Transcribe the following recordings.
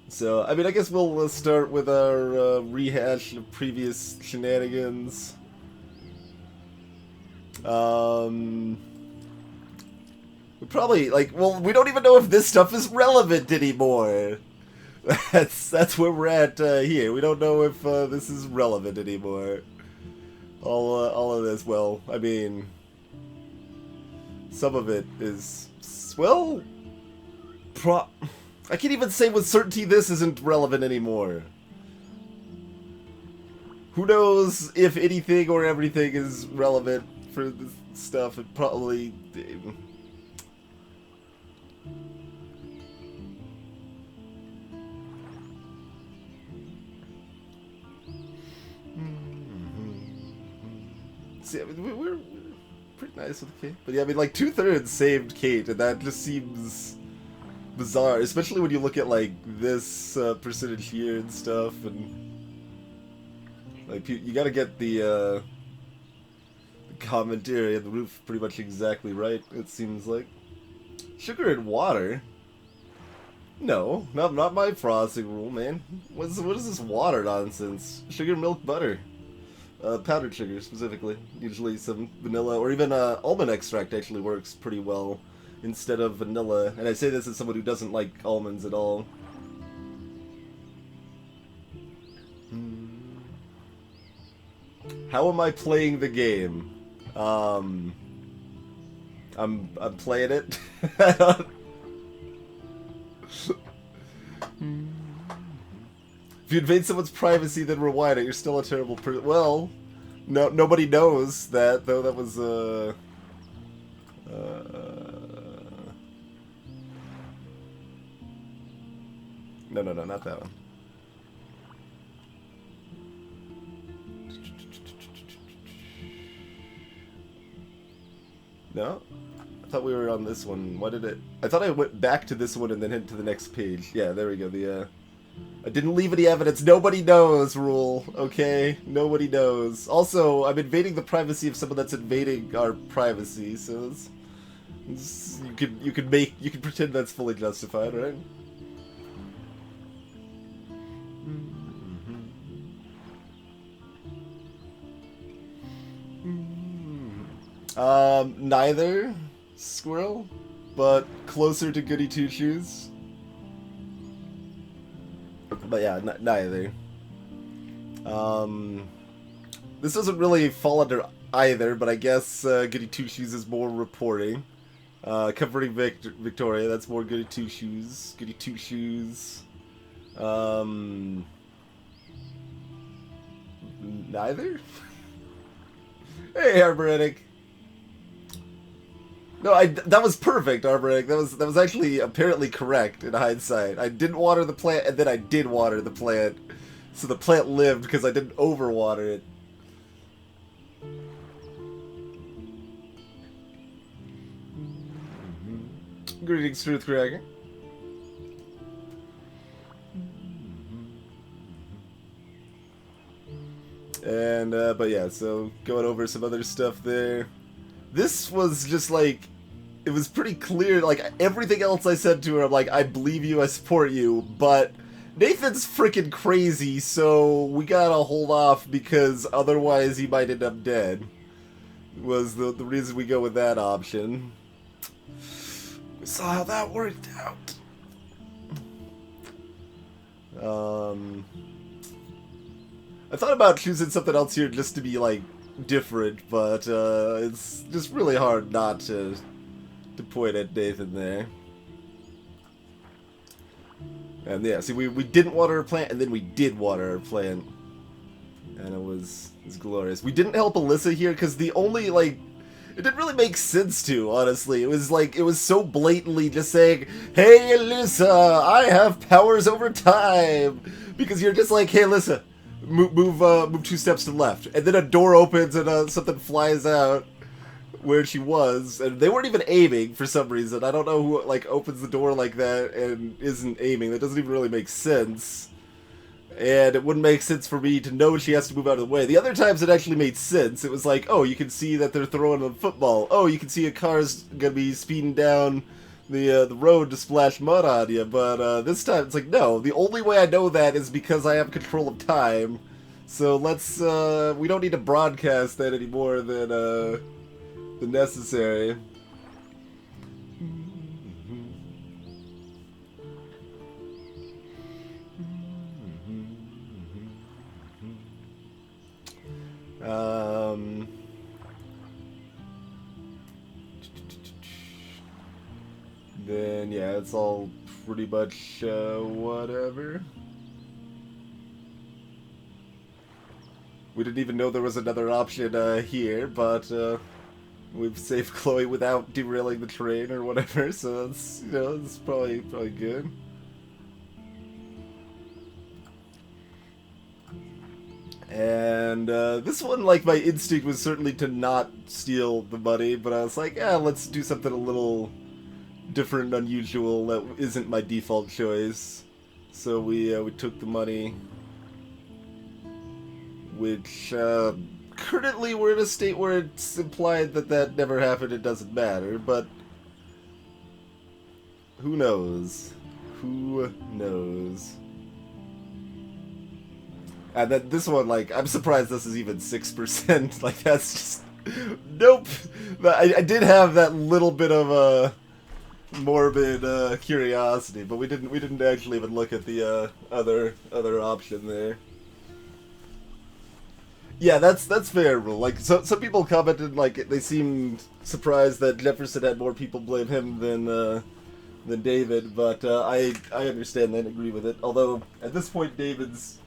So, I mean, I guess we'll start with our rehash of previous shenanigans. Um, we probably, like, well, we don't even know if this stuff is relevant anymore. That's where we're at here. We don't know if this is relevant anymore. All of this, well, I mean, some of it is, well, I can't even say with certainty this isn't relevant anymore. Who knows if anything or everything is relevant for this stuff? It probably. See, I mean, we're pretty nice with Kate, but yeah, I mean, like 2/3 saved Kate, and that just seems bizarre, especially when you look at like this percentage here and stuff, and like you got to get the commentary and the roof pretty much exactly right. It seems like sugar and water. No, not my frosting rule, man. What is this water nonsense? Sugar, milk, butter. Powdered sugar specifically. Usually some vanilla or even almond extract actually works pretty well instead of vanilla. And I say this as someone who doesn't like almonds at all. How am I playing the game? I'm playing it. If you invade someone's privacy, then rewind it. You're still a terrible person. Well, no, nobody knows that though. That was no, not that one. No, I thought we were on this one. Why did it? I thought I went back to this one and then hit to the next page. Yeah, there we go. The I didn't leave any evidence. Nobody knows rule, okay? Nobody knows. Also, I'm invading the privacy of someone that's invading our privacy, so you could pretend that's fully justified, right? Neither squirrel, but closer to Goody Two Shoes. But yeah, neither. This doesn't really fall under either, but I guess Goody Two Shoes is more reporting. Covering Victoria, that's more Goody Two Shoes. Goody Two Shoes. Neither? Hey, Arboritic. No, that was perfect, Arboritic. That was actually apparently correct in hindsight. I didn't water the plant, and then I did water the plant. So the plant lived because I didn't overwater it. Greetings, Truth Cracker. And, but yeah, so going over some other stuff there. This was just like, it was pretty clear, like, everything else I said to her, I'm like, I believe you, I support you, but Nathan's freaking crazy, so we gotta hold off because otherwise he might end up dead. Was the reason we go with that option. We saw how that worked out. I thought about choosing something else here just to be, like, different, but it's just really hard not to point at Nathan there. And yeah, see, we didn't water our plant, and then we did water our plant. And it was glorious. We didn't help Alyssa here, because the only, like, it didn't really make sense to, honestly. It was like, it was so blatantly just saying, hey, Alyssa, I have powers over time. Because you're just like, hey, Alyssa, move 2 steps to the left. And then a door opens and something flies out where she was. And they weren't even aiming for some reason. I don't know who, like, opens the door like that and isn't aiming. That doesn't even really make sense. And it wouldn't make sense for me to know she has to move out of the way. The other times it actually made sense. It was like, oh, you can see that they're throwing a football. Oh, you can see a car's gonna be speeding down the road to splash mud on you, but this time it's like, no, the only way I know that is because I have control of time. So let's, we don't need to broadcast that any more than necessary. Then, yeah, it's all pretty much, whatever. We didn't even know there was another option, here, but, we've saved Chloe without derailing the train or whatever, so that's, you know, it's probably good. And this one, like, my instinct was certainly to not steal the money, but I was like, yeah, let's do something a little different and unusual that isn't my default choice. So we took the money, which currently we're in a state where it's implied that that never happened. It doesn't matter, but who knows? Who knows? And then this one, like, I'm surprised this is even 6%. Like, that's just... Nope! I did have that little bit of a morbid curiosity, but we didn't actually even look at the other option there. Yeah, that's fair, Rule. Like, some people commented, like, they seemed surprised that Jefferson had more people blame him than David, but I understand that and agree with it. Although, at this point, David's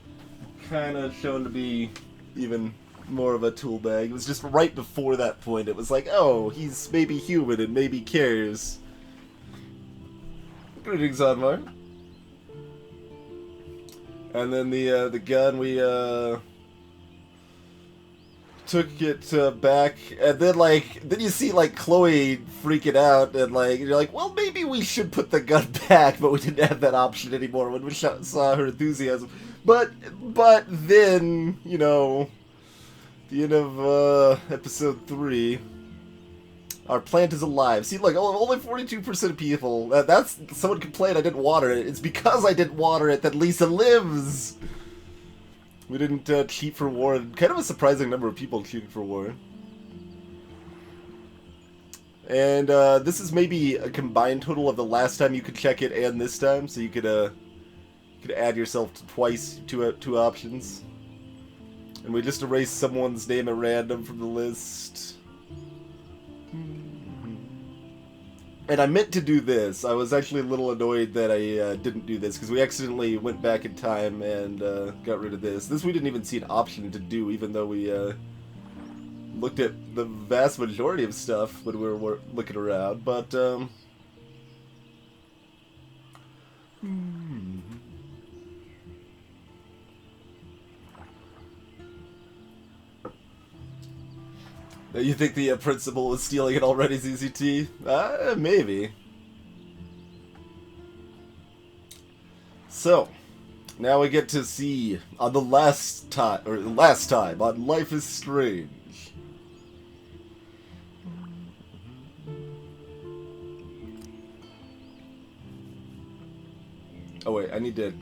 kind of shown to be even more of a tool bag. It was just right before that point. It was like, oh, he's maybe human and maybe cares. Greetings, Anmar. And then the gun, we took it back, and then then you see like Chloe freaking out, and like you're like, well, maybe we should put the gun back, but we didn't have that option anymore when we saw her enthusiasm. But then, you know, the end of episode 3, our plant is alive. See, like, only 42% of people. That's someone complained I didn't water it. It's because I didn't water it that Lisa lives. We didn't cheat for Warren. Kind of a surprising number of people cheating for Warren. And this is maybe a combined total of the last time you could check it and this time, so you could add yourself to twice, two options. And we just erased someone's name at random from the list. And I meant to do this. I was actually a little annoyed that I didn't do this, because we accidentally went back in time and got rid of this. This we didn't even see an option to do, even though we looked at the vast majority of stuff when we were looking around. But, You think the principal was stealing it already, ZZT? Maybe. So, now we get to see on the last time on Life is Strange. Oh wait, I need to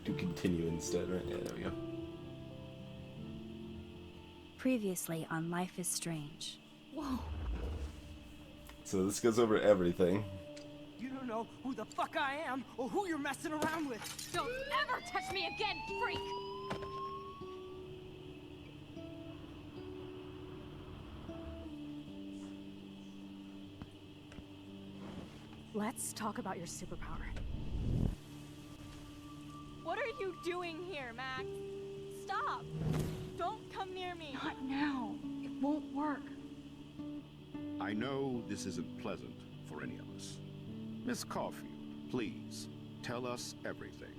do continue instead, right? Yeah, there we go. Previously on Life is Strange. Whoa. So this goes over everything. You don't know who the fuck I am or who you're messing around with. Don't ever touch me again, freak! Let's talk about your superpower. What are you doing here, Max? Stop! Don't come near me! Not now. It won't work. I know this isn't pleasant for any of us. Miss Caulfield, please, tell us everything.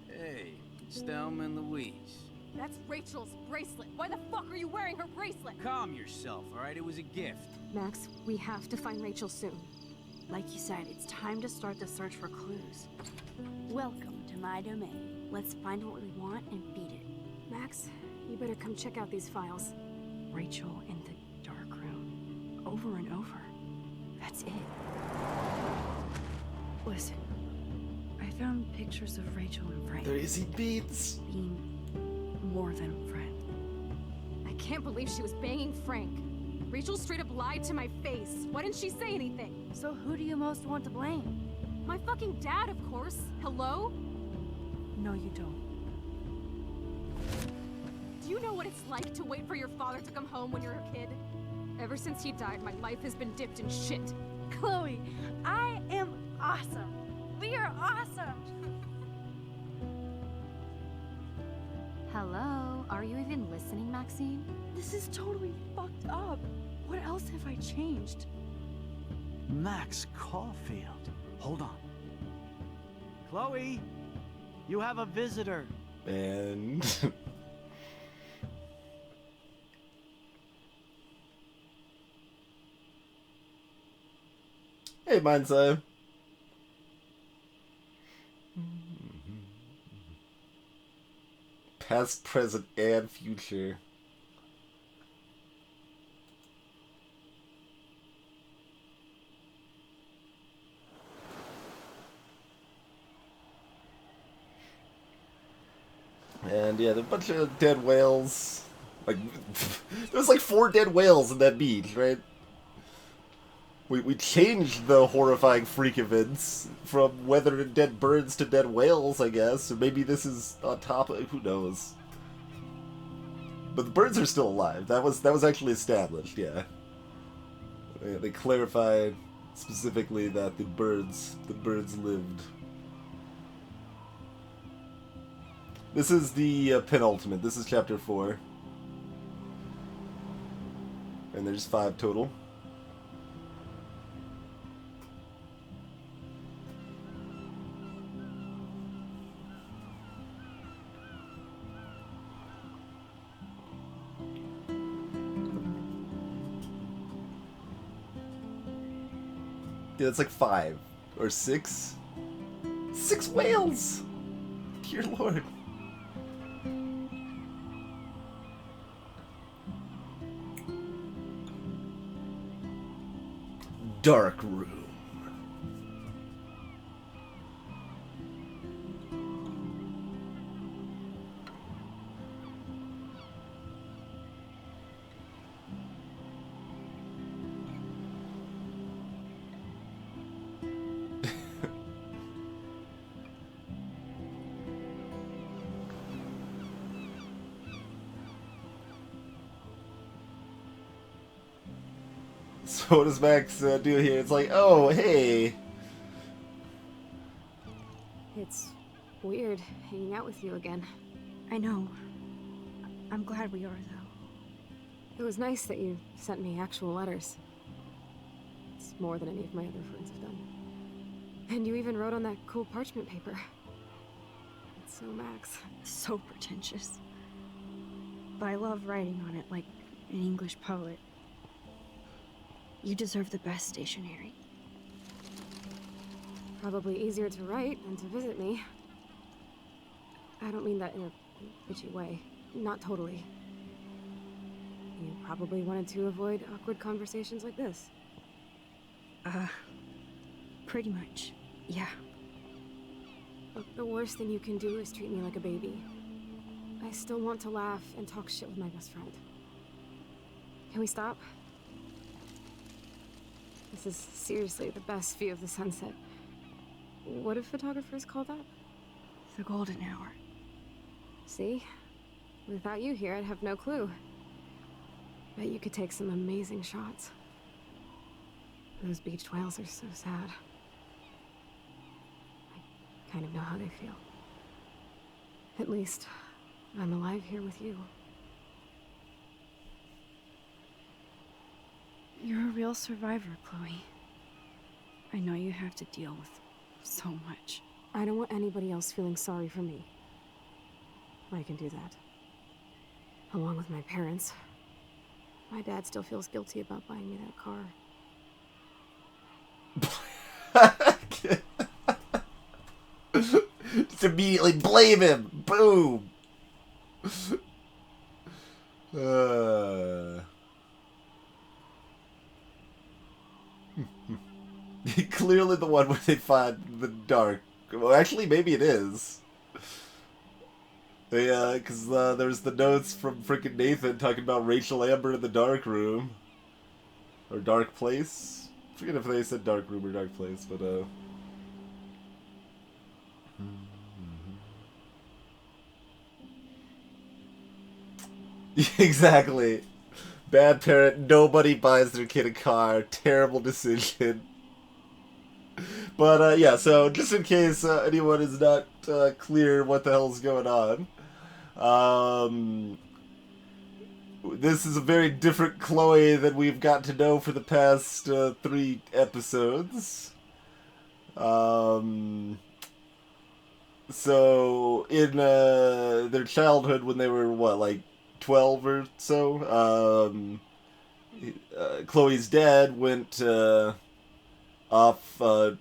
Hey, it's Thelma and Louise. That's Rachel's bracelet. Why the fuck are you wearing her bracelet? Calm yourself, alright? It was a gift. Max, we have to find Rachel soon. Like you said, it's time to start the search for clues. Welcome to my domain. Let's find what we want and beat it. Max, you better come check out these files. Rachel in the dark room. Over and over. That's it. Listen, I found pictures of Rachel and Frank There is he beats. being more than a friend. I can't believe she was banging Frank. Rachel straight up lied to my face. Why didn't she say anything? So who do you most want to blame? My fucking dad, of course. Hello? No, you don't. Do you know what it's like to wait for your father to come home when you're a kid? Ever since he died, my life has been dipped in shit. Chloe, I am awesome. We are awesome. Hello? Are you even listening, Maxine? This is totally fucked up. What else have I changed? Max Caulfield. Hold on. Chloe, you have a visitor. And hey, Mindset. Past, present, and future. And yeah, there are a bunch of dead whales. Like, there's like 4 dead whales in that beach, right? We changed the horrifying freak events from weather and dead birds to dead whales, I guess. Or maybe this is on top of, who knows. But the birds are still alive. That was actually established, yeah. They clarified specifically that the birds lived. This is the penultimate. This is chapter 4. And there's 5 total. Yeah, that's like 5 or 6. 6 whales! Dear Lord. Dark room. So what does Max do here? It's like, oh, hey. It's weird hanging out with you again. I know. I'm glad we are, though. It was nice that you sent me actual letters. It's more than any of my other friends have done. And you even wrote on that cool parchment paper. It's so Max. So pretentious. But I love writing on it like an English poet. You deserve the best stationery. Probably easier to write than to visit me. I don't mean that in a bitchy way. Not totally. You probably wanted to avoid awkward conversations like this. Pretty much. Yeah. Look, the worst thing you can do is treat me like a baby. I still want to laugh and talk shit with my best friend. Can we stop? This is seriously the best view of the sunset. What do photographers call that? The golden hour. See? Without you here, I'd have no clue. Bet you could take some amazing shots. Those beached whales are so sad. I kind of know how they feel. At least, I'm alive here with you. You're a real survivor, Chloe. I know you have to deal with so much. I don't want anybody else feeling sorry for me. I can do that. Along with my parents. My dad still feels guilty about buying me that car. Just immediately blame him. Boom. Clearly the one where they find the dark. Well, actually, maybe it is. Because there's the notes from frickin' Nathan talking about Rachel Amber in the dark room. Or dark place? I forget if they said dark room or dark place, but Exactly. Bad parent, nobody buys their kid a car, terrible decision. But yeah, so just in case anyone is not clear what the hell's going on, this is a very different Chloe than we've got to know for the past 3 episodes. So in their childhood, when they were what, like 12 or so, Chloe's dad went off, got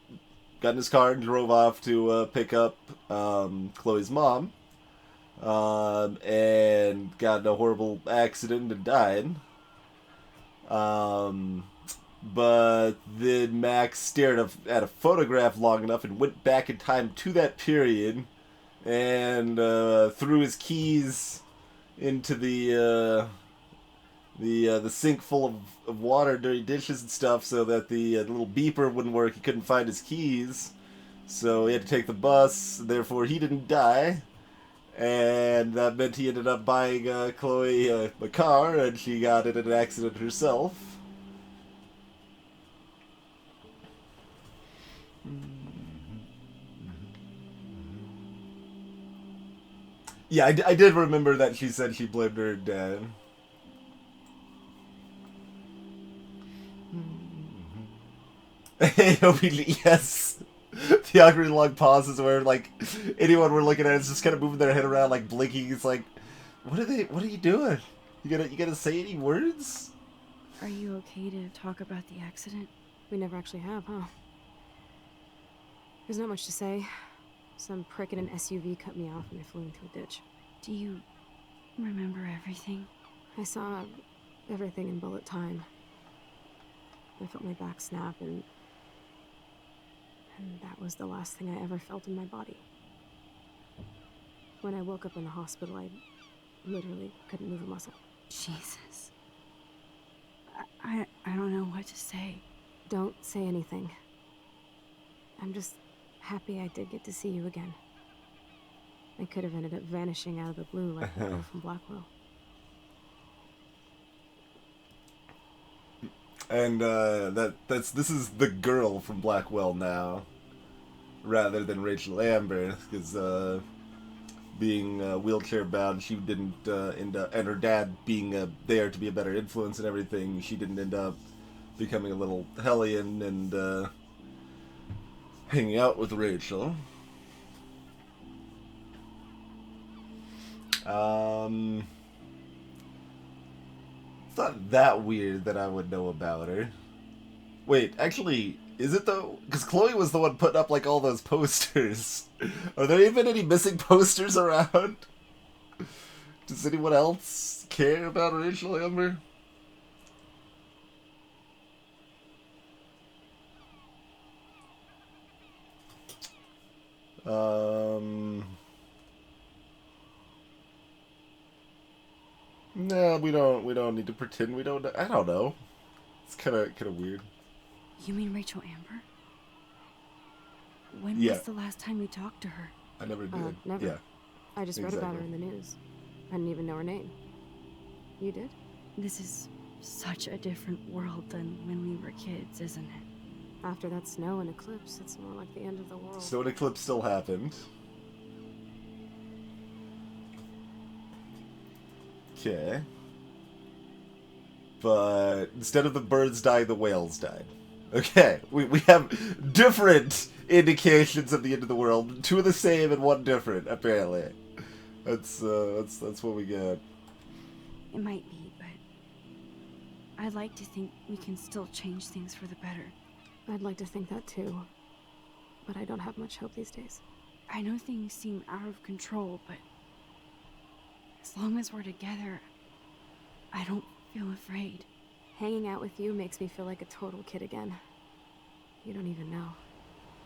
in his car and drove off to pick up Chloe's mom, and got in a horrible accident and died. But then Max stared at a photograph long enough and went back in time to that period and threw his keys into the sink full of water, dirty dishes and stuff, so that the little beeper wouldn't work. He couldn't find his keys, so he had to take the bus. Therefore, he didn't die, and that meant he ended up buying Chloe a car, and she got in an accident herself. Yeah, I did remember that she said she blamed her dad. Yes. The awkward long pauses where, like, anyone we're looking at is just kind of moving their head around, like, blinking. It's like, what are you doing? You gonna say any words? Are you okay to talk about the accident? We never actually have, huh? There's not much to say. Some prick in an SUV cut me off and I flew into a ditch. Do you remember everything? I saw everything in bullet time. I felt my back snap, and that was the last thing I ever felt in my body. When I woke up in the hospital, I literally couldn't move a muscle. Jesus. I don't know what to say. Don't say anything. I'm just happy I did get to see you again. I could have ended up vanishing out of the blue like the girl from Blackwell. And this is the girl from Blackwell now, rather than Rachel Amber, because being wheelchair bound, she didn't end up, and her dad being there to be a better influence and everything, she didn't end up becoming a little hellion and hanging out with Rachel. It's not that weird that I would know about her. Wait, actually, is it though? Because Chloe was the one putting up, like, all those posters. Are there even any missing posters around? Does anyone else care about Rachel Amber? No, we don't need to pretend we don't know. I don't know. It's kind of weird. You mean Rachel Amber? When Yeah. was the last time you talked to her? I never did. Never. Yeah. I just read about her Exactly. in the news. I didn't even know her name. You did? This is such a different world than when we were kids, isn't it? After that snow and eclipse, it's more like the end of the world. Snow and eclipse still happened. Okay. But instead of the birds dying, the whales died. Okay, we have different indications of the end of the world. 2 of the same and 1 different, apparently. That's what we got. It might be, but I'd like to think we can still change things for the better. I'd like to think that too. But I don't have much hope these days. I know things seem out of control, but as long as we're together, I don't feel afraid. Hanging out with you makes me feel like a total kid again. You don't even know.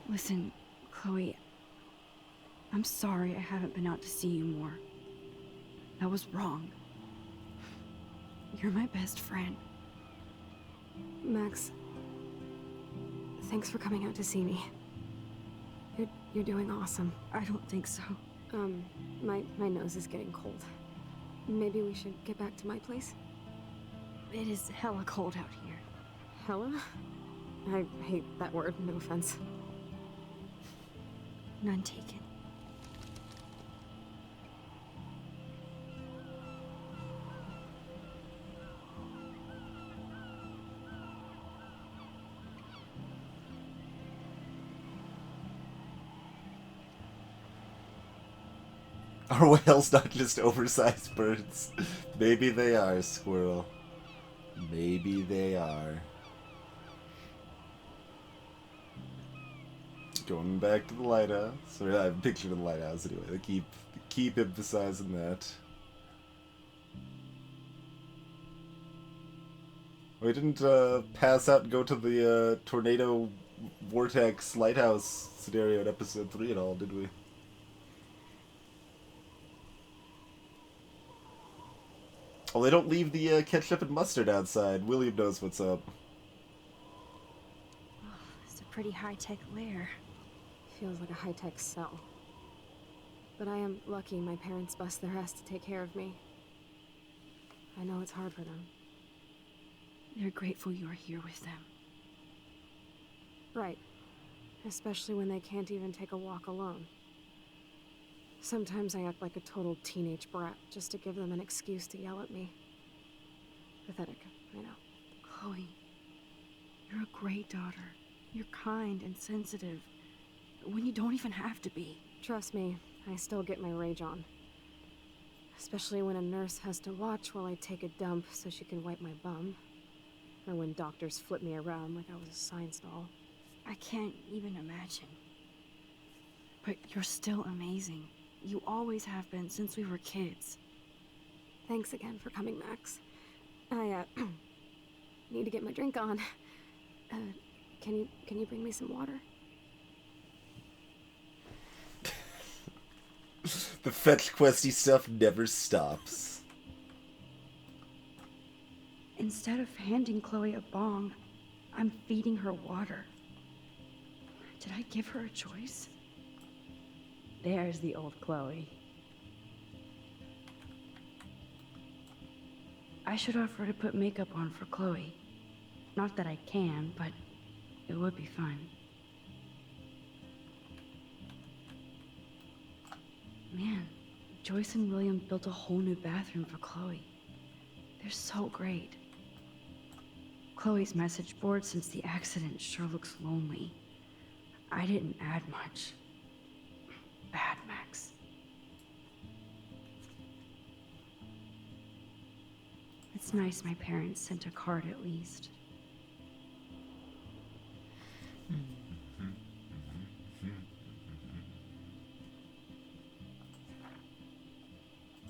Listen, Chloe, I'm sorry I haven't been out to see you more. That was wrong. You're my best friend. Max, thanks for coming out to see me. You're doing awesome. I don't think so. My nose is getting cold. Maybe we should get back to my place? It is hella cold out here. Hella? I hate that word, no offense. None taken. Are whales not just oversized birds? Maybe they are, Squirrel. Maybe they are. Going back to the lighthouse. Or I have a picture of the lighthouse anyway. They keep emphasizing that. We didn't pass out and go to the tornado vortex lighthouse scenario in episode 3 at all, did we? Oh, they don't leave the ketchup and mustard outside. William knows what's up. Oh, it's a pretty high-tech lair. Feels like a high-tech cell. But I am lucky my parents bust their ass to take care of me. I know it's hard for them. They're grateful you're here with them. Right. Especially when they can't even take a walk alone. Sometimes I act like a total teenage brat just to give them an excuse to yell at me. Pathetic, I know. Chloe, you're a great daughter. You're kind and sensitive, when you don't even have to be. Trust me, I still get my rage on. Especially when a nurse has to watch while I take a dump so she can wipe my bum. Or when doctors flip me around like I was a science doll. I can't even imagine. But you're still amazing. You always have been since we were kids. Thanks again for coming, Max. I, need to get my drink on. Can you bring me some water? The fetch questy stuff never stops. Instead of handing Chloe a bong, I'm feeding her water. Did I give her a choice? There's the old Chloe. I should offer to put makeup on for Chloe. Not that I can, but it would be fun. Man, Joyce and William built a whole new bathroom for Chloe. They're so great. Chloe's message board since the accident sure looks lonely. I didn't add much. Bad, Max. It's nice my parents sent a card at least.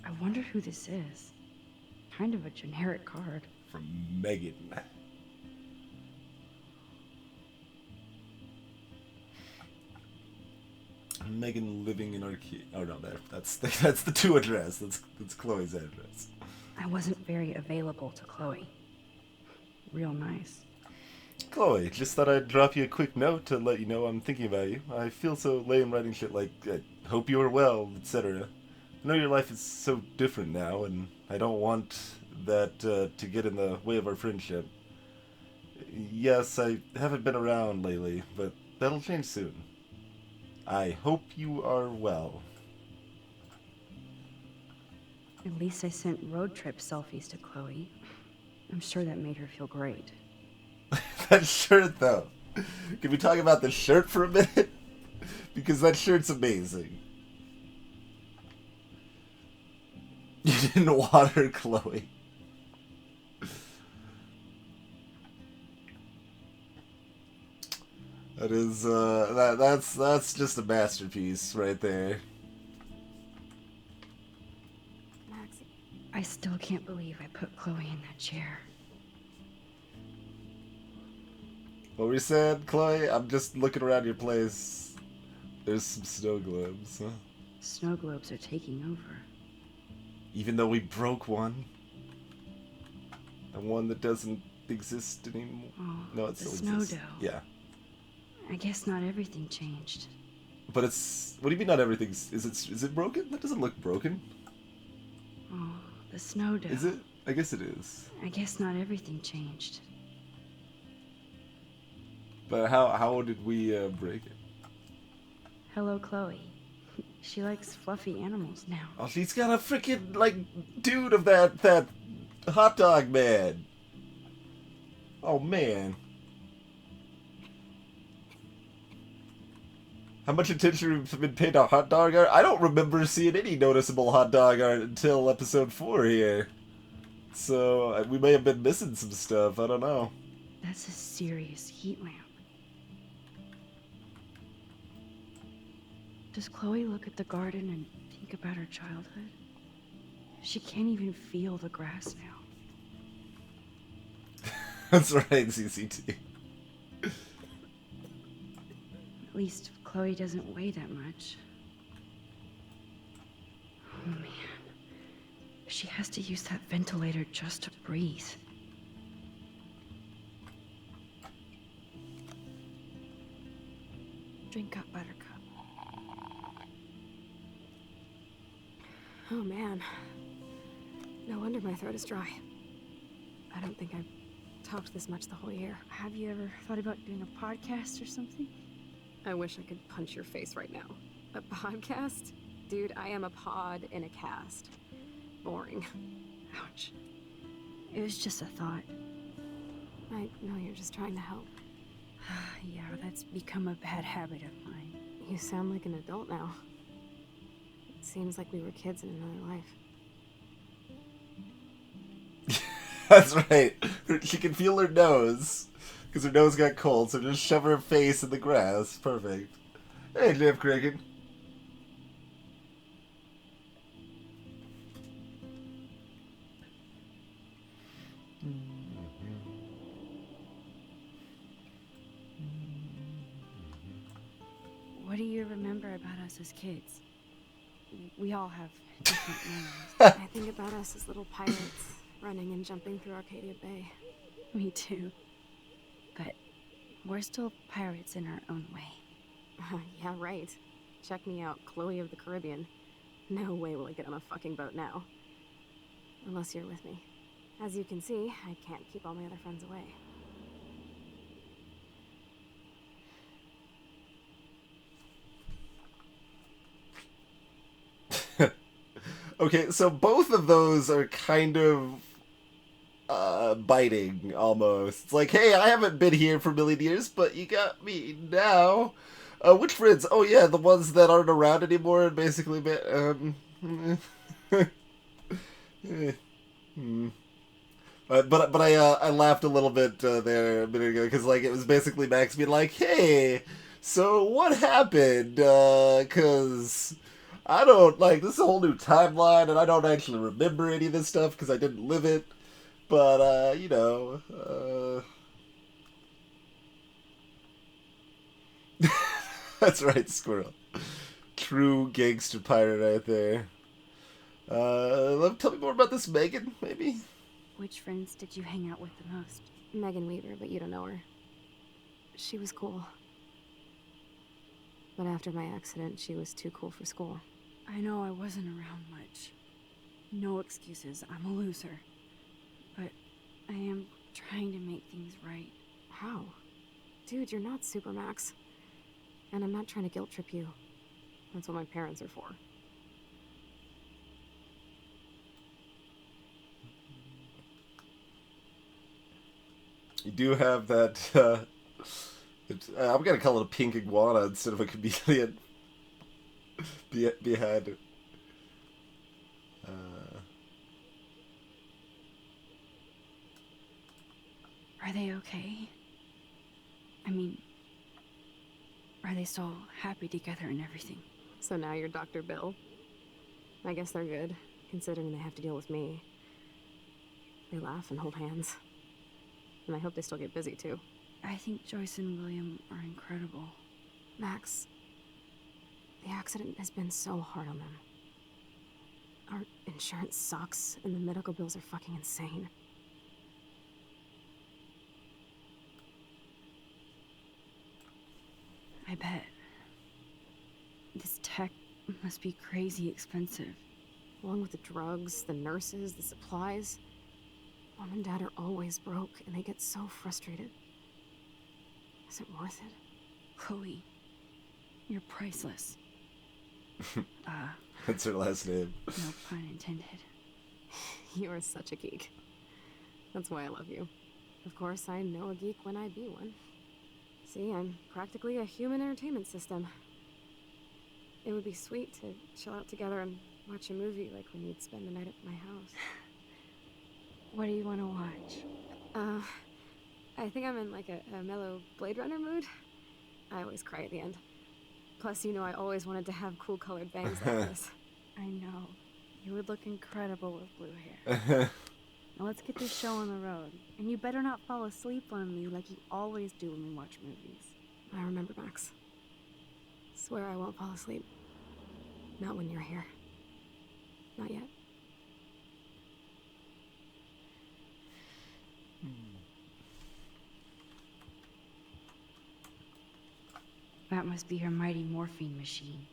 I wonder who this is. Kind of a generic card. From Megan. Megan living in Arcadia. Oh no, that's the 2 address. That's Chloe's address. I wasn't very available to Chloe. Real nice. Chloe, just thought I'd drop you a quick note to let you know I'm thinking about you. I feel so lame writing shit like, hope you are well, etc. I know your life is so different now, and I don't want that to get in the way of our friendship. Yes, I haven't been around lately, but that'll change soon. I hope you are well. At least I sent road trip selfies to Chloe. I'm sure that made her feel great. That shirt, though. Can we talk about the shirt for a minute? Because that shirt's amazing. You didn't water Chloe. That is, that's just a masterpiece right there. Max, I still can't believe I put Chloe in that chair. What we said, Chloe? I'm just looking around your place. There's some snow globes, huh? Snow globes are taking over. Even though we broke one. The one that doesn't exist anymore. Oh, No, it the still snow exists. dough. Yeah. I guess not everything changed. But it's... What do you mean not everything's... Is it broken? That doesn't look broken. Oh, the snow dough. Is it? I guess it is. I guess not everything changed. But how did we break it? Hello, Chloe. She likes fluffy animals now. Oh, she's got a freaking, like, dude of that hot dog man. Oh, man. How much attention has been paid to hot dog art? I don't remember seeing any noticeable hot dog art until episode 4 here. So, we may have been missing some stuff. I don't know. That's a serious heat lamp. Does Chloe look at the garden and think about her childhood? She can't even feel the grass now. That's right, CCT. At least Chloe doesn't weigh that much. Oh man. She has to use that ventilator just to breathe. Drink up, Buttercup. Oh man. No wonder my throat is dry. I don't think I've talked this much the whole year. Have you ever thought about doing a podcast or something? I wish I could punch your face right now. A podcast? Dude, I am a pod in a cast. Boring. Ouch. It was just a thought. I know you're just trying to help. Yeah, that's become a bad habit of mine. You sound like an adult now. It seems like we were kids in another life. That's right. She can feel her nose. Because her nose got cold, so just shove her face in the grass. Perfect. Hey, Jeff Cricket. What do you remember about us as kids? We all have different memories. I think about us as little pirates, running and jumping through Arcadia Bay. Me too. But we're still pirates in our own way. Yeah, right. Check me out, Chloe of the Caribbean. No way will I get on a fucking boat now. Unless you're with me. As you can see, I can't keep all my other friends away. Okay, so both of those are kind of biting almost. It's like, hey, I haven't been here for a million years, but you got me now. Which friends? Oh yeah, the ones that aren't around anymore and basically But I laughed a little bit there a minute ago because like it was basically Max being like, hey, so what happened? Because I don't, like, this is a whole new timeline, and I don't actually remember any of this stuff because I didn't live it. But, you know, that's right, Squirrel. True gangster pirate right there. Tell me more about this Megan, maybe? Which friends did you hang out with the most? Megan Weaver, but you don't know her. She was cool. But after my accident, she was too cool for school. I know I wasn't around much. No excuses, I'm a loser. But I am trying to make things right. How? Dude, you're not Supermax. And I'm not trying to guilt trip you. That's what my parents are for. You do have that, I'm gonna call it a pink iguana instead of a chameleon. Behind it. Are they okay? I mean, are they still happy together and everything? So now you're Dr. Bill? I guess they're good, considering they have to deal with me. They laugh and hold hands. And I hope they still get busy, too. I think Joyce and William are incredible. Max, the accident has been so hard on them. Our insurance sucks, and the medical bills are fucking insane. I bet. This tech must be crazy expensive. Along with the drugs, the nurses, the supplies. Mom and Dad are always broke, and they get so frustrated. Is it worth it? Chloe, you're priceless. That's her last name. No pun intended. You are such a geek. That's why I love you. Of course, I know a geek when I be one. See, I'm practically a human entertainment system. It would be sweet to chill out together and watch a movie like when you'd spend the night at my house. What do you want to watch? I think I'm in like a mellow Blade Runner mood. I always cry at the end. Plus, you know I always wanted to have cool colored bangs like this. I know. You would look incredible with blue hair. Now let's get this show on the road. And you better not fall asleep on me like you always do when we watch movies. I remember, Max. Swear I won't fall asleep. Not when you're here. Not yet. That must be her mighty morphine machine.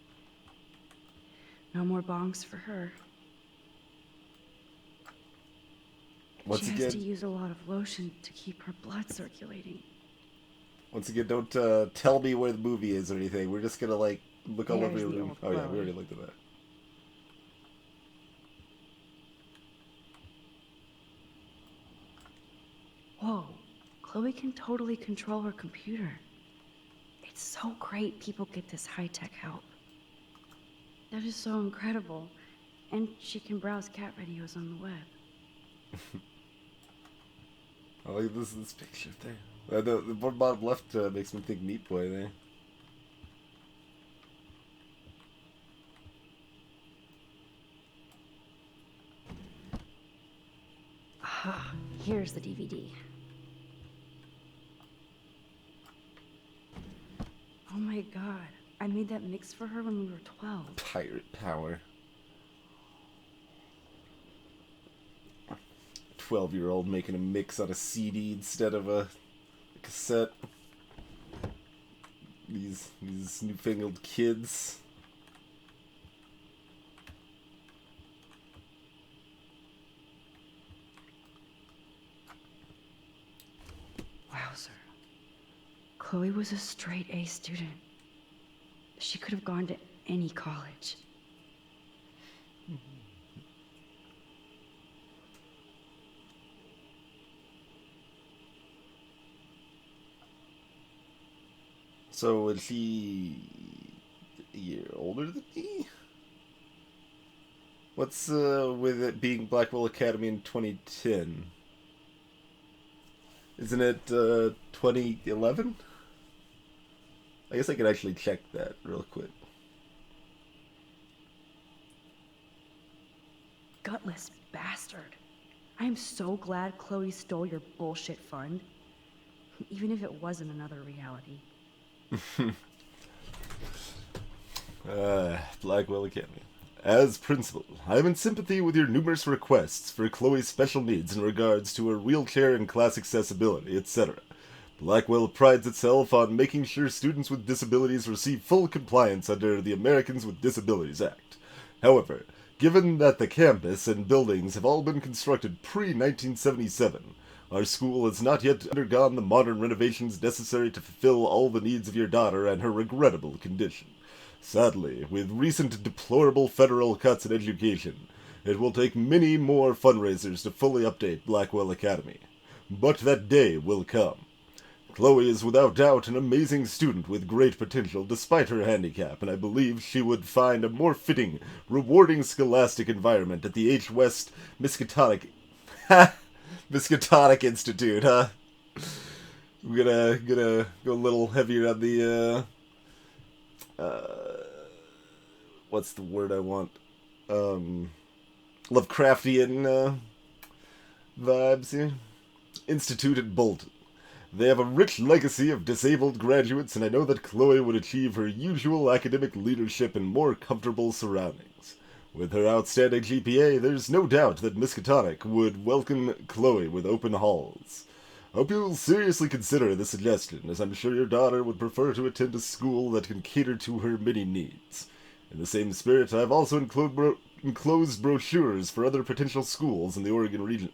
No more bongs for her. Once She again, has to use a lot of lotion to keep her blood circulating. don't tell me where the movie is or anything. We're just gonna like look all over There's your the room. old Oh yeah, we Chloe. already looked at that. Whoa, Chloe can totally control her computer. It's so great people get this high-tech help. That is so incredible. And she can browse cat videos on the web. I like this picture there. The one bottom left makes me think Meat Boy there. Aha, here's the DVD. Oh my god, I made that mix for her when we were 12. Pirate power. 12-year-old making a mix on a CD instead of a cassette. These newfangled kids. Wowzer. Chloe was a straight A student. She could have gone to any college. So is she a year older than me? What's with it being Blackwell Academy in 2010? Isn't it 2011? I guess I could actually check that real quick. Gutless bastard. I am so glad Chloe stole your bullshit fund. Even if it wasn't another reality. Blackwell Academy. As principal, I am in sympathy with your numerous requests for Chloe's special needs in regards to her wheelchair and class accessibility, etc. Blackwell prides itself on making sure students with disabilities receive full compliance under the Americans with Disabilities Act. However, given that the campus and buildings have all been constructed pre-1977, our school has not yet undergone the modern renovations necessary to fulfill all the needs of your daughter and her regrettable condition. Sadly, with recent deplorable federal cuts in education, it will take many more fundraisers to fully update Blackwell Academy. But that day will come. Chloe is without doubt an amazing student with great potential despite her handicap, and I believe she would find a more fitting, rewarding scholastic environment at the H. West Miskatonic Miskatonic Institute, huh? I'm gonna go a little heavier on the what's the word I want? Lovecraftian vibes here. Institute at Bolton. They have a rich legacy of disabled graduates, and I know that Chloe would achieve her usual academic leadership in more comfortable surroundings. With her outstanding GPA, there's no doubt that Miskatonic would welcome Chloe with open halls. Hope you'll seriously consider the suggestion, as I'm sure your daughter would prefer to attend a school that can cater to her many needs. In the same spirit, I've also enclosed brochures for other potential schools in the Oregon region.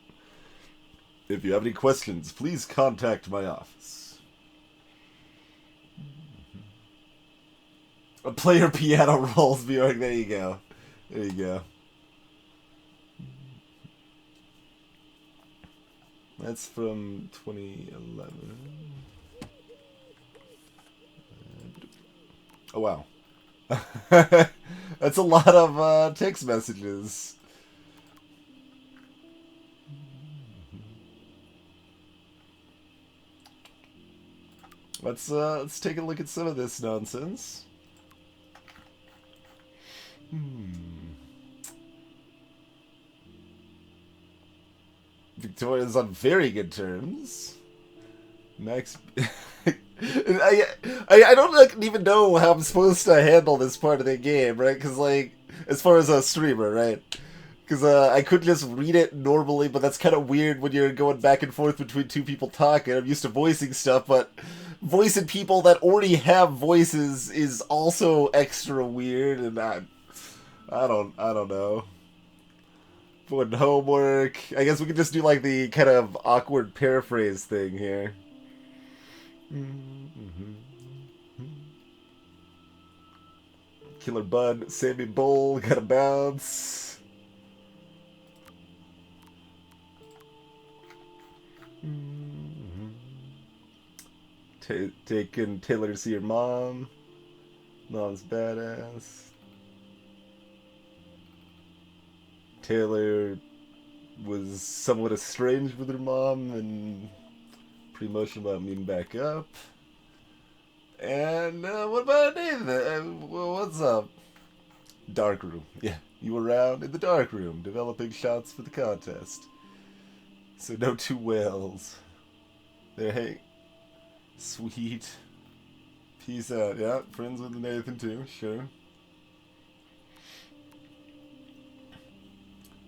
If you have any questions, please contact my office. A player piano rolls, Bjork. There you go. There you go. That's from 2011. Oh, wow. That's a lot of text messages. Let's take a look at some of this nonsense. Victoria's on very good terms. Max, I don't like, even know how I'm supposed to handle this part of the game, right? Because like, as far as a streamer, right? Because I could just read it normally, but that's kind of weird when you're going back and forth between two people talking. I'm used to voicing stuff, but voicing people that already have voices is also extra weird, and I don't know. Doing homework. I guess we could just do like the kind of awkward paraphrase thing here. Killer Bud, Sammy Bull, gotta bounce. Taking Taylor to see your mom. Mom's badass. Taylor was somewhat estranged with her mom and pretty emotional about meeting back up. And what about Nathan? What's up? Dark room. Yeah, you were around in the dark room developing shots for the contest. So no two whales. There, hey. Sweet. Peace out. Yeah, friends with Nathan too, sure.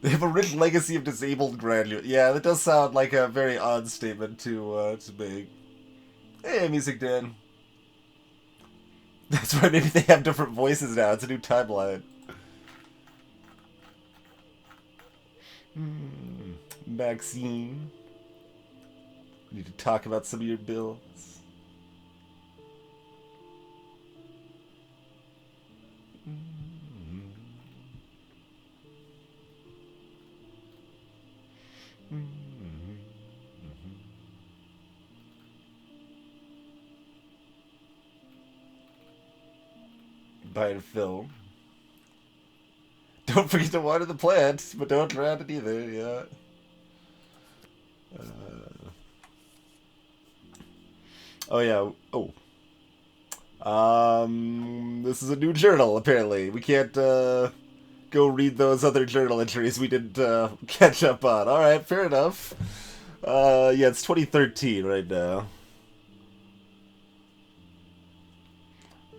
They have a rich legacy of disabled graduates. Yeah, that does sound like a very odd statement to make. Hey, Music Dan. That's right, maybe they have different voices now. It's a new timeline. Maxine. We need to talk about some of your bills. Buying film. Don't forget to water the plant, but don't drown it either, yeah. Oh yeah, this is a new journal, apparently. We can't, go read those other journal entries we didn't, catch up on. Alright, fair enough. Yeah, it's 2013 right now.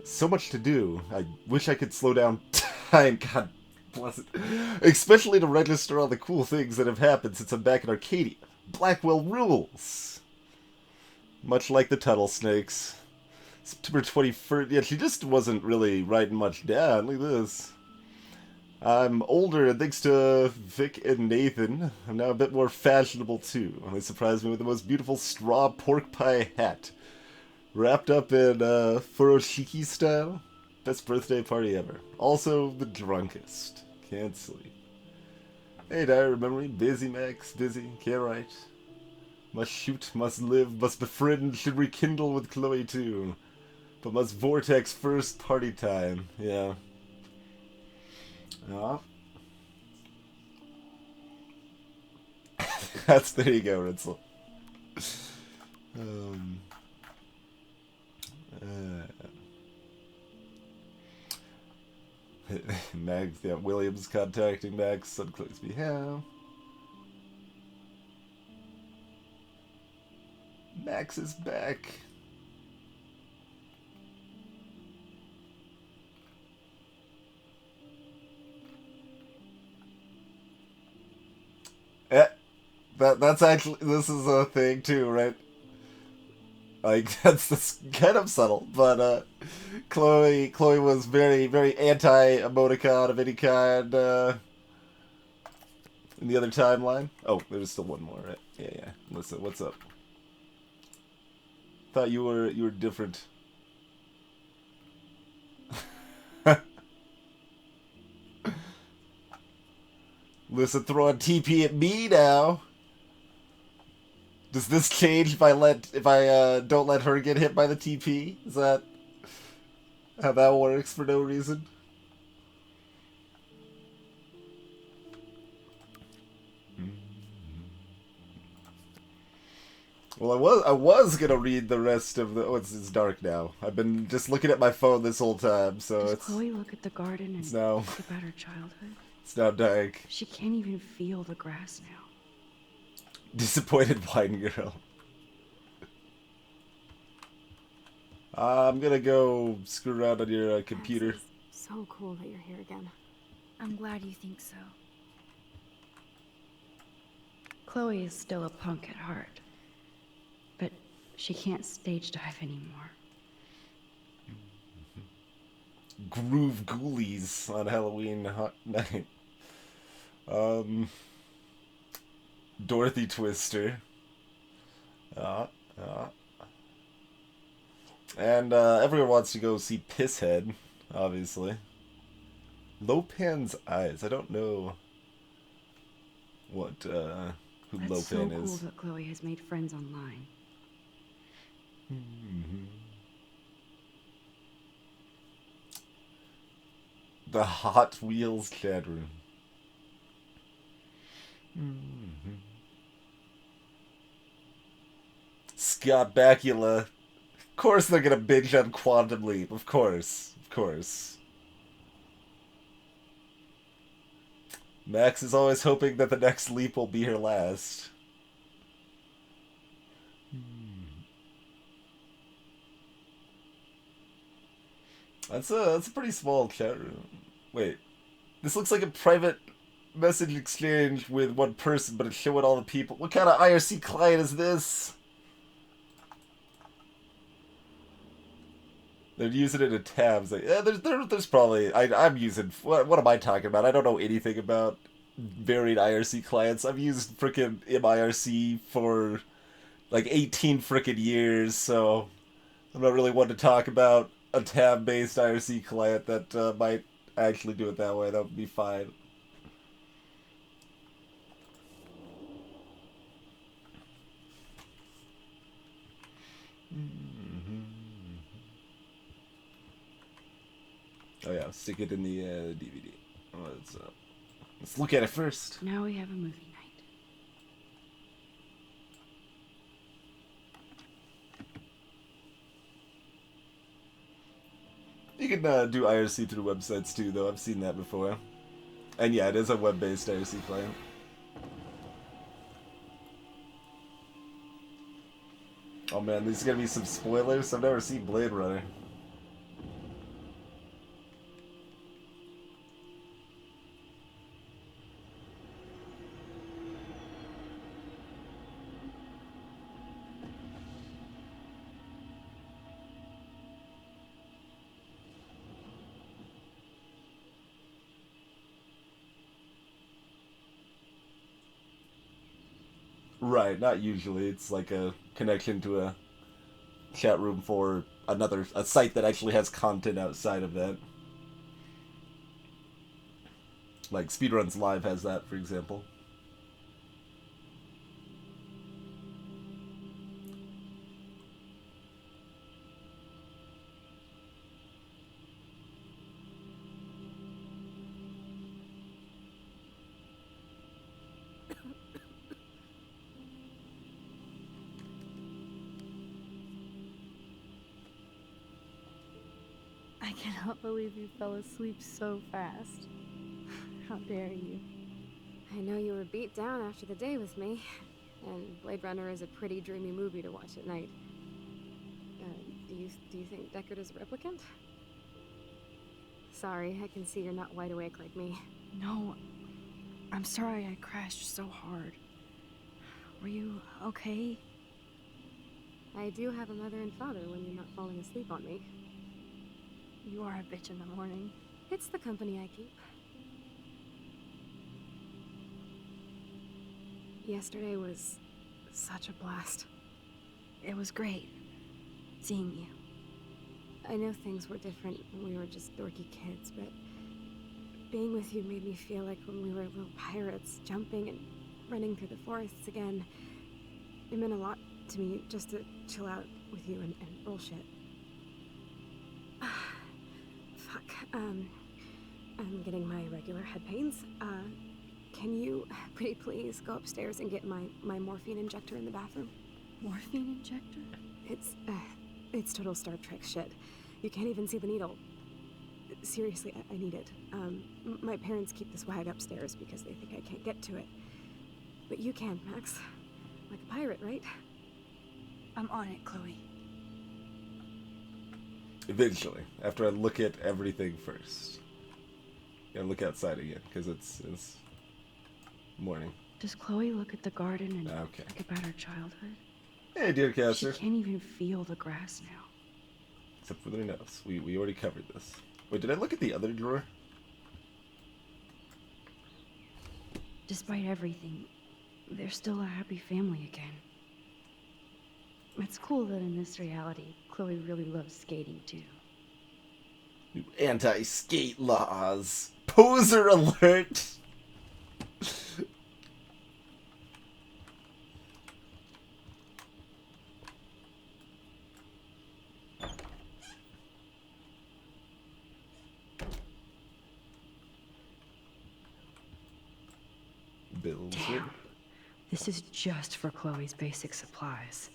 So much to do. I wish I could slow down time, god bless it. Especially to register all the cool things that have happened since I'm back in Arcadia. Blackwell rules! Much like the Tuttle Snakes. September 21st. Yeah, she just wasn't really writing much down. Look at this. I'm older, and thanks to Vic and Nathan, I'm now a bit more fashionable too. They surprised me with the most beautiful straw pork pie hat. Wrapped up in furoshiki style. Best birthday party ever. Also the drunkest. Can't sleep. Hey, diary of memory. Busy, Max. Busy. Can't write. Must shoot, must live, must befriend, should rekindle with Chloe too. But must vortex first party time. Yeah. There you go, Ritzel. Max, yeah, Williams contacting Max on Chloe's behalf. Max is back. That's actually, this is a thing too, right? Like, that's kind of subtle, but Chloe was very, very anti-emoticon of any kind in the other timeline. Oh, there's still one more, right? Yeah. Listen, what's up? Thought you were different. Listen, throwing TP at me now. Does this change if I don't let her get hit by the TP? Is that how that works for no reason? Well, I was gonna read the rest of the. Oh, it's dark now. I've been just looking at my phone this whole time, so Does it's. Chloe look at the garden and now think about her childhood? It's now dark. She can't even feel the grass now. Disappointed wine girl. I'm gonna go screw around on your computer. Max, it's so cool that you're here again. I'm glad you think so. Chloe is still a punk at heart, but she can't stage dive anymore. Groove Ghoulies on Halloween hot night. Dorothy Twister. And everyone wants to go see Pisshead, obviously. Lopan's Eyes. I don't know what who That's Lopan so cool is. that Chloe has made friends online. The Hot Wheels chat room. Scott Bakula. Of course they're gonna binge on Quantum Leap. Of course. Max is always hoping that the next leap will be her last. That's a pretty small chat room. Wait, this looks like a private message exchange with one person, but it's showing all the people. What kind of IRC client is this? They're using it in tabs. Like, there's probably. I'm using. What am I talking about? I don't know anything about varied IRC clients. I've used frickin' MIRC for like 18 frickin' years, so I'm not really one to talk about a tab-based IRC client that might actually do it that way. That would be fine. Oh yeah, stick it in the DVD. Let's look at it first. Now we have a movie night. You can do IRC through websites too, though. I've seen that before. And yeah, it is a web-based IRC client. Oh man, there's gonna be some spoilers. I've never seen Blade Runner. Right, not usually. It's like a connection to a chat room for a site that actually has content outside of that. Like Speedruns Live has that, for example. I cannot believe you fell asleep so fast. How dare you? I know you were beat down after the day with me. and Blade Runner is a pretty dreamy movie to watch at night. Do you think Deckard is a replicant? Sorry, I can see you're not wide awake like me. No, I'm sorry I crashed so hard. Were you okay? I do have a mother and father when you're not falling asleep on me. You are a bitch in the morning. It's the company I keep. Yesterday was such a blast. It was great seeing you. I know things were different when we were just dorky kids, but being with you made me feel like when we were little pirates, jumping and running through the forests again. It meant a lot to me just to chill out with you and bullshit. Fuck. I'm getting my regular head pains. Can you, pretty please, go upstairs and get my morphine injector in the bathroom? Morphine injector? It's total Star Trek shit. You can't even see the needle. Seriously, I need it. My parents keep this wag upstairs because they think I can't get to it. But you can, Max. Like a pirate, right? I'm on it, Chloe. Eventually, after I look at everything first. And look outside again, because it's morning. Does Chloe look at the garden and Okay. think about her childhood? Hey, dear She caster. can't even feel the grass now. Except for their nose. We already covered this. Wait, did I look at the other drawer? Despite everything, they're still a happy family again. It's cool that in this reality, Chloe really loves skating too. New anti-skate laws. Poser alert! Bills. Damn. This is just for Chloe's basic supplies.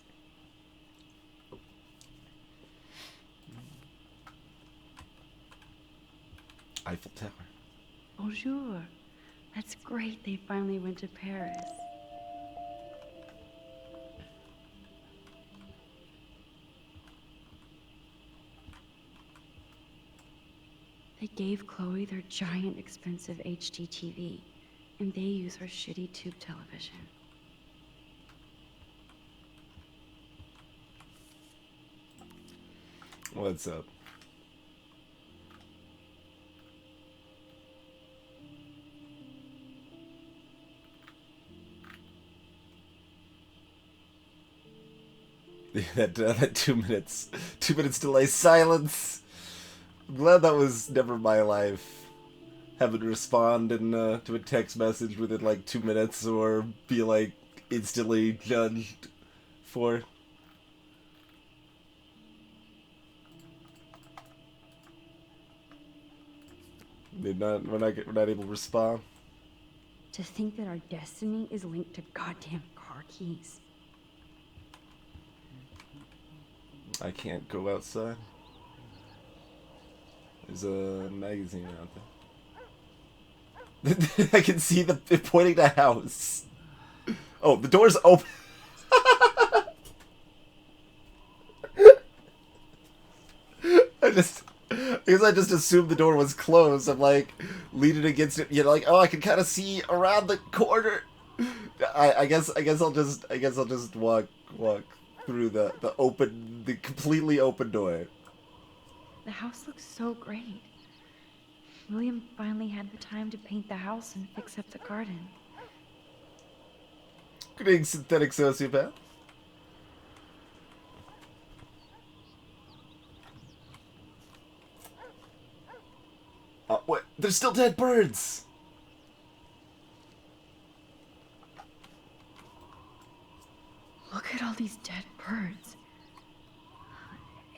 Eiffel Tower. Bonjour. That's great they finally went to Paris. They gave Chloe their giant expensive HD TV, and they use her shitty tube television. What's up? that 2 minutes, 2 minutes delay silence. I'm glad that was never my life. Having to respond to a text message within like 2 minutes or be like instantly judged for. We're not able to respond. To think that our destiny is linked to goddamn car keys. I can't go outside. There's a magazine out there. I can see it pointing to house. Oh, the door's open. I guess I just assumed the door was closed. I'm like leaning against it. You know, like, oh, I can kind of see around the corner. I guess I'll just walk through the completely open door. The house looks so great. William finally had the time to paint the house and fix up the garden. Greetings, synthetic sociopath. What? There's still dead birds! Look at all these dead birds.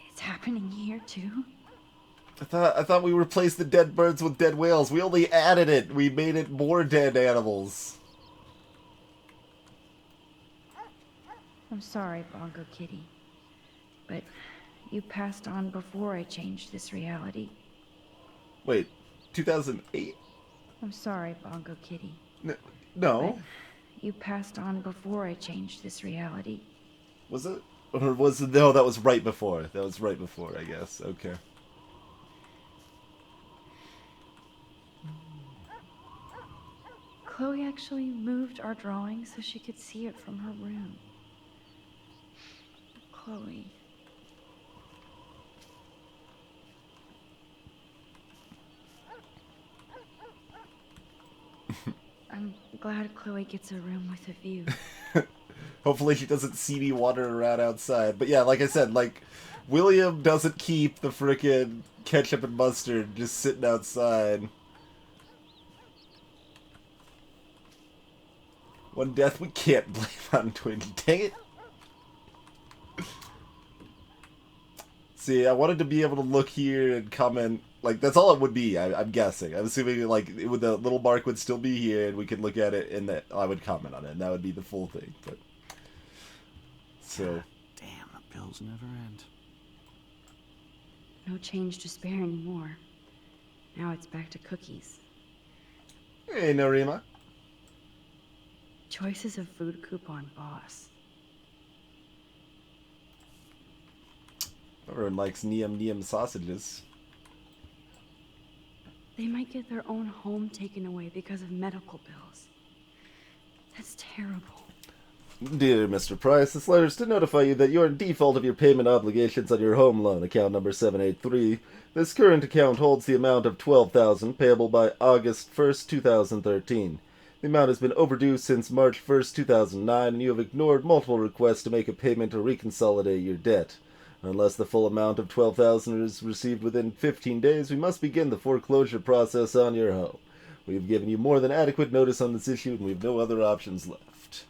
It's happening here too. I thought we replaced the dead birds with dead whales. We only added it. We made it more dead animals. I'm sorry, Bongo Kitty. But you passed on before I changed this reality. Wait, 2008? I'm sorry, Bongo Kitty. No. you passed on before I changed this reality. Was it? Or was it? No, that was right before. That was right before, I guess. Okay. Chloe actually moved our drawing so she could see it from her room. Chloe. I'm glad Chloe gets a room with a view. Hopefully she doesn't see me wandering around outside. But yeah, like I said, like, William doesn't keep the frickin' ketchup and mustard just sitting outside. One death we can't blame on Twin. Dang it. See, I wanted to be able to look here and comment. Like, that's all it would be, I'm guessing. I'm assuming, like, the little mark would still be here, and we could look at it, and that I would comment on it, and that would be the full thing. But so, Damn, the bills never end. No change to spare anymore. Now it's back to cookies. hey, Narima. Choices of food coupon boss. Everyone likes Neum sausages. They might get their own home taken away because of medical bills. That's terrible. Dear Mr. Price, this letter is to notify you that you are in default of your payment obligations on your home loan, account number 783. This current account holds the amount of $12,000 payable by August 1st, 2013. The amount has been overdue since March 1st, 2009, and you have ignored multiple requests to make a payment to reconsolidate your debt. Unless the full amount of $12,000 is received within 15 days, we must begin the foreclosure process on your home. We have given you more than adequate notice on this issue, and we have no other options left.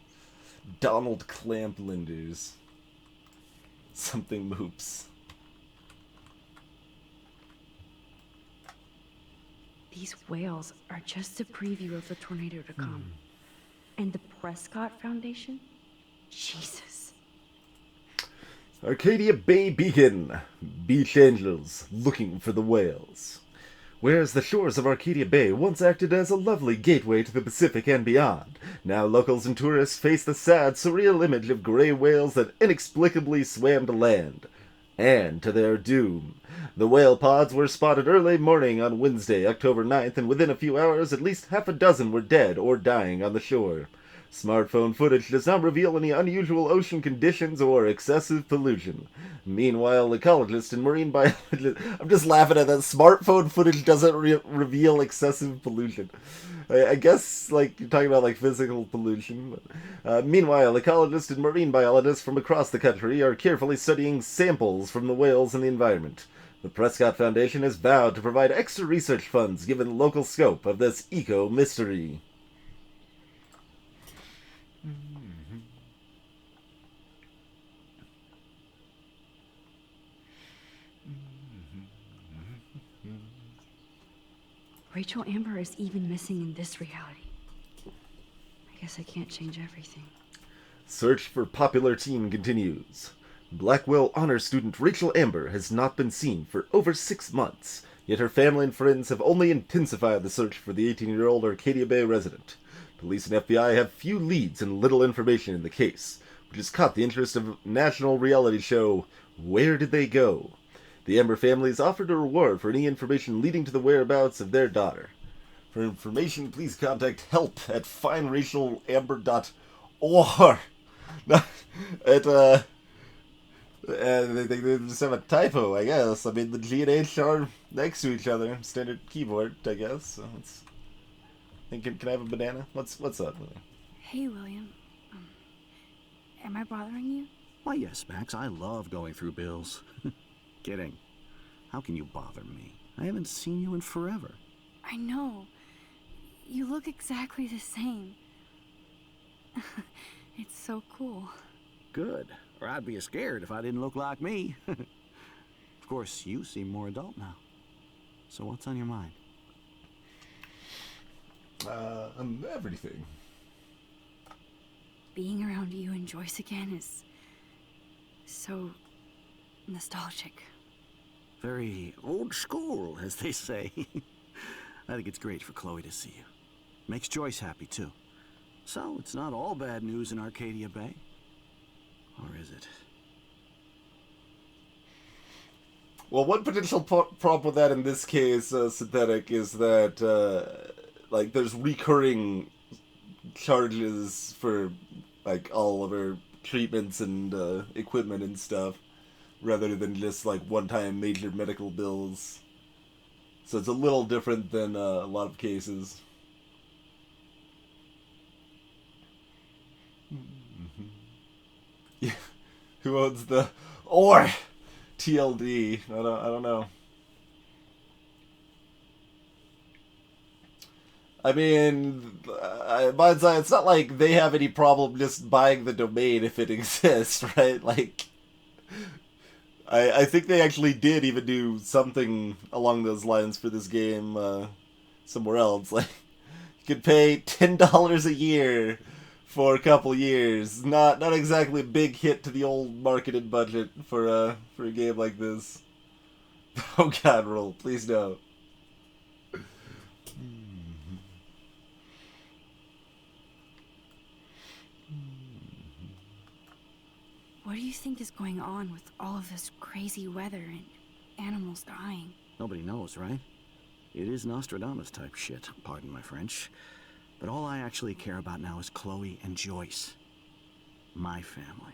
Donald Clamp Linders. Something moops. These whales are just a preview of the tornado to come. And the Prescott Foundation? Jesus. Arcadia Bay Beacon. Beach angels looking for the whales. Whereas the shores of Arcadia Bay once acted as a lovely gateway to the Pacific and beyond, now locals and tourists face the sad, surreal image of gray whales that inexplicably swam to land. And to their doom. The whale pods were spotted early morning on Wednesday, October 9th, and within a few hours at least half a dozen were dead or dying on the shore. Smartphone footage does not reveal any unusual ocean conditions or excessive pollution. Meanwhile, ecologist and marine biologist... I'm just laughing at that. Smartphone footage doesn't reveal excessive pollution. I guess, like, you're talking about, like, physical pollution. But, meanwhile, ecologists and marine biologists from across the country are carefully studying samples from the whales in the environment. The Prescott Foundation has vowed to provide extra research funds given the local scope of this eco-mystery. Rachel Amber is even missing in this reality. I guess I can't change everything. Search for popular teen continues. Blackwell honor student Rachel Amber has not been seen for over 6 months, yet her family and friends have only intensified the search for the 18-year-old Arcadia Bay resident. Police and FBI have few leads and little information in the case, which has caught the interest of national reality show Where Did They Go? The Amber family has offered a reward for any information leading to the whereabouts of their daughter. For information, please contact help at findrachalamber.org. They just have a typo, I guess. I mean, the G and H are next to each other. Standard keyboard, I guess. So it's... Can I have a banana? What's up? Hey, William. Am I bothering you? Why, yes, Max. I love going through bills. Kidding. How can you bother me? I haven't seen you in forever. I know. You look exactly the same. It's so cool. Good. Or I'd be scared if I didn't look like me. Of course, you seem more adult now. So what's on your mind? Everything. Being around you and Joyce again is so nostalgic. Very old school, as they say. I think it's great for Chloe to see you. Makes Joyce happy, too. So, it's not all bad news in Arcadia Bay. Or is it? Well, one potential problem with that in this case, Synthetic, is that, like, there's recurring charges for, like, all of our treatments and equipment and stuff, rather than just, like, one-time major medical bills. So it's a little different than a lot of cases. Yeah. Who owns the... Or... TLD. I don't know. I mean, mind's eye, it's not like they have any problem just buying the domain if it exists, right? Like, I think they actually did even do something along those lines for this game somewhere else. Like, you could pay $10 a year for a couple years. Not exactly a big hit to the old marketed budget for a game like this. Oh god, roll, please no. What do you think is going on with all of this crazy weather and animals dying? Nobody knows, right? It is Nostradamus type shit, pardon my French. But all I actually care about now is Chloe and Joyce. My family.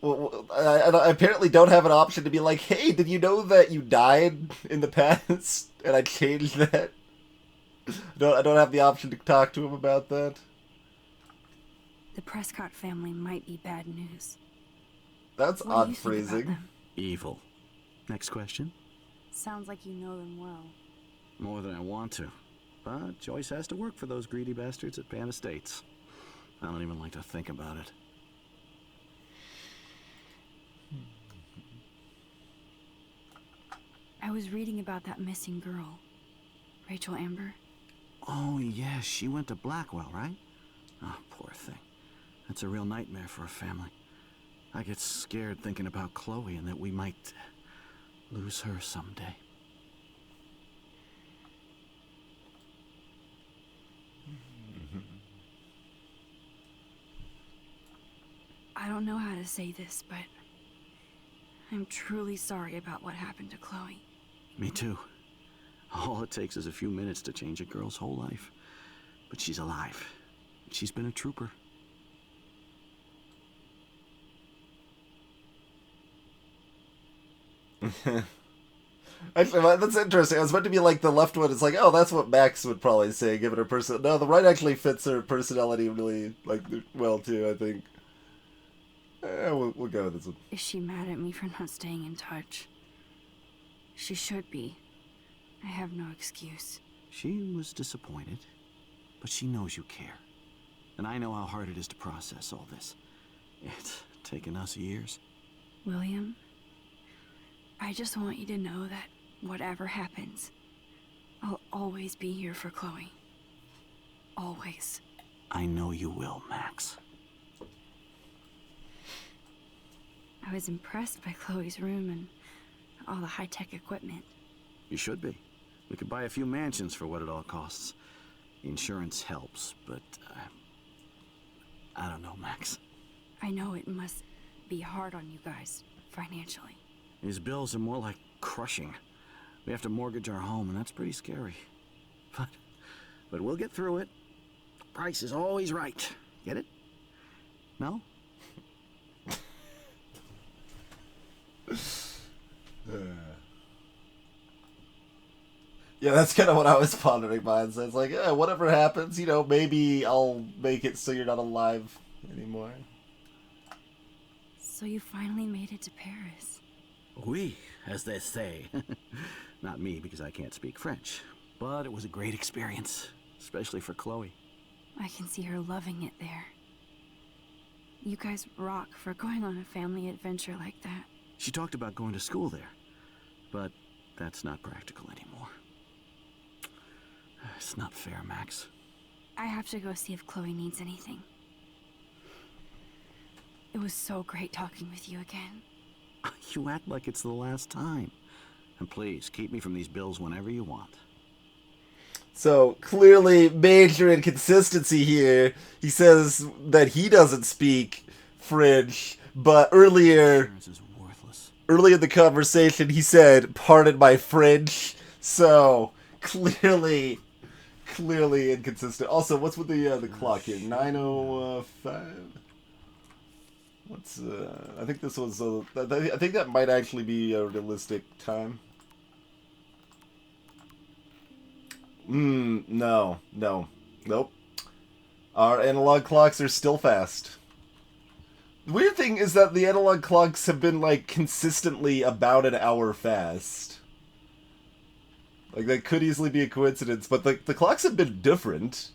Well, I apparently don't have an option to be like, hey, did you know that you died in the past? And I changed that. I don't have the option to talk to him about that. The Prescott family might be bad news. That's What do odd you think about phrasing. them? Evil. Next question? Sounds like you know them well. More than I want to. But Joyce has to work for those greedy bastards at Pan Estates. I don't even like to think about it. I was reading about that missing girl, Rachel Amber. Oh, yeah, she went to Blackwell, right? Oh, poor thing. That's a real nightmare for a family. I get scared thinking about Chloe and that we might lose her someday. I don't know how to say this, but I'm truly sorry about what happened to Chloe. Me too. All it takes is a few minutes to change a girl's whole life. But she's alive. She's been a trooper. Actually, that's interesting. I was meant to be like the left one. It's like, oh, that's what Max would probably say, given her person. No, the right actually fits her personality really like well too. I think. We'll go with this one. Is she mad at me for not staying in touch? She should be. I have no excuse. She was disappointed, but she knows you care. And I know how hard it is to process all this. It's taken us years. William, I just want you to know that whatever happens, I'll always be here for Chloe. Always. I know you will, Max. I was impressed by Chloe's room and all the high-tech equipment. You should be. We could buy a few mansions for what it all costs. Insurance helps, but I don't know, Max. I know it must be hard on you guys, financially. These bills are more like crushing. We have to mortgage our home, and that's pretty scary. But we'll get through it. The price is always right. Get it? No? Yeah, that's kind of what I was pondering. Mine. So it's like, yeah, whatever happens, maybe I'll make it so you're not alive anymore. So you finally made it to Paris. Oui, as they say. Not me, because I can't speak French. But it was a great experience, especially for Chloe. I can see her loving it there. You guys rock for going on a family adventure like that. She talked about going to school there, but that's not practical anymore. It's not fair, Max. I have to go see if Chloe needs anything. It was so great talking with you again. You act like it's the last time. And please, keep me from these bills whenever you want. So, clearly, major inconsistency here. He says that he doesn't speak French, but earlier Insurance is worthless. in the conversation, he said, "Pardon my French." So, clearly inconsistent. Also, what's with the clock here? 9:05. What's I think this was I think that might actually be a realistic time. No. Nope. Our analog clocks are still fast. The weird thing is that the analog clocks have been, like, consistently about an hour fast. Like, that could easily be a coincidence, but the clocks have been different.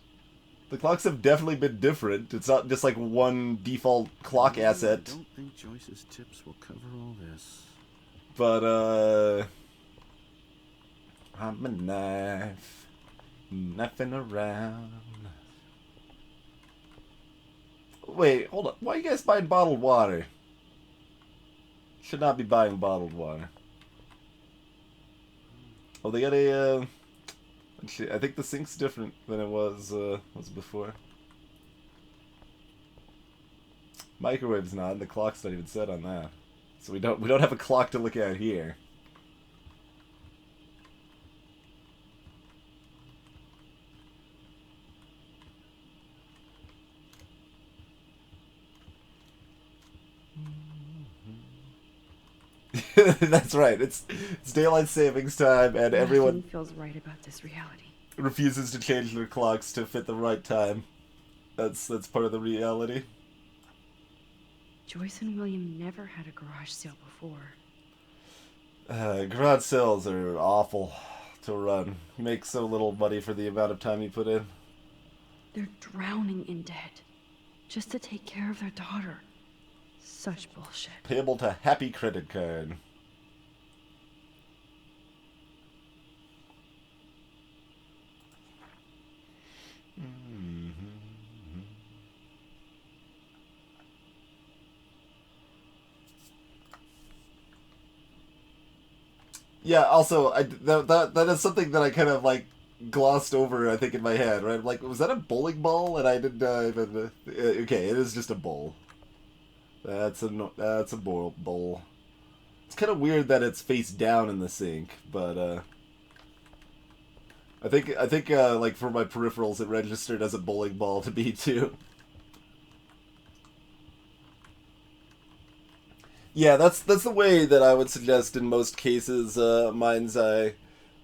The clocks have definitely been different. It's not just, like, one default clock asset. I don't think Joyce's tips will cover all this. But, I'm a knife. Knifing around. Wait, hold on. Why are you guys buying bottled water? Should not be buying bottled water. Oh, they got a, actually, I think the sink's different than it was before. Microwave's not, and the clock's not even set on that. So we don't have a clock to look at here. That's right. It's daylight savings time, and everyone Nothing feels right about this reality. refuses to change their clocks to fit the right time. That's part of the reality. Joyce and William never had a garage sale before. Garage sales are awful to run. You make so little money for the amount of time you put in. They're drowning in debt just to take care of their daughter. Such bullshit. Payable to Happy Credit Card. Yeah, also, that is something that I kind of, like, glossed over, I think, in my head, right? Like, was that a bowling ball? And I didn't even... okay, it is just a bowl. That's a bowl. It's kind of weird that it's face down in the sink, but, I think, like, for my peripherals, it registered as a bowling ball to me, too. Yeah, that's the way that I would suggest in most cases, Mind's Eye.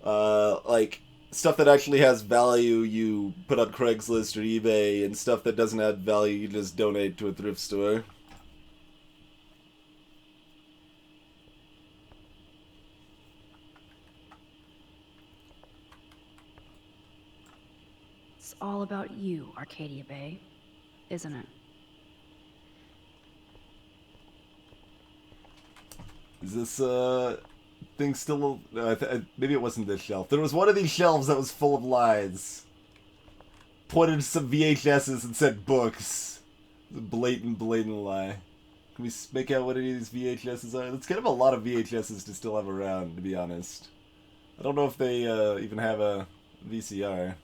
Like, stuff that actually has value you put on Craigslist or eBay, and stuff that doesn't add value you just donate to a thrift store. It's all about you, Arcadia Bay, isn't it? Is this, thing still... maybe it wasn't this shelf. There was one of these shelves that was full of lies. Pointed to some VHSs and said books. It was a blatant lie. Can we make out what any of these VHSs are? It's kind of a lot of VHSs to still have around, to be honest. I don't know if they, even have a VCR.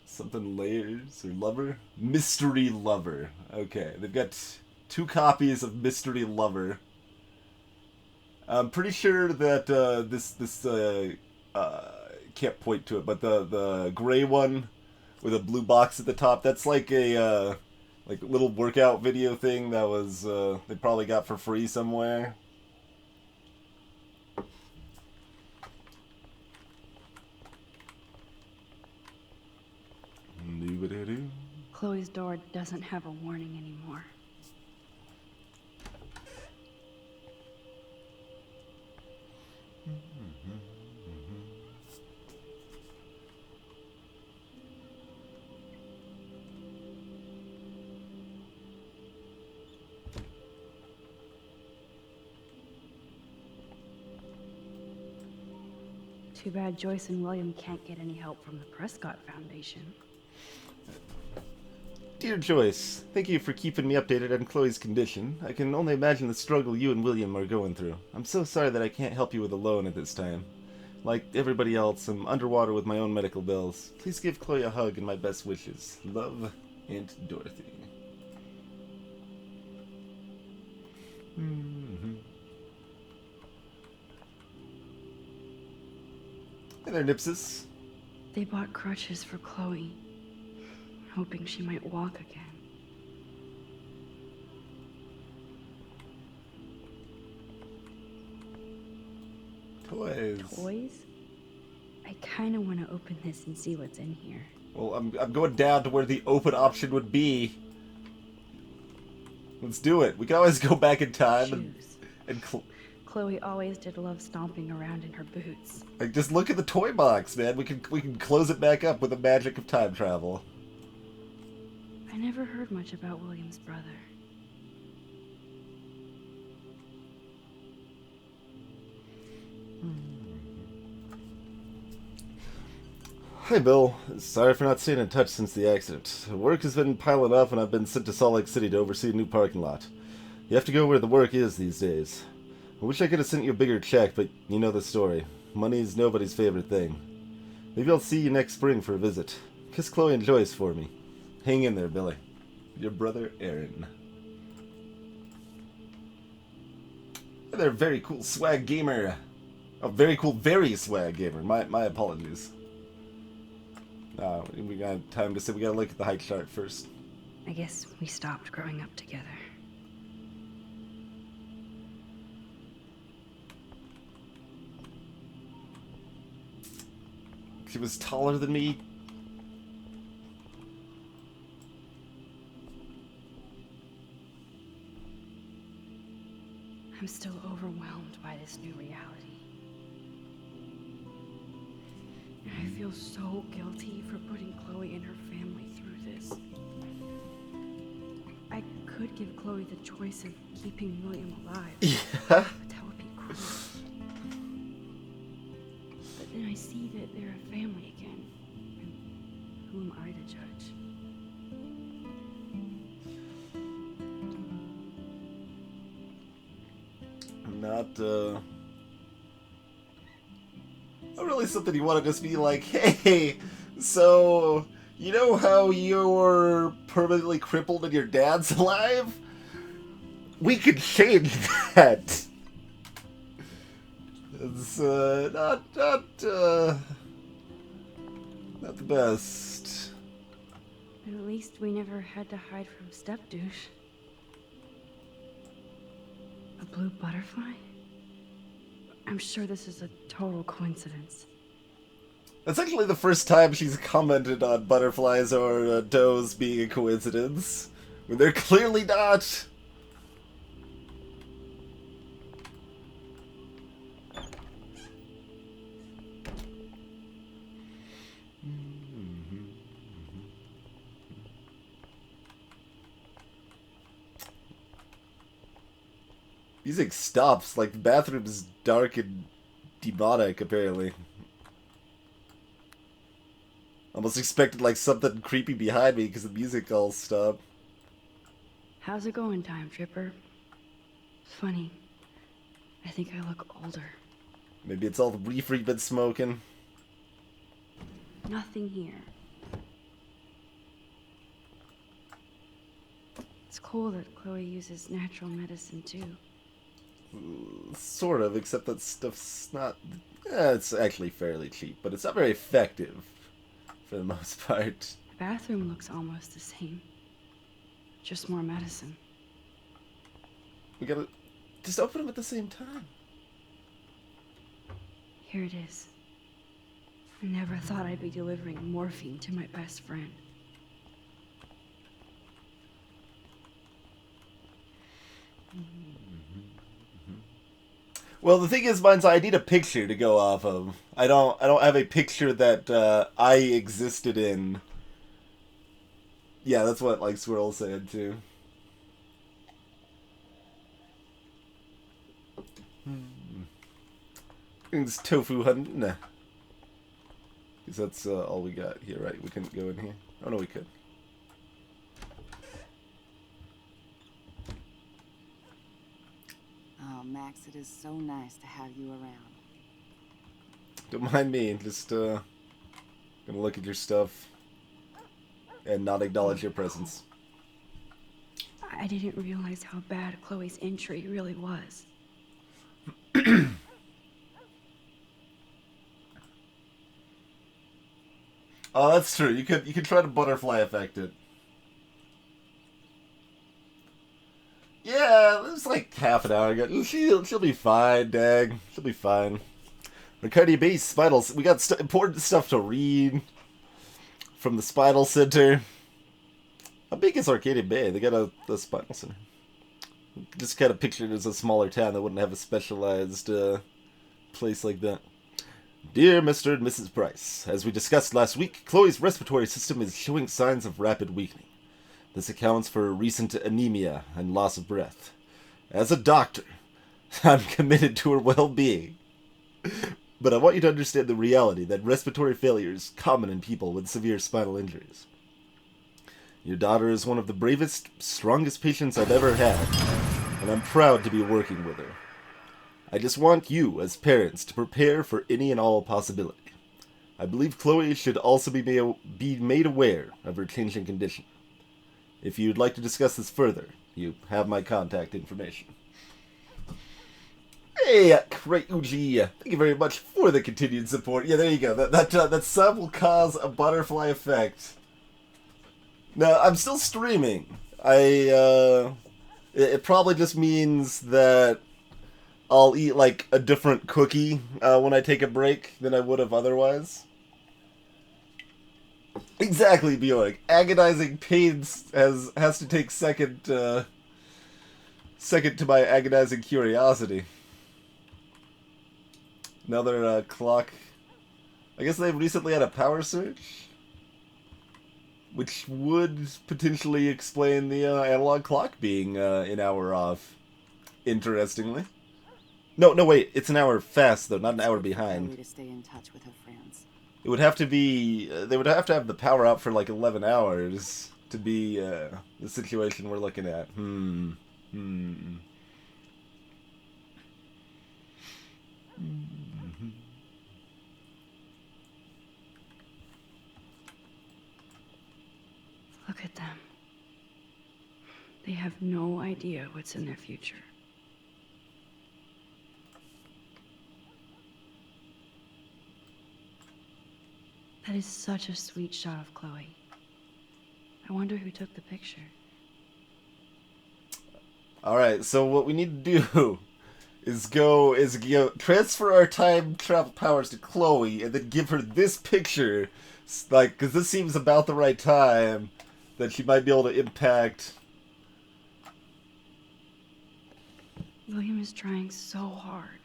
Something Layers or Lover? Mystery Lover. Okay, they've got 2 copies of Mystery Lover. I'm pretty sure that this can't point to it, but the gray one with a blue box at the top, that's like a like little workout video thing that was they probably got for free somewhere. Chloe's door doesn't have a warning anymore. Too bad Joyce and William can't get any help from the Prescott Foundation. Dear Joyce, thank you for keeping me updated on Chloe's condition. I can only imagine the struggle you and William are going through. I'm so sorry that I can't help you with a loan at this time. Like everybody else, I'm underwater with my own medical bills. Please give Chloe a hug and my best wishes. Love, Aunt Dorothy. Hey there, Nipsis. They bought crutches for Chloe, hoping she might walk again. Toys. Toys? I kind of want to open this and see what's in here. Well, I'm going down to where the open option would be. Let's do it. We can always go back in time and Chloe always did love stomping around in her boots. like just look at the toy box, man. We can close it back up with the magic of time travel. I never heard much about William's brother. Hi, Bill. Sorry for not staying in touch since the accident. Work has been piling up, and I've been sent to Salt Lake City to oversee a new parking lot. You have to go where the work is these days. I wish I could have sent you a bigger check, but you know the story. Money's nobody's favorite thing. Maybe I'll see you next spring for a visit. Kiss Chloe and Joyce for me. Hang in there, Billy. Your brother, Aaron. Hey there, very cool swag gamer. Oh, very cool, very swag gamer. My apologies. We got time to say we gotta look at the height chart first. I guess we stopped growing up together. She was taller than me. I'm still overwhelmed by this new reality. And I feel so guilty for putting Chloe and her family through this. I could give Chloe the choice of keeping William alive. Yeah. But that would be cruel. But then I see that they're a family again. And who am I to judge? Not really something you want to just be like, hey, so, you know how you're permanently crippled and your dad's alive? We could change that. It's, not the best. But at least we never had to hide from Step Douche. A blue butterfly? I'm sure this is a total coincidence. That's actually the first time she's commented on butterflies or does being a coincidence. When they're clearly not. Music stops, like the bathroom's dark and demonic, apparently. Almost expected like something creepy behind me because the music all stopped. How's it going, Time Tripper? It's funny. I think I look older. Maybe it's all the reefer you've been smoking. Nothing here. It's cool that Chloe uses natural medicine too. Sort of, except that stuff's not... it's actually fairly cheap, but it's not very effective, for the most part. The bathroom looks almost the same. Just more medicine. We gotta... just open them at the same time. Here it is. I never thought I'd be delivering morphine to my best friend. Well, the thing is, mine's I need a picture to go off of. I don't have a picture that I existed in. Yeah, that's what like Swirl said too. It's tofu hunting. Nah. Because that's all we got here, right? We couldn't go in here. Oh no, we could. Oh, Max, it is so nice to have you around. Don't mind me. Just, gonna look at your stuff and not acknowledge your presence. I didn't realize how bad Chloe's injury really was. Oh, that's true. You could try to butterfly effect it. Yeah, it was like half an hour ago. She'll be fine, Dag. She'll be fine. Ricardia Bay Spinal. We got important stuff to read from the Spinal Center. How big is Arcadia Bay? They got a Spinal Center. Just kind of pictured it as a smaller town that wouldn't have a specialized place like that. Dear Mr. and Mrs. Price, as we discussed last week, Chloe's respiratory system is showing signs of rapid weakening. This accounts for recent anemia and loss of breath. As a doctor, I'm committed to her well-being. But I want you to understand the reality that respiratory failure is common in people with severe spinal injuries. Your daughter is one of the bravest, strongest patients I've ever had, and I'm proud to be working with her. I just want you, as parents, to prepare for any and all possibility. I believe Chloe should also be made aware of her changing condition. If you'd like to discuss this further, you have my contact information. Hey, Crayuji, thank you very much for the continued support. Yeah, there you go. That sub will cause a butterfly effect. Now, I'm still streaming. It probably just means that I'll eat, like, a different cookie when I take a break than I would have otherwise. Exactly, Bjork. Agonizing pains has to take second to my agonizing curiosity. Another clock. I guess they recently had a power surge, which would potentially explain the analog clock being an hour off. Interestingly. No, wait. It's an hour fast, though, not an hour behind. To stay in touch with her friends. It would have to be... they would have to have the power out for, like, 11 hours to be the situation we're looking at. Look at them. They have no idea what's in their future. That is such a sweet shot of Chloe. I wonder who took the picture. Alright, so what we need to do is go transfer our time travel powers to Chloe and then give her this picture, like, because this seems about the right time that she might be able to impact. William is trying so hard.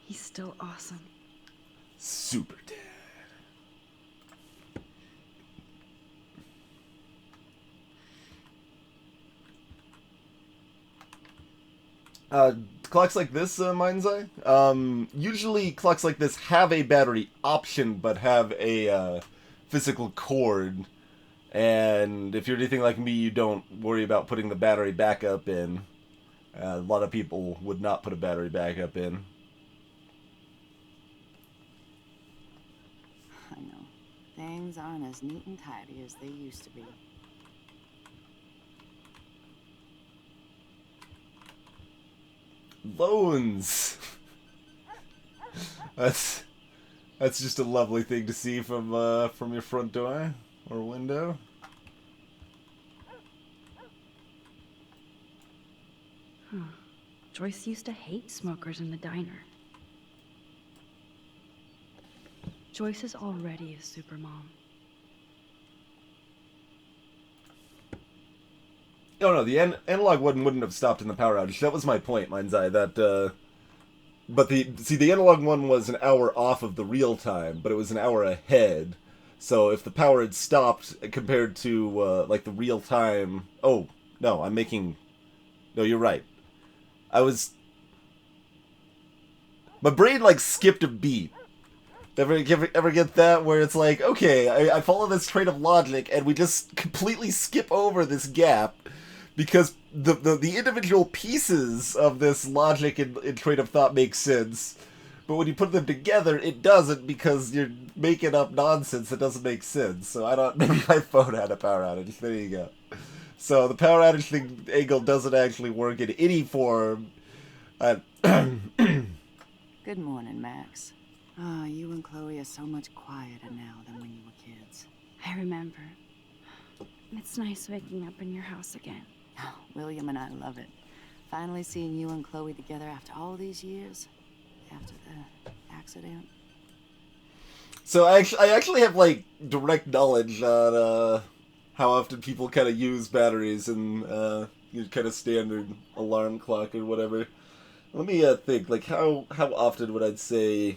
He's still awesome. Super dad. Clocks like this, Mind's Eye? Usually clocks like this have a battery option, but have a physical cord. And if you're anything like me, you don't worry about putting the battery backup in. A lot of people would not put a battery backup in. I know. Things aren't as neat and tidy as they used to be. Loans! That's just a lovely thing to see from your front door or window. Huh. Joyce used to hate smokers in the diner. Joyce is already a supermom. Oh no, the analog one wouldn't have stopped in the power outage. That was my point, Mind's Eye. That, but the analog one was an hour off of the real time, but it was an hour ahead. So if the power had stopped compared to like the real time, oh no, no, you're right. My brain like skipped a beat. Ever get that where it's like, okay, I follow this train of logic and we just completely skip over this gap because the individual pieces of this logic and train of thought make sense, But when you put them together, it doesn't because you're making up nonsense that doesn't make sense. So I don't. Maybe my phone had a power outage. There you go. So the power outage thing angle doesn't actually work in any form. Good morning, Max. Ah, you and Chloe are so much quieter now than when you were kids. I remember. It's nice waking up in your house again. Oh, William and I love it. Finally seeing you and Chloe together after all these years. After the accident. So I actually have like direct knowledge on how often people kind of use batteries and kind of standard alarm clock or whatever. Let me think. Like how often would I say?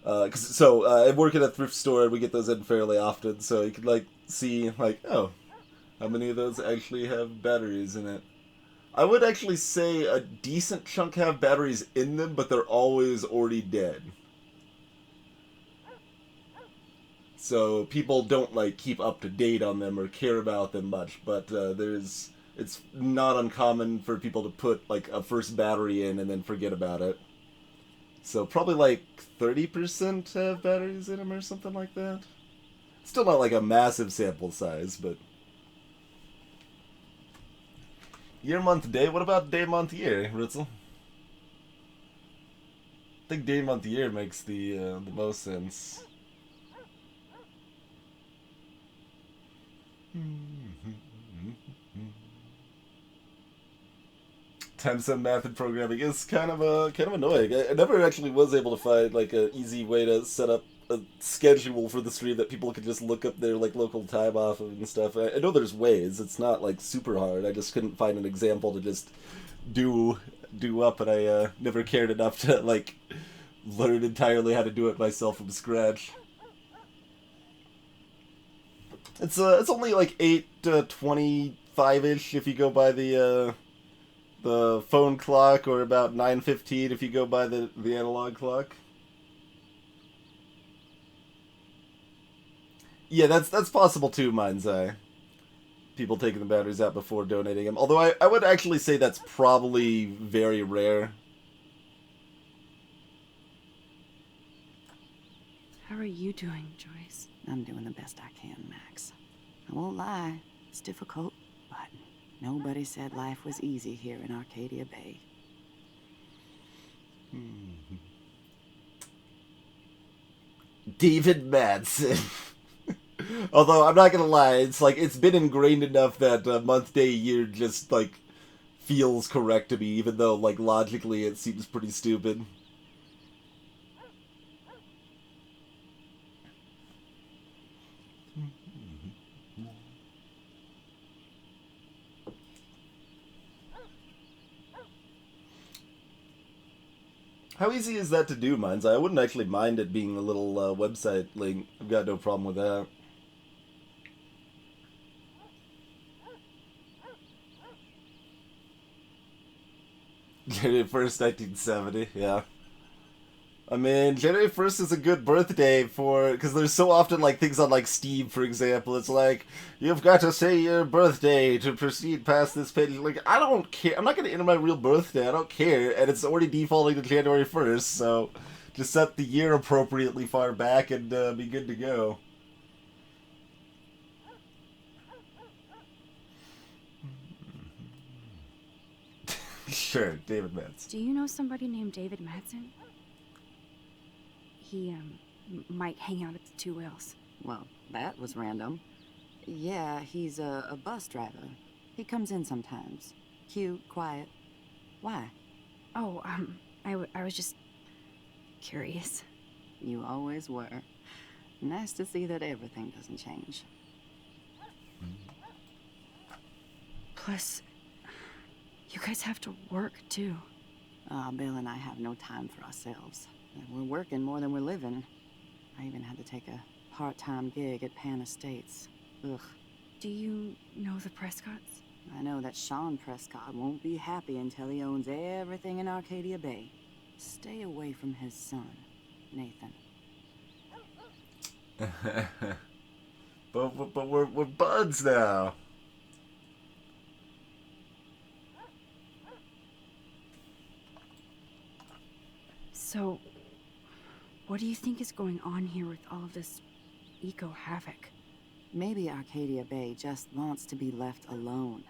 I work at a thrift store and we get those in fairly often, so you can like see like, oh, how many of those actually have batteries in it. I would actually say a decent chunk have batteries in them, but they're always already dead. So people don't like keep up to date on them or care about them much, but it's not uncommon for people to put like a first battery in and then forget about it. So probably like 30% have batteries in them or something like that. Still not like a massive sample size, but... Year, month, day? What about day, month, year, Ritzel? I think day, month, year makes the most sense. Time-sum math and programming is kind of annoying. I never actually was able to find like an easy way to set up a schedule for the stream that people could just look up their like local time off of and stuff. I know there's ways. It's not like super hard. I just couldn't find an example to just do up, and I never cared enough to like learn entirely how to do it myself from scratch. It's only like 8:25-ish if you go by the phone clock, or about 9:15 if you go by the analog clock. Yeah, that's possible too, Mind's Eye. People taking the batteries out before donating them. Although I would actually say that's probably very rare. How are you doing, Joyce? I'm doing the best I can, Max. I won't lie, it's difficult, but nobody said life was easy here in Arcadia Bay. David Madsen. Although, I'm not gonna lie, it's like, it's been ingrained enough that month, day, year just, like, feels correct to me, even though, like, logically it seems pretty stupid. How easy is that to do, Minds? I wouldn't actually mind it being a little website link. I've got no problem with that. January 1st, 1970, yeah. I mean, January 1st is a good birthday for... Because there's so often, like, things on, like, Steam, for example. It's like, you've got to say your birthday to proceed past this page. Like, I don't care. I'm not going to enter my real birthday. I don't care. And it's already defaulting to January 1st, so just set the year appropriately far back and be good to go. Sure, David Madsen. Do you know somebody named David Madsen? He, might hang out at the Two Whales. Well, that was random. Yeah, he's a bus driver. He comes in sometimes. Cute, quiet. Why? Oh, I was just curious. You always were. Nice to see that everything doesn't change. Plus, you guys have to work, too. Bill and I have no time for ourselves. We're working more than we're living. I even had to take a part-time gig at Pan Estates. Ugh. Do you know the Prescotts? I know that Sean Prescott won't be happy until he owns everything in Arcadia Bay. Stay away from his son, Nathan. but we're buds now. So, what do you think is going on here with all of this eco-havoc? Maybe Arcadia Bay just wants to be left alone.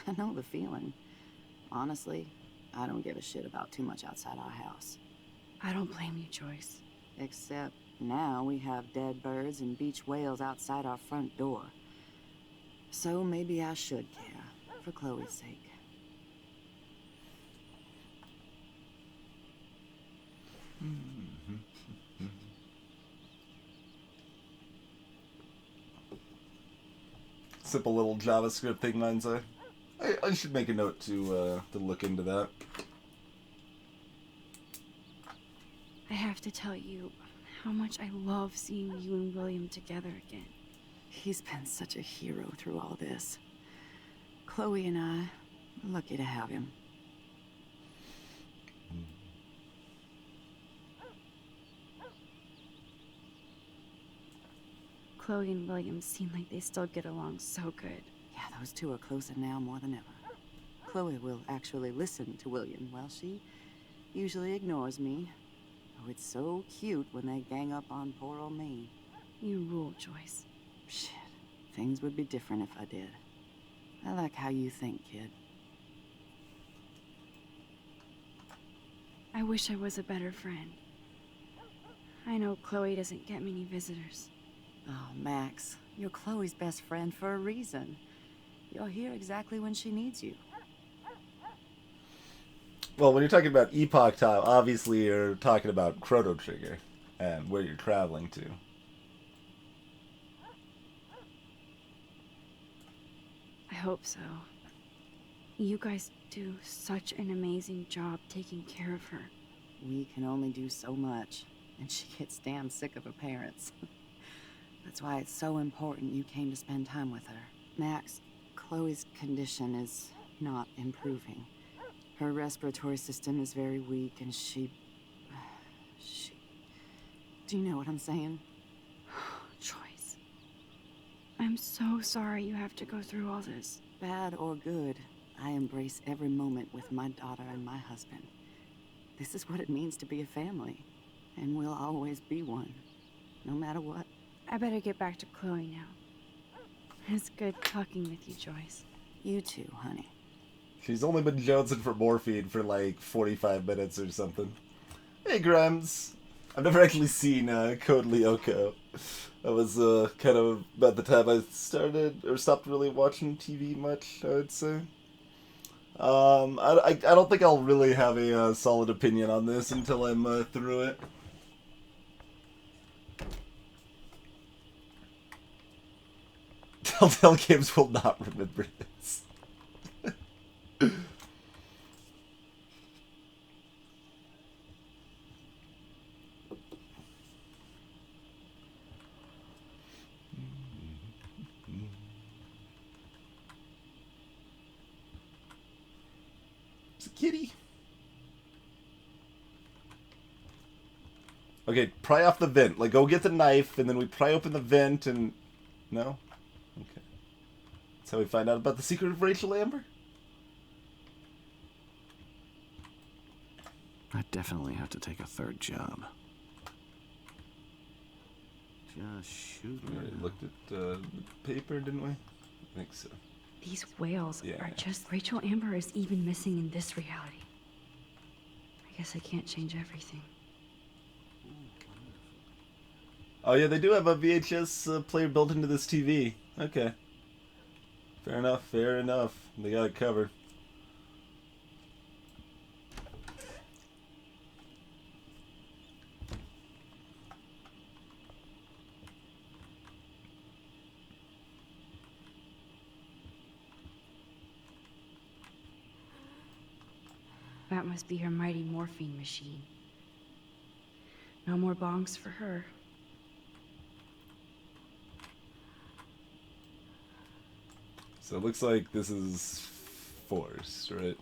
I know the feeling. Honestly, I don't give a shit about too much outside our house. I don't blame you, Joyce. Except now we have dead birds and beach whales outside our front door. So maybe I should care, for Chloe's sake. Simple little JavaScript thing, Manza. I should make a note to look into that. I have to tell you how much I love seeing you and William together again. He's been such a hero through all this. Chloe and I are lucky to have him. Chloe and William seem like they still get along so good. Yeah, those two are closer now more than ever. Chloe will actually listen to William, while she usually ignores me. Oh, it's so cute when they gang up on poor old me. You rule, Joyce. Shit, things would be different if I did. I like how you think, kid. I wish I was a better friend. I know Chloe doesn't get many visitors. Oh, Max, you're Chloe's best friend for a reason. You're here exactly when she needs you. Well, when you're talking about Epoch Time, obviously you're talking about Chrono Trigger and where you're traveling to. I hope so. You guys do such an amazing job taking care of her. We can only do so much, and she gets damn sick of her parents. That's why it's so important you came to spend time with her. Max, Chloe's condition is not improving. Her respiratory system is very weak, and she... Do you know what I'm saying? Joyce. I'm so sorry you have to go through all this. Bad or good, I embrace every moment with my daughter and my husband. This is what it means to be a family, and we'll always be one, no matter what. I better get back to Chloe now. It's good talking with you, Joyce. You too, honey. She's only been jonesing for morphine for like 45 minutes or something. Hey, Grimes. I've never actually seen Code Lyoko. That was kind of about the time I started or stopped really watching TV much, I would say. I don't think I'll really have a solid opinion on this until I'm through it. Telltale Games will not remember this. It's a kitty. Okay, pry off the vent. Like, go get the knife, and then we pry open the vent, and... No? Okay. That's how we find out about the secret of Rachel Amber? I definitely have to take a third job. Just shoot We already her. looked at the paper, didn't we? I think so. These whales Yeah. are just... Rachel Amber is even missing in this reality. I guess I can't change everything. Oh yeah, they do have a VHS player built into this TV. Okay. Fair enough, fair enough. They got it covered. That must be her mighty morphine machine. No more bongs for her. So it looks like this is forced, right?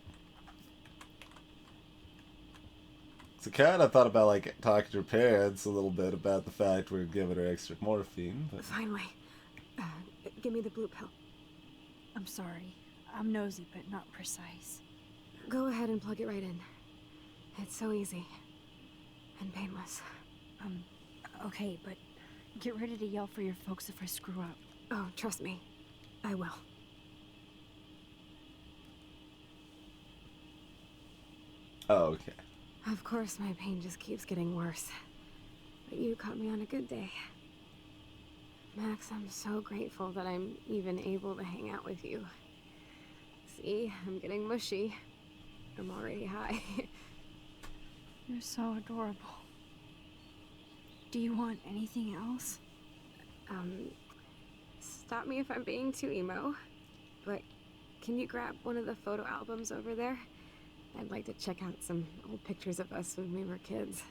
So kind of thought about like talking to her parents a little bit about the fact we're giving her extra morphine, but Finally. Give me the blue pill. I'm sorry. I'm nosy, but not precise. Go ahead and plug it right in. It's so easy. and painless. Okay, but get ready to yell for your folks if I screw up. Oh, trust me. I will. Oh, okay. Of course, my pain just keeps getting worse. But you caught me on a good day. Max, I'm so grateful that I'm even able to hang out with you. See, I'm getting mushy. I'm already high. You're so adorable. Do you want anything else? Stop me if I'm being too emo, but can you grab one of the photo albums over there? I'd like to check out some old pictures of us when we were kids.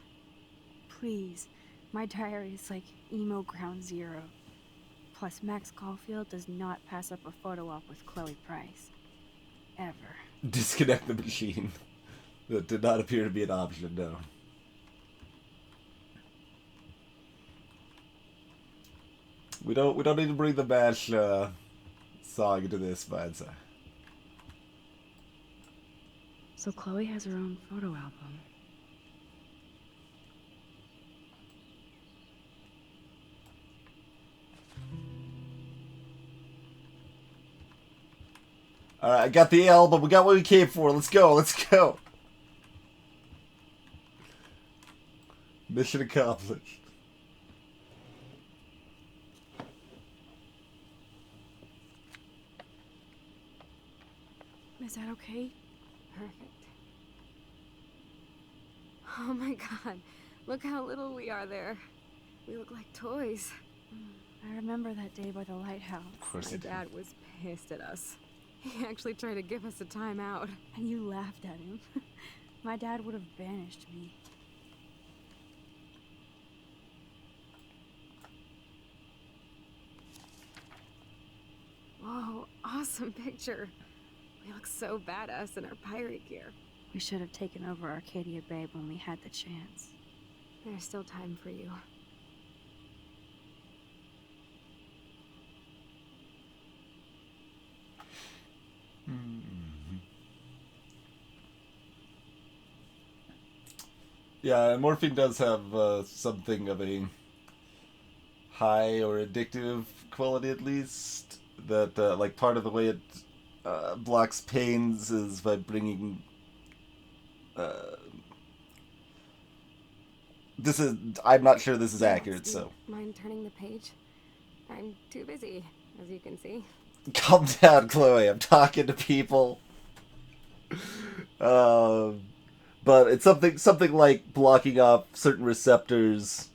Please. My diary is like emo ground zero. Plus, Max Caulfield does not pass up a photo op with Chloe Price. Ever. Disconnect the machine. That did not appear to be an option, no. We don't need to bring the MASH song into this, but So Chloe has her own photo album. Alright, I got the album. We got what we came for. Let's go. Let's go. Mission accomplished. Is that okay? Perfect. Oh my god, look how little we are there. We look like toys. I remember that day by the lighthouse. Of course My you did. dad was pissed at us. He actually tried to give us a timeout. And you laughed at him. My dad would have banished me. Whoa, awesome picture. We look so badass in our pirate gear. We should have taken over Arcadia Bay when we had the chance. There's still time for you. Yeah, morphine does have something of a high or addictive quality, at least. That, like, part of the way it blocks pains is by bringing... this is... I'm not sure this is accurate, so... Mind turning the page? I'm too busy, as you can see. Calm down, Chloe. I'm talking to people. But it's something like blocking off certain receptors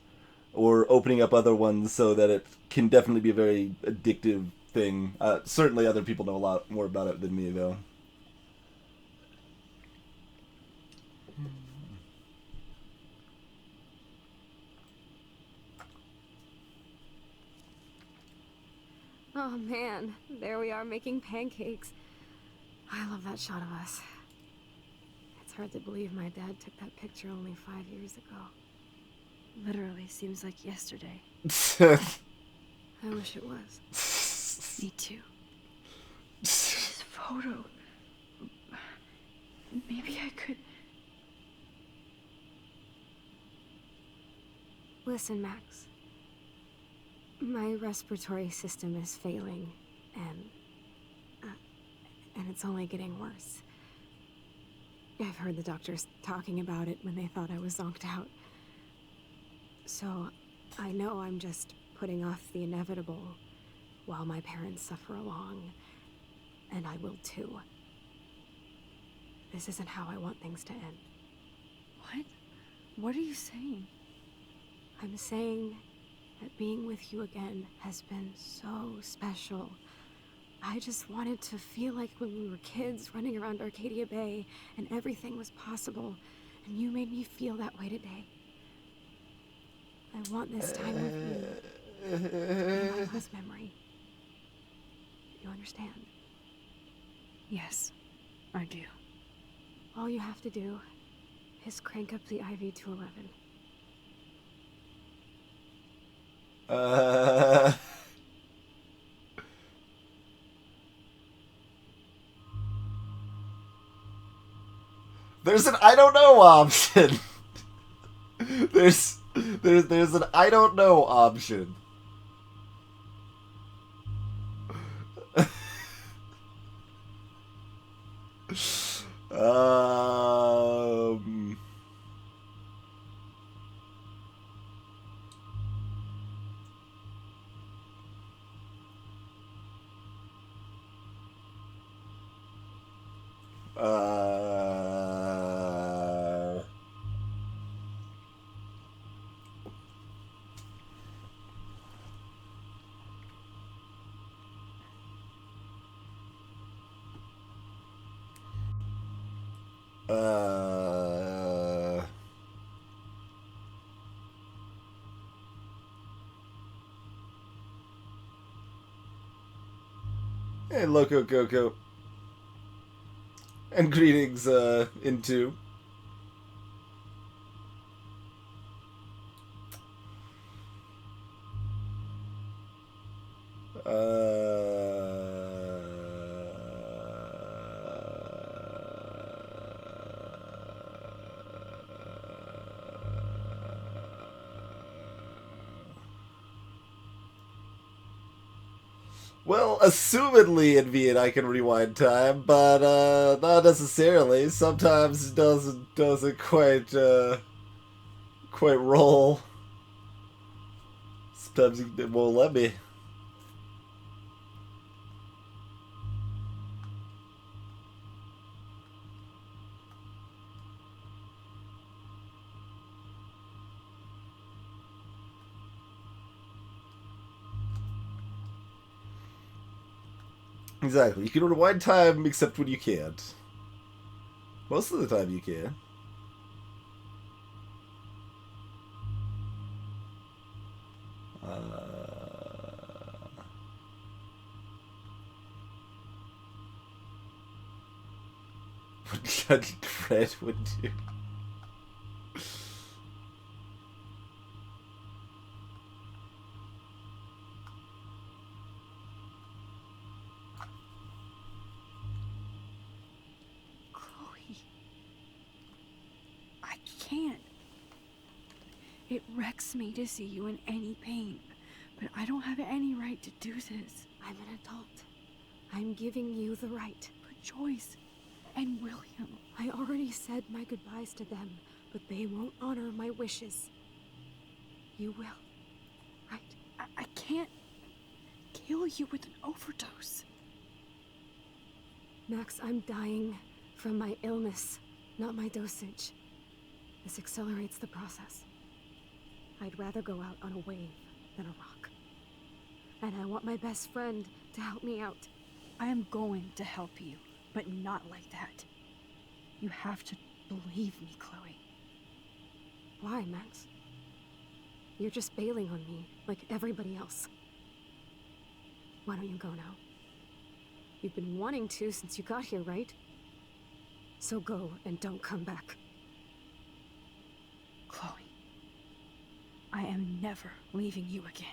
or opening up other ones so that it can definitely be a very addictive thing. Certainly other people know a lot more about it than me, though. Oh man, there we are making pancakes. I love that shot of us. It's hard to believe my dad took that picture only 5 years ago. Literally seems like yesterday. I wish it was. Me too. This photo. Maybe I could. Listen, Max. My respiratory system is failing, and it's only getting worse. I've heard the doctors talking about it when they thought I was zonked out. So, I know I'm just putting off the inevitable while my parents suffer along, and I will too. This isn't how I want things to end. What? What are you saying? I'm saying that being with you again has been so special. I just wanted to feel like when we were kids running around Arcadia Bay and everything was possible, and you made me feel that way today. I want this time with you. My lifeless memory. You understand? Yes, I do. All you have to do is crank up the IV-211. There's an I don't know option. there's an I don't know option. um. Uh. Uh. Hey, Loco Coco. And greetings, into. Well, assumedly in V I can rewind time, but not necessarily. Sometimes it doesn't quite roll. Sometimes it won't let me. Exactly. You can rewind time except when you can't. Most of the time you can. What Judge Dredd would do. Chloe. I can't. It wrecks me to see you in any pain, but I don't have any right to do this. I'm an adult. I'm giving you the right. But Joyce and William. I already said my goodbyes to them, but they won't honor my wishes. You will, right? I can't kill you with an overdose. Max, I'm dying from my illness, not my dosage. This accelerates the process. I'd rather go out on a wave than a rock. And I want my best friend to help me out. I am going to help you, but not like that. You have to believe me, Chloe. Why, Max? You're just bailing on me, like everybody else. Why don't you go now? You've been wanting to since you got here, right? So go and don't come back. Chloe, I am never leaving you again.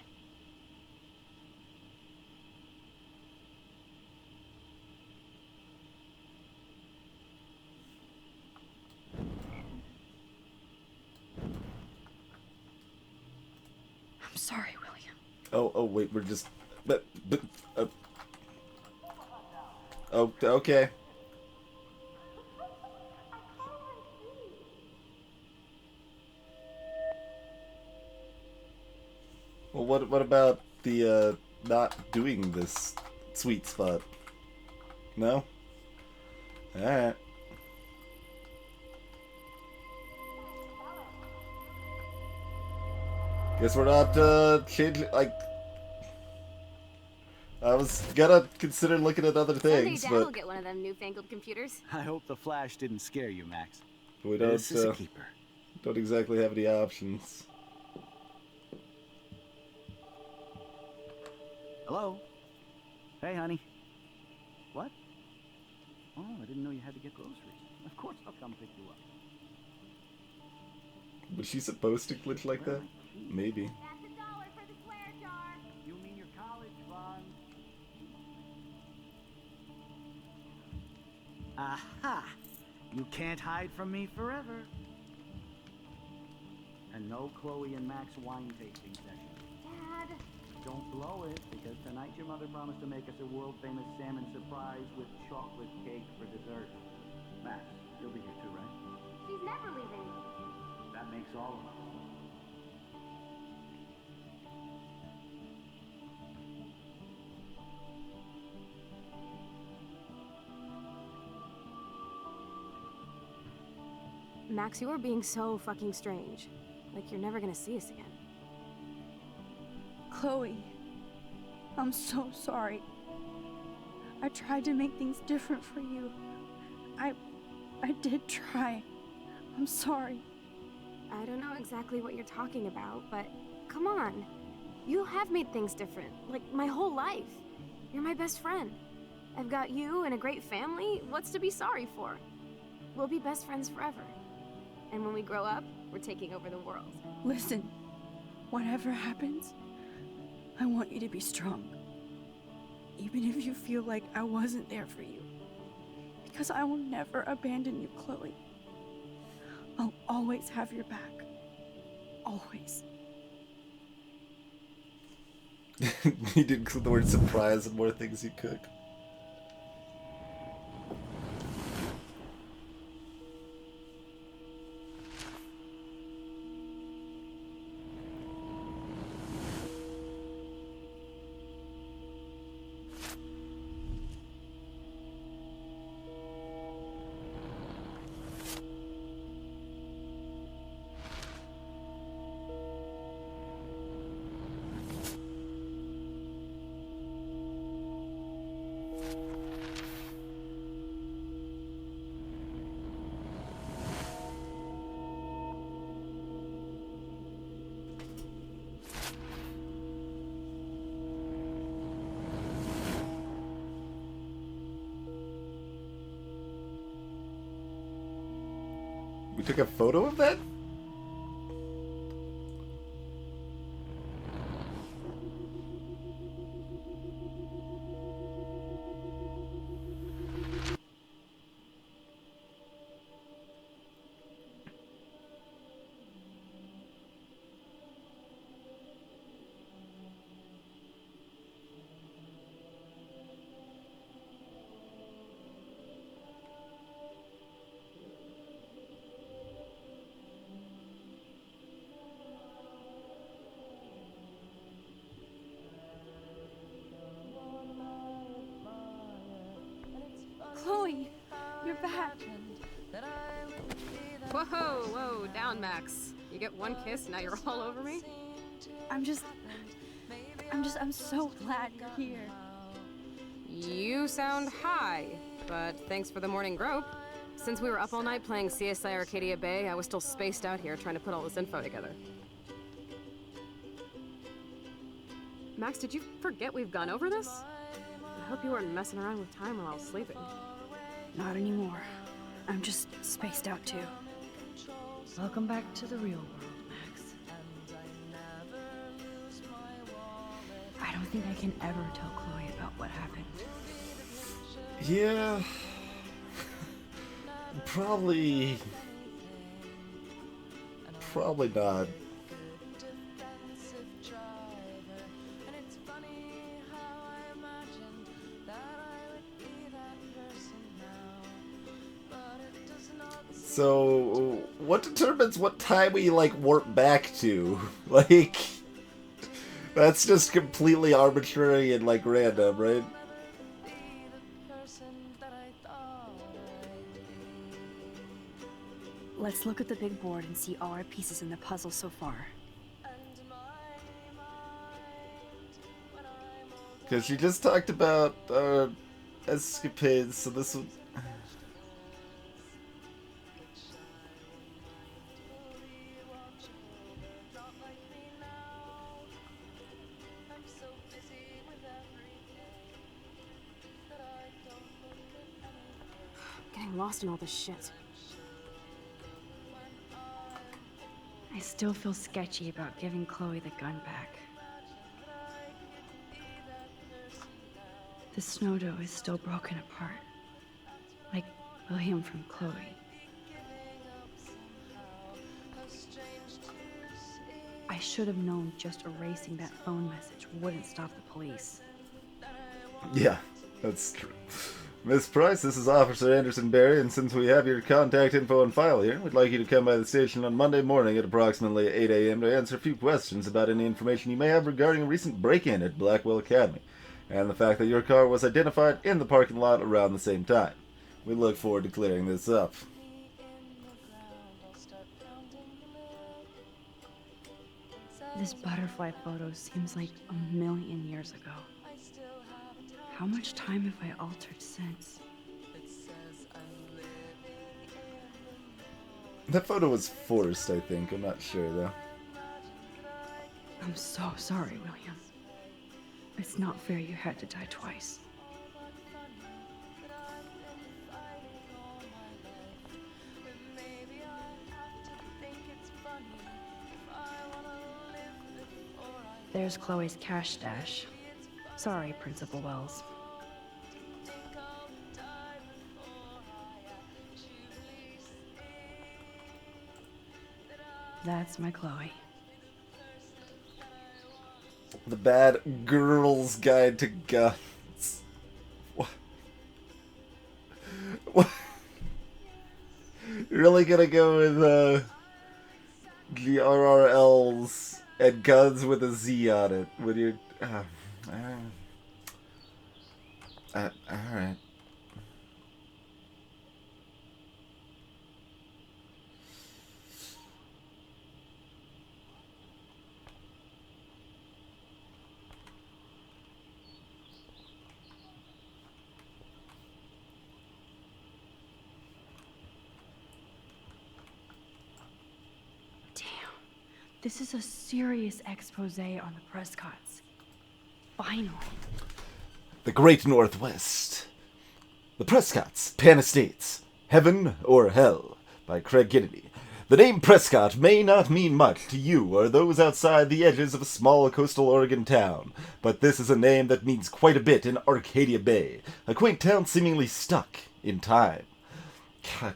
I'm sorry, William. Oh, wait, we're just... Oh, okay. Well, what about the, not doing this sweet spot? No? Alright. Guess we're not, changing, like... I was gonna consider looking at other things, Someday Dad will but... get one of them newfangled computers. I hope the flash didn't scare you, Max. We This is a keeper. don't exactly have any options. Hello? Hey, honey. What? Oh, I didn't know you had to get groceries. Of course I'll come pick you up. Was she supposed to glitch like that? Maybe. That's $1 for the swear jar. You mean your college fund? Aha! You can't hide from me forever. And no Chloe and Max wine tasting session. Dad. Don't blow it, because tonight your mother promised to make us a world-famous salmon surprise with chocolate cake for dessert. Max, you'll be here too, right? She's never leaving. That makes all of us. Max, you are being so fucking strange. Like you're never gonna see us again. Chloe, I'm so sorry. I tried to make things different for you. I did try. I'm sorry. I don't know exactly what you're talking about, but come on. You have made things different, like my whole life. You're my best friend. I've got you and a great family. What's to be sorry for? We'll be best friends forever. And when we grow up, we're taking over the world. Listen, whatever happens, I want you to be strong. Even if you feel like I wasn't there for you. Because I will never abandon you, Chloe. I'll always have your back. Always. He did include the word surprise and more things he could. We took a photo of that? Chloe, you're back. Whoa, down, Max. You get one kiss, now you're all over me? I'm so glad you're here. You sound high, but thanks for the morning grope. Since we were up all night playing CSI Arcadia Bay, I was still spaced out here trying to put all this info together. Max, did you forget we've gone over this? I hope you weren't messing around with time while I was sleeping. Not anymore. I'm just spaced out too. Welcome back to the real world, Max. I don't think I can ever tell Chloe about what happened. Yeah. Probably not. So, what determines what time we, like, warp back to? Like, that's just completely arbitrary and, like, random, right? Let's look at the big board and see all our pieces in the puzzle so far. Because you just talked about our escapades, so this would... Getting lost in all this shit. I still feel sketchy about giving Chloe the gun back. The snow dough is still broken apart. Like William from Chloe. I should have known just erasing that phone message wouldn't stop the police. Yeah, that's true. Miss Price, this is Officer Anderson Barry, and since we have your contact info on file here, we'd like you to come by the station on Monday morning at approximately 8 a.m. to answer a few questions about any information you may have regarding a recent break-in at Blackwell Academy, and the fact that your car was identified in the parking lot around the same time. We look forward to clearing this up. This butterfly photo seems like a million years ago. How much time have I altered since? That photo was forced, I think. I'm not sure, though. I'm so sorry, William. It's not fair you had to die twice. There's Chloe's cash stash. Sorry, Principal Wells. That's my Chloe. The Bad Girl's Guide to Guns. What? What? You're really gonna go with the RRLs and guns with a Z on it when you're... alright. This is a serious expose on the Prescotts. Finally. The Great Northwest. The Prescotts, Pan Estates. Heaven or Hell by Craig Kennedy. The name Prescott may not mean much to you or those outside the edges of a small coastal Oregon town, but this is a name that means quite a bit in Arcadia Bay, a quaint town seemingly stuck in time. God.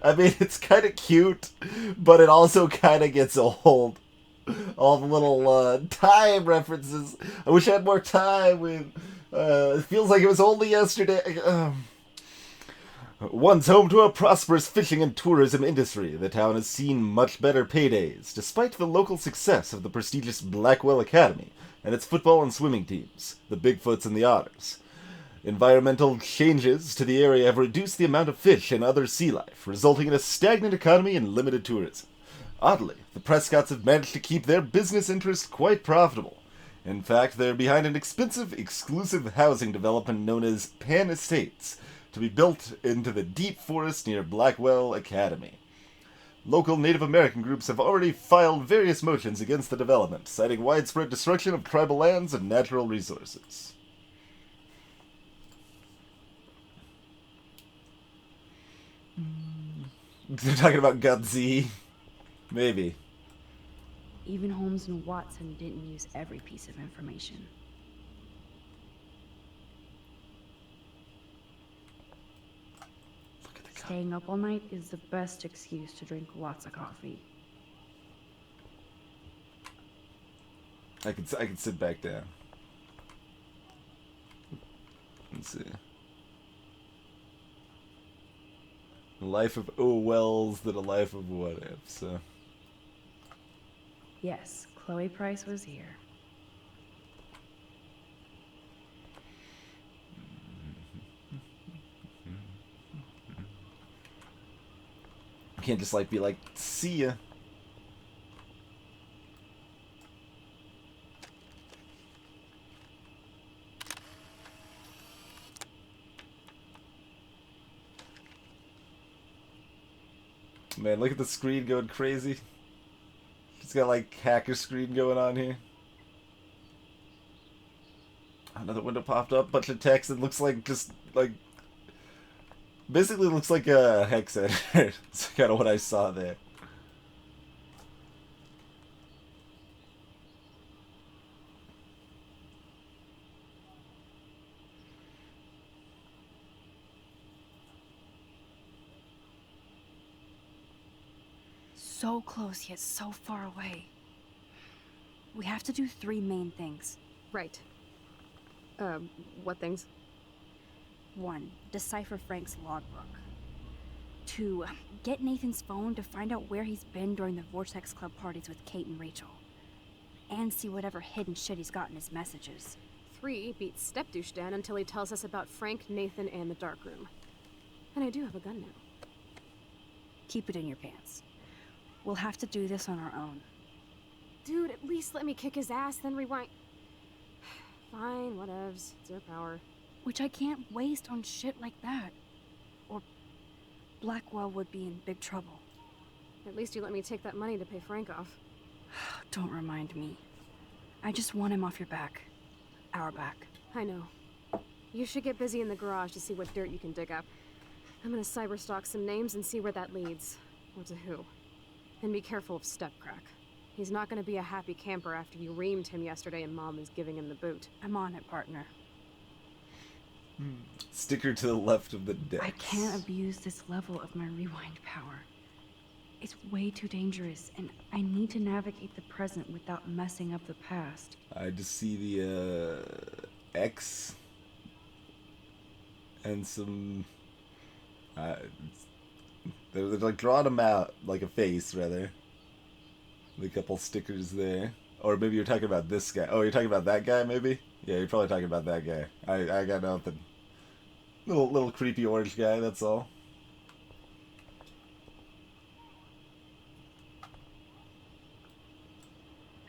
I mean, it's kind of cute, but it also kind of gets old. All the little time references. I wish I had more time with... it feels like it was only yesterday. Once home to a prosperous fishing and tourism industry, the town has seen much better paydays, despite the local success of the prestigious Blackwell Academy and its football and swimming teams, the Bigfoots and the Otters. Environmental changes to the area have reduced the amount of fish and other sea life, resulting in a stagnant economy and limited tourism. Oddly, the Prescotts have managed to keep their business interests quite profitable. In fact, they're behind an expensive, exclusive housing development known as Pan Estates, to be built into the deep forest near Blackwell Academy. Local Native American groups have already filed various motions against the development, citing widespread destruction of tribal lands and natural resources. They're talking about Gutsy. Maybe. Even Holmes and Watson didn't use every piece of information. Look at the Staying up all night is the best excuse to drink lots of coffee. I can sit back down. Let's see. A life of O. Wells than a life of what if, so. Yes, Chloe Price was here. You can't just like be like, see ya. Man, look at the screen going crazy. It's got like hacker screen going on here. Another window popped up, bunch of text. It looks like just like basically looks like a hex editor. It's kind of what I saw there. so close yet so far away. We have to do 3 main things. Right. What things? 1. Decipher Frank's logbook. 2. Get Nathan's phone to find out where he's been during the Vortex Club parties with Kate and Rachel. And see whatever hidden shit he's got in his messages. 3. Beat Stepdouche Dan until he tells us about Frank, Nathan, and the darkroom. And I do have a gun now. Keep it in your pants. We'll have to do this on our own. Dude, at least let me kick his ass, then rewind. Fine, whatevs. It's your power. Which I can't waste on shit like that. Or Blackwell would be in big trouble. At least you let me take that money to pay Frank off. Don't remind me. I just want him off your back. Our back. I know. You should get busy in the garage to see what dirt you can dig up. I'm gonna cyberstalk some names and see where that leads. Or to who. And be careful of Stepcrack. He's not gonna be a happy camper after you reamed him yesterday and Mom is giving him the boot. I'm on it, partner. Sticker to the left of the deck. I can't abuse this level of my rewind power. It's way too dangerous, and I need to navigate the present without messing up the past. I just see the X and some. They're like drawing them out like a face, rather. The couple stickers there, or maybe you're talking about this guy. Oh, you're talking about that guy, maybe? Yeah, you're probably talking about that guy. I got nothing. Little creepy orange guy. That's all.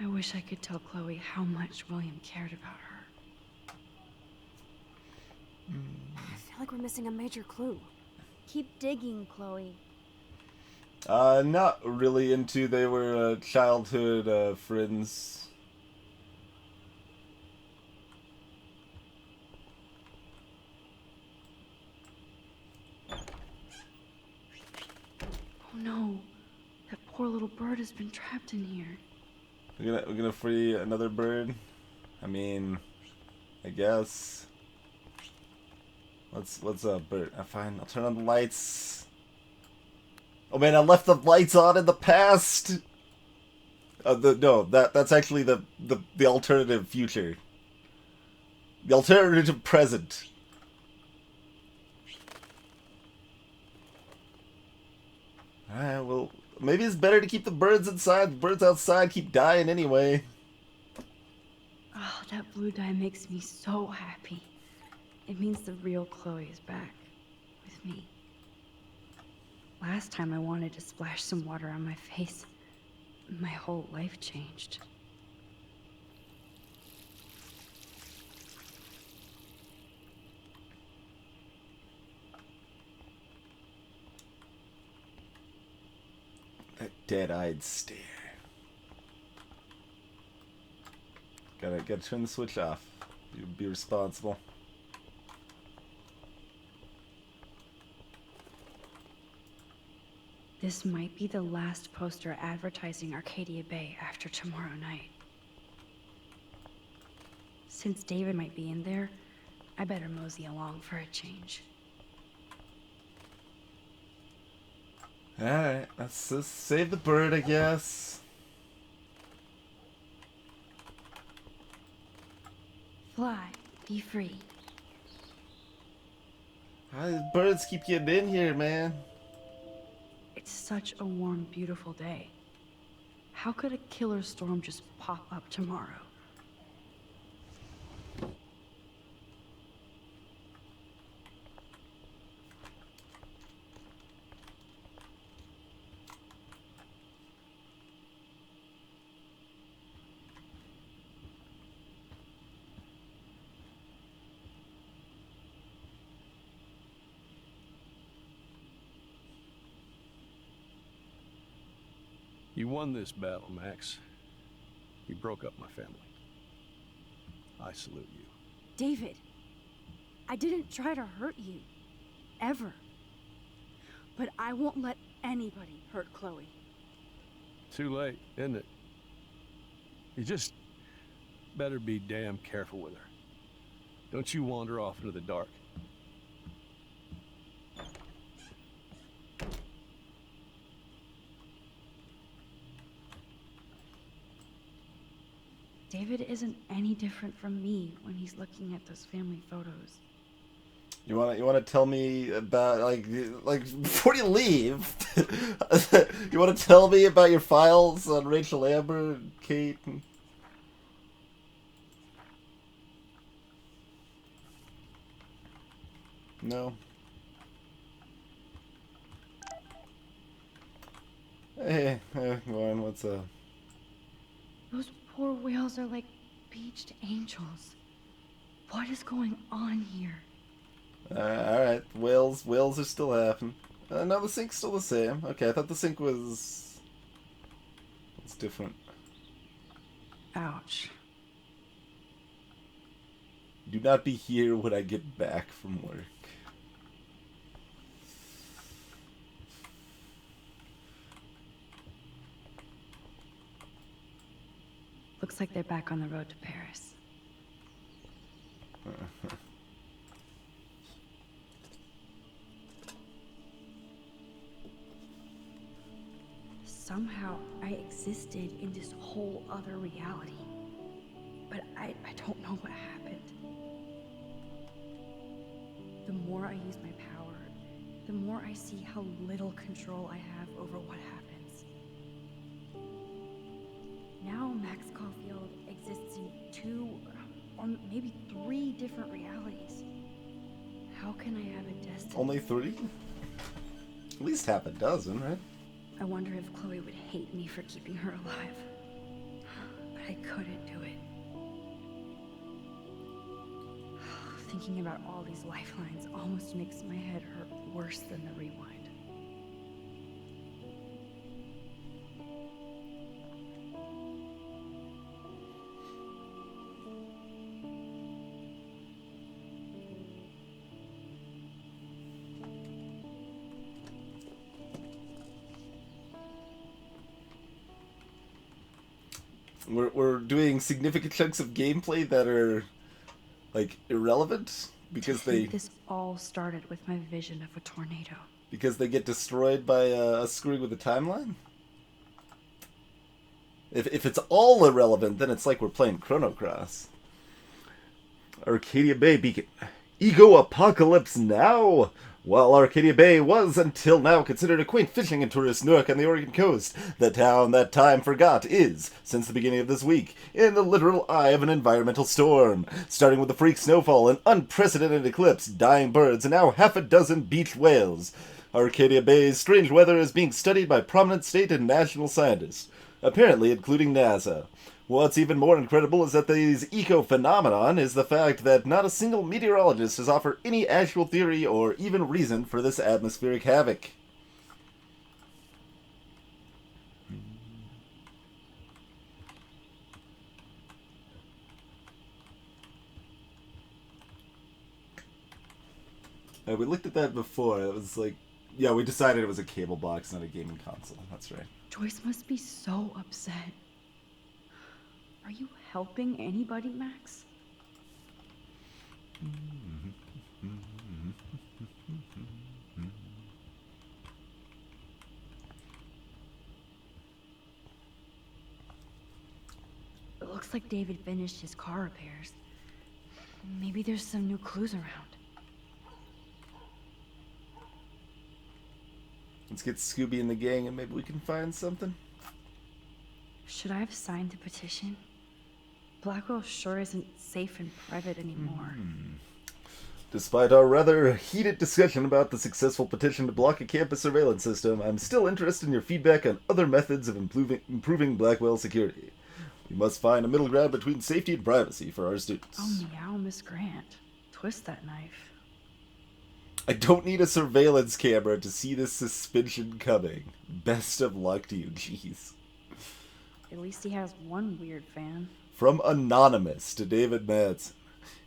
I wish I could tell Chloe how much William cared about her. I feel like we're missing a major clue. Keep digging, Chloe. Not really into. They were childhood friends. Oh no, that poor little bird has been trapped in here. We're gonna free another bird. I mean, I guess. What's up, bird? Fine. I'll turn on the lights. Oh man, I left the lights on in the past. That's actually the alternative future. The alternative present. Alright, well, maybe it's better to keep the birds inside. The birds outside keep dying anyway. Oh, that blue dye makes me so happy. It means the real Chloe is back with me. Last time I wanted to splash some water on my face. My whole life changed. That dead-eyed stare. Gotta turn the switch off. Be responsible. This might be the last poster advertising Arcadia Bay after tomorrow night. Since David might be in there, I better mosey along for a change. Alright, let's just save the bird, I guess. Fly, be free. Birds keep getting in here, man. It's such a warm, beautiful day. How could a killer storm just pop up tomorrow? You won this battle, Max. You broke up my family. I salute you. David, I didn't try to hurt you. Ever. But I won't let anybody hurt Chloe. Too late, isn't it? You just better be damn careful with her. Don't you wander off into the dark. David isn't any different from me when he's looking at those family photos. You wanna tell me about like before you leave? You wanna tell me about your files on Rachel Amber and Kate? No. Hey, Lauren, what's up? Those poor whales are like beached angels. What is going on here? Alright, whales are still happening. No, the sink's still the same. Okay, I thought the sink was... It's different. Ouch. Do not be here when I get back from work. Looks like they're back on the road to Paris. Somehow I existed in this whole other reality. But I don't know what happened. The more I use my power, the more I see how little control I have over what happens. Now Max Caulfield exists in 2 or maybe 3 different realities. How can I have a destiny? Only 3? At least half a dozen, right? I wonder if Chloe would hate me for keeping her alive. But I couldn't do it. Thinking about all these lifelines almost makes my head hurt worse than the rewind. We're doing significant chunks of gameplay that are, like, irrelevant because This all started with my vision of a tornado. Because they get destroyed by us screwing with the timeline? If it's all irrelevant, then it's like we're playing Chrono Cross. Arcadia Bay Beacon. Ego Apocalypse Now! While Arcadia Bay was, until now, considered a quaint fishing and tourist nook on the Oregon coast, the town that time forgot is, since the beginning of this week, in the literal eye of an environmental storm. Starting with a freak snowfall, an unprecedented eclipse, dying birds, and now half a dozen beached whales. Arcadia Bay's strange weather is being studied by prominent state and national scientists, apparently including NASA. What's even more incredible is that this eco-phenomenon is the fact that not a single meteorologist has offered any actual theory or even reason for this atmospheric havoc. We looked at that before. It was like, yeah, we decided it was a cable box, not a gaming console. That's right. Joyce must be so upset. Are you helping anybody, Max? It looks like David finished his car repairs. Maybe there's some new clues around. Let's get Scooby and the gang and maybe we can find something. Should I have signed the petition? Blackwell sure isn't safe and private anymore. Despite our rather heated discussion about the successful petition to block a campus surveillance system, I'm still interested in your feedback on other methods of improving Blackwell security. We must find a middle ground between safety and privacy for our students. Oh, meow, Miss Grant. Twist that knife. I don't need a surveillance camera to see this suspension coming. Best of luck to you, jeez. At least he has one weird fan. From Anonymous to David Madsen.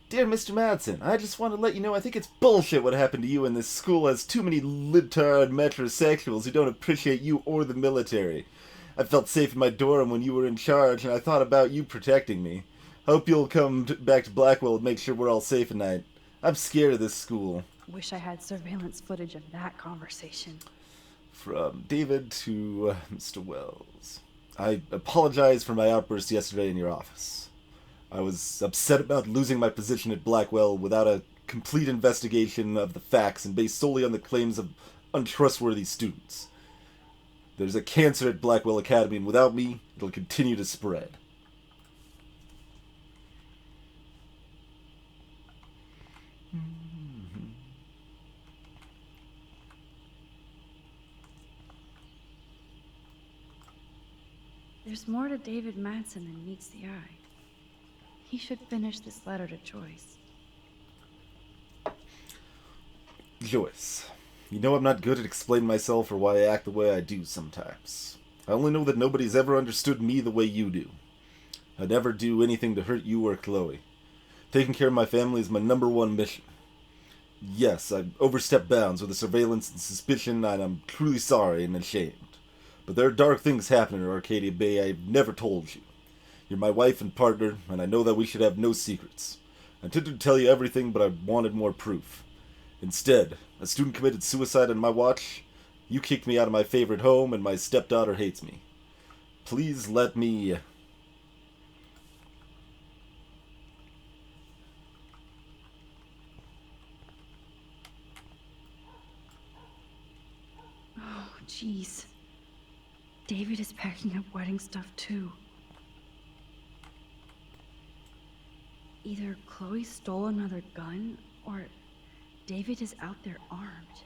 Dear Mr. Madsen, I just want to let you know I think it's bullshit what happened to you in this school has too many libtard metrosexuals who don't appreciate you or the military. I felt safe in my dorm when you were in charge, and I thought about you protecting me. Hope you'll come back to Blackwell and make sure we're all safe at night. I'm scared of this school. Wish I had surveillance footage of that conversation. From David to Mr. Wells. I apologize for my outburst yesterday in your office. I was upset about losing my position at Blackwell without a complete investigation of the facts and based solely on the claims of untrustworthy students. There's a cancer at Blackwell Academy, and without me, it'll continue to spread. There's more to David Madsen than meets the eye. He should finish this letter to Joyce. Joyce, you know I'm not good at explaining myself or why I act the way I do sometimes. I only know that nobody's ever understood me the way you do. I'd never do anything to hurt you or Chloe. Taking care of my family is my #1 mission. Yes, I overstepped bounds with the surveillance and suspicion, and I'm truly sorry and ashamed. But there are dark things happening at Arcadia Bay I've never told you. You're my wife and partner, and I know that we should have no secrets. I intended to tell you everything, but I wanted more proof. Instead, a student committed suicide on my watch, you kicked me out of my favorite home, and my stepdaughter hates me. Please let me... Oh, jeez. David is packing up wedding stuff too. Either Chloe stole another gun, or David is out there armed.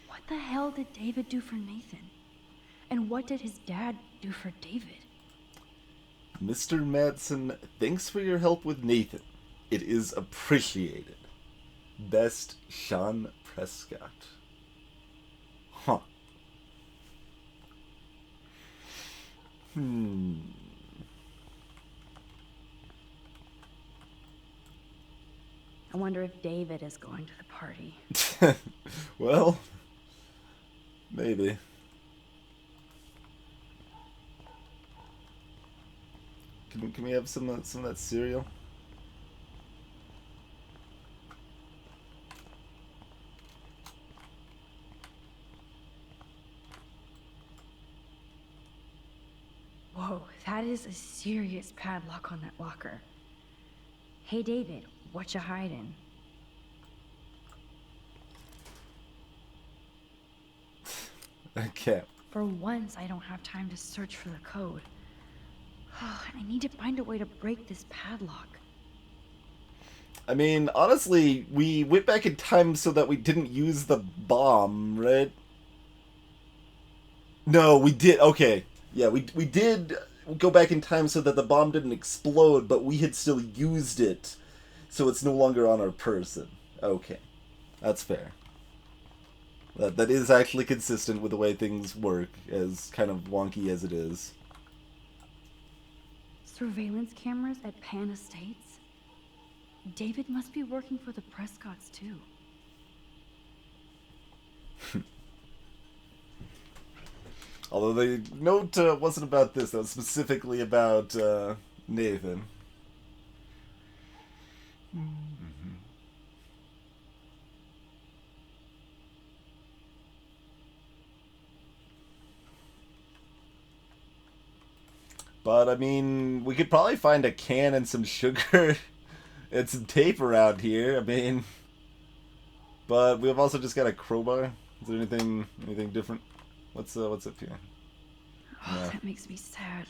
What the hell did David do for Nathan? And what did his dad do for David? Mr. Madsen, thanks for your help with Nathan. It is appreciated. Best, Sean Prescott. Huh. I wonder if David is going to the party. Well, maybe. Can we have some of that cereal? Whoa, that is a serious padlock on that locker. Hey, David, what you hiding? Okay. For once, I don't have time to search for the code. I need to find a way to break this padlock. I mean, honestly, we went back in time so that we didn't use the bomb, right? No, we did. Okay. Yeah, we did go back in time so that the bomb didn't explode, but we had still used it, so it's no longer on our person. Okay. That's fair. That is actually consistent with the way things work, as kind of wonky as it is. Surveillance cameras at Pan Estates? David must be working for the Prescotts, too. Although the note wasn't about this, that was specifically about Nathan. But, I mean, we could probably find a can and some sugar and some tape around here. I mean, but we've also just got a crowbar. Is there anything different? What's up here? Oh, no. That makes me sad.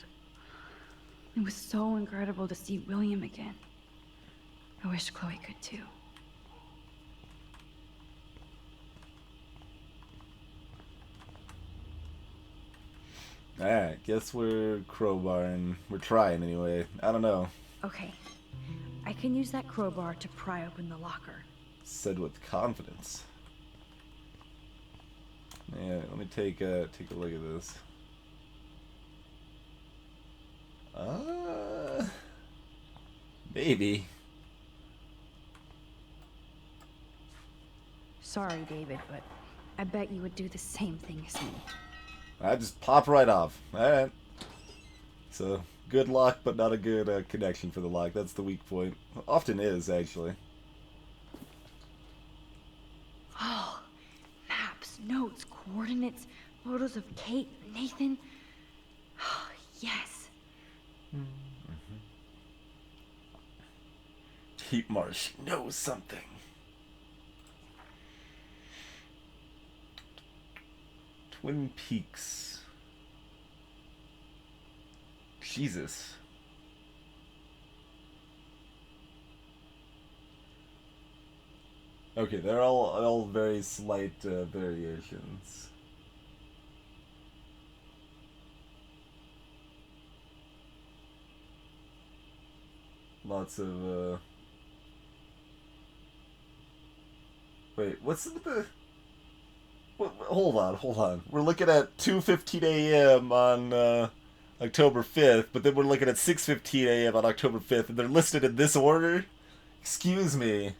It was so incredible to see William again. I wish Chloe could too. Alright, guess we're crowbarring. We're trying anyway. I don't know. Okay. I can use that crowbar to pry open the locker. Said with confidence. Yeah, let me take a look at this. Maybe. Sorry, David, but I bet you would do the same thing as me. I just pop right off. Alright. So, good lock, but not a good connection for the lock. That's the weak point. Often is, actually. Oh, maps, notes, coordinates, photos of Kate, Nathan. Yes. Heat Marsh knows something. Twin Peaks. Jesus. Okay, they're all very slight variations. Lots of wait, what's the hold on. We're looking at 2:15 a.m. on October 5th, but then we're looking at 6:15 a.m. on October 5th, and they're listed in this order? Excuse me.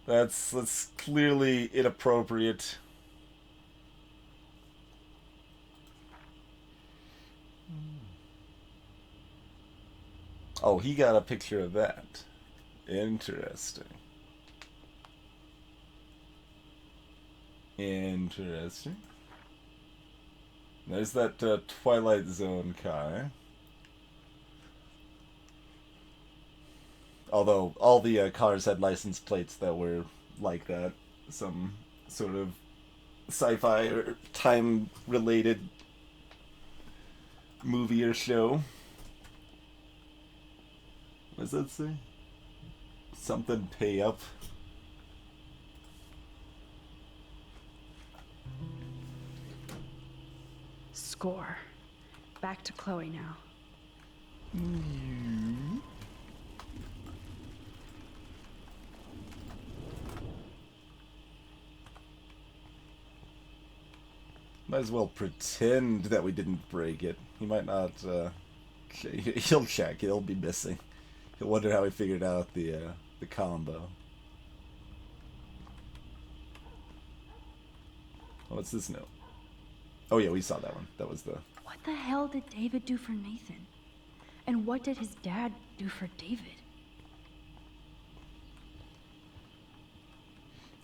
That's clearly inappropriate. Oh, he got a picture of that. Interesting. Interesting. There's that Twilight Zone car. Although all the cars had license plates that were like that. Some sort of sci-fi or time-related movie or show. What does that say? Something pay up. Score. Back to Chloe now. Might as well pretend that we didn't break it. He might not, he'll check. He'll be missing. He'll wonder how he figured out the combo. What's this note? Oh yeah, we saw that one. That was the... What the hell did David do for Nathan? And what did his dad do for David?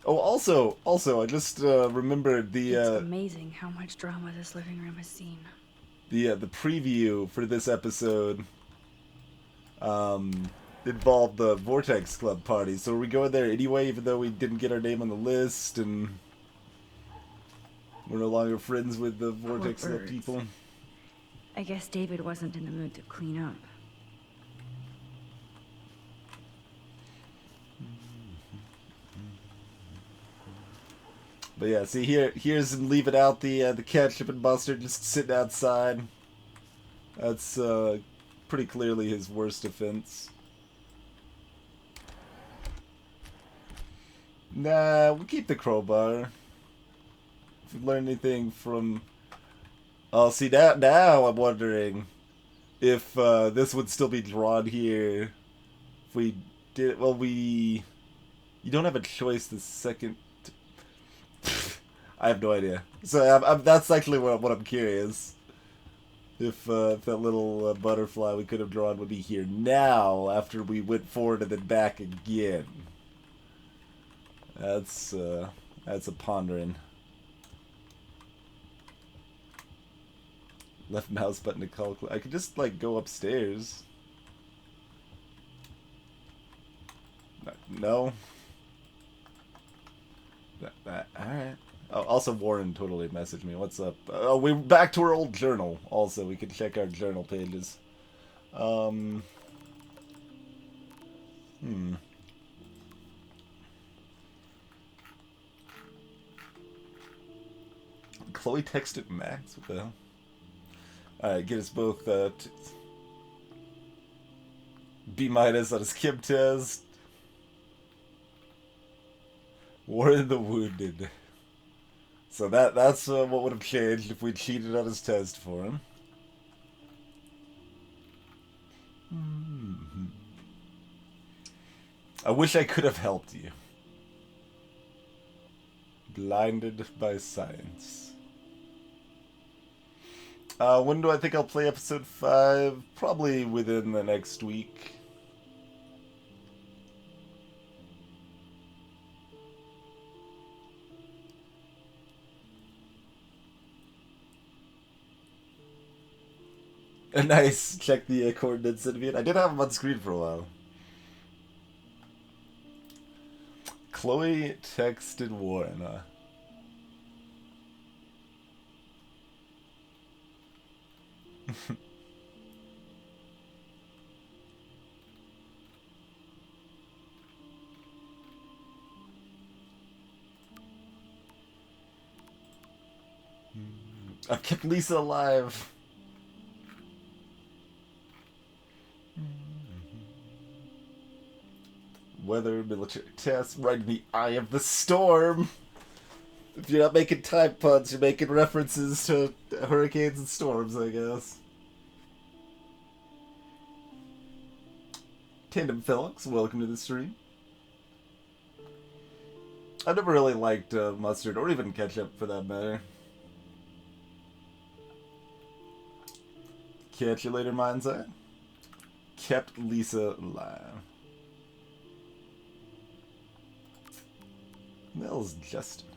Oh, also, I just remembered the... It's amazing how much drama this living room has seen. The preview for this episode involved the Vortex Club party. So are we going there anyway, even though we didn't get our name on the list, and we're no longer friends with the Vortex Club people? I guess David wasn't in the mood to clean up. But yeah, see here's him leaving out the ketchup and mustard, just sitting outside. That's pretty clearly his worst offense. Nah, we'll keep the crowbar. If we learn anything from... Oh, see, now I'm wondering if this would still be drawn here. If we did... Well, you don't have a choice the second... I have no idea. So that's actually what I'm curious. If that little butterfly we could have drawn would be here now, after we went forward and then back again. That's a pondering. Left mouse button to call. I could just like go upstairs. No. Alright. Oh, also Warren totally messaged me. What's up? Oh, we're back to our old journal. Also, we can check our journal pages. Chloe texted Max. What the hell? Alright, get us both B- on his Kim test. Warren the Wounded. So that's what would have changed if we cheated on his test for him. I wish I could have helped you. Blinded by science. When do I think I'll play episode 5? Probably within the next week. A nice. Check the coordinates in I did have them on screen for a while. Chloe texted Warren. I've kept Lisa alive. Weather, military tests, right in the eye of the storm. If you're not making time puns, you're making references to hurricanes and storms, I guess. Tandem Felix, welcome to the stream. I've never really liked mustard, or even ketchup for that matter. Catch you later, Mindset. Kept Lisa alive. Mel's Justin.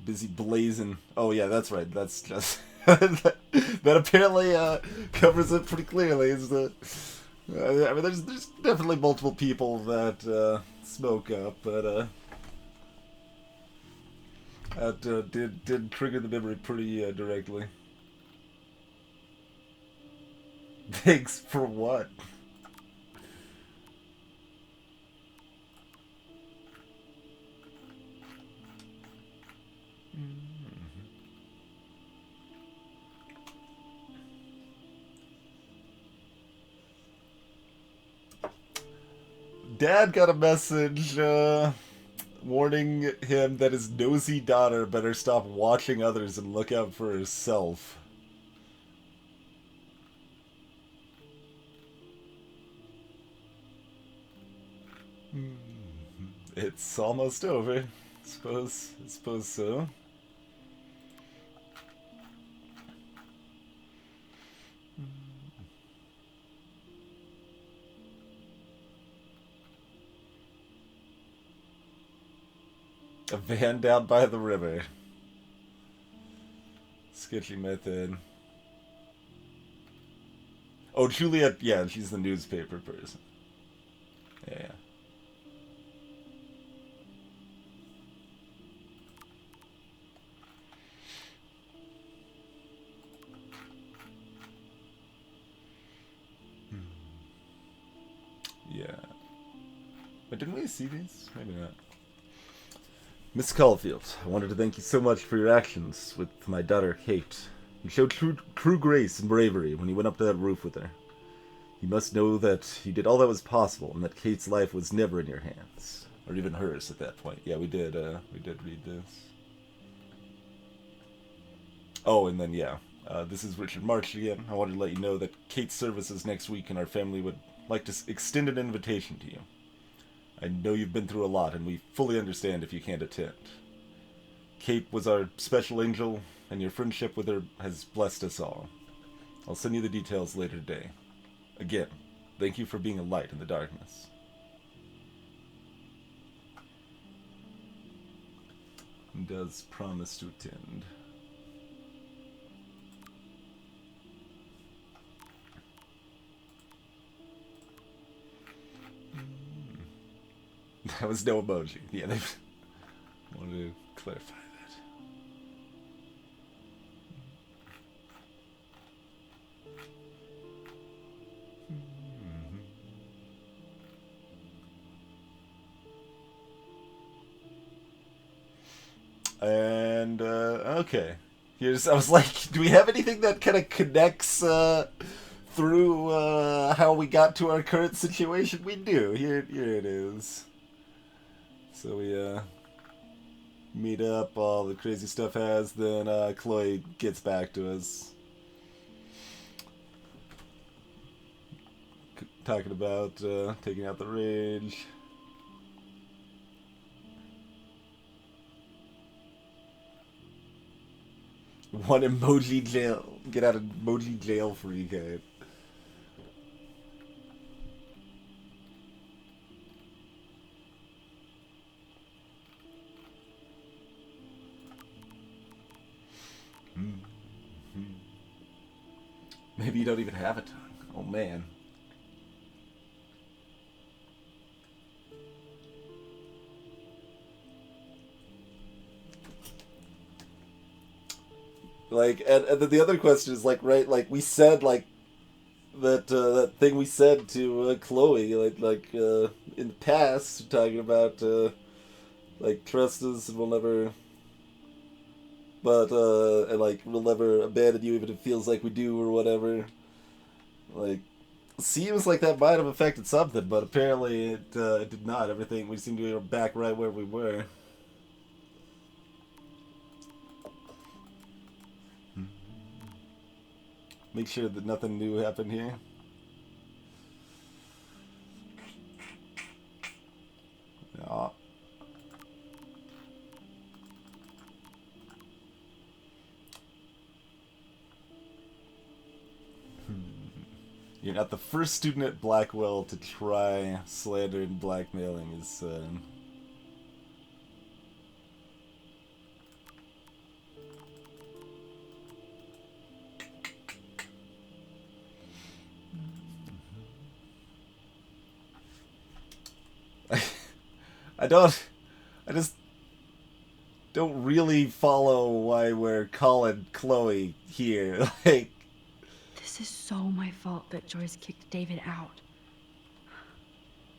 Busy blazing. Oh yeah, that's right. That's just that apparently covers it pretty clearly. Is the I mean, there's definitely multiple people that smoke up, but that did trigger the memory pretty directly. Thanks for what? Dad got a message warning him that his nosy daughter better stop watching others and look out for herself. It's almost over. I suppose so. A van down by the river. Sketchy method. Oh, Juliet, yeah, she's the newspaper person. Yeah. Yeah. But didn't we see these? Maybe not. Miss Caulfield, I wanted to thank you so much for your actions with my daughter, Kate. You showed true grace and bravery when you went up to that roof with her. You must know that you did all that was possible and that Kate's life was never in your hands. Or even hers at that point. Yeah, we did read this. Oh, and then, yeah. This is Richard March again. I wanted to let you know that Kate's services next week and our family would like to extend an invitation to you. I know you've been through a lot, and we fully understand if you can't attend. Kate was our special angel, and your friendship with her has blessed us all. I'll send you the details later today. Again, thank you for being a light in the darkness. And does promise to attend. That was no emoji. Yeah, they wanted to clarify that. And, okay. Here's, I was like, do we have anything that kind of connects, through, how we got to our current situation? We do. Here it is. So we, meet up, all the crazy stuff has, then, Chloe gets back to us. Talking about, taking out the rage. One emoji jail. Get out of emoji jail free, guy. Maybe you don't even have a tongue. Oh man. Like, and then the other question is, like, right, like, we said, like, that thing we said to Chloe, in the past, talking about, like, trust us and we'll never, and, like, we'll never abandon you even if it feels like we do or whatever. Like, seems like that might have affected something, but apparently it did not. Everything, we seem to be back right where we were. Make sure that nothing new happened here. Yeah. You're not the first student at Blackwell to try slander and blackmailing his son. I just don't really follow why we're calling Chloe here. Like, This is so my fault that Joyce kicked David out.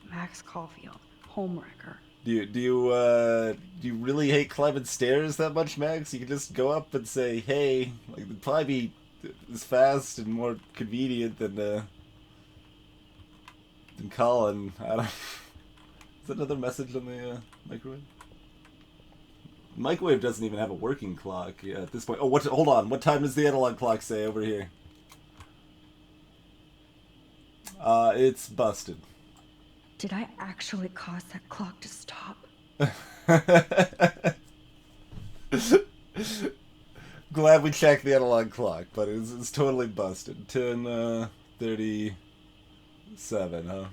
Max Caulfield, homewrecker. do you really hate climbing stairs that much, Max? You can just go up and say, hey, like, it'd probably be as fast and more convenient than Colin. I don't. Is that another message on the microwave? Microwave doesn't even have a working clock at this point. Oh, hold on. What time does the analog clock say over here? It's busted. Did I actually cause that clock to stop? Glad we checked the analog clock, but it's totally busted. 10:37, huh?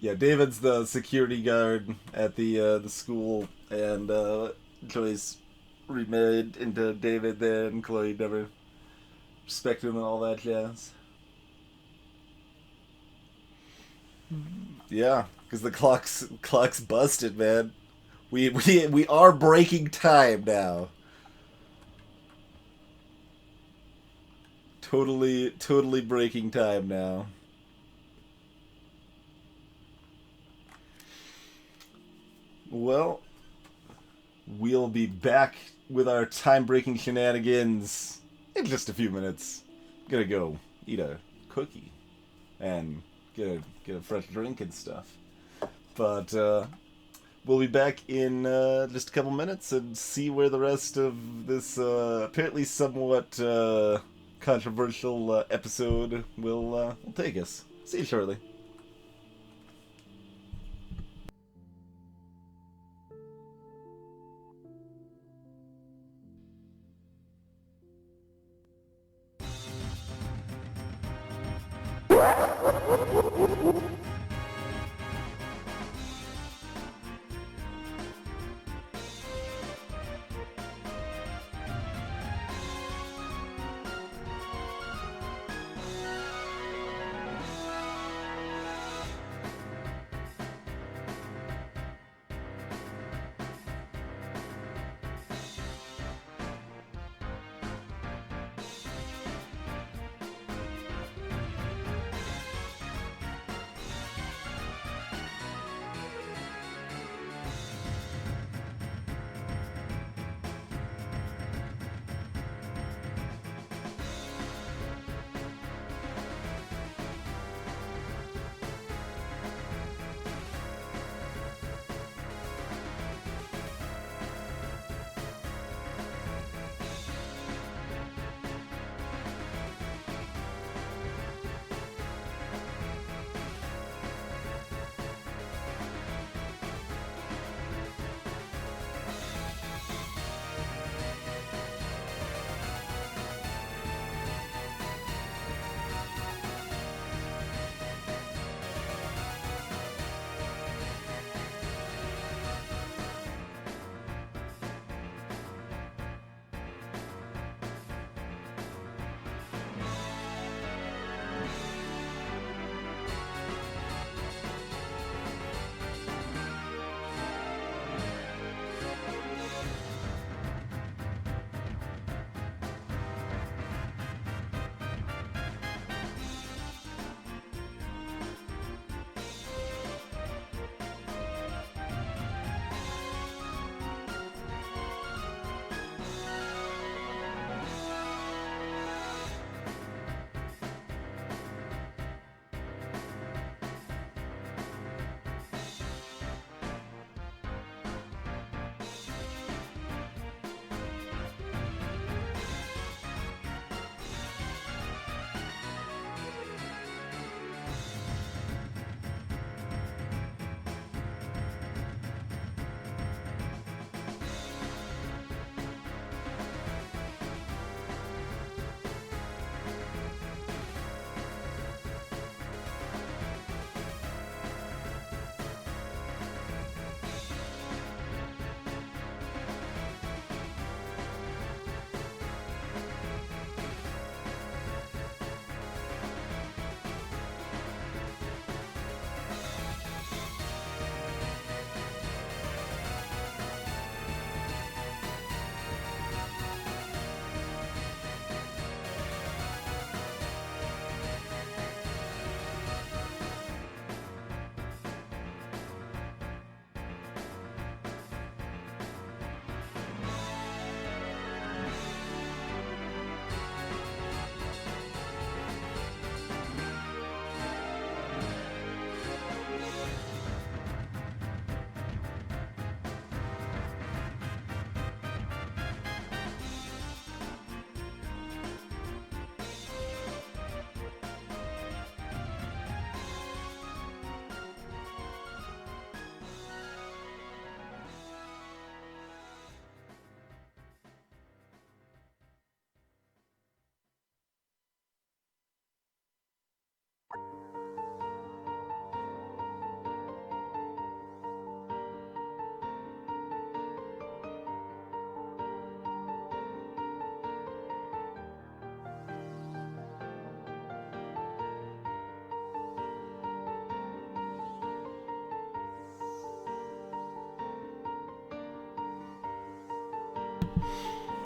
Yeah, David's the security guard at the school, and Joyce remarried into David there, and Chloe never respected him and all that jazz. Yeah, because the clock's busted, man. We are breaking time now. Totally breaking time now. Well, we'll be back with our time-breaking shenanigans in just a few minutes. Gonna go eat a cookie and get a fresh drink and stuff. But we'll be back in just a couple minutes and see where the rest of this apparently somewhat controversial episode will take us. See you shortly.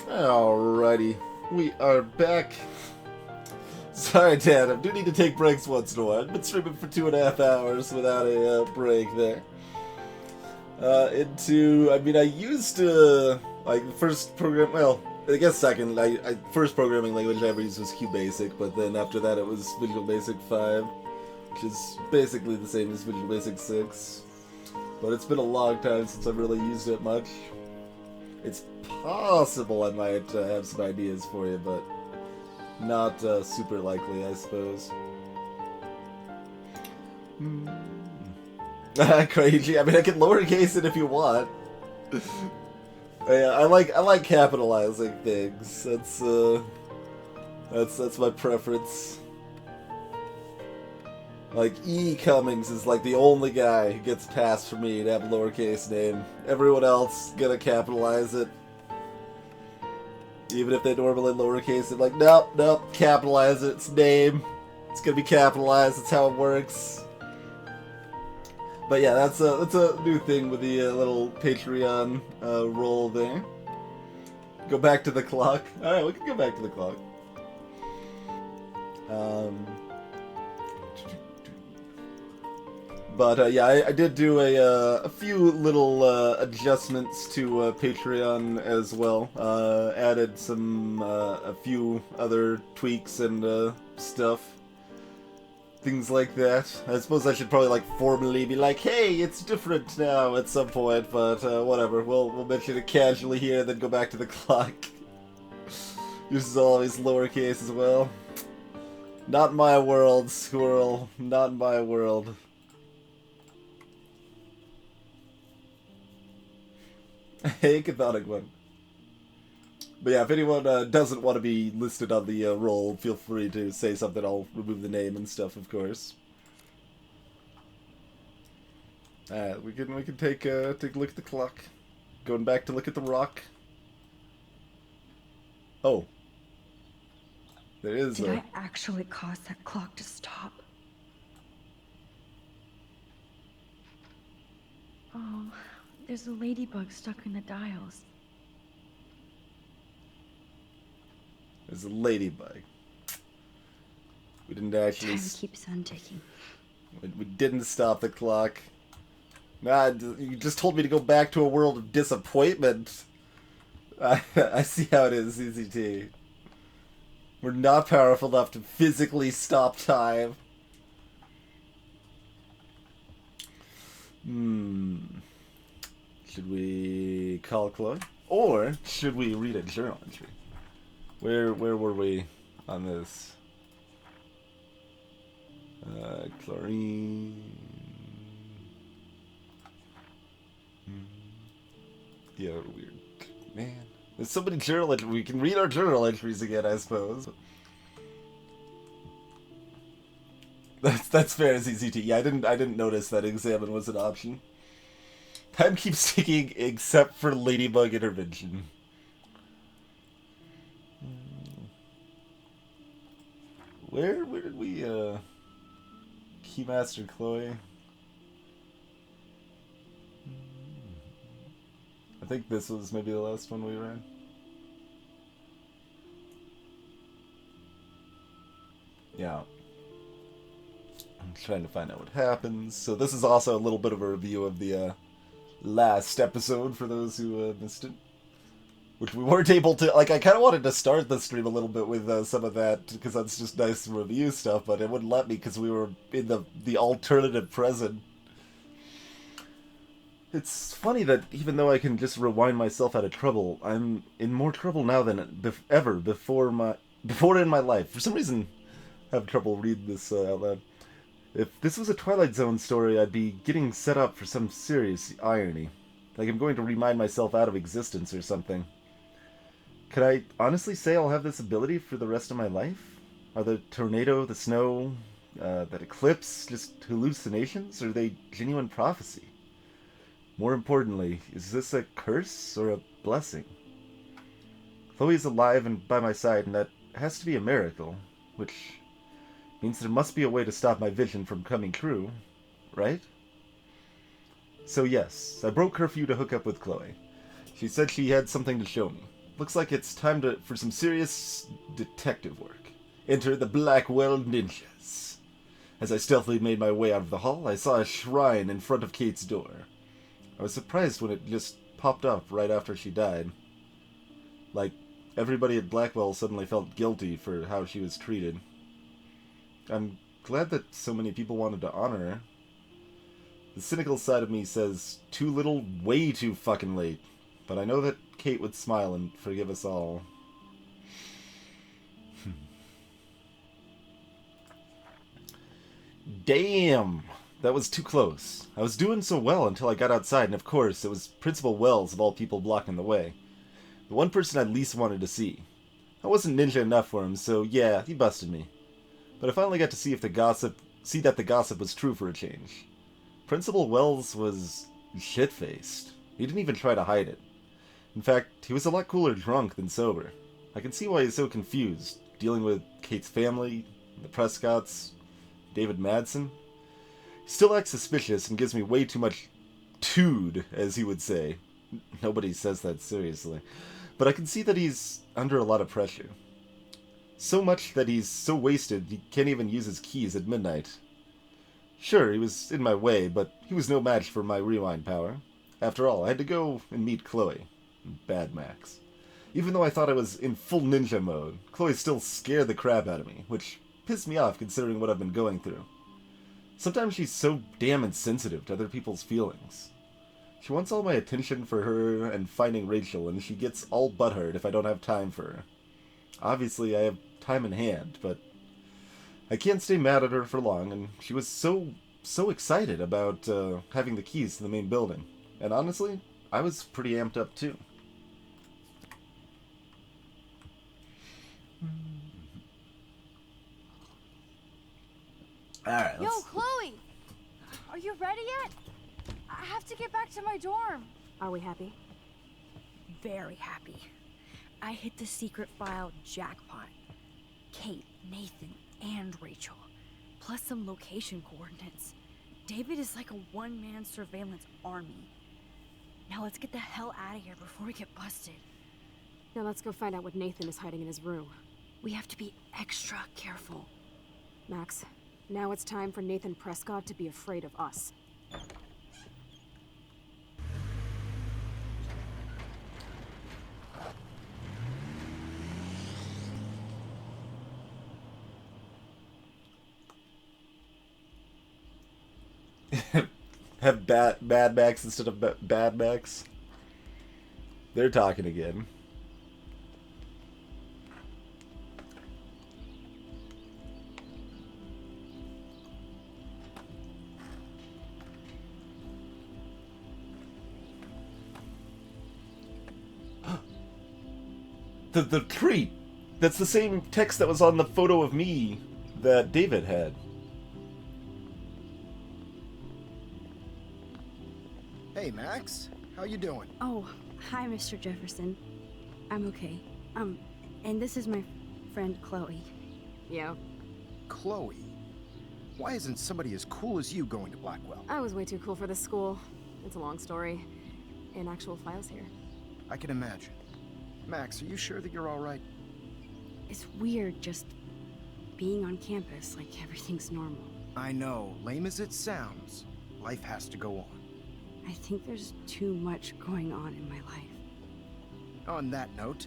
Alrighty, we are back. Sorry, Dad, I do need to take breaks once in a while. I've been streaming for 2.5 hours without a break there. I used to, like, the first program, well, I guess second, first programming language I ever used was QBasic, but then after that it was Visual Basic 5, which is basically the same as Visual Basic 6. But it's been a long time since I've really used it much. It's possible I might have some ideas for you, but not super likely, I suppose. Crazy. I mean, I can lowercase it if you want. Yeah, I like capitalizing things. That's my preference. Like, E. Cummings is like the only guy who gets passed for me to have a lowercase name. Everyone else gonna capitalize it. Even if they normally lowercase it, like, nope, capitalize it, it's name. It's gonna be capitalized, that's how it works. But yeah, that's a new thing with the little Patreon roll there. Go back to the clock. Alright, we can go back to the clock. But yeah, I did do a few little adjustments to Patreon as well. Added some a few other tweaks and stuff, things like that. I suppose I should probably like formally be like, "Hey, it's different now" at some point. But whatever, we'll mention it casually here, then go back to the clock. Uses always lowercase as well. Not my world, squirrel. Not my world. Hey, Cathodic one. But yeah, if anyone doesn't want to be listed on the roll, feel free to say something. I'll remove the name and stuff, of course. We can take a look at the clock. Going back to look at the rock. Oh, there is. Did I actually cause that clock to stop? Oh. There's a ladybug stuck in the dials. There's a ladybug. We didn't actually... Time keeps on ticking. We didn't stop the clock. Nah, you just told me to go back to a world of disappointment. I see how it is, CCT. We're not powerful enough to physically stop time. Should we call Chloe? Or should we read a journal entry? Where were we on this? Chlorine. Yeah, weird. Man. There's so many journal entries. We can read our journal entries again, I suppose. That's fair, CCT. Yeah, I didn't notice that examine was an option. Time keeps ticking except for Ladybug intervention. Where did we Keymaster Chloe? I think this was maybe the last one we ran. Yeah. I'm trying to find out what happens. So this is also a little bit of a review of the last episode for those who missed it. Which we weren't able to, like, I kind of wanted to start the stream a little bit with some of that, because that's just nice to review stuff, but it wouldn't let me because we were in the alternative present. It's funny that even though I can just rewind myself out of trouble, I'm in more trouble now than ever before in my life. For some reason, I have trouble reading this out loud. If this was a Twilight Zone story, I'd be getting set up for some serious irony. Like I'm going to remind myself out of existence or something. Could I honestly say I'll have this ability for the rest of my life? Are the tornado, the snow, that eclipse just hallucinations, or are they genuine prophecy? More importantly, is this a curse or a blessing? Chloe's alive and by my side, and that has to be a miracle, which means there must be a way to stop my vision from coming true, right? So yes, I broke curfew to hook up with Chloe. She said she had something to show me. looks like it's time for some serious detective work. Enter the Blackwell Ninjas. As I stealthily made my way out of the hall, I saw a shrine in front of Kate's door. I was surprised when it just popped up right after she died. Like, everybody at Blackwell suddenly felt guilty for how she was treated. I'm glad that so many people wanted to honor her. The cynical side of me says, too little, way too fucking late. But I know that Kate would smile and forgive us all. Damn! That was too close. I was doing so well until I got outside, and of course, it was Principal Wells of all people blocking the way. The one person I least wanted to see. I wasn't ninja enough for him, so yeah, he busted me. But I finally got to see that the gossip was true for a change. Principal Wells was shit-faced. He didn't even try to hide it. In fact, he was a lot cooler drunk than sober. I can see why he's so confused, dealing with Kate's family, the Prescotts, David Madsen. He still acts suspicious and gives me way too much tood, as he would say. Nobody says that seriously. But I can see that he's under a lot of pressure. So much that he's so wasted he can't even use his keys at midnight. Sure, he was in my way, but he was no match for my rewind power. After all, I had to go and meet Chloe. Bad Max. Even though I thought I was in full ninja mode, Chloe still scared the crap out of me, which pissed me off considering what I've been going through. Sometimes she's so damn insensitive to other people's feelings. She wants all my attention for her and finding Rachel, and she gets all butthurt if I don't have time for her. Obviously, I have time in hand, but I can't stay mad at her for long, and she was so excited about having the keys to the main building. And honestly, I was pretty amped up too. Alright, Yo, Chloe! Are you ready yet? I have to get back to my dorm. Are we happy? Very happy. I hit the secret file jackpot. Kate, Nathan, and Rachel. Plus some location coordinates. David is like a one-man surveillance army. Now let's get the hell out of here before we get busted. Now let's go find out what Nathan is hiding in his room. We have to be extra careful. Max, now it's time for Nathan Prescott to be afraid of us. Have Bad Max instead of Bad Max. They're talking again. The treat! That's the same text that was on the photo of me that David had. Hey, Max. How you doing? Oh, hi, Mr. Jefferson. I'm okay. And this is my friend Chloe. Yeah. Chloe? Why isn't somebody as cool as you going to Blackwell? I was way too cool for this school. It's a long story. And actual files here. I can imagine. Max, are you sure that you're all right? It's weird just being on campus like everything's normal. I know. Lame as it sounds, life has to go on. I think there's too much going on in my life. On that note,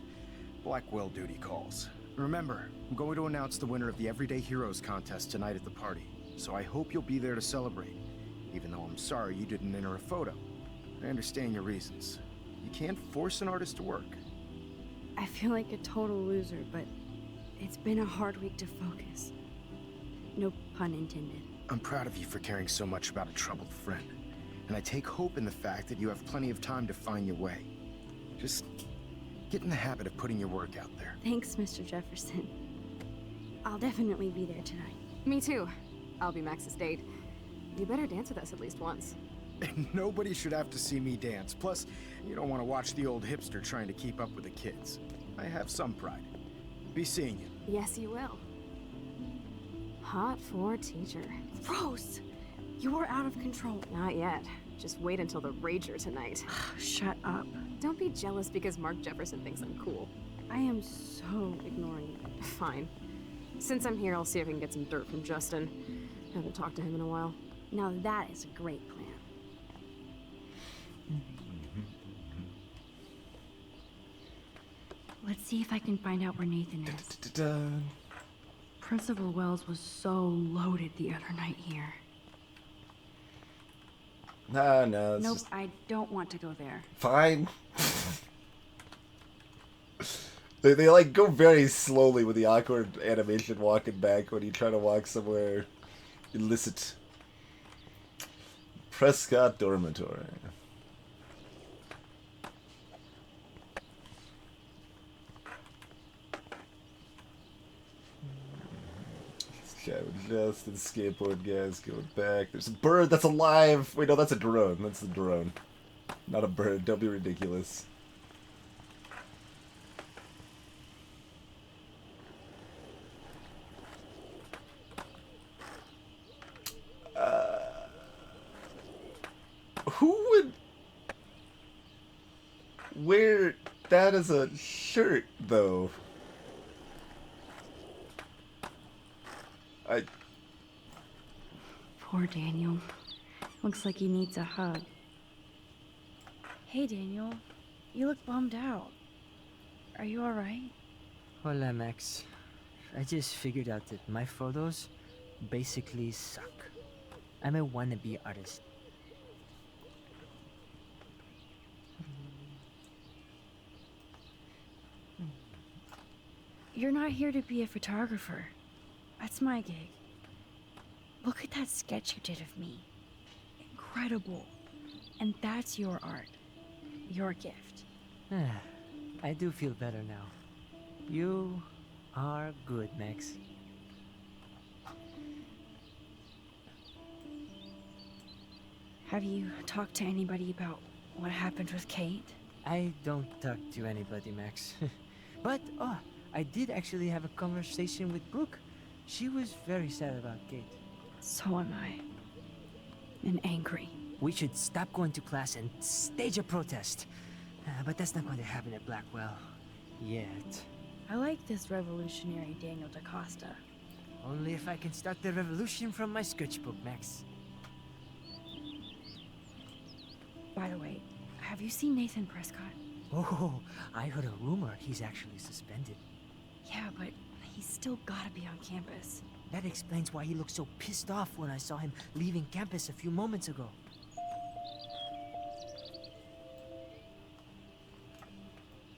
Blackwell duty calls. Remember, I'm going to announce the winner of the Everyday Heroes contest tonight at the party, so I hope you'll be there to celebrate, even though I'm sorry you didn't enter a photo. I understand your reasons. You can't force an artist to work. I feel like a total loser, but it's been a hard week to focus. No pun intended. I'm proud of you for caring so much about a troubled friend, and I take hope in the fact that you have plenty of time to find your way. Just get in the habit of putting your work out there. Thanks, Mr. Jefferson. I'll definitely be there tonight. Me too. I'll be Max's date. You better dance with us at least once. Nobody should have to see me dance. Plus, you don't want to watch the old hipster trying to keep up with the kids. I have some pride. Be seeing you. Yes, you will. Hot for teacher. Rose! You are out of control. Not yet. Just wait until the Rager tonight. Shut up. Don't be jealous because Mark Jefferson thinks I'm cool. I am so ignoring you. Fine. Since I'm here, I'll see if I can get some dirt from Justin. Haven't talked to him in a while. Now that is a great plan. Let's see if I can find out where Nathan is. Principal Wells was so loaded the other night here. No. Nope, I don't want to go there. Fine. They like go very slowly with the awkward animation walking back when you try to walk somewhere illicit. Prescott Dormitory. Justin, skateboard guys going back. There's a bird that's alive. Wait, no, that's a drone. That's the drone. Not a bird. Don't be ridiculous. Who would wear that as a shirt, though? Poor Daniel. Looks like he needs a hug. Hey, Daniel. You look bummed out. Are you alright? Hola, Max. I just figured out that my photos basically suck. I'm a wannabe artist. You're not here to be a photographer. That's my gig. Look at that sketch you did of me. Incredible. And that's your art. Your gift. I do feel better now. You are good, Max. Have you talked to anybody about what happened with Kate? I don't talk to anybody, Max. But, I did actually have a conversation with Brooke. She was very sad about Kate. So am I. And angry. We should stop going to class and stage a protest. But that's not going to happen at Blackwell. Yet. I like this revolutionary Daniel DaCosta. Only if I can start the revolution from my sketchbook, Max. By the way, have you seen Nathan Prescott? Oh, I heard a rumor he's actually suspended. Yeah, but he's still gotta be on campus. That explains why he looked so pissed off when I saw him leaving campus a few moments ago.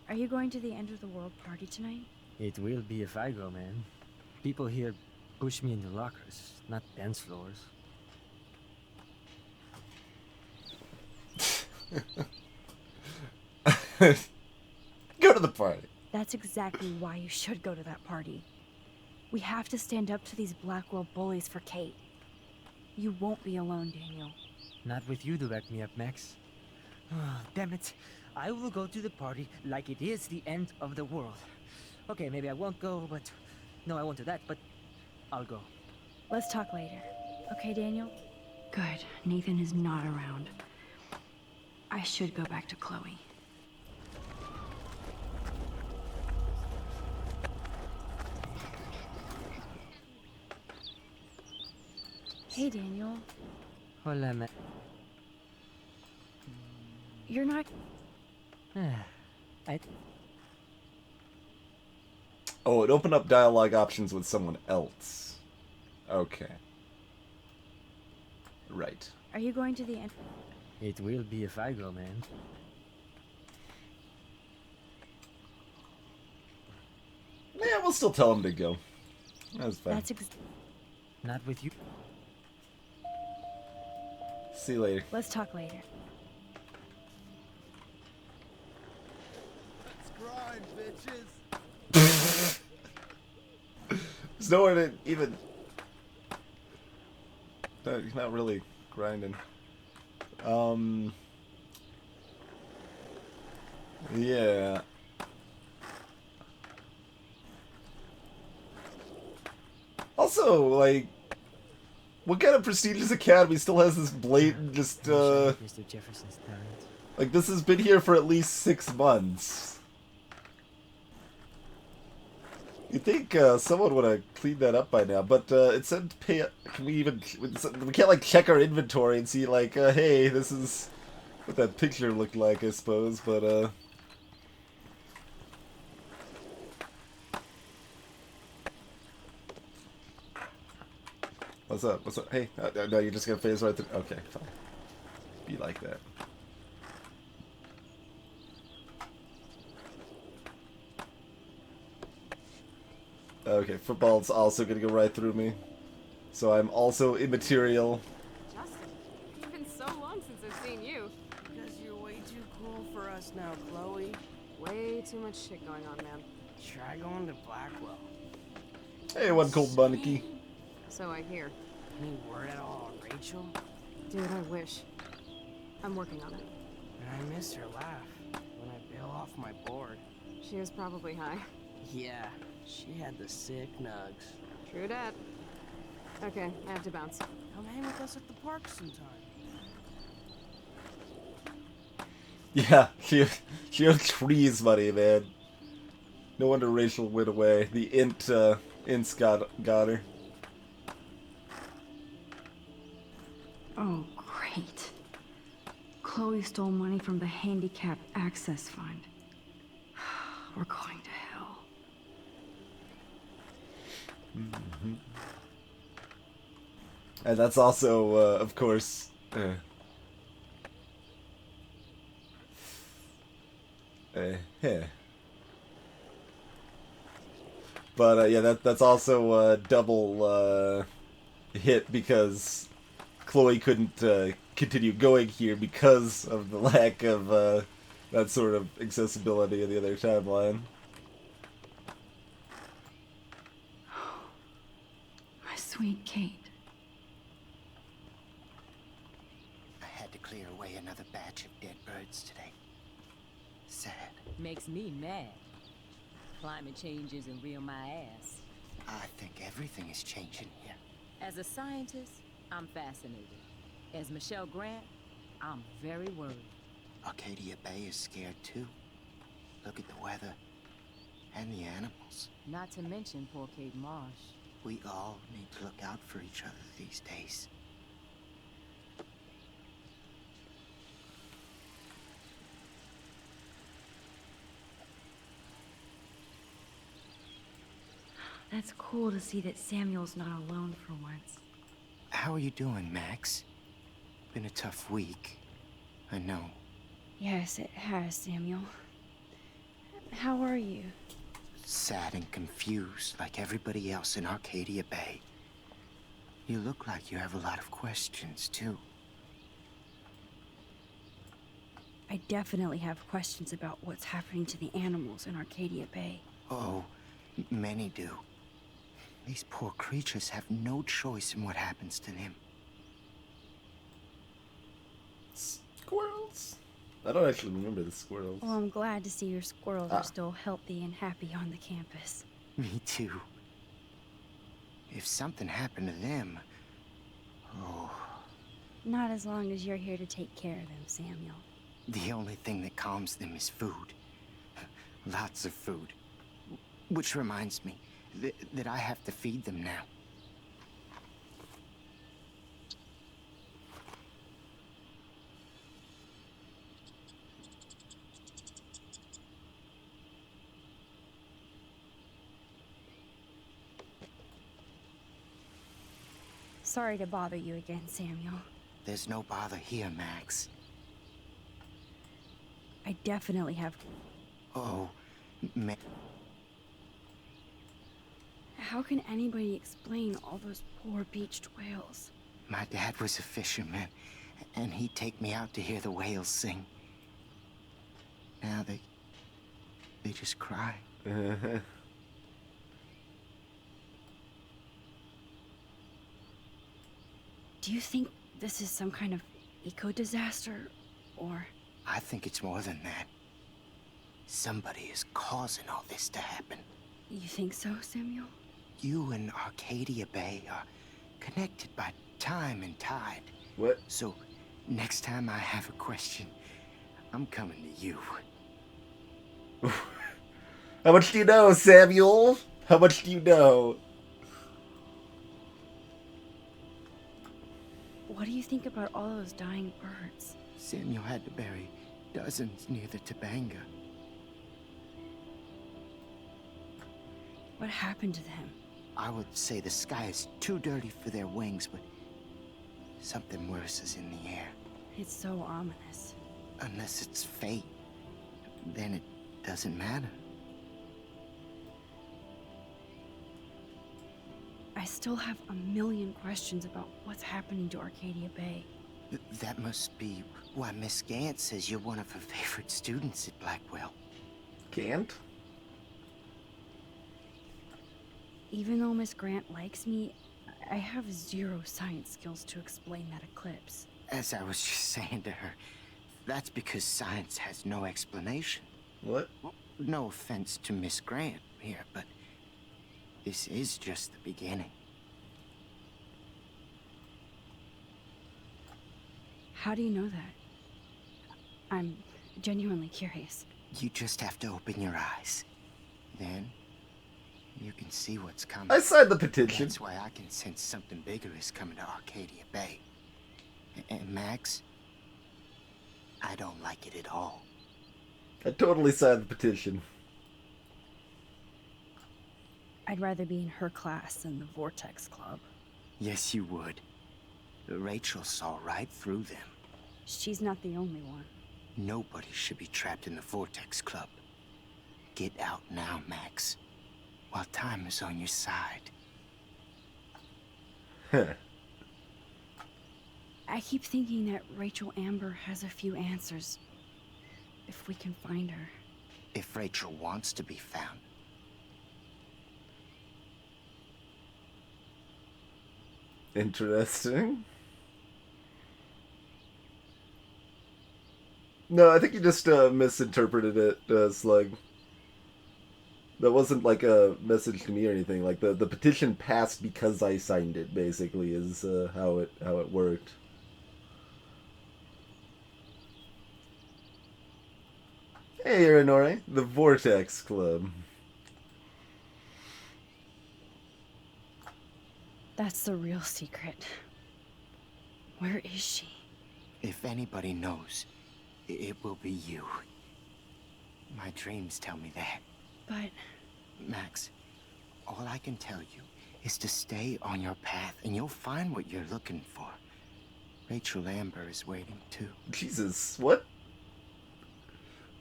Are you going to the End of the World party tonight? It will be if I go, man. People here push me into lockers, not dance floors. Go to the party. That's exactly why you should go to that party. We have to stand up to these Blackwell bullies for Kate. You won't be alone, Daniel. Not with you to back me up, Max. Oh, damn it. I will go to the party like it is the end of the world. Okay, maybe I won't go, but... No, I won't do that, but I'll go. Let's talk later. Okay, Daniel? Good. Nathan is not around. I should go back to Chloe. Hey, Daniel. Hola, ma... You're not... Oh, it opened up dialogue options with someone else. Okay. Right. Are you going to the end? It will be if I go, man. Yeah, we'll still tell him to go. That's fine. That's not with you. See you later. Let's talk later. Let's grind, bitches. There's nowhere to even... No, he's not really grinding. Yeah. Also, like, what kind of prestigious academy still has this blatant, just, Mr. Jefferson's talent. Like, this has been here for at least 6 months. You'd think someone would have cleaned that up by now, but it said pay. Can we even? We can't like check our inventory and see like, hey, this is what that picture looked like, I suppose. But what's up? What's up? Hey, no, you're just gonna phase right through. Okay, fine. Be like that. Okay, football's also gonna go right through me. So I'm also immaterial. Justin, it's been so long since I've seen you. Because you're way too cool for us now, Chloe. Way too much shit going on, man. Try going to Blackwell. Hey, one cold monkey. So I hear. Any word at all on Rachel? Dude, I wish. I'm working on it. And I miss her laugh when I bail off my board. She was probably high. Yeah, she had the sick nugs. True dat. Okay, I have to bounce. Come hang with us at the park sometime. Yeah, she owed trees money, man. No wonder Rachel went away. The ints got her. Oh, great. Chloe stole money from the Handicap Access Fund. We're going to hell. Mm-hmm. And that's also, of course, But yeah, that's also a double hit because Chloe couldn't continue going here because of the lack of that sort of accessibility in the other timeline. My sweet Kate. I had to clear away another batch of dead birds today. Sad. Makes me mad. Climate change isn't real my ass. I think everything is changing here. As a scientist, I'm fascinated. As Michelle Grant, I'm very worried. Arcadia Bay is scared too. Look at the weather. And the animals. Not to mention poor Kate Marsh. We all need to look out for each other these days. That's cool to see that Samuel's not alone for once. How are you doing, Max? Been a tough week. I know. Yes, it has, Samuel. How are you? Sad and confused, like everybody else in Arcadia Bay. You look like you have a lot of questions, too. I definitely have questions about what's happening to the animals in Arcadia Bay. Oh, many do. These poor creatures have no choice in what happens to them. Squirrels? I don't actually remember the squirrels. Well, I'm glad to see your squirrels are still healthy and happy on the campus. Me too. If something happened to them... Oh... Not as long as you're here to take care of them, Samuel. The only thing that calms them is food. Lots of food. Which reminds me that I have to feed them now. Sorry to bother you again, Samuel. There's no bother here, Max. I definitely have... Oh, man. How can anybody explain all those poor beached whales? My dad was a fisherman, and he'd take me out to hear the whales sing. Now they just cry. Do you think this is some kind of eco-disaster, or... I think it's more than that. Somebody is causing all this to happen. You think so, Samuel? You and Arcadia Bay are connected by time and tide. What? So, next time I have a question, I'm coming to you. How much do you know, Samuel? How much do you know? What do you think about all those dying birds? Samuel had to bury dozens near the Tabanga. What happened to them? I would say the sky is too dirty for their wings, but something worse is in the air. It's so ominous. Unless it's fate, then it doesn't matter. I still have a million questions about what's happening to Arcadia Bay. That must be why Miss Gant says you're one of her favorite students at Blackwell. Gant? Even though Miss Grant likes me, I have zero science skills to explain that eclipse. As I was just saying to her, that's because science has no explanation. What? No offense to Miss Grant here, but this is just the beginning. How do you know that? I'm genuinely curious. You just have to open your eyes. Then, you can see what's coming. I signed the petition. That's why I can sense something bigger is coming to Arcadia Bay. And Max, I don't like it at all. I totally signed the petition. I'd rather be in her class than the Vortex Club. Yes, you would. Rachel saw right through them. She's not the only one. Nobody should be trapped in the Vortex Club. Get out now, Max, while time is on your side. I keep thinking that Rachel Amber has a few answers. If we can find her. If Rachel wants to be found. Interesting. No, I think you just misinterpreted it, Slug. That wasn't like a message to me or anything. Like the petition passed because I signed it. Basically, is how it worked. Hey, Irinori, the Vortex Club. That's the real secret. Where is she? If anybody knows, it will be you. My dreams tell me that. But... Max, all I can tell you is to stay on your path and you'll find what you're looking for. Rachel Amber is waiting too. Jesus, what?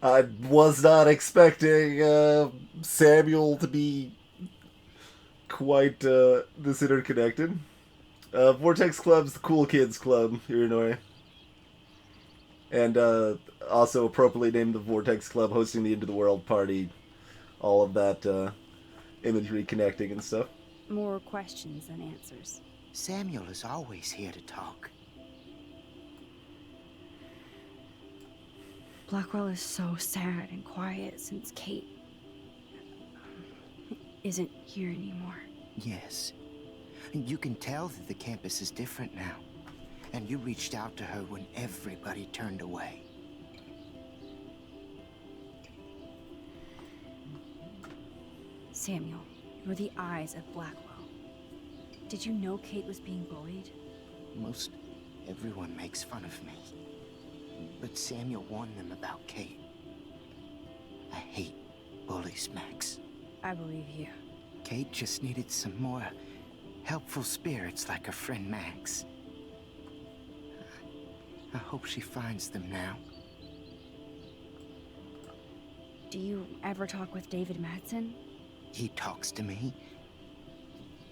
I was not expecting Samuel to be quite this interconnected. Vortex Club's the cool kids club, Irinori. And also appropriately named the Vortex Club, hosting the End of the World party. All of that imagery connecting and stuff. More questions than answers. Samuel is always here to talk. Blackwell is so sad and quiet since Kate isn't here anymore. Yes. You can tell that the campus is different now. And you reached out to her when everybody turned away. Samuel, you're the eyes of Blackwell. Did you know Kate was being bullied? Most everyone makes fun of me. But Samuel warned them about Kate. I hate bullies, Max. I believe you. Kate just needed some more helpful spirits like her friend Max. I hope she finds them now. Do you ever talk with David Madsen? He talks to me.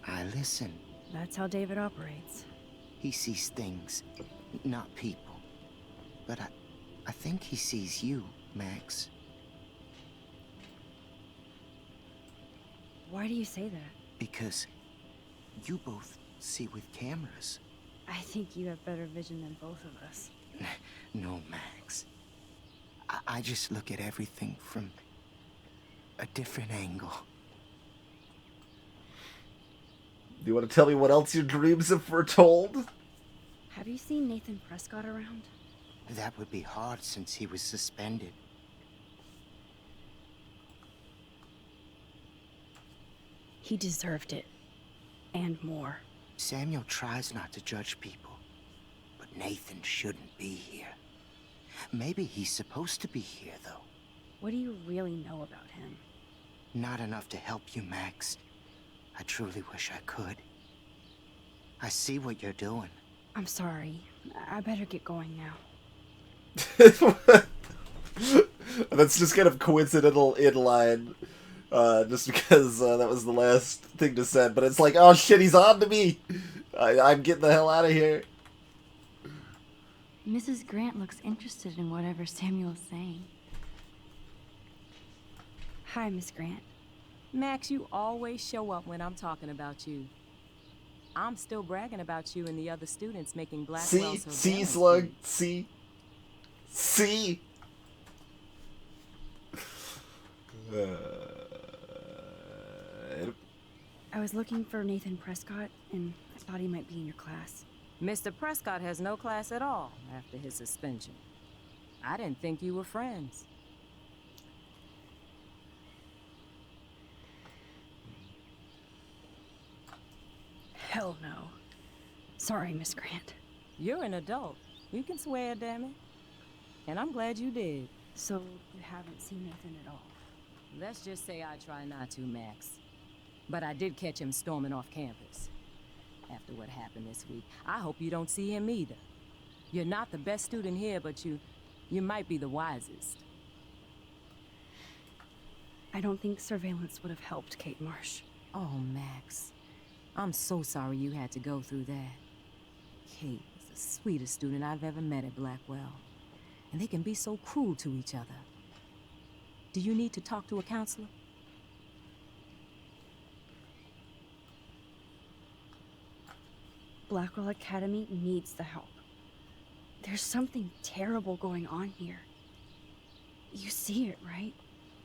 I listen. That's how David operates. He sees things, not people. But I think he sees you, Max. Why do you say that? Because you both see with cameras. I think you have better vision than both of us. No, Max. I just look at everything from a different angle. Do you want to tell me what else your dreams have foretold? Have you seen Nathan Prescott around? That would be hard since he was suspended. He deserved it. And more. Samuel tries not to judge people, but Nathan shouldn't be here. Maybe he's supposed to be here, though. What do you really know about him? Not enough to help you, Max. I truly wish I could. I see what you're doing. I'm sorry. I better get going now. That's just kind of coincidental in line. Just because that was the last thing to say. But it's like, oh shit, he's on to me! I'm getting the hell out of here. Mrs. Grant looks interested in whatever Samuel's saying. Hi, Miss Grant. Max, you always show up when I'm talking about you. I'm still bragging about you and the other students making Blackwell so See, damn Slug, good. see. I was looking for Nathan Prescott, and I thought he might be in your class. Mr. Prescott has no class at all after his suspension. I didn't think you were friends. Hell no. Sorry, Miss Grant. You're an adult. You can swear, damn it. And I'm glad you did. So, you haven't seen Nathan at all? Let's just say I try not to, Max. But I did catch him storming off campus. After what happened this week, I hope you don't see him either. You're not the best student here, but you might be the wisest. I don't think surveillance would have helped, Kate Marsh. Oh, Max. I'm so sorry you had to go through that. Kate was the sweetest student I've ever met at Blackwell. And they can be so cruel to each other. Do you need to talk to a counselor? Blackwell Academy needs the help. There's something terrible going on here. You see it, right?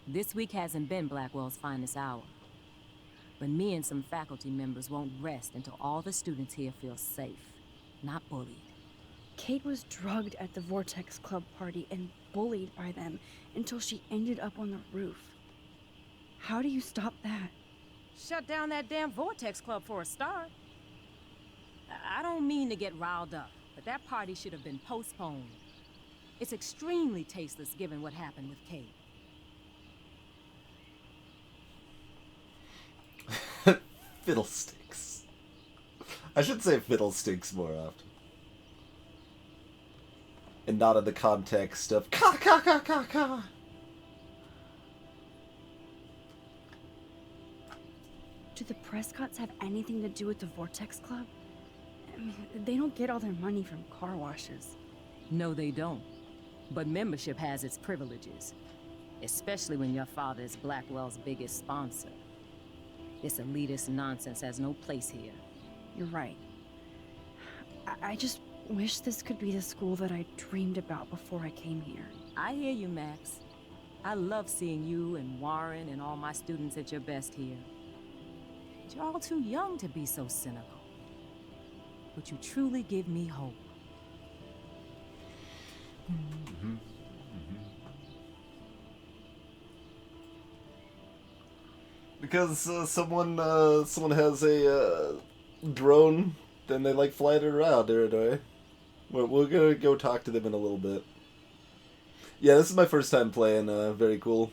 This week hasn't been Blackwell's finest hour. But me and some faculty members won't rest until all the students here feel safe, not bullied. Kate was drugged at the Vortex Club party and bullied by them until she ended up on the roof. How do you stop that? Shut down that damn Vortex Club for a start. I don't mean to get riled up, but that party should have been postponed. It's extremely tasteless given what happened with Kate. Fiddlesticks. I should say fiddlesticks more often. And not in the context of ka ka ka ka ka. Do the Prescotts have anything to do with the Vortex Club? I mean, they don't get all their money from car washes. No, they don't. But membership has its privileges. Especially when your father is Blackwell's biggest sponsor. This elitist nonsense has no place here. You're right. I just wish this could be the school that I dreamed about before I came here. I hear you, Max. I love seeing you and Warren and all my students at your best here. But you're all too young to be so cynical. But you truly give me hope. Because someone has a drone, then they like fly it around, Iridoi. We're gonna go talk to them in a little bit. Yeah, this is my first time playing. Very cool.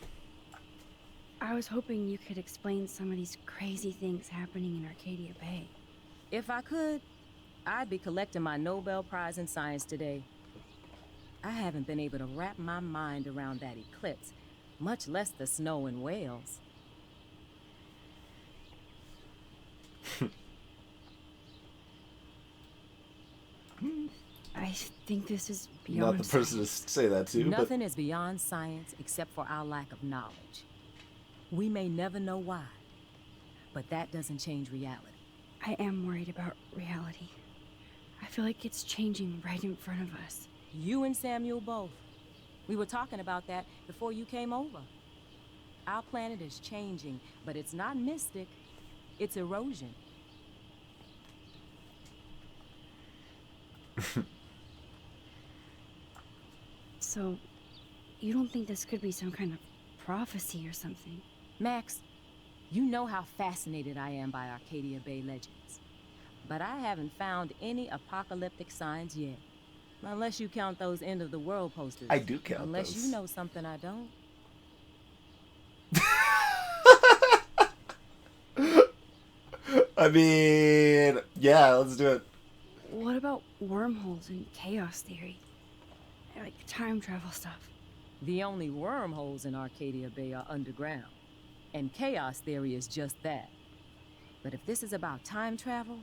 I was hoping you could explain some of these crazy things happening in Arcadia Bay. If I could, I'd be collecting my Nobel Prize in Science today. I haven't been able to wrap my mind around that eclipse, much less the snow in Wales. I think this is beyond Not the person to say that to, Nothing is beyond science except for our lack of knowledge. We may never know why, but that doesn't change reality. I am worried about reality. I feel like it's changing right in front of us. You and Samuel both. We were talking about that before you came over. Our planet is changing, but it's not mystic. It's erosion. So, you don't think this could be some kind of prophecy or something? Max, you know how fascinated I am by Arcadia Bay legends. But I haven't found any apocalyptic signs yet. Unless you count those end of the world posters. I do count Unless those. you know something I don't. I mean, yeah, let's do it. What about wormholes and chaos theory? Like time travel stuff. The only wormholes in Arcadia Bay are underground. And chaos theory is just that. But if this is about time travel,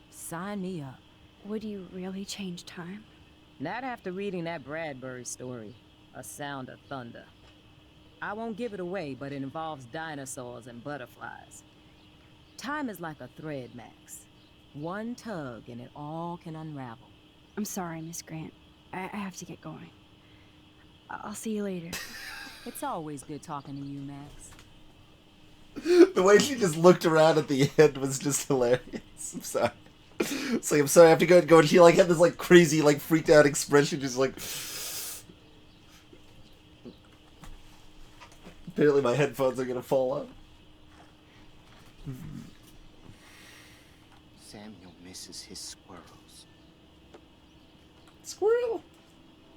sign me up. Would you really change time? Not after reading that Bradbury story, A Sound of Thunder. I won't give it away, but it involves dinosaurs and butterflies. Time is like a thread, Max. One tug and it all can unravel. I'm sorry, Miss Grant. I have to get going. I'll see you later. It's always good talking to you, Max. The way she just looked around at the end was just hilarious. I'm sorry. It's like, I'm sorry, I have to go, and she like had this like crazy, like freaked out expression, just like... Apparently my headphones are gonna fall off. Samuel misses his squirrels. Squirrel?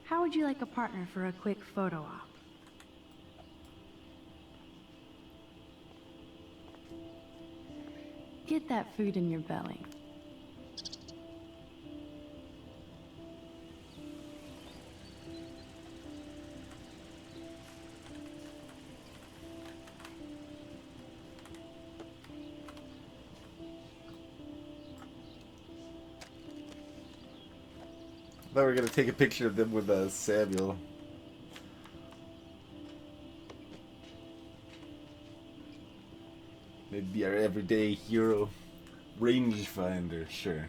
How would you like a partner for a quick photo op? Get that food in your belly. I thought we were gonna take a picture of them with Samuel. Maybe our everyday hero. Rangefinder, sure.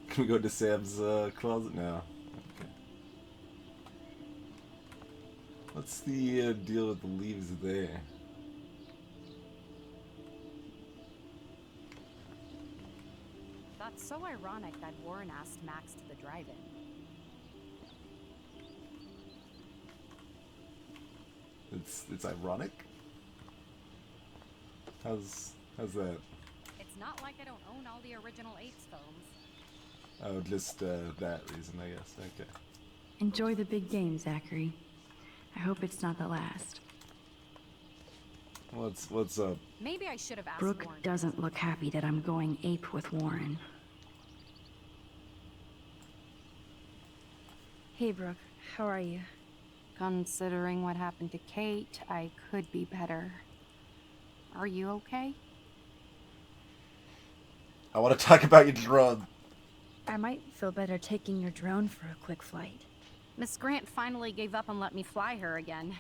Can we go to Sam's closet now? Okay. What's the deal with the leaves there? That's so ironic that Warren asked Max to the drive-in. It's ironic? How's that? It's not like I don't own all the original Apes films. Oh, just that reason, I guess. Okay. Enjoy the big game, Zachary. I hope it's not the last. What's up? Maybe I should have asked Brooke Warren. doesn't look happy that I'm going ape with Warren. Hey, Brooke. How are you? Considering what happened to Kate, I could be better. Are you okay? I want to talk about your drone. I might feel better taking your drone for a quick flight. Miss Grant finally gave up and let me fly her again.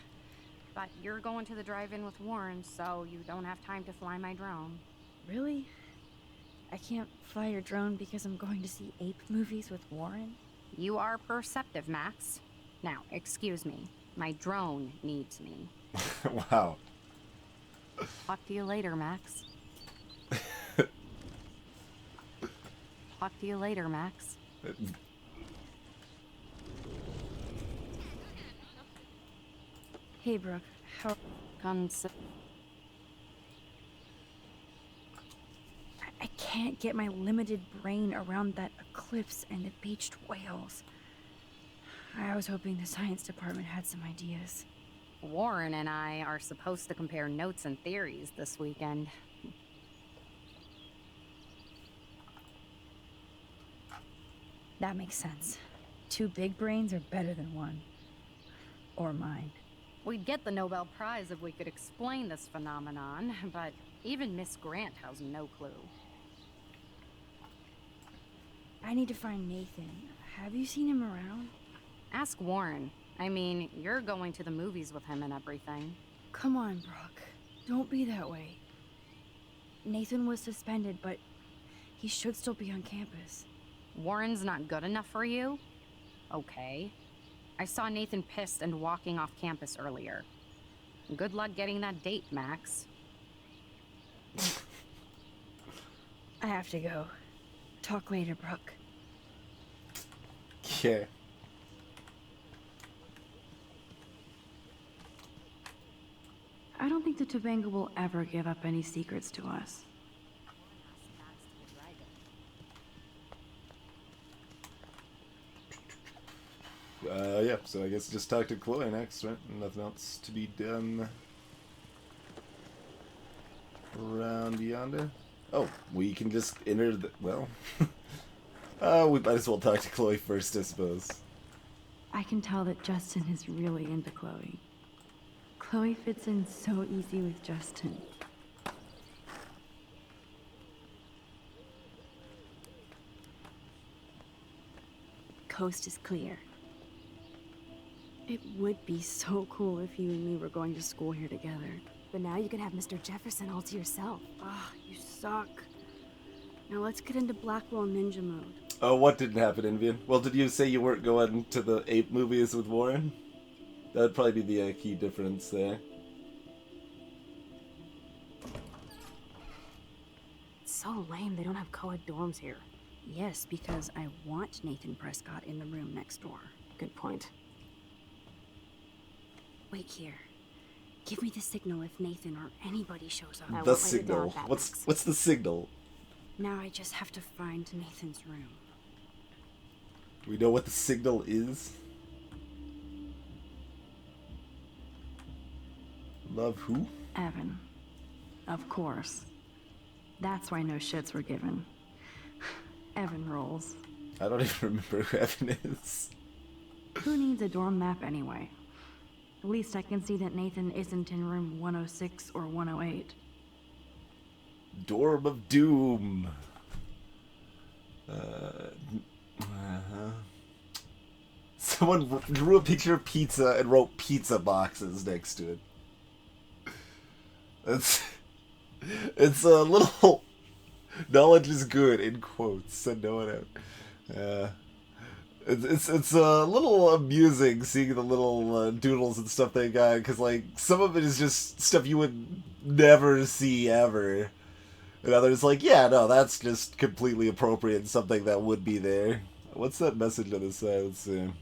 But you're going to the drive-in with Warren, so you don't have time to fly my drone. Really? I can't fly your drone because I'm going to see ape movies with Warren? You are perceptive, Max. Now, excuse me. My drone needs me. Wow. Talk to you later, Max. Talk to you later, Max. Hey, Brooke. How... I can't get my limited brain around that eclipse and the beached whales. I was hoping the science department had some ideas. Warren and I are supposed to compare notes and theories this weekend. That makes sense. Two big brains are better than one. Or mine. We'd get the Nobel Prize if we could explain this phenomenon, but even Miss Grant has no clue. I need to find Nathan. Have you seen him around? Ask Warren. I mean, you're going to the movies with him and everything. Come on, Brooke. Don't be that way. Nathan was suspended, but he should still be on campus. Warren's not good enough for you? Okay. I saw Nathan pissed and walking off campus earlier. Good luck getting that date, Max. I have to go. Talk later, Brooke. Okay. I don't think the Tobanga will ever give up any secrets to us. Yeah, so I guess just talk to Chloe next, right? Nothing else to be done around yonder. Oh, we can just enter the... well... we might as well talk to Chloe first, I suppose. I can tell that Justin is really into Chloe. Chloe fits in so easy with Justin. Coast is clear. It would be so cool if you and me were going to school here together. But now you can have Mr. Jefferson all to yourself. Ah, you suck. Now let's get into Blackwell Ninja mode. Oh, what didn't happen, Invian? Well, did you say you weren't going to the ape movies with Warren? That would probably be the key difference there. It's so lame they don't have co-ed dorms here. Yes, because I want Nathan Prescott in the room next door. Good point. Wait here. Give me the signal if Nathan or anybody shows up. The signal. What's the signal? Now I just have to find Nathan's room. We know what the signal is. Love who? Evan. Of course. That's why no shits were given. Evan rolls. I don't even remember who Evan is. Who needs a dorm map anyway? At least I can see that Nathan isn't in room 106 or 108. Dorm of Doom. Someone drew a picture of pizza and wrote pizza boxes next to it. It's a little... knowledge is good, in quotes, said no one out. It's a little amusing seeing the little doodles and stuff they got, because like some of it is just stuff you would never see ever, and others like, yeah, no, that's just completely appropriate, something that would be there. What's that message on the side? Let's see.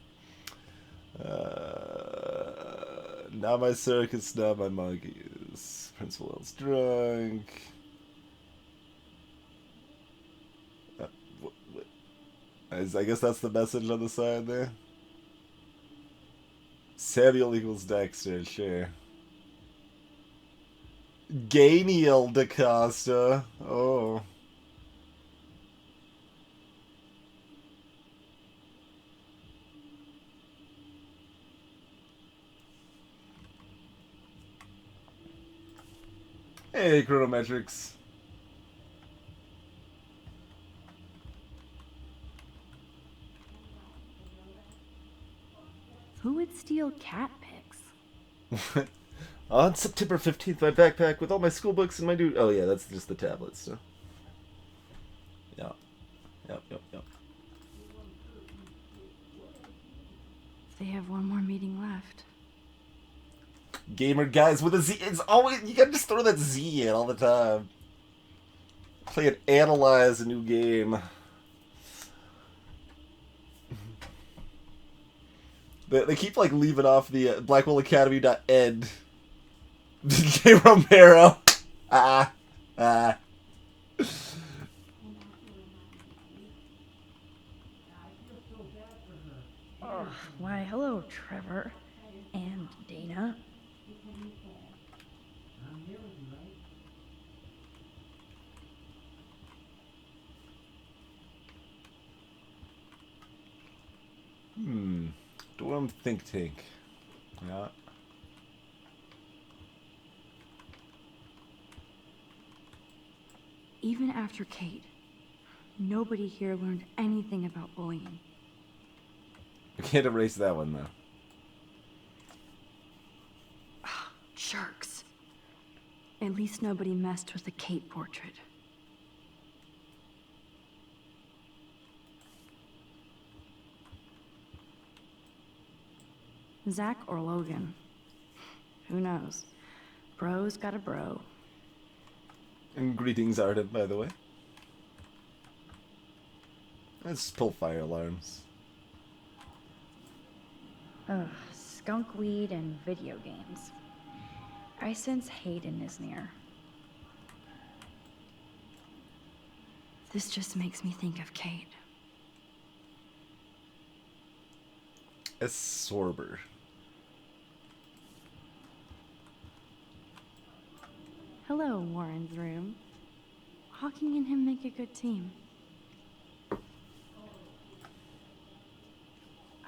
Not my circus, not my monkeys. Principal L's drunk. I guess that's the message on the side there. Samuel equals Dexter, sure. Ganiel DaCosta. Oh. Hey, Chronometrics. Who would steal cat pics? On September 15th, my backpack with all my school books and my new... oh yeah, that's just the tablets, so... Yep. They have one more meeting left. Gamer guys with a Z. It's always... you gotta just throw that Z in all the time. Play and analyze a new game. They keep like leaving off the BlackwellAcademy.end. J. Romero. Why, hello, Trevor. And Dana. Dorm think tank. Yeah. Even after Kate, nobody here learned anything about bullying. I can't erase that one though. Jerks. At least nobody messed with the Kate portrait. Zach or Logan? Who knows? Bro's got a bro. And greetings, Arden, by the way. Let's pull fire alarms. Ugh, skunkweed and video games. I sense Hayden is near. This just makes me think of Kate. A Sorber. Hello, Warren's room. Hawking and him make a good team.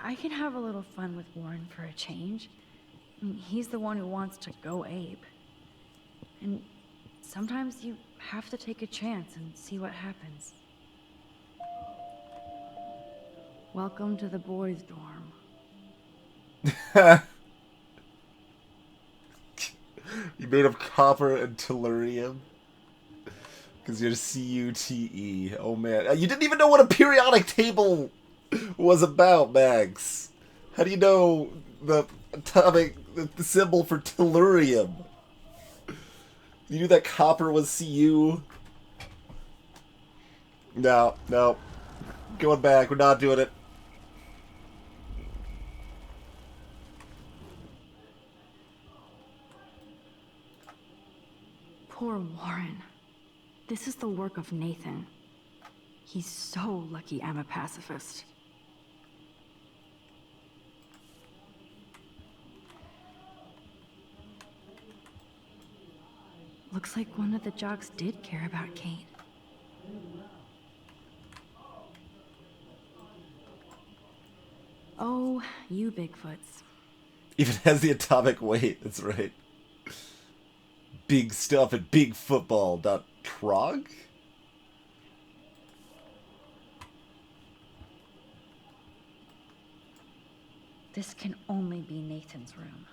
I can have a little fun with Warren for a change. I mean, he's the one who wants to go ape. And sometimes you have to take a chance and see what happens. Welcome to the boys' dorm. You made of copper and tellurium? Because you're C-U-T-E. Oh man. You didn't even know what a periodic table was about, Max. How do you know the atomic, the symbol for tellurium? You knew that copper was Cu? No, no. Going back, we're not doing it. Poor Warren. This is the work of Nathan. He's so lucky I'm a pacifist. Looks like one of the jocks did care about Kate. Oh, you Bigfoots. Even has the atomic weight, that's right. Big stuff at bigfootball.trog? This can only be Nathan's room.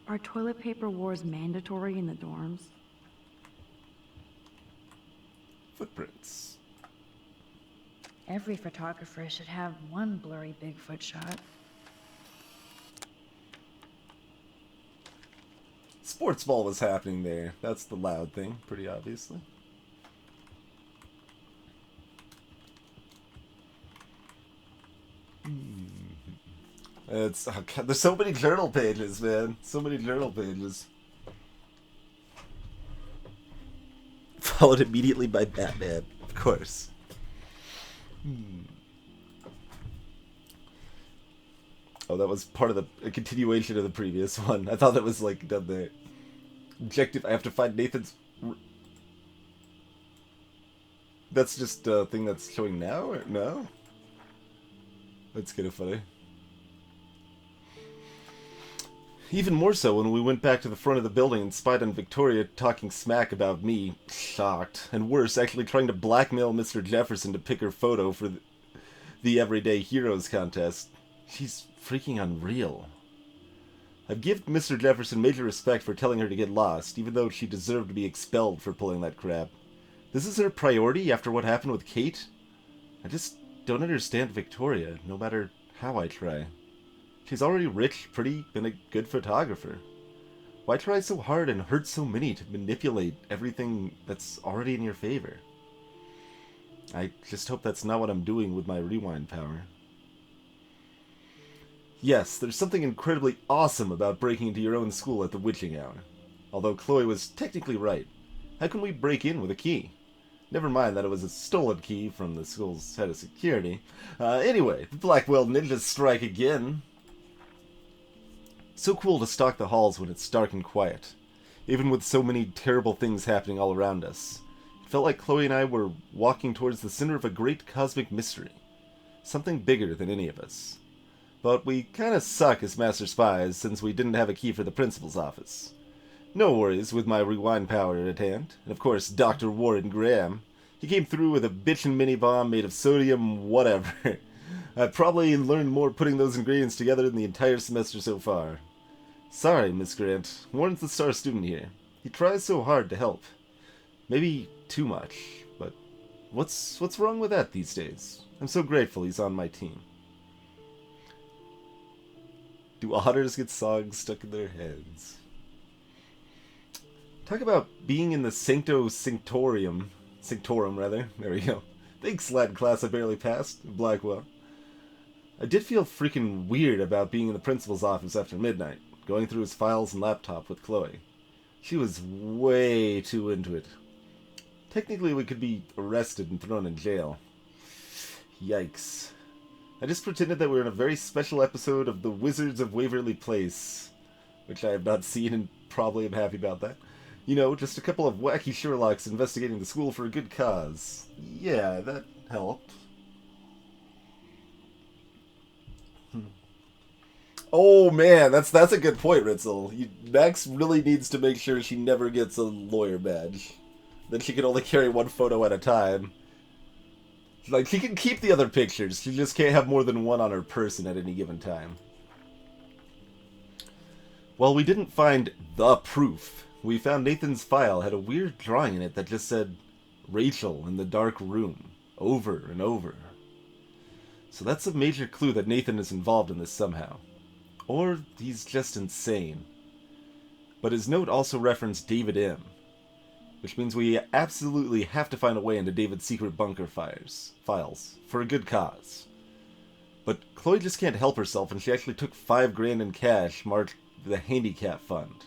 Are toilet paper wars mandatory in the dorms? Footprints. Every photographer should have one blurry Bigfoot shot. Sports ball was happening there. That's the loud thing, pretty obviously. It's, oh God, there's so many journal pages, man. So many journal pages. Followed immediately by Batman, of course. Oh, that was part of a continuation of the previous one. I thought that was like done there. Objective, I have to find Nathan's... That's just a thing that's showing now, or no? That's kind of funny. Even more so when we went back to the front of the building and spied on Victoria talking smack about me. Shocked. And worse, actually trying to blackmail Mr. Jefferson to pick her photo for the Everyday Heroes contest. She's freaking unreal. I've given Mr. Jefferson major respect for telling her to get lost, even though she deserved to be expelled for pulling that crap. This is her priority after what happened with Kate? I just don't understand Victoria, no matter how I try. She's already rich, pretty, and a good photographer. Why try so hard and hurt so many to manipulate everything that's already in your favor? I just hope that's not what I'm doing with my rewind power. Yes, there's something incredibly awesome about breaking into your own school at the witching hour. Although Chloe was technically right. How can we break in with a key? Never mind that it was a stolen key from the school's head of security. Anyway, the Blackwell ninjas strike again. So cool to stalk the halls when it's dark and quiet. Even with so many terrible things happening all around us. It felt like Chloe and I were walking towards the center of a great cosmic mystery. Something bigger than any of us. But we kinda suck as master spies since we didn't have a key for the principal's office. No worries with my rewind power at hand. And of course, Dr. Warren Graham. He came through with a bitchin' mini bomb made of sodium whatever. I've probably learned more putting those ingredients together than the entire semester so far. Sorry, Miss Grant. Warren's the star student here. He tries so hard to help. Maybe too much, but what's wrong with that these days? I'm so grateful he's on my team. Do otters get songs stuck in their heads? Talk about being in the Sanctorum, rather. There we go. Thanks, Latin class I barely passed. Blackwell. I did feel freaking weird about being in the principal's office after midnight, going through his files and laptop with Chloe. She was way too into it. Technically, we could be arrested and thrown in jail. Yikes. I just pretended that we were in a very special episode of The Wizards of Waverly Place, which I have not seen and probably am happy about that. You know, just a couple of wacky Sherlocks investigating the school for a good cause. Yeah, that helped. Oh man, that's a good point, Ritzel. Max really needs to make sure she never gets a lawyer badge. Then she can only carry one photo at a time. Like, she can keep the other pictures, she just can't have more than one on her person at any given time. While we didn't find the proof, we found Nathan's file had a weird drawing in it that just said, Rachel in the dark room, over and over. So that's a major clue that Nathan is involved in this somehow. Or he's just insane. But his note also referenced David M., which means we absolutely have to find a way into David's secret bunker files, for a good cause. But Chloe just can't help herself, and she actually took $5,000 in cash marked the handicap fund.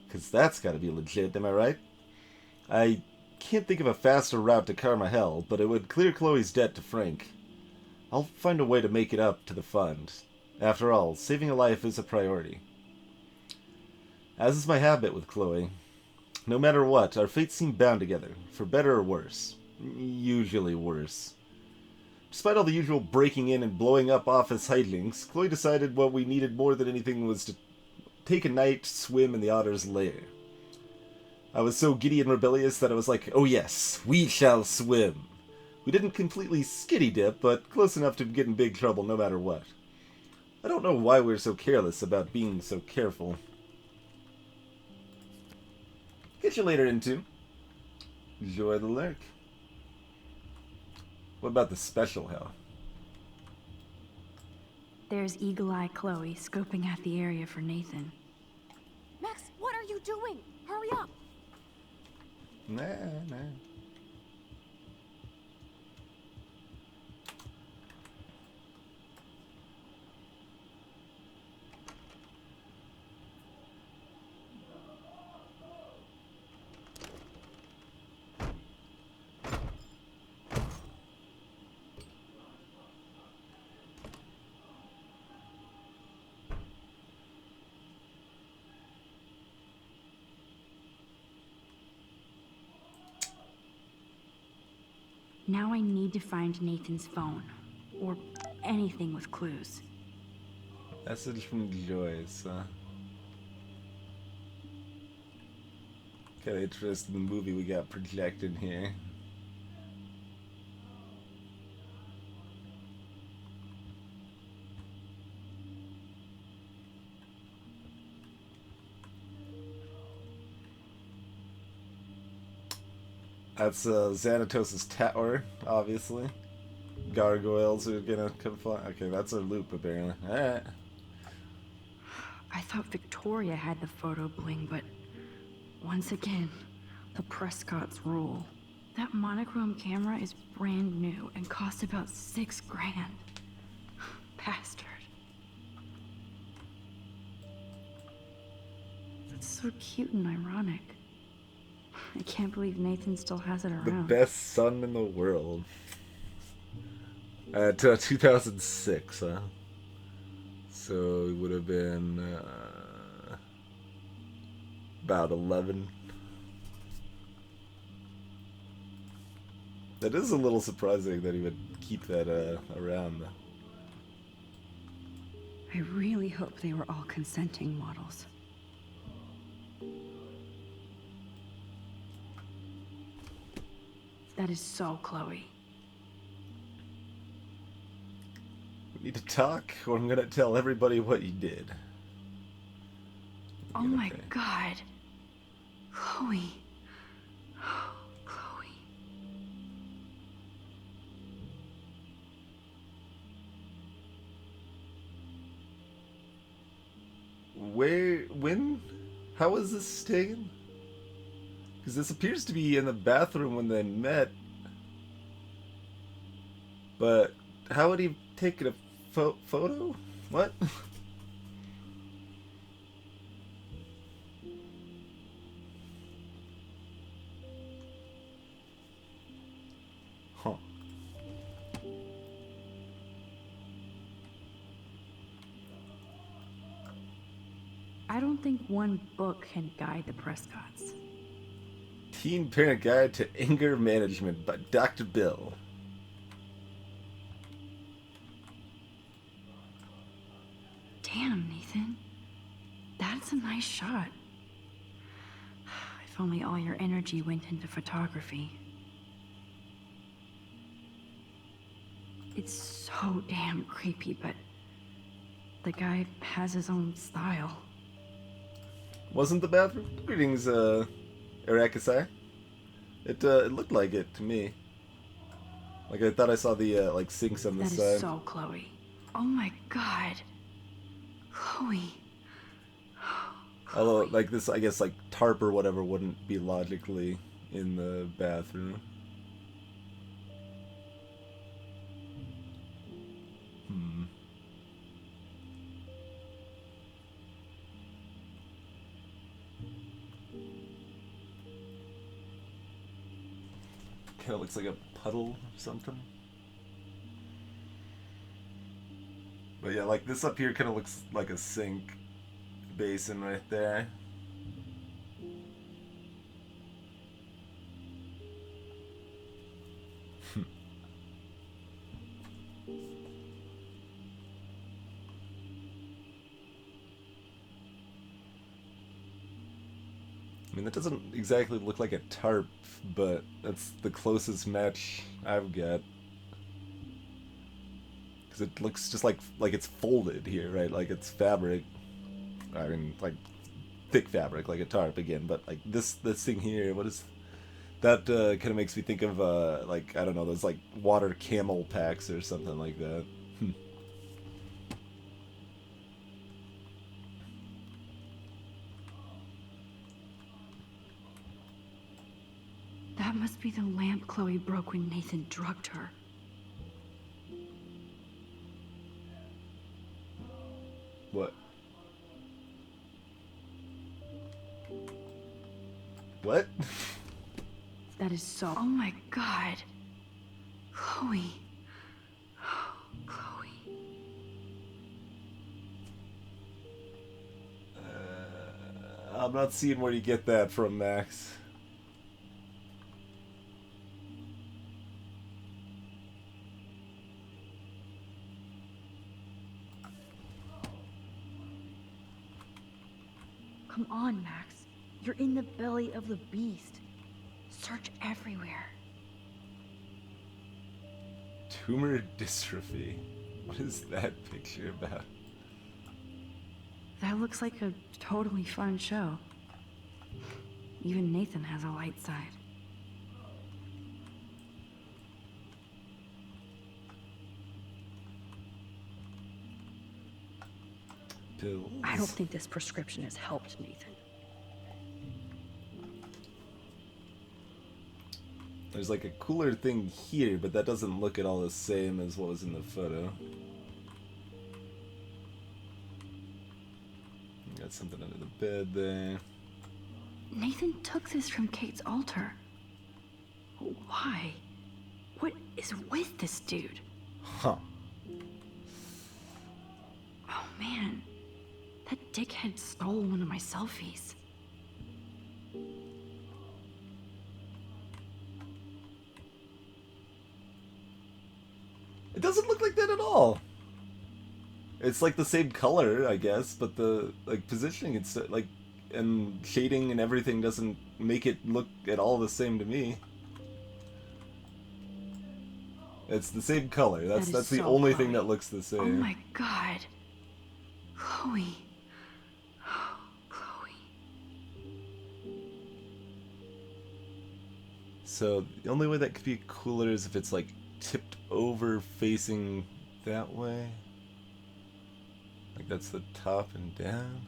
Because that's gotta be legit, am I right? I can't think of a faster route to Karma Hell, but it would clear Chloe's debt to Frank. I'll find a way to make it up to the fund. After all, saving a life is a priority. As is my habit with Chloe, no matter what, our fates seem bound together, for better or worse. Usually worse. Despite all the usual breaking in and blowing up office hijinks, Chloe decided what we needed more than anything was to take a night swim in the Otter's lair. I was so giddy and rebellious that I was like, oh yes, we shall swim. We didn't completely skitty dip, but close enough to get in big trouble no matter what. I don't know why we're so careless about being so careful. Get you later, into. Enjoy the lurk. What about the special hell? There's Eagle Eye Chloe scoping out the area for Nathan. Max, what are you doing? Hurry up! Nah. Now I need to find Nathan's phone, or anything with clues. Message from Joyce, huh? Kinda interested in the movie we got projected here. That's Xanatos' tower, obviously. Gargoyles are gonna come fly. Okay, that's a loop, apparently. Alright. I thought Victoria had the photo bling, but once again, the Prescotts rule. That monochrome camera is brand new and cost about $6,000. Bastard. That's so cute and ironic. I can't believe Nathan still has it The around. best son in the world. 2006, huh? So it would have been about 11. That is a little surprising that he would keep that around, though. I really hope they were all consenting models. That is so Chloe. We need to talk, or I'm gonna tell everybody what you did. Oh my god. Chloe. Chloe. Where? When? How was this taken? Because this appears to be in the bathroom when they met. But how would he have taken a photo? What? Huh. I don't think one book can guide the Prescotts. Teen Parent Guide to Anger Management by Dr. Bill. Damn, Nathan. That's a nice shot. If only all your energy went into photography. It's so damn creepy, but the guy has his own style. Wasn't the bathroom? Greetings, Arakisai. It looked like it to me. Like, I thought I saw the, like, sinks on the side. That is so Chloe. Oh my god. Chloe. Although, like, this, I guess, like, tarp or whatever wouldn't be logically in the bathroom. Kind of looks like a puddle or something. But yeah, like this up here kind of looks like a sink basin right there. I mean, that doesn't exactly look like a tarp, but that's the closest match I've got. Because it looks just like it's folded here, right? Like it's fabric. I mean, like thick fabric, like a tarp again. But like this thing here, what is that? Kind of makes me think of like, I don't know, those like water camel packs or something like that. That must be the lamp Chloe broke when Nathan drugged her. What? What? That is so... Oh my god. Chloe. Chloe. I'm not seeing where you get that from, Max. Come on, Max. You're in the belly of the beast. Search everywhere. Tumor dystrophy. What is that picture about? That looks like a totally fun show. Even Nathan has a light side. Pills. I don't think this prescription has helped, Nathan. There's like a cooler thing here, but that doesn't look at all the same as what was in the photo. Got something under the bed there. Nathan took this from Kate's altar. Why? What is with this dude? Huh. Oh man, that dickhead stole one of my selfies. It doesn't look like that at all. It's like the same color, I guess, but the like positioning, it's like, and shading and everything doesn't make it look at all the same to me. It's the same color. That's the so only Chloe. thing that looks the same. Oh my god. Chloe. Chloe. So the only way that could be cooler is if it's like tipped over facing that way. Like that's the top and down.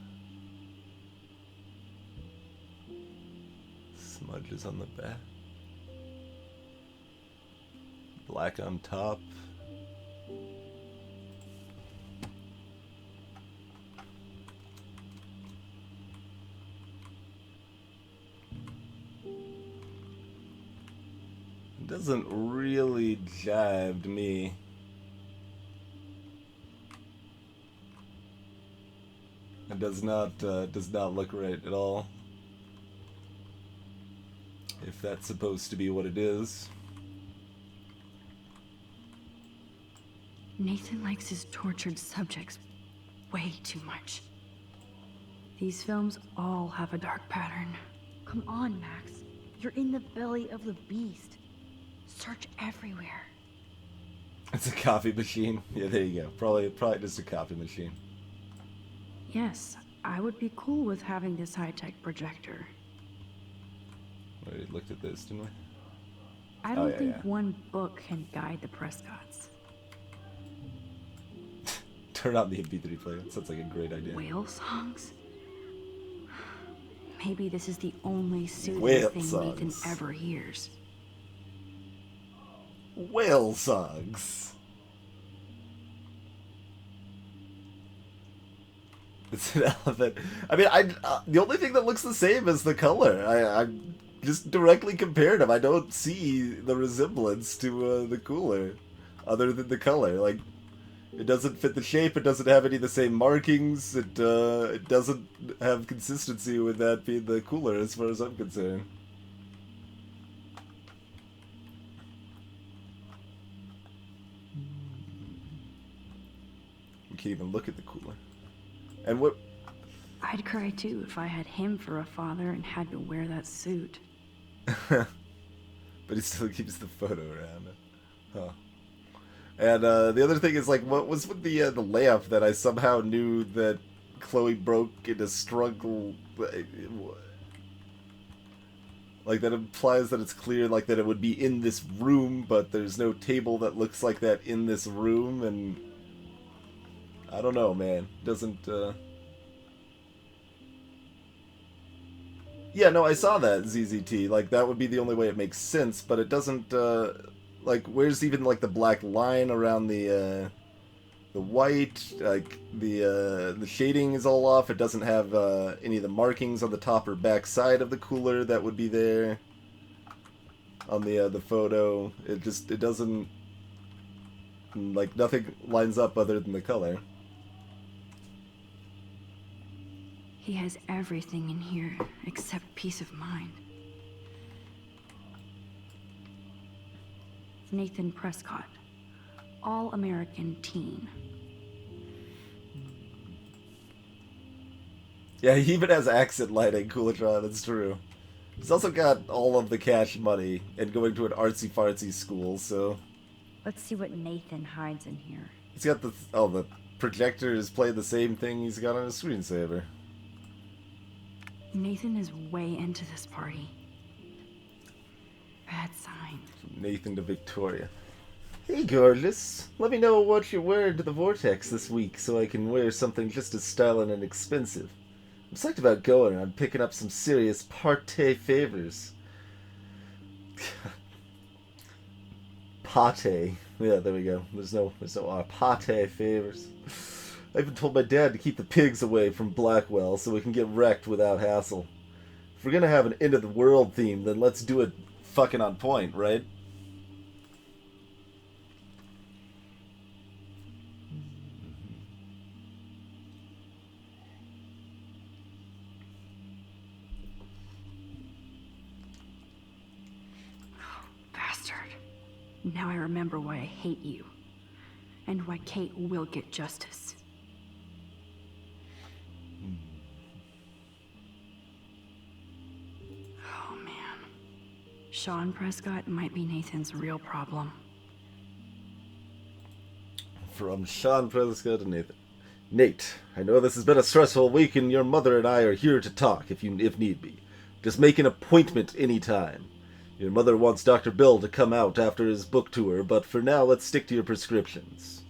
Smudges on the back. Black on top. It doesn't really jive to me. It does not look right at all. If that's supposed to be what it is. Nathan likes his tortured subjects way too much. These films all have a dark pattern. Come on, Max. You're in the belly of the beast. Search everywhere. It's a coffee machine. Yeah, there you go. Probably just a coffee machine. Yes, I would be cool with having this high-tech projector. We already looked at this, didn't we? I don't think one book can guide the Prescotts. Turn on the MP3 player. That sounds like a great idea. Whale songs? Maybe this is the only soothing Whale thing songs. Nathan ever hears. Whale songs. It's an elephant. I mean, the only thing that looks the same is the color. I just directly compared them. I don't see the resemblance to the cooler, other than the color. Like, it doesn't fit the shape. It doesn't have any of the same markings. It doesn't have consistency with that being the cooler, as far as I'm concerned. You can't even look at the cooler. And what? I'd cry too if I had him for a father and had to wear that suit. But he still keeps the photo around. Huh. And the other thing is, like, what was with the lamp that I somehow knew that Chloe broke in a struggle? Like, that implies that it's clear, like, that it would be in this room, but there's no table that looks like that in this room, and I don't know, man. Doesn't, Yeah, no, I saw that, ZZT. Like, that would be the only way it makes sense, but it doesn't, like, where's even, like, the black line around the white? Like, the shading is all off. It doesn't have, any of the markings on the top or back side of the cooler that would be there on the photo. It doesn't, like, nothing lines up other than the color. He has everything in here except peace of mind. Nathan Prescott, all-American teen. Yeah, he even has accent lighting, Coolatron, that's true. He's also got all of the cash money and going to an artsy-fartsy school, so... Let's see what Nathan hides in here. He's got the projector is playing the same thing he's got on his screensaver. Nathan is way into this party. Bad sign. From Nathan to Victoria. Hey, gorgeous. Let me know what you're wearing to the Vortex this week so I can wear something just as styling and expensive. I'm psyched about going and I'm picking up some serious party favors. Pate. Yeah, there we go. There's no pate favors. I even told my dad to keep the pigs away from Blackwell so we can get wrecked without hassle. If we're gonna have an end of the world theme, then let's do it fucking on point, right? Bastard. Now I remember why I hate you. And why Kate will get justice. Oh man. Sean Prescott might be Nathan's real problem. From Sean Prescott to Nathan. Nate, I know this has been a stressful week and your mother and I are here to talk if need be. Just make an appointment anytime. Your mother wants Dr. Bill to come out after his book tour, but for now let's stick to your prescriptions.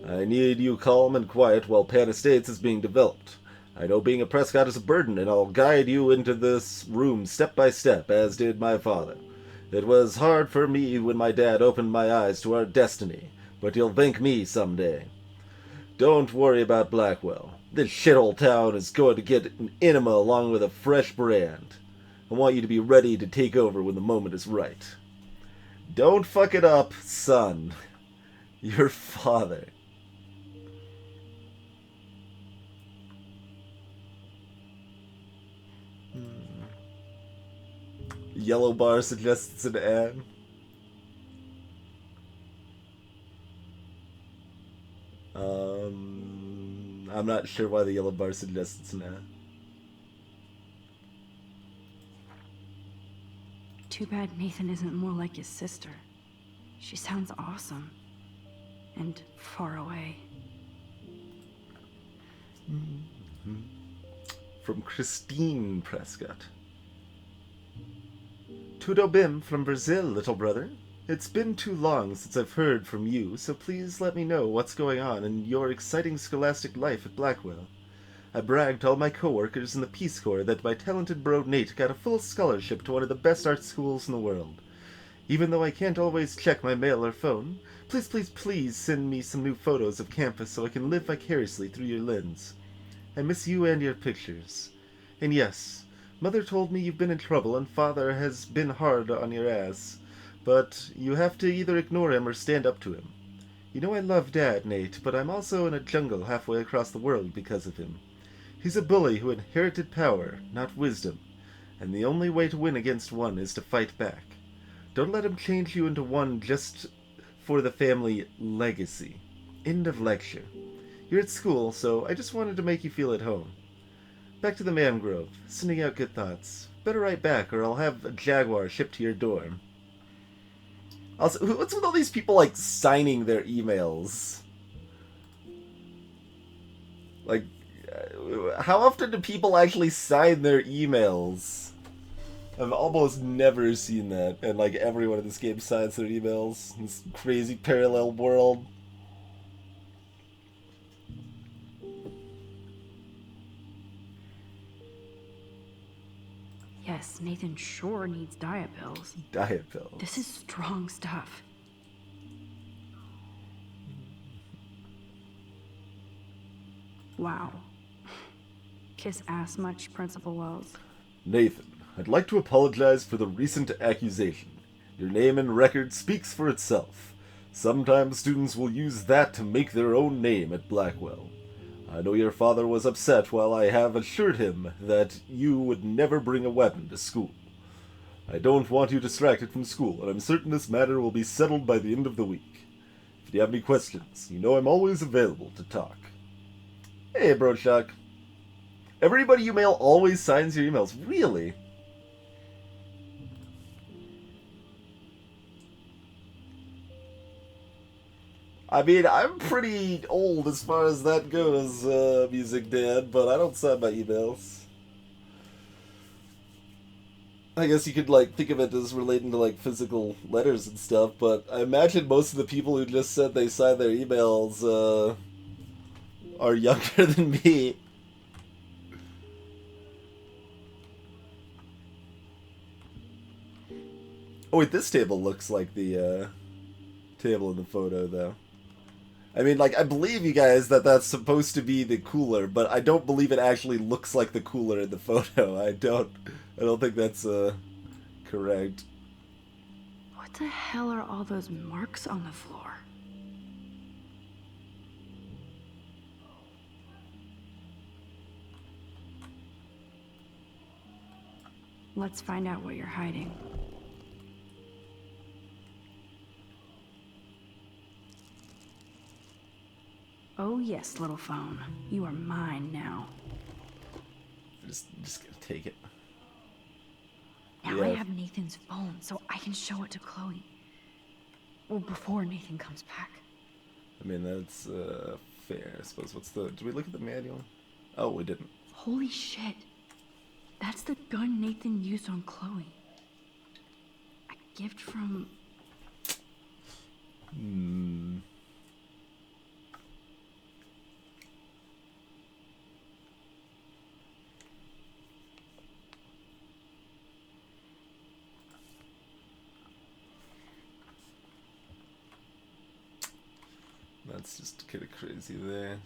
I need you calm and quiet while Pan Estates is being developed. I know being a Prescott is a burden, and I'll guide you into this room step by step, as did my father. It was hard for me when my dad opened my eyes to our destiny, but you'll thank me someday. Don't worry about Blackwell. This shithole town is going to get an enema along with a fresh brand. I want you to be ready to take over when the moment is right. Don't fuck it up, son. Your father. Yellow bar suggests an ad. I'm not sure why the yellow bar suggests an ad. Too bad Nathan isn't more like his sister. She sounds awesome. And far away. From Christine Prescott. Tudo bem from Brazil, little brother. It's been too long since I've heard from you, so please let me know what's going on in your exciting scholastic life at Blackwell. I bragged to all my coworkers in the Peace Corps that my talented bro Nate got a full scholarship to one of the best art schools in the world. Even though I can't always check my mail or phone, please send me some new photos of campus so I can live vicariously through your lens. I miss you and your pictures. And yes, Mother told me you've been in trouble and Father has been hard on your ass. But you have to either ignore him or stand up to him. You know I love Dad, Nate, but I'm also in a jungle halfway across the world because of him. He's a bully who inherited power, not wisdom, and the only way to win against one is to fight back. Don't let him change you into one just for the family legacy. End of lecture. You're at school, so I just wanted to make you feel at home. Back to the mangrove, sending out good thoughts. Better write back or I'll have a Jaguar shipped to your dorm. Also, what's with all these people, like, signing their emails? Like, how often do people actually sign their emails? I've almost never seen that, and, like, everyone in this game signs their emails. This crazy parallel world. Yes, Nathan sure needs diet pills. Diet pills. This is strong stuff. Wow. Kiss ass much, Principal Wells. Nathan, I'd like to apologize for the recent accusation. Your name and record speaks for itself. Sometimes students will use that to make their own name at Blackwell. I know your father was upset while I have assured him that you would never bring a weapon to school. I don't want you distracted from school, and I'm certain this matter will be settled by the end of the week. If you have any questions, you know I'm always available to talk. Hey, Brodshock. Everybody you mail always signs your emails. Really? I mean, I'm pretty old as far as that goes, Music Dad, but I don't sign my emails. I guess you could, like, think of it as relating to, like, physical letters and stuff, but I imagine most of the people who just said they signed their emails, are younger than me. Oh wait, this table looks like the, table in the photo, though. I mean, like, I believe you guys that that's supposed to be the cooler, but I don't believe it actually looks like the cooler in the photo. I don't think that's, correct. What the hell are all those marks on the floor? Let's find out what you're hiding. Oh yes, little phone. You are mine now. Just gonna take it. Now I have Nathan's phone, so I can show it to Chloe. Well, before Nathan comes back. I mean, that's, fair, I suppose. Did we look at the manual? Oh, we didn't. Holy shit. That's the gun Nathan used on Chloe. A gift from... That's just kind of crazy there.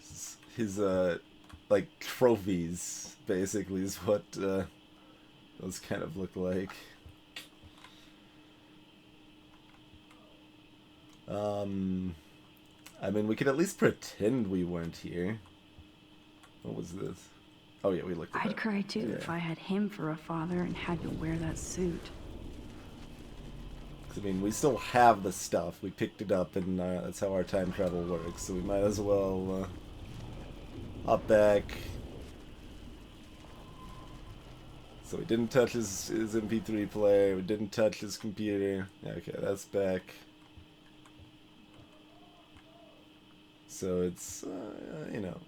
His, like, trophies, basically, is what, those kind of look like. I mean, we could at least pretend we weren't here. What was this? Oh yeah, we looked at that. I'd cry too if I had him for a father and had to wear that suit. 'Cause, I mean, we still have the stuff. We picked it up, and that's how our time travel works. So we might as well hop back. So we didn't touch his MP3 player. We didn't touch his computer. Yeah, okay, that's back. So it's, you know,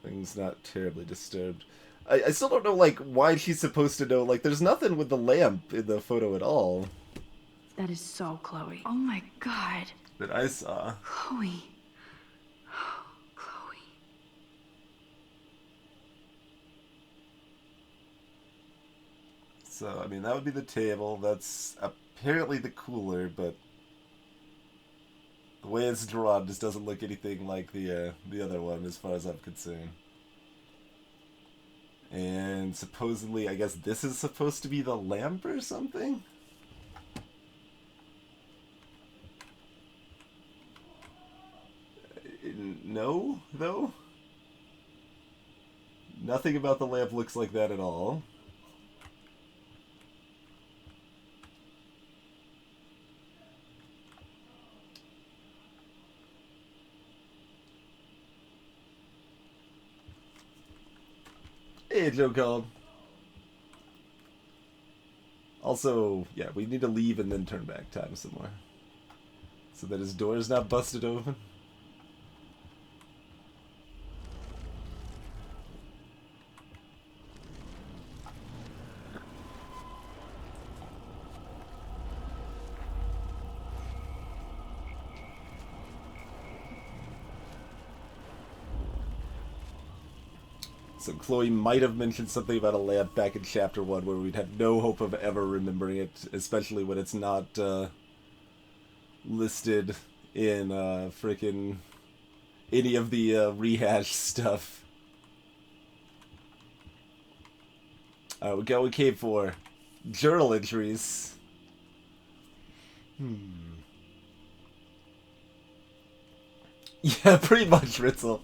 things not terribly disturbed. I still don't know, like, why she's supposed to know. Like, there's nothing with the lamp in the photo at all. That is so Chloe. Oh my god. That I saw. Chloe. Chloe. So, I mean, that would be the table. That's apparently the cooler, but the way it's drawn just doesn't look anything like the other one, as far as I'm concerned. And supposedly, I guess this is supposed to be the lamp or something? No, though? Nothing about the lamp looks like that at all. Hey, Joe Cold. Also, yeah, we need to leave and then turn back time somewhere. So that his door is not busted open. So Chloe might have mentioned something about a lamp back in Chapter 1 where we'd have no hope of ever remembering it, especially when it's not listed in frickin' any of the rehash stuff. We got what we came for. Journal entries. Yeah, pretty much, Ritzel.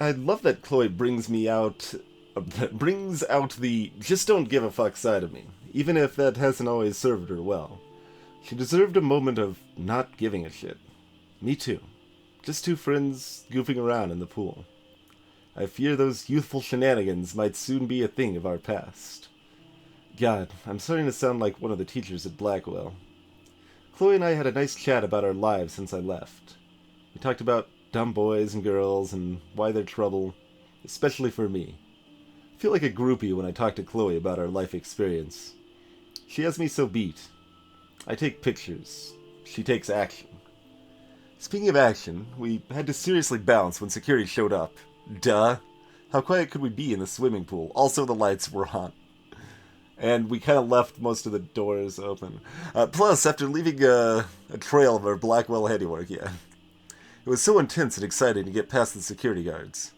I love that Chloe brings out the just don't give a fuck side of me, even if that hasn't always served her well. She deserved a moment of not giving a shit. Me too. Just two friends goofing around in the pool. I fear those youthful shenanigans might soon be a thing of our past. God, I'm starting to sound like one of the teachers at Blackwell. Chloe and I had a nice chat about our lives since I left. We talked about dumb boys and girls and why they're trouble, especially for me. I feel like a groupie when I talk to Chloe about our life experience. She has me so beat. I take pictures. She takes action. Speaking of action, we had to seriously bounce when security showed up. Duh. How quiet could we be in the swimming pool? Also, the lights were on. And we kind of left most of the doors open. Plus, after leaving a trail of our Blackwell handiwork, yeah. It was so intense and exciting to get past the security guards.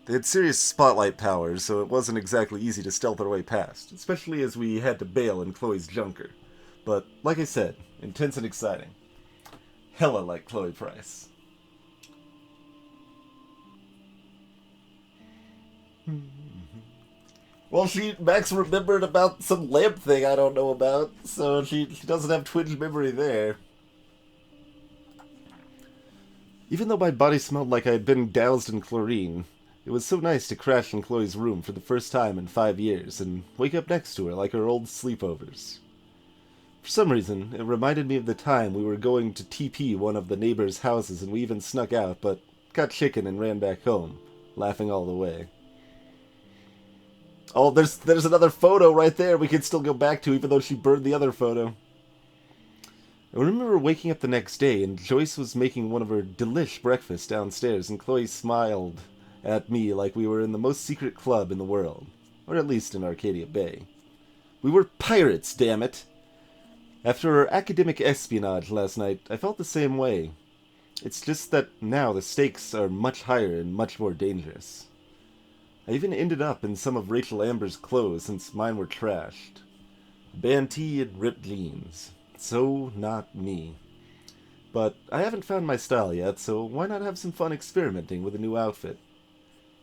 They had serious spotlight powers, so it wasn't exactly easy to stealth our way past, especially as we had to bail in Chloe's junker. But, like I said, intense and exciting. Hella like Chloe Price. Well, Max remembered about some lamp thing I don't know about, so she doesn't have twinge memory there. Even though my body smelled like I had been doused in chlorine, it was so nice to crash in Chloe's room for the first time in 5 years and wake up next to her like our old sleepovers. For some reason, it reminded me of the time we were going to TP one of the neighbors' houses and we even snuck out, but got chicken and ran back home, laughing all the way. Oh, there's another photo right there we could still go back to even though she burned the other photo. I remember waking up the next day and Joyce was making one of her delish breakfasts downstairs and Chloe smiled at me like we were in the most secret club in the world. Or at least in Arcadia Bay. We were pirates, damn it! After our academic espionage last night, I felt the same way. It's just that now the stakes are much higher and much more dangerous. I even ended up in some of Rachel Amber's clothes since mine were trashed. Band tee and ripped jeans. So not me. But I haven't found my style yet, so why not have some fun experimenting with a new outfit?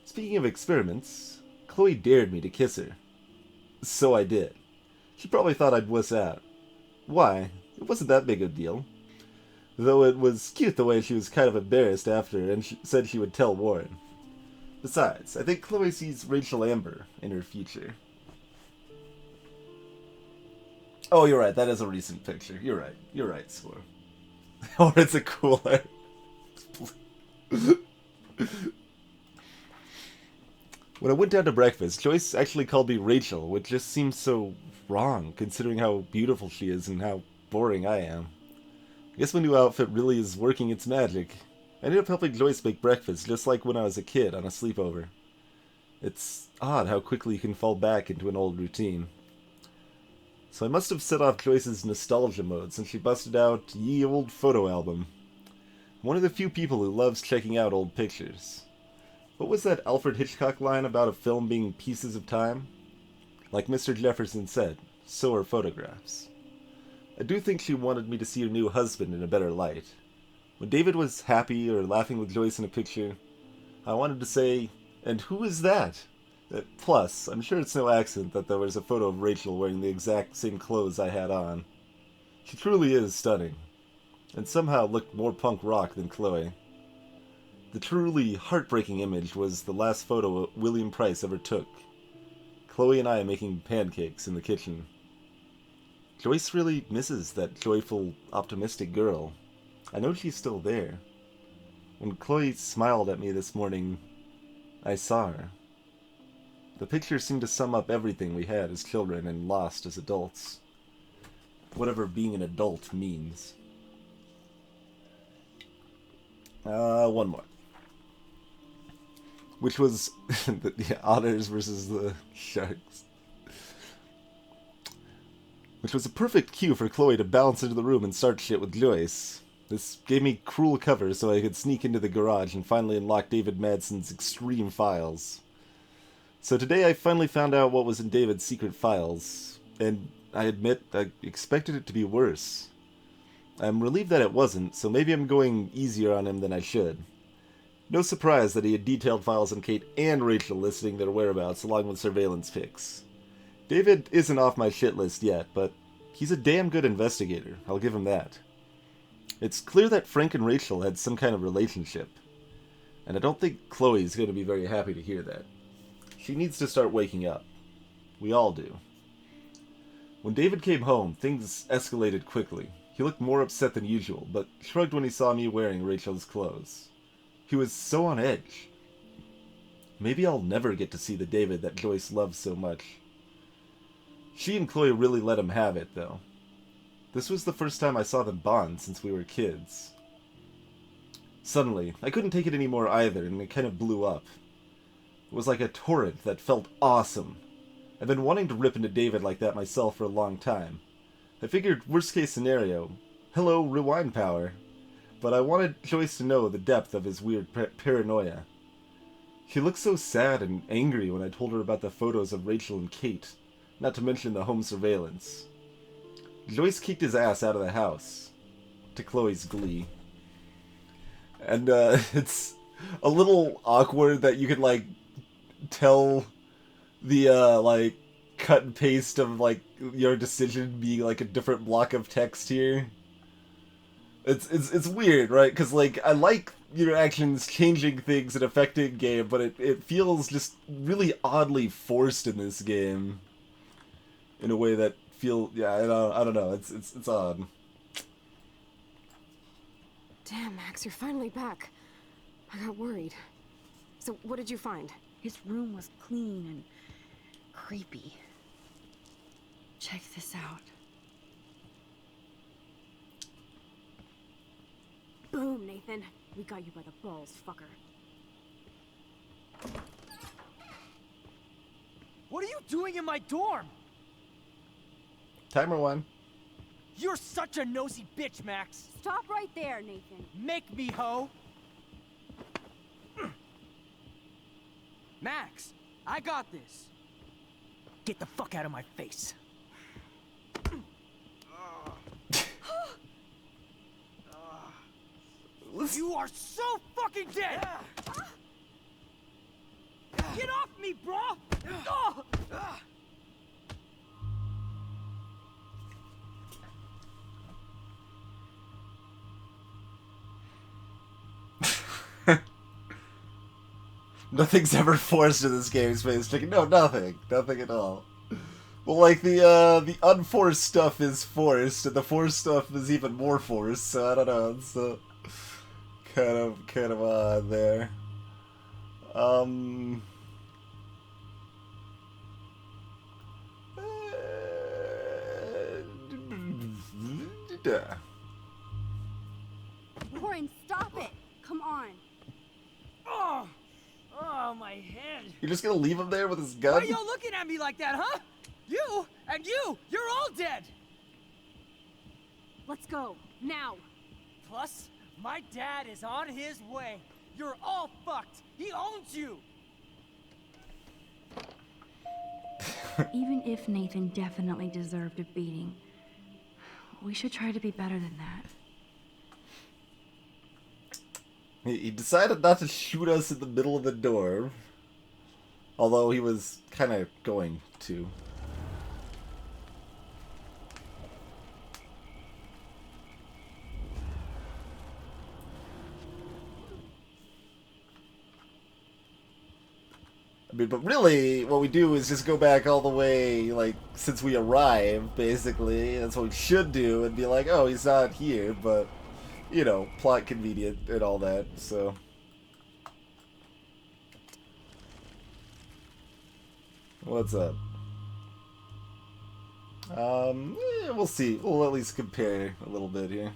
Speaking of experiments, Chloe dared me to kiss her. So I did. She probably thought I'd wuss out. Why? It wasn't that big a deal. Though it was cute the way she was kind of embarrassed after and she said she would tell Warren. Besides, I think Chloe sees Rachel Amber in her future. Oh, you're right, that is a recent picture. You're right, Score. Or it's a cooler. When I went down to breakfast, Joyce actually called me Rachel, which just seems so wrong, considering how beautiful she is and how boring I am. I guess my new outfit really is working its magic. I ended up helping Joyce make breakfast, just like when I was a kid on a sleepover. It's odd how quickly you can fall back into an old routine. So I must have set off Joyce's nostalgia mode since she busted out Ye Old Photo Album. I'm one of the few people who loves checking out old pictures. What was that Alfred Hitchcock line about a film being pieces of time? Like Mr. Jefferson said, so are photographs. I do think she wanted me to see her new husband in a better light. When David was happy or laughing with Joyce in a picture, I wanted to say, "And who is that?" Plus, I'm sure it's no accident that there was a photo of Rachel wearing the exact same clothes I had on. She truly is stunning, and somehow looked more punk rock than Chloe. The truly heartbreaking image was the last photo William Price ever took. Chloe and I making pancakes in the kitchen. Joyce really misses that joyful, optimistic girl. I know she's still there. When Chloe smiled at me this morning, I saw her. The picture seemed to sum up everything we had as children and lost as adults. Whatever being an adult means. One more. Which was the Otters versus the Sharks. Which was a perfect cue for Chloe to bounce into the room and start shit with Joyce. This gave me cruel cover so I could sneak into the garage and finally unlock David Madsen's extreme files. So today I finally found out what was in David's secret files, and I admit I expected it to be worse. I'm relieved that it wasn't, so maybe I'm going easier on him than I should. No surprise that he had detailed files on Kate and Rachel listing their whereabouts along with surveillance pics. David isn't off my shit list yet, but he's a damn good investigator, I'll give him that. It's clear that Frank and Rachel had some kind of relationship, and I don't think Chloe's going to be very happy to hear that. She needs to start waking up. We all do. When David came home, things escalated quickly. He looked more upset than usual, but shrugged when he saw me wearing Rachel's clothes. He was so on edge. Maybe I'll never get to see the David that Joyce loves so much. She and Chloe really let him have it, though. This was the first time I saw them bond since we were kids. Suddenly, I couldn't take it anymore either, and it kind of blew up. It was like a torrent that felt awesome. I've been wanting to rip into David like that myself for a long time. I figured, worst case scenario, hello, rewind power. But I wanted Joyce to know the depth of his weird paranoia. She looked so sad and angry when I told her about the photos of Rachel and Kate, not to mention the home surveillance. Joyce kicked his ass out of the house, to Chloe's glee. And it's a little awkward that you could, like, tell the, like, cut and paste of, like, your decision being, like, a different block of text here. It's weird, right? Because, like, I like your actions changing things and affecting game, but it feels just really oddly forced in this game. In a way that yeah, I don't know, it's odd. Damn, Max, you're finally back. I got worried. So, what did you find? His room was clean and creepy. Check this out. Boom, Nathan. We got you by the balls, fucker. What are you doing in my dorm? Timer 1. You're such a nosy bitch, Max. Stop right there, Nathan. Make me, ho. Max, I got this. Get the fuck out of my face. You are so fucking dead! Get off me, bro! Nothing's ever forced in this game, Space Chicken. No, nothing. Nothing at all. Well, like, the unforced stuff is forced, and the forced stuff is even more forced, so I don't know, it's, kind of odd there. Warren, stop it! Come on. Oh, my head. You're just gonna leave him there with his Why gun? are y'all looking at me like that, huh? You and you're all dead. Let's go, now. Plus, my dad is on his way. You're all fucked. He owns you. Even if Nathan definitely deserved a beating, we should try to be better than that. He decided not to shoot us in the middle of the door. Although he was kind of going to. I mean, but really, what we do is just go back all the way, like, since we arrived, basically. That's what we should do, and be like, oh, he's not here, but, you know, plot convenient and all that, so. What's up? Yeah, we'll see. We'll at least compare a little bit here.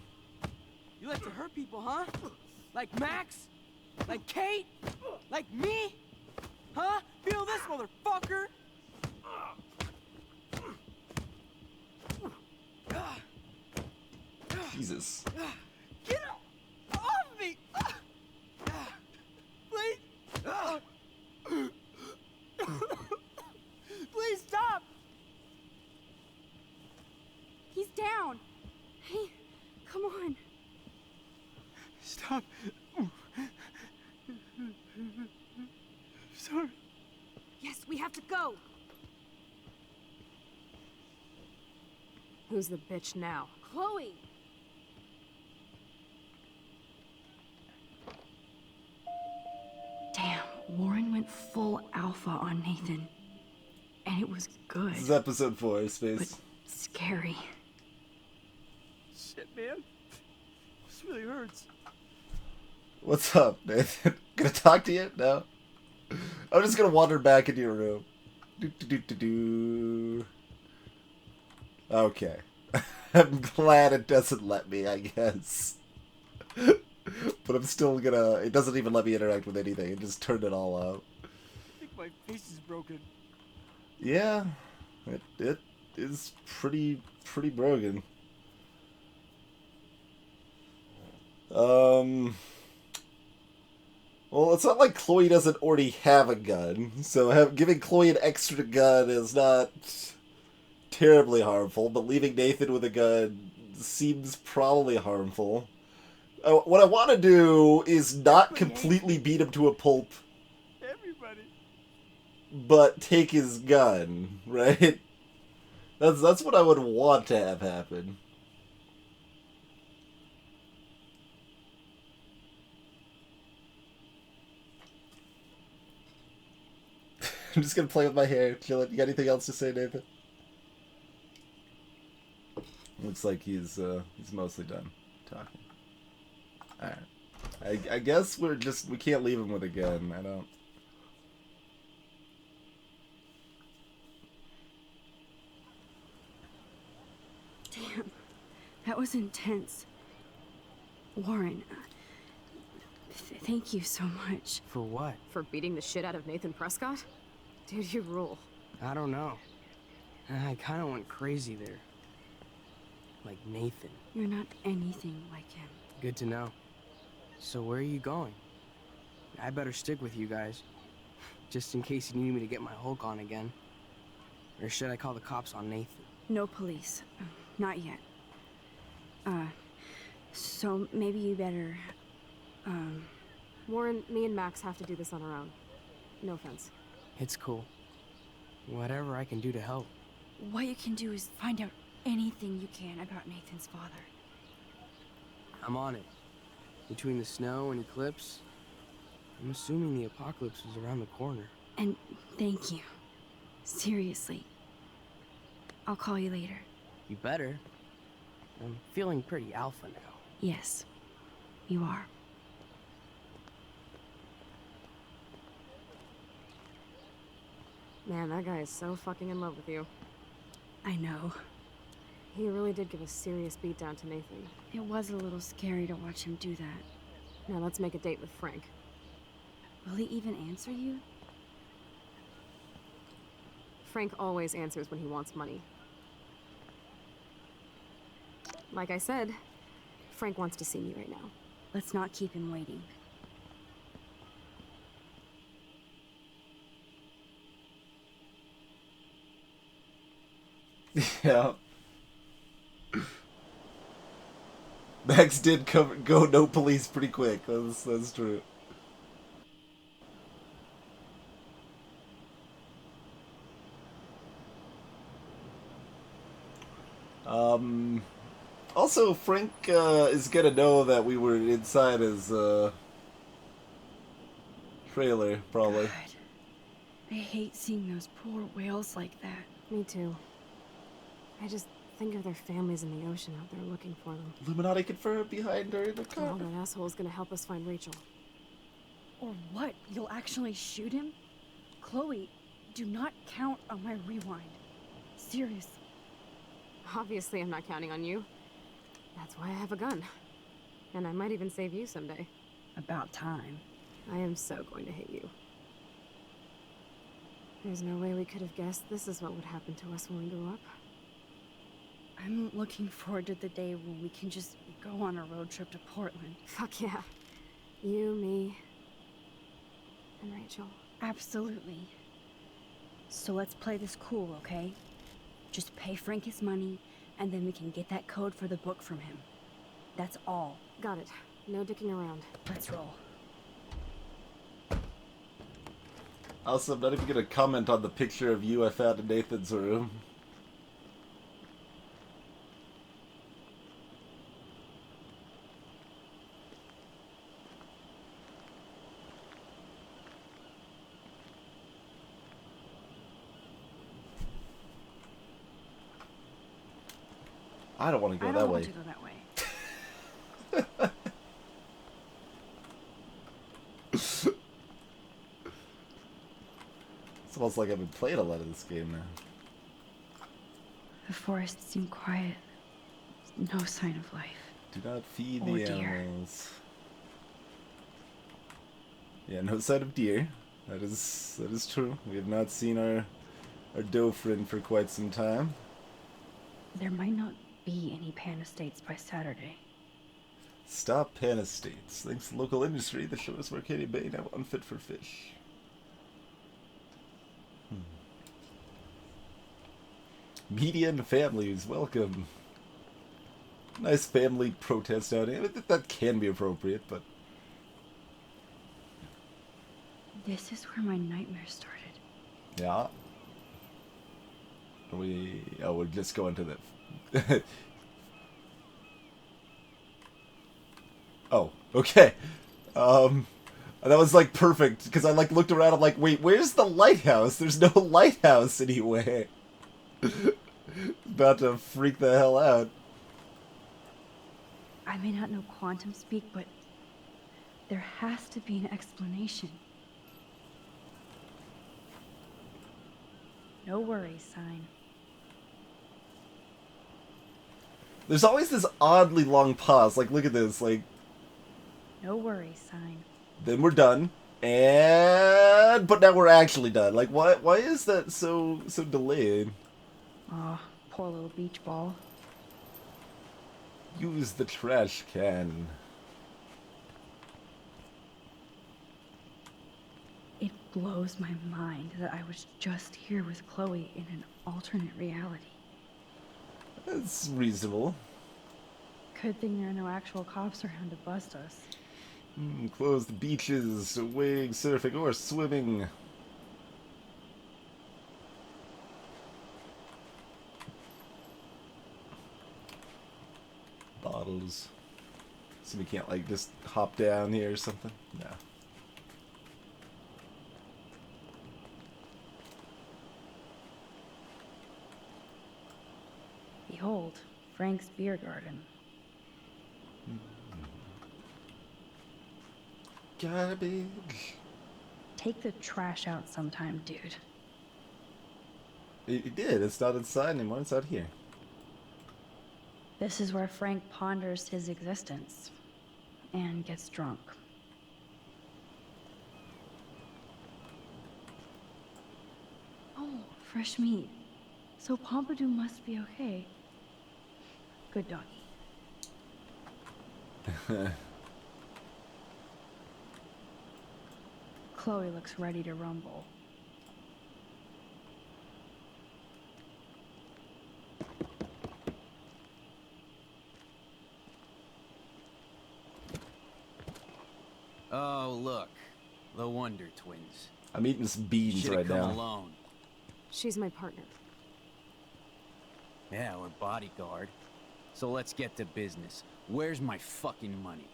You like to hurt people, huh? Like Max? Like Kate? Like me? Huh? Feel this, motherfucker? Jesus. Get off me! Please? Please stop! He's down. Hey, come on. Stop. Sorry. Yes, we have to go. Who's the bitch now? Chloe. Damn, Warren went full alpha on Nathan. And it was good. This is episode 4, Space. But scary. Shit, man. This really hurts. What's up, Nathan? Gonna talk to you? No? I'm just gonna wander back into your room. Okay. I'm glad it doesn't let me, I guess. But I'm still gonna... It doesn't even let me interact with anything. It just turned it all out. I think my face is broken. Yeah. It is pretty broken. Well, it's not like Chloe doesn't already have a gun, so giving Chloe an extra gun is not terribly harmful, but leaving Nathan with a gun seems probably harmful. What I want to do is not completely beat him to a pulp, but take his gun, right? That's what I would want to have happen. I'm just gonna play with my hair, chill it. You got anything else to say, Nathan? Looks like he's mostly done talking. Alright. I guess we can't leave him with a gun. I don't... Damn, that was intense. Warren, thank you so much. For what? For beating the shit out of Nathan Prescott? Dude, you rule. I don't know. I kind of went crazy there. Like Nathan. You're not anything like him. Good to know. So where are you going? I better stick with you guys. Just in case you need me to get my Hulk on again. Or should I call the cops on Nathan? No police. Not yet. So maybe you better, Warren, me and Max have to do this on our own. No offense. It's cool. Whatever I can do to help. What you can do is find out anything you can about Nathan's father. I'm on it. Between the snow and eclipse, I'm assuming the apocalypse is around the corner. And thank you. Seriously. I'll call you later. You better. I'm feeling pretty alpha now. Yes, you are. Man, that guy is so fucking in love with you. I know. He really did give a serious beatdown to Nathan. It was a little scary to watch him do that. Now let's make a date with Frank. Will he even answer you? Frank always answers when he wants money. Like I said, Frank wants to see me right now. Let's not keep him waiting. Yeah. Max did go no police pretty quick. That's true. Also, Frank is gonna know that we were inside his trailer, probably. God. I hate seeing those poor whales like that. Me too. I just think of their families in the ocean out there looking for them. Illuminati confirmed behind her in the car. Oh, that asshole's gonna help us find Rachel. Or what? You'll actually shoot him? Chloe, do not count on my rewind. Seriously. Obviously, I'm not counting on you. That's why I have a gun. And I might even save you someday. About time. I am so going to hit you. There's no way we could have guessed this is what would happen to us when we grew up. I'm looking forward to the day when we can just go on a road trip to Portland. Fuck yeah. You, me, and Rachel. Absolutely. So let's play this cool, okay? Just pay Frank his money, and then we can get that code for the book from him. That's all. Got it. No dicking around. Let's roll. Also, I'm not even gonna comment on the picture of you I found in Nathan's room. I don't want to go that way. I don't want to go that way. It's almost like I've been playing a lot of this game now. The forest seemed quiet. No sign of life. Do not feed Or the deer. animals. Yeah, no sign of deer. That is true. We have not seen our doe friend for quite some time. There might not be any Pan Estates by Saturday. Stop Pan Estates. Thanks to local industry, the shores of Arcadia Bay now unfit for fish. Media and families, welcome. Nice family protest out here. That can be appropriate, but... This is where my nightmare started. Yeah. We're just going to the... Oh, okay. That was like perfect, because I like looked around, I'm like, wait, where's the lighthouse? There's no lighthouse anywhere. About to freak the hell out. I may not know quantum speak, but there has to be an explanation. No worries sign. There's always this oddly long pause. Like, look at this. Like, No worries sign. then we're done, but now we're actually done. Like, why is that so delayed? Aw, poor little beach ball. Use the trash can. It blows my mind that I was just here with Chloe in an alternate reality. That's reasonable. Good thing there are no actual cops around to bust us. Closed beaches, wading, surfing, or swimming. Bottles. So we can't, like, just hop down here or something? No. Behold, Frank's beer garden. Garbage. Take the trash out sometime, dude. It did. It's not inside anymore. It's out here. This is where Frank ponders his existence and gets drunk. Oh, fresh meat. So Pompidou must be okay. Good doggy. Chloe looks ready to rumble. Oh, look. The Wonder Twins. I'm eating some beans Should've right come now. alone. She's my partner. Yeah, we're bodyguard. So let's get to business. Where's my fucking money?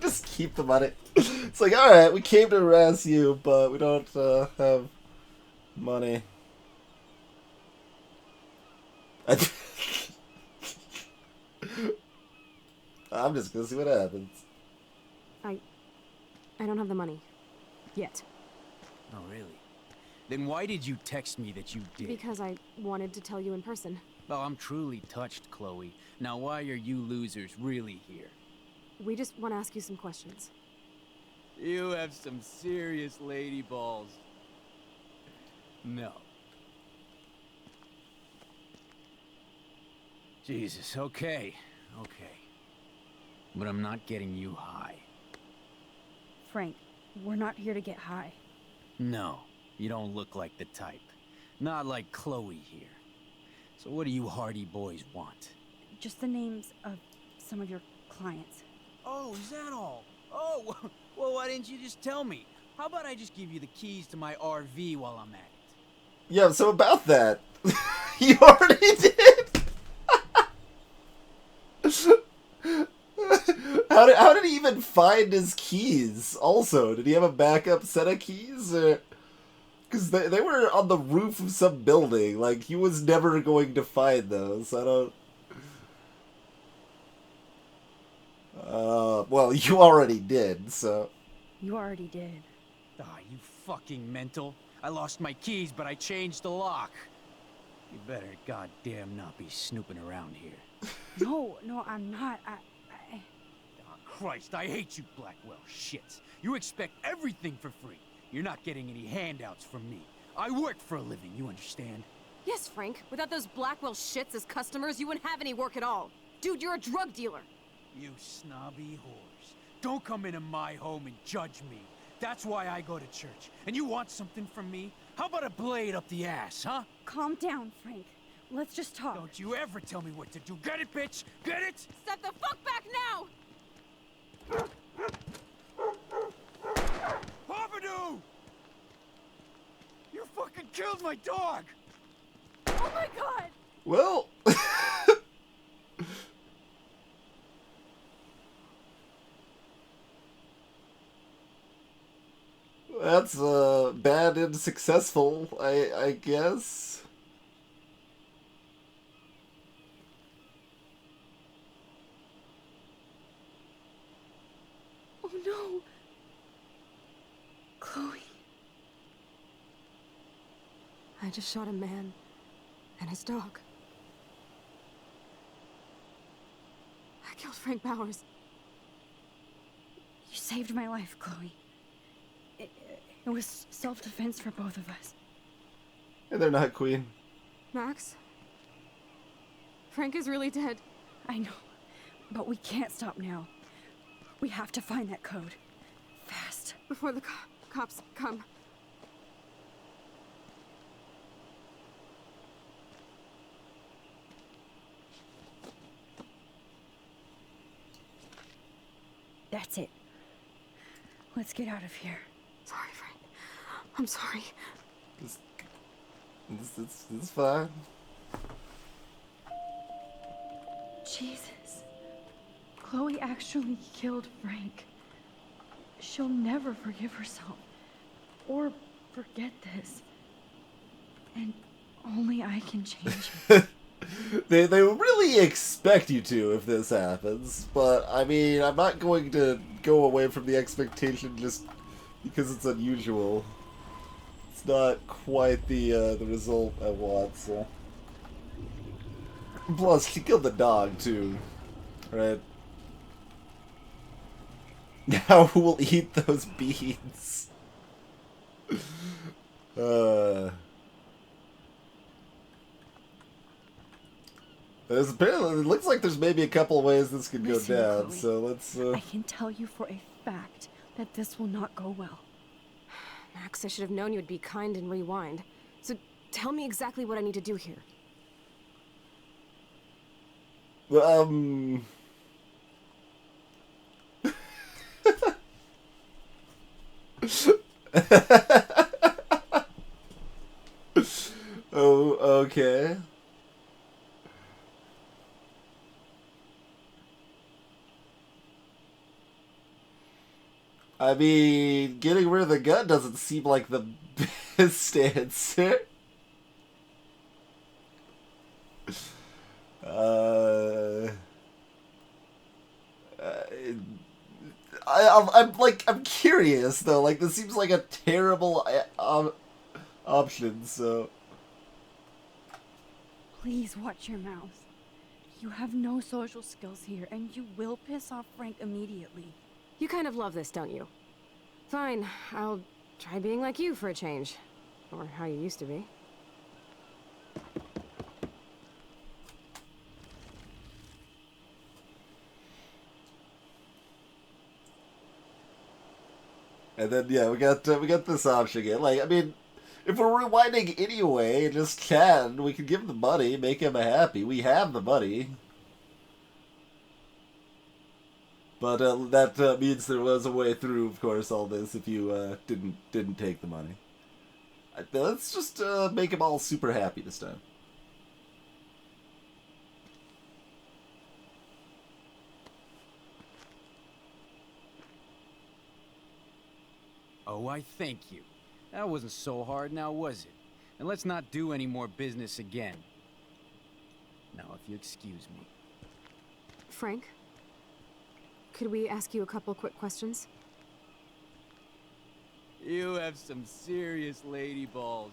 Just keep the money. It's like, alright, we came to harass you, but we don't have money. I'm just gonna see what happens. I don't have the money. Yet. Oh, really? Then why did you text me that you did? Because I wanted to tell you in person. Oh, I'm truly touched, Chloe. Now why are you losers really here? We just want to ask you some questions. You have some serious lady balls. No. Jesus, okay. Okay. But I'm not getting you high. Frank, we're not here to get high. No, you don't look like the type. Not like Chloe here. So what do you hardy boys want? Just the names of some of your clients. Oh, is that all? Oh, well, why didn't you just tell me? How about I just give you the keys to my RV while I'm at it? Yeah, so about that. You already did? How did he even find his keys? Also, did he have a backup set of keys? Because they were on the roof of some building. Like, he was never going to find those. I don't... well, you already did, so... You already did. Ah, you fucking mental. I lost my keys, but I changed the lock. You better goddamn not be snooping around here. No, I'm not. Christ, I hate you Blackwell shits. You expect everything for free. You're not getting any handouts from me. I work for a living, you understand? Yes, Frank. Without those Blackwell shits as customers, you wouldn't have any work at all. Dude, you're a drug dealer. You snobby whores. Don't come into my home and judge me. That's why I go to church. And you want something from me? How about a blade up the ass, huh? Calm down, Frank. Let's just talk. Don't you ever tell me what to do. Get it, bitch? Get it? Step the fuck back now! Pompidou! You fucking killed my dog! Oh my god! Well... That's bad and successful, I guess. Oh no. Chloe. I just shot a man and his dog. I killed Frank Bowers. You saved my life, Chloe. It was self-defense for both of us. And they're not, Queen. Max? Frank is really dead. I know, but we can't stop now. We have to find that code. Fast. Before the cops come. That's it. Let's get out of here. Sorry, Frank. I'm sorry. It's fine. Jesus. Chloe actually killed Frank. She'll never forgive herself. Or forget this. And only I can change it. They really expect you to if this happens, but I mean, I'm not going to go away from the expectation just because it's unusual. It's not quite the result I want, so. Plus, she killed the dog too, right? Now who will eat those beans? There's apparently, it looks like there's maybe a couple of ways this could go Listen, down, Chloe, so let's, I can tell you for a fact that this will not go well. Max, I should have known you would be kind and rewind. So tell me exactly what I need to do here. Oh, okay. I mean, getting rid of the gun doesn't seem like the best answer. I'm curious though. Like, this seems like a terrible option. So, Please watch your mouth. You have no social skills here, and you will piss off Frank immediately. You kind of love this, don't you? Fine, I'll try being like you for a change. Or how you used to be. and then yeah, we got this option again. Like, I mean, if we're rewinding anyway, just can we can give him the money, make him happy. We have the money. But that means there was a way through, of course, all this if you didn't take the money. Let's just make them all super happy this time. Oh, I thank you. That wasn't so hard now, was it? And let's not do any more business again. Now, if you excuse me. Frank? Could we ask you a couple quick questions? You have some serious lady balls.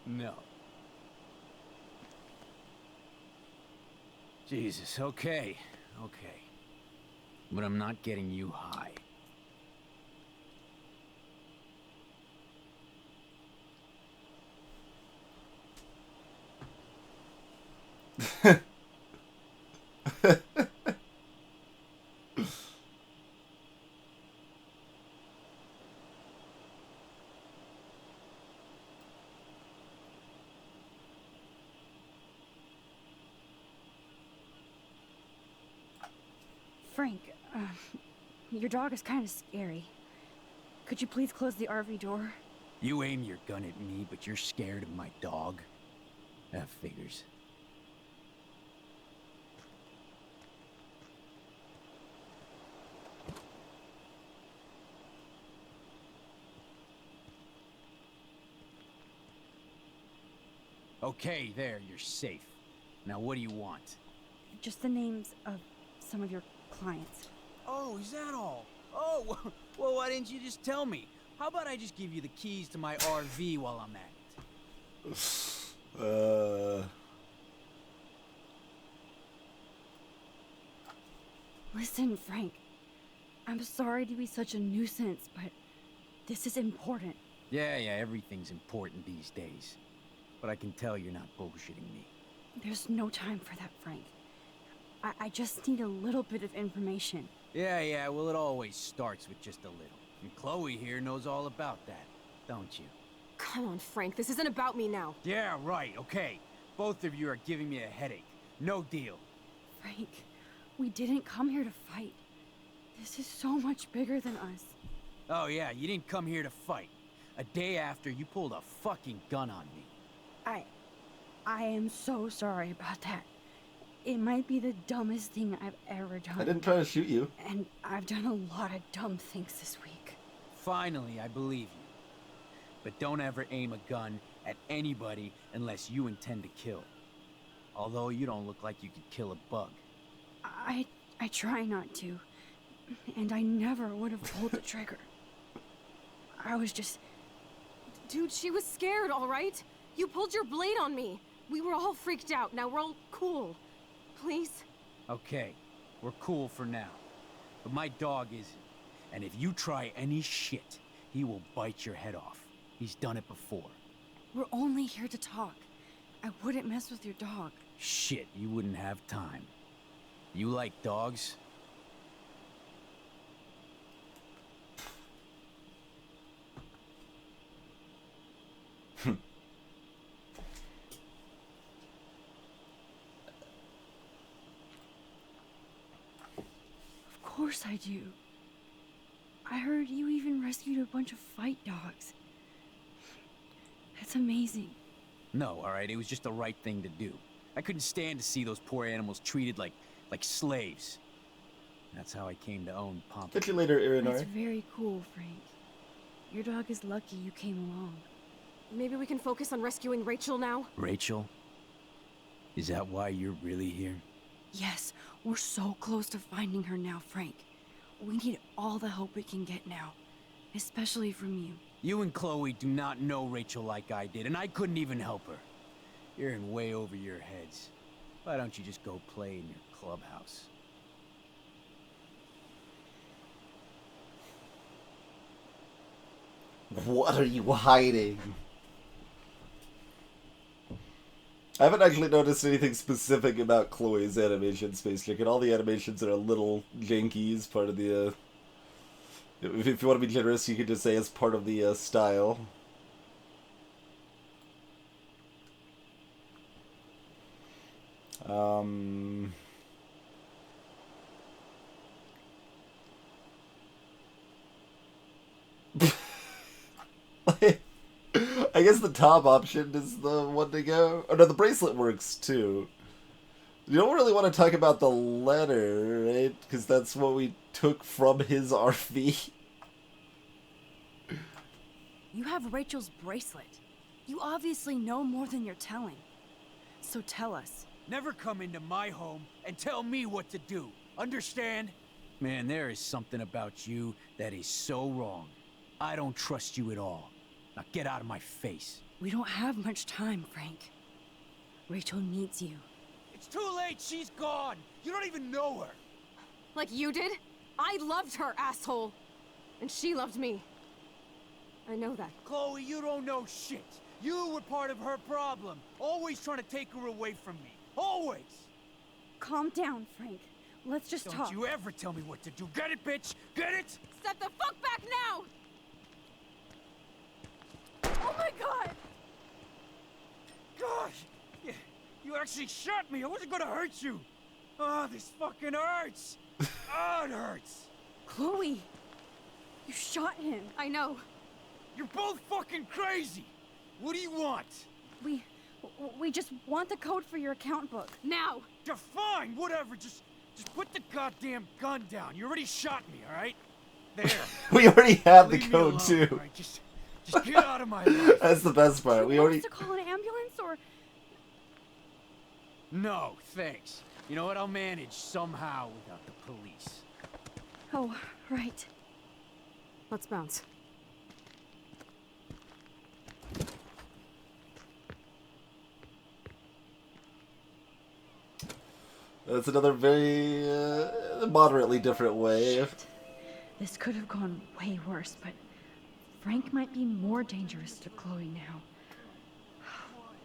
No. Jesus, okay. Okay. But I'm not getting you high. Frank, your dog is kind of scary. Could you please close the RV door? You aim your gun at me, but you're scared of my dog? That figures. Okay, there, you're safe. Now what do you want? Just the names of some of your clients. Oh, is that all? Oh, well, why didn't you just tell me? How about I just give you the keys to my RV while I'm at it? Listen, Frank. I'm sorry to be such a nuisance, but this is important. Yeah, everything's important these days. But I can tell you're not bullshitting me. There's no time for that, Frank. I just need a little bit of information. Yeah, well, it always starts with just a little. And Chloe here knows all about that, don't you? Come on, Frank. This isn't about me now. Yeah, right, okay. Both of you are giving me a headache. No deal. Frank, we didn't come here to fight. This is so much bigger than us. Oh yeah, you didn't come here to fight. A day after, you pulled a fucking gun on me. I am so sorry about that. It might be the dumbest thing I've ever done. I didn't try to shoot you. And I've done a lot of dumb things this week. Finally, I believe you. But don't ever aim a gun at anybody unless you intend to kill. Although you don't look like you could kill a bug. I try not to. And I never would have pulled the trigger. I was just... Dude, she was scared, all right? You pulled your blade on me. We were all freaked out. Now we're all cool. Please? Okay, we're cool for now. But my dog isn't. And if you try any shit, he will bite your head off. He's done it before. We're only here to talk. I wouldn't mess with your dog. Shit, you wouldn't have time. You like dogs? Of course I do. I heard you even rescued a bunch of fight dogs. That's amazing. No, alright, it was just the right thing to do. I couldn't stand to see those poor animals treated like slaves. That's how I came to own Pompey. Catch you later, That's Irinar. very cool, Frank. Your dog is lucky you came along. Maybe we can focus on rescuing Rachel now? Rachel? Is that why you're really here? Yes, we're so close to finding her now, Frank. We need all the help we can get now. Especially from you. You and Chloe do not know Rachel like I did, and I couldn't even help her. You're in way over your heads. Why don't you just go play in your clubhouse? What are you hiding? I haven't actually noticed anything specific about Chloe's animation, Space Chicken. All the animations are a little janky as part of the, if you want to be generous, you could just say as part of the style. I guess the top option is the one to go. Oh no, the bracelet works too. You don't really want to talk about the letter, right? Because that's what we took from his RV. You have Rachel's bracelet. You obviously know more than you're telling. So tell us. Never come into my home and tell me what to do. Understand? Man, there is something about you that is so wrong. I don't trust you at all. Now get out of my face. We don't have much time, Frank. Rachel needs you. It's too late. She's gone. You don't even know her. Like you did? I loved her, asshole. And she loved me. I know that. Chloe, you don't know shit. You were part of her problem. Always trying to take her away from me. Always. Calm down, Frank. Let's just talk. Don't you ever tell me what to do. Get it, bitch? Get it? Step the fuck back now! Oh my god! Gosh! You actually shot me. I wasn't gonna hurt you. Oh, this fucking hurts. Oh, it hurts. Chloe! You shot him. I know. You're both fucking crazy. What do you want? We just want the code for your account book. Now! You're fine, whatever. Just put the goddamn gun down. You already shot me, alright? There. We already have the Leave me code alone, too. all right? Just get out of my life. That's the best part. We already. To call an ambulance or? No, thanks. You know what? I'll manage somehow without the police. Oh, right. Let's bounce. That's another very moderately different way. Shit. This could have gone way worse, but Frank might be more dangerous to Chloe now.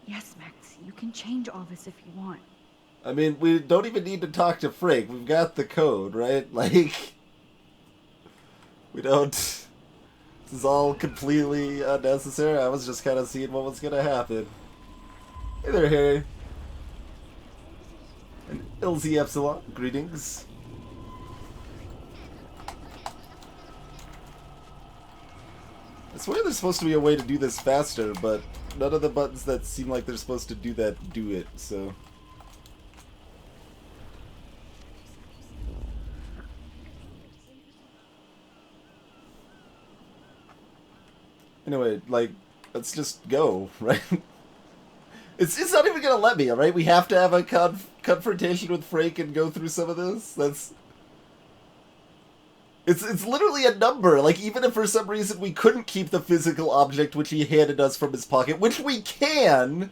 Yes, Maxie. You can change all this if you want. I mean, we don't even need to talk to Frank. We've got the code, right? Like, we don't... This is all completely unnecessary. I was just kind of seeing what was going to happen. Hey there, Harry. And LZ Epsilon, greetings. I swear there's supposed to be a way to do this faster, but none of the buttons that seem like they're supposed to do that do it, so... Anyway, like, let's just go, right? It's not even gonna let me, alright? We have to have a confrontation with Frank and go through some of this? That's... It's literally a number. Like, even if for some reason we couldn't keep the physical object which he handed us from his pocket, which we can...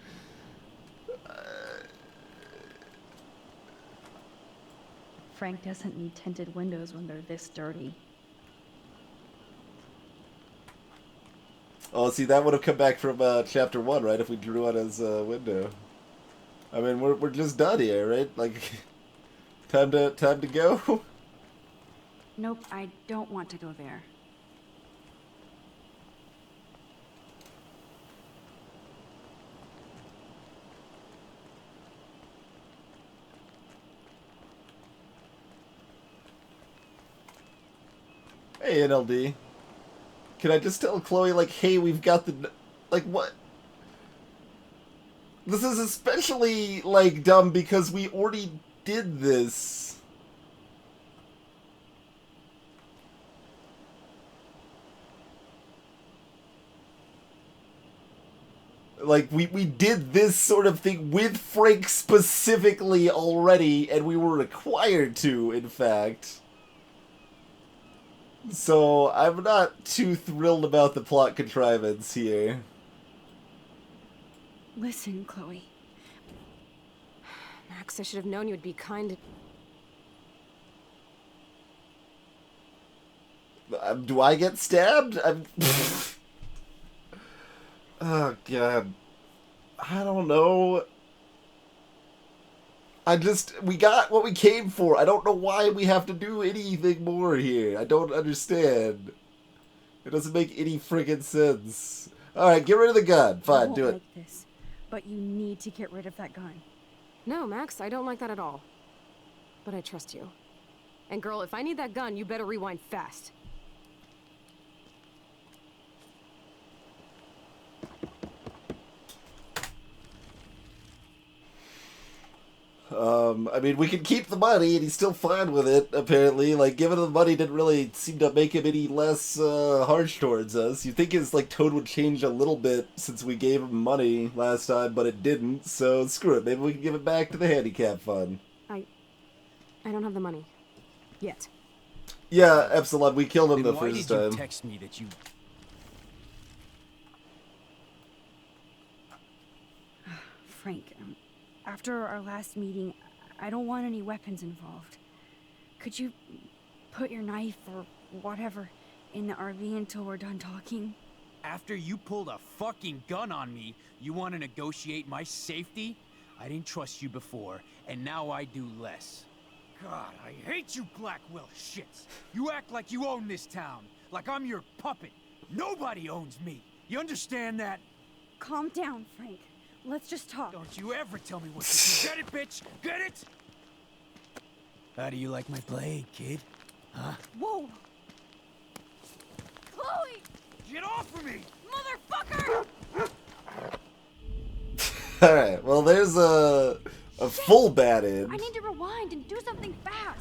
Frank doesn't need tinted windows when they're this dirty. Oh, see, that would have come back from chapter 1, right? If we drew on his window. I mean, we're just done here, right? Like, time to go. Nope, I don't want to go there. Hey, NLD. Can I just tell Chloe, like, hey, we've got the... Like, what? This is especially, like, dumb because we already did this. Like, we did this sort of thing with Frank specifically already, and we were required to, in fact. So, I'm not too thrilled about the plot contrivance here. Listen, Chloe. Max, I should have known you would be kind. Do I get stabbed? Oh, God. I don't know. We got what we came for. I don't know why we have to do anything more here. I don't understand. It doesn't make any friggin' sense. Alright, get rid of the gun. Fine, do it. Like this, but you need to get rid of that gun. No, Max, I don't like that at all. But I trust you. And girl, if I need that gun, you better rewind fast. I mean, we can keep the money, and he's still fine with it, apparently. Like, giving him the money didn't really seem to make him any less harsh towards us. You'd think his, like, tone would change a little bit since we gave him money last time, but it didn't, so screw it. Maybe we can give it back to the handicap fund. I don't have the money. Yet. Yeah, Epsilon, we killed him Then the why first did you time. text me that you... Frank, after our last meeting, I don't want any weapons involved. Could you put your knife or whatever in the RV until we're done talking? After you pulled a fucking gun on me, you want to negotiate my safety? I didn't trust you before, and now I do less. God, I hate you Blackwell shits. You act like you own this town, like I'm your puppet. Nobody owns me. You understand that? Calm down, Frank. Let's just talk. Don't you ever tell me what to do. Get it, bitch? Get it? How do you like my blade, kid? Huh? Whoa! Chloe! Get off of me! Motherfucker! Alright, well, there's a full bat in. I need to rewind and do something fast.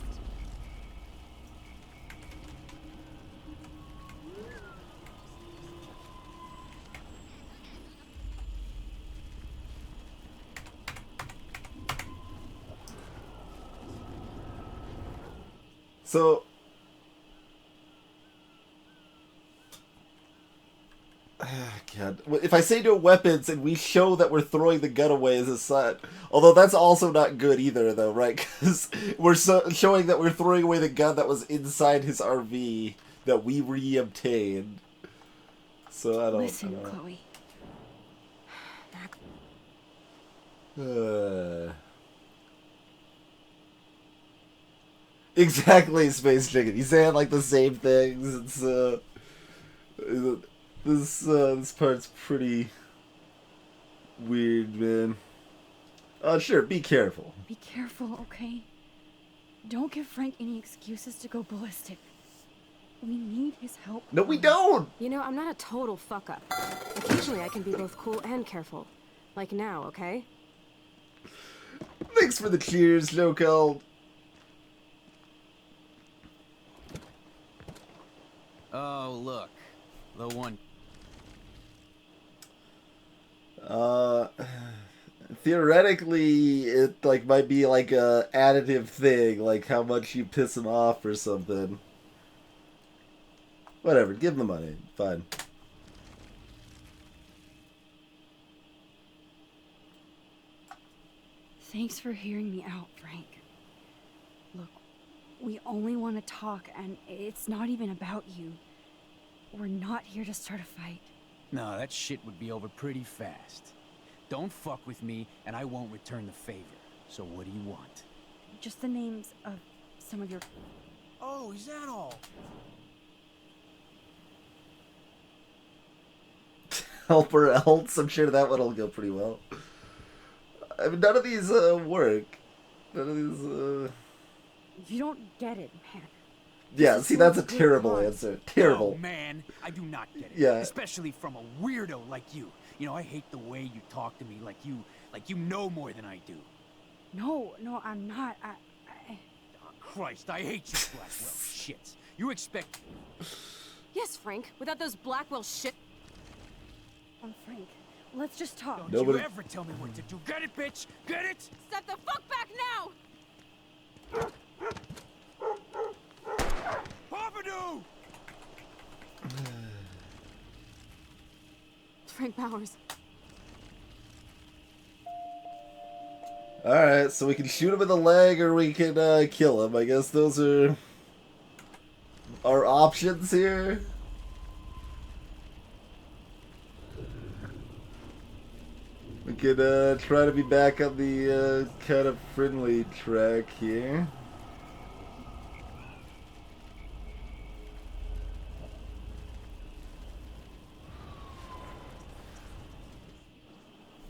So, God, if I say no weapons and we show that we're throwing the gun away as a sign, although that's also not good either, though, right? Because we're showing that we're throwing away the gun that was inside his RV that we re-obtained. So I don't. Listen, Chloe. Exactly, Space Chicken. He's saying like the same things. It's this part's pretty weird, man. Oh, sure. Be careful. Be careful, okay? Don't give Frank any excuses to go ballistic. We need his help. No, we don't! You know, I'm not a total fuck-up. Occasionally I can be both cool and careful. Like now, okay? Thanks for the cheers, Local. Oh, look. The one. Theoretically, it like might be like a additive thing, like how much you piss him off or something. Whatever, give him the money. Fine. Thanks for hearing me out, Frank. Look, we only want to talk, and it's not even about you. We're not here to start a fight. No, that shit would be over pretty fast. Don't fuck with me, and I won't return the favor. So what do you want? Just the names of some of your... Oh, is that all? Helper else, I'm sure that one will go pretty well. I mean, none of these work. None of these. You don't get it, man. Yeah, see, that's a terrible answer. Terrible. Oh, man, I do not get it. Yeah. Especially from a weirdo like you. You know, I hate the way you talk to me like you know more than I do. No, I'm not. Oh, Christ, I hate you, Blackwell. Shit. You expect... Yes, Frank. Without those Blackwell shit... Frank, let's just talk. Don't you ever tell me what to do. Get it, bitch? Get it? Step the fuck back now! Pompidou! Frank Powers. Alright, so we can shoot him in the leg or we can kill him. I guess those are our options here. We could try to be back on the kind of friendly track here.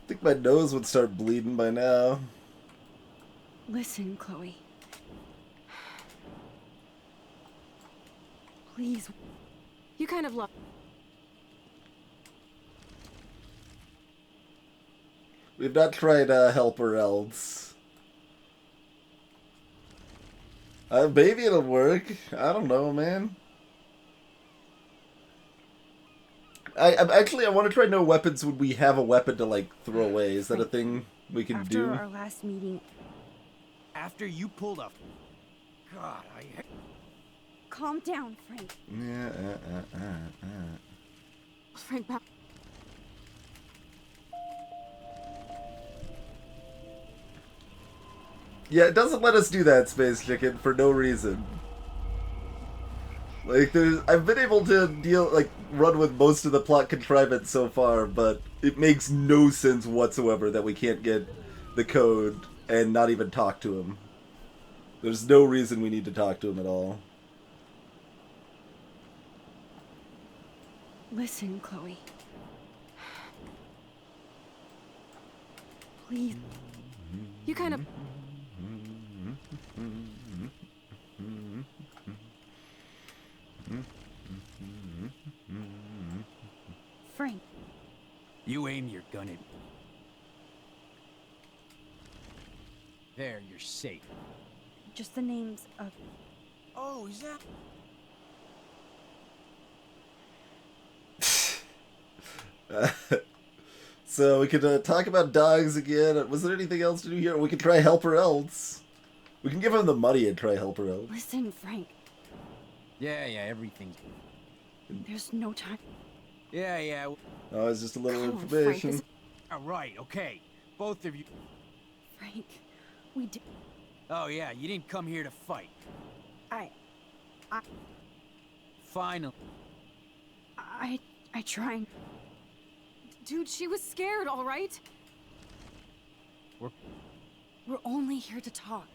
I think my nose would start bleeding by now. Listen, Chloe. Please. You kind of love... We've not tried Helper else. Maybe it'll work. I don't know, man. I want to try no weapons when we have a weapon to, like, throw away. Is that a thing we can do? After our last meeting... After you pulled up... God, I... Calm down, Frank. Yeah, Frank Powers. Yeah, it doesn't let us do that, Space Chicken, for no reason. Like, I've been able to run with most of the plot contrivance so far, but it makes no sense whatsoever that we can't get the code and not even talk to him. There's no reason we need to talk to him at all. Listen, Chloe. Please. You kind of... Frank. You aim your gun at... There, you're safe. Just the names of... Oh, is that... So we could talk about dogs again. Was there anything else to do here? We could try Helper else. We can give him the money and try Helper else. Listen, Frank. Yeah, everything's... There's no time. Yeah. Oh, it's just a little Oh, information. Frank, All right, okay. Both of you... Frank, we did... Oh, yeah, you didn't come here to fight. I Finally. I tried. Dude, she was scared, all right? We're only here to talk.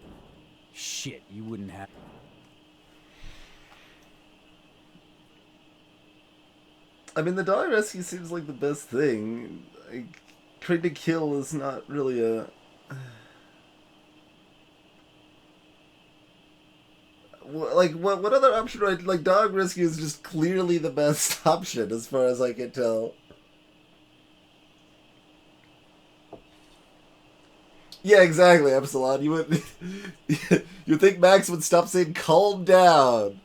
Shit, you wouldn't have. I mean, the dog rescue seems like the best thing. Like, trying to kill is not really a... Like, what other option would I... Like, dog rescue is just clearly the best option, as far as I can tell. Yeah, exactly, Epsilon. You would... You'd think Max would stop saying, calm down.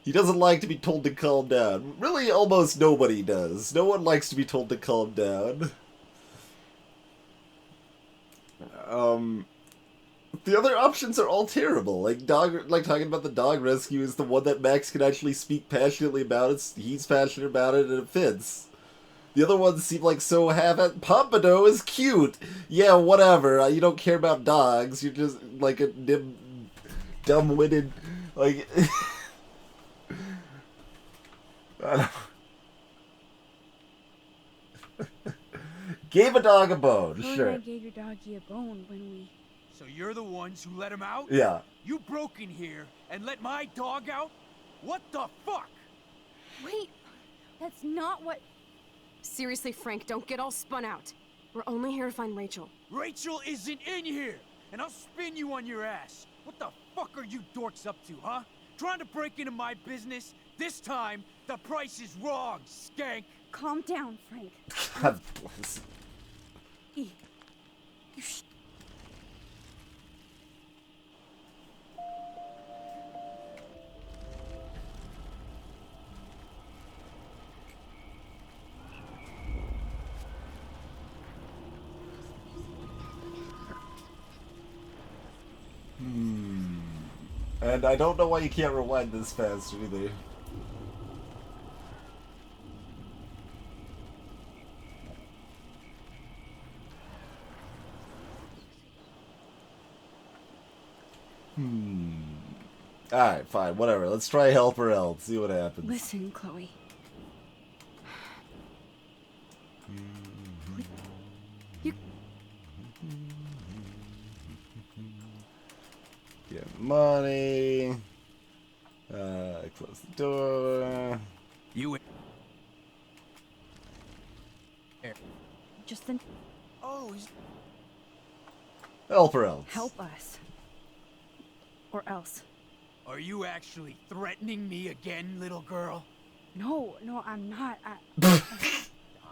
He doesn't like to be told to calm down. Really, almost nobody does. No one likes to be told to calm down. The other options are all terrible. Like talking about the dog rescue is the one that Max can actually speak passionately about. He's passionate about it and it fits. The other ones seem like so half-assed. Pompano is cute. Yeah, whatever. You don't care about dogs. You're just like a dumb-witted, like. I don't... Gave a dog a bone, Chloe sure. and I gave your doggy a bone when we... So you're the ones who let him out? Yeah. You broke in here and let my dog out? What the fuck? Wait, that's not what... Seriously, Frank, don't get all spun out. We're only here to find Rachel. Rachel isn't in here, and I'll spin you on your ass. What the fuck are you dorks up to, huh? Trying to break into my business? This time, the price is wrong, skank. Calm down, Frank. God bless. You And I don't know why you can't rewind this fast either. Alright, fine, whatever. Let's try help or else. See what happens. Listen, Chloe. Get money. Close the door. You. Just then. Oh. Help or else. Help us. Or else. Are you actually threatening me again, little girl? No, I'm not.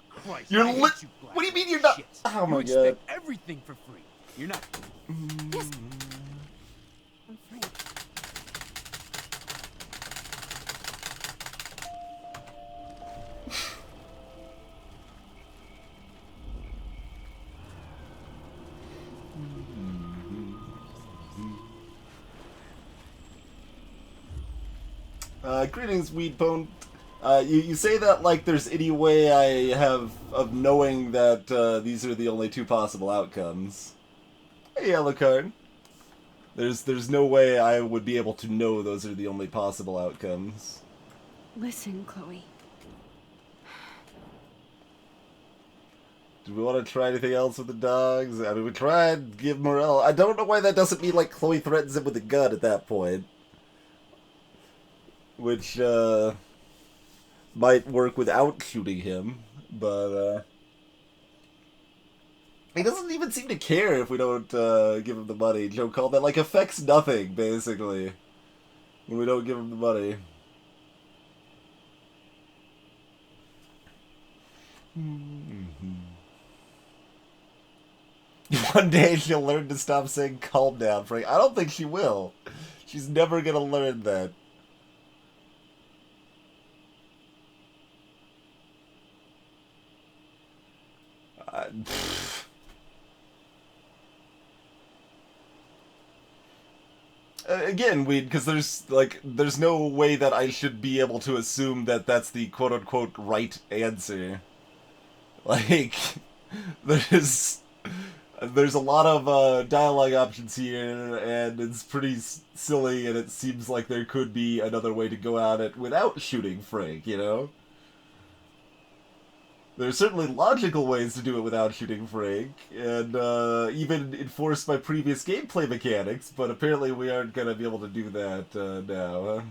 Christ, You're I hate you, Black. What do you mean you're not? Shit. Oh my you god. expect everything for free. You're not. Yes. I'm Frank. Greetings, Weedpone. You say that like there's any way I have of knowing that these are the only two possible outcomes. Hey, Alucard. There's no way I would be able to know those are the only possible outcomes. Listen, Chloe. Do we want to try anything else with the dogs? I mean, we tried give Morel. I don't know why that doesn't mean like Chloe threatens him with a gun at that point. Which, might work without shooting him, but, he doesn't even seem to care if we don't, give him the money. Joe called that, like, affects nothing, basically, when we don't give him the money. One day she'll learn to stop saying calm down, Frank. I don't think she will. She's never gonna learn that. Again, because there's no way that I should be able to assume that that's the quote-unquote right answer. Like, there's a lot of dialogue options here, and it's pretty silly, and it seems like there could be another way to go at it without shooting Frank, you know? There's certainly logical ways to do it without shooting Frank, and even enforced by previous gameplay mechanics, but apparently we aren't going to be able to do that now.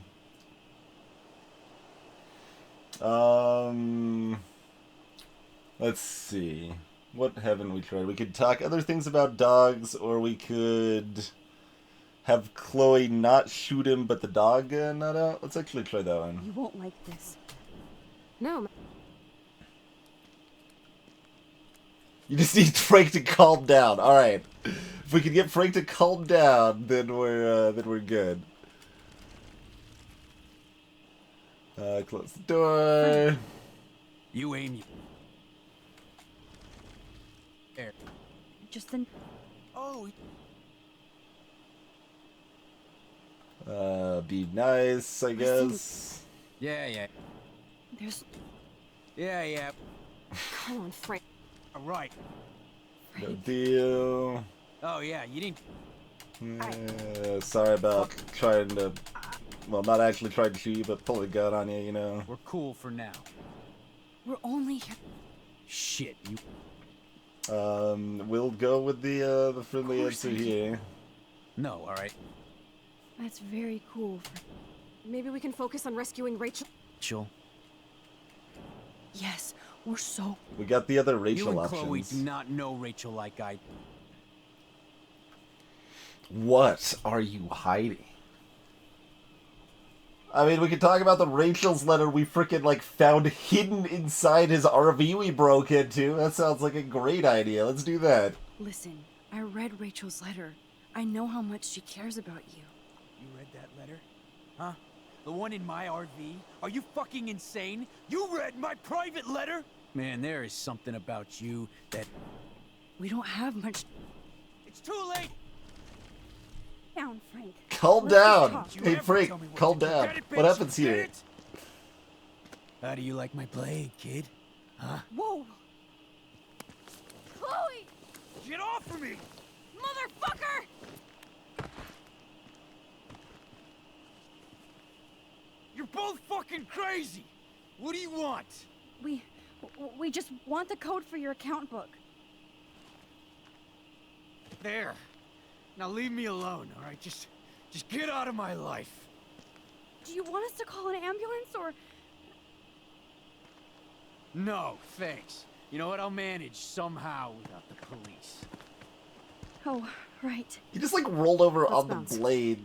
Let's see. What haven't we tried? We could talk other things about dogs, or we could have Chloe not shoot him, but the dog not out. Let's actually try that one. You won't like this. No. You just need Frank to calm down. All right. If we can get Frank to calm down, then we're good. Close the door. You aim. There. Just then. Oh. Be nice, I guess. Yeah. There's. Yeah. Come on, Frank. All right. No deal. Oh yeah, you didn't. Sorry about trying to. Well, not actually trying to shoot you, but pull a gun on you, you know. We're cool for now. We're only here. Shit, you. We'll go with the friendly answer here. No, all right. That's very cool. Maybe we can focus on rescuing Rachel. Rachel. Yes, we're so. We got the other Rachel you and options. Chloe do not know Rachel like I. What are you hiding? I mean, we could talk about the Rachel's letter we frickin' like found hidden inside his RV we broke into. That sounds like a great idea. Let's do that. Listen, I read Rachel's letter. I know how much she cares about you. You read that letter? Huh? The one in my RV? Are you fucking insane? You read my private letter? Man, there is something about you that... We don't have much... It's too late! Down, Frank. Calm down. Hey, Frank, calm down. What happens here? How do you like my blade, kid? Huh? Whoa! Chloe! Get off of me! Motherfucker! You're both fucking crazy! What do you want? We just want the code for your account book. There. Now leave me alone, all right? Just get out of my life. Do you want us to call an ambulance or... No, thanks. You know what? I'll manage somehow without the police. Oh, right. He just like rolled over on the blade.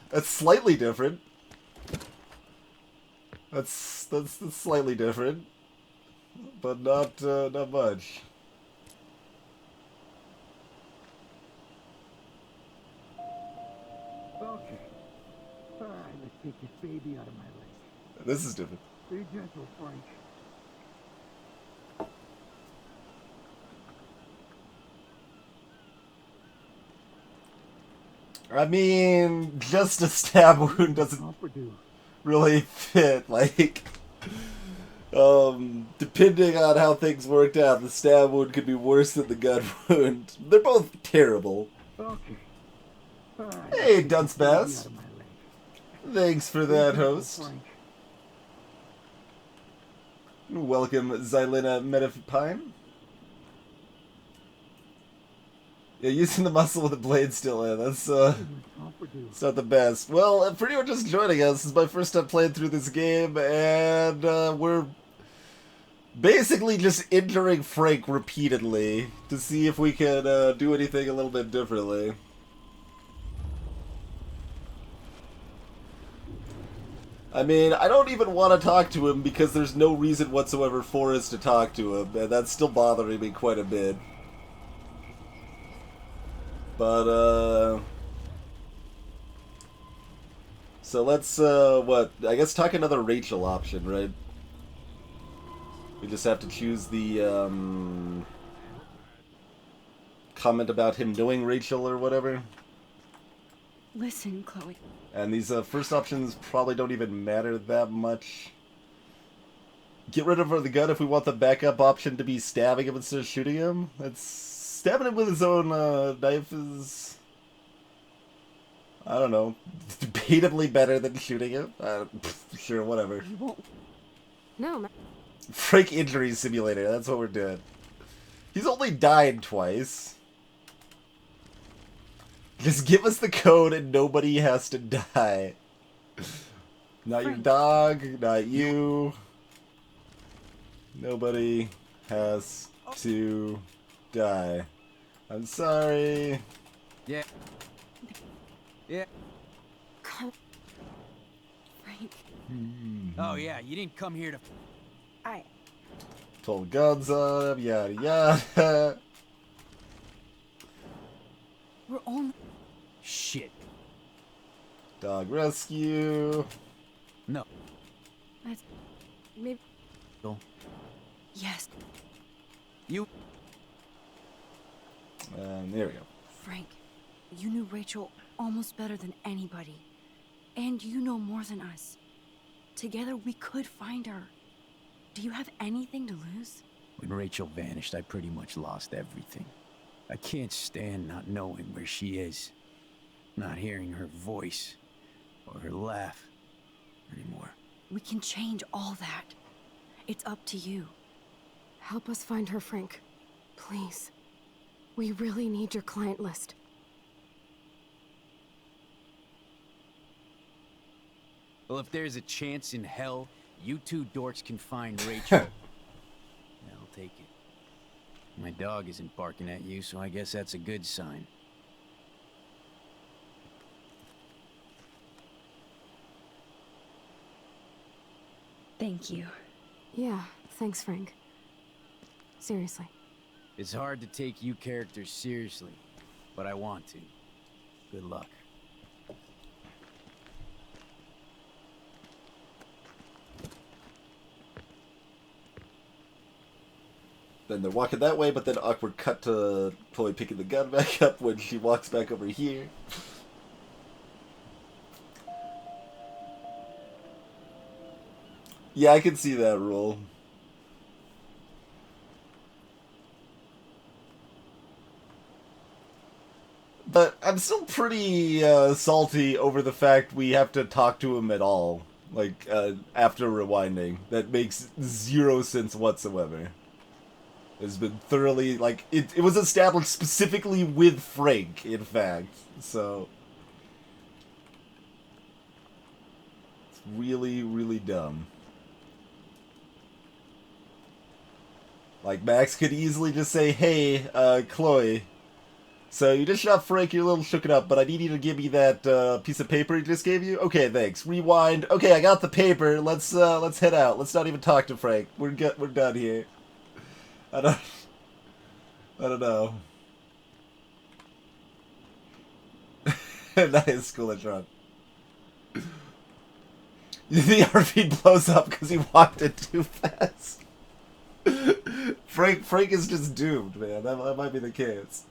That's slightly different. That's slightly different, but not much. Okay. All right, let's take this baby out of my legs. This is different. Be gentle, Frank. I mean, just a stab wound doesn't really fit. Like, depending on how things worked out, the stab wound could be worse than the gun wound. They're both terrible. Okay. Hey, Dunce Bass. Thanks for that, host. Welcome, Xylena Metapine. Yeah, using the muscle with the blade still in. That's it's not the best. Well, for anyone just joining us, this is my first time playing through this game, and we're basically just entering Frank repeatedly to see if we can do anything a little bit differently. I mean, I don't even want to talk to him because there's no reason whatsoever for us to talk to him, and that's still bothering me quite a bit. But, so let's, I guess talk another Rachel option, right? We just have to choose the, comment about him knowing Rachel or whatever. Listen, Chloe. And these first options probably don't even matter that much. Get rid of the gun if we want the backup option to be stabbing him instead of shooting him. That's stabbing him with his own knife is, I don't know, debatably better than shooting him. Sure, whatever. You won't. No, Frank Injury Simulator, that's what we're doing. He's only died twice. Just give us the code and nobody has to die. Not your dog, not you. Nobody has to die. I'm sorry. Yeah. Yeah. Frank. Oh yeah, you didn't come here to... Pull guns on him, yada yada. We're only... Shit. Dog rescue. No. Let's... Maybe... No. Yes. You... There we go. Frank, you knew Rachel almost better than anybody. And you know more than us. Together we could find her. Do you have anything to lose? When Rachel vanished, I pretty much lost everything. I can't stand not knowing where she is. Not hearing her voice or her laugh anymore. We can change all that. It's up to you. Help us find her, Frank. Please. We really need your client list. Well, if there's a chance in hell, you two dorks can find Rachel. I'll take it. My dog isn't barking at you, so I guess that's a good sign. Thank you. Yeah, thanks, Frank. Seriously. It's hard to take you characters seriously, but I want to. Good luck. Then they're walking that way, but then awkward cut to Chloe picking the gun back up when she walks back over here. Yeah, I can see that rule. But I'm still pretty salty over the fact we have to talk to him at all. Like, after rewinding. That makes zero sense whatsoever. It's been thoroughly, like, it was established specifically with Frank, in fact. So... it's really, really dumb. Like, Max could easily just say, hey, Chloe, so you just shot Frank, you're a little shooken up, but I need you to give me that piece of paper he just gave you? Okay, thanks. Rewind. Okay, I got the paper. Let's head out. Let's not even talk to Frank. We're done here. I don't know. Nice, cool, Tron. The RV blows up because he walked it too fast. Frank is just doomed, man. That might be the case.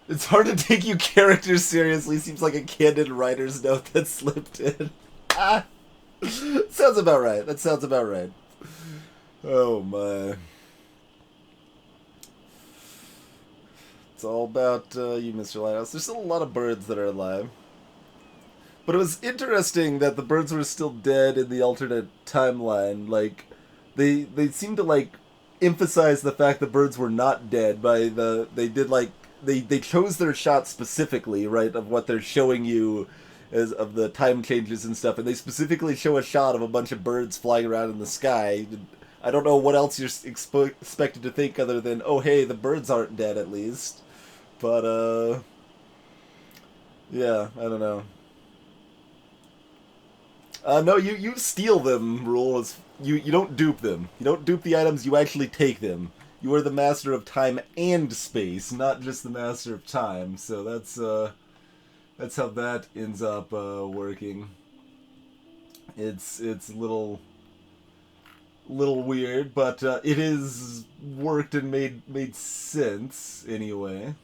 It's hard to take you characters seriously. Seems like a candid writer's note that slipped in. Sounds about right. That sounds about right. Oh my. It's all about you, Mr. Lighthouse. There's still a lot of birds that are alive. But it was interesting that the birds were still dead in the alternate timeline. Like, they seem to, like, emphasize the fact that birds were not dead by they chose their shot specifically, right, of what they're showing you as of the time changes and stuff, and they specifically show a shot of a bunch of birds flying around in the sky. I don't know what else you're expected to think other than, oh hey, the birds aren't dead at least. But, yeah, I don't know. No, you steal them, rules. You don't dupe them. You don't dupe the items, you actually take them. You are the master of time and space, not just the master of time. So that's how that ends up working. It's a little weird, but it is worked and made sense anyway.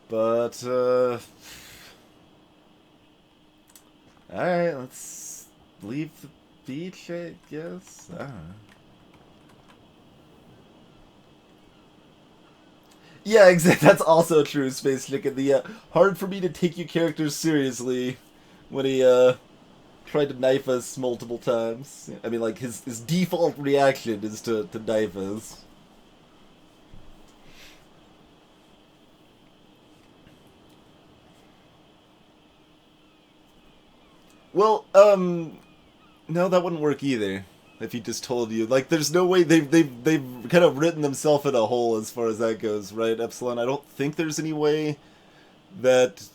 But alright, let's leave the beach, I guess. I don't know. Yeah, exactly. That's also true, Space Chicken. The hard for me to take you characters seriously when he tried to knife us multiple times. I mean, like, his default reaction is to knife us. Well, no, that wouldn't work either. If he just told you, like, there's no way they've kind of written themselves in a hole as far as that goes, right, Epsilon? I don't think there's any way that.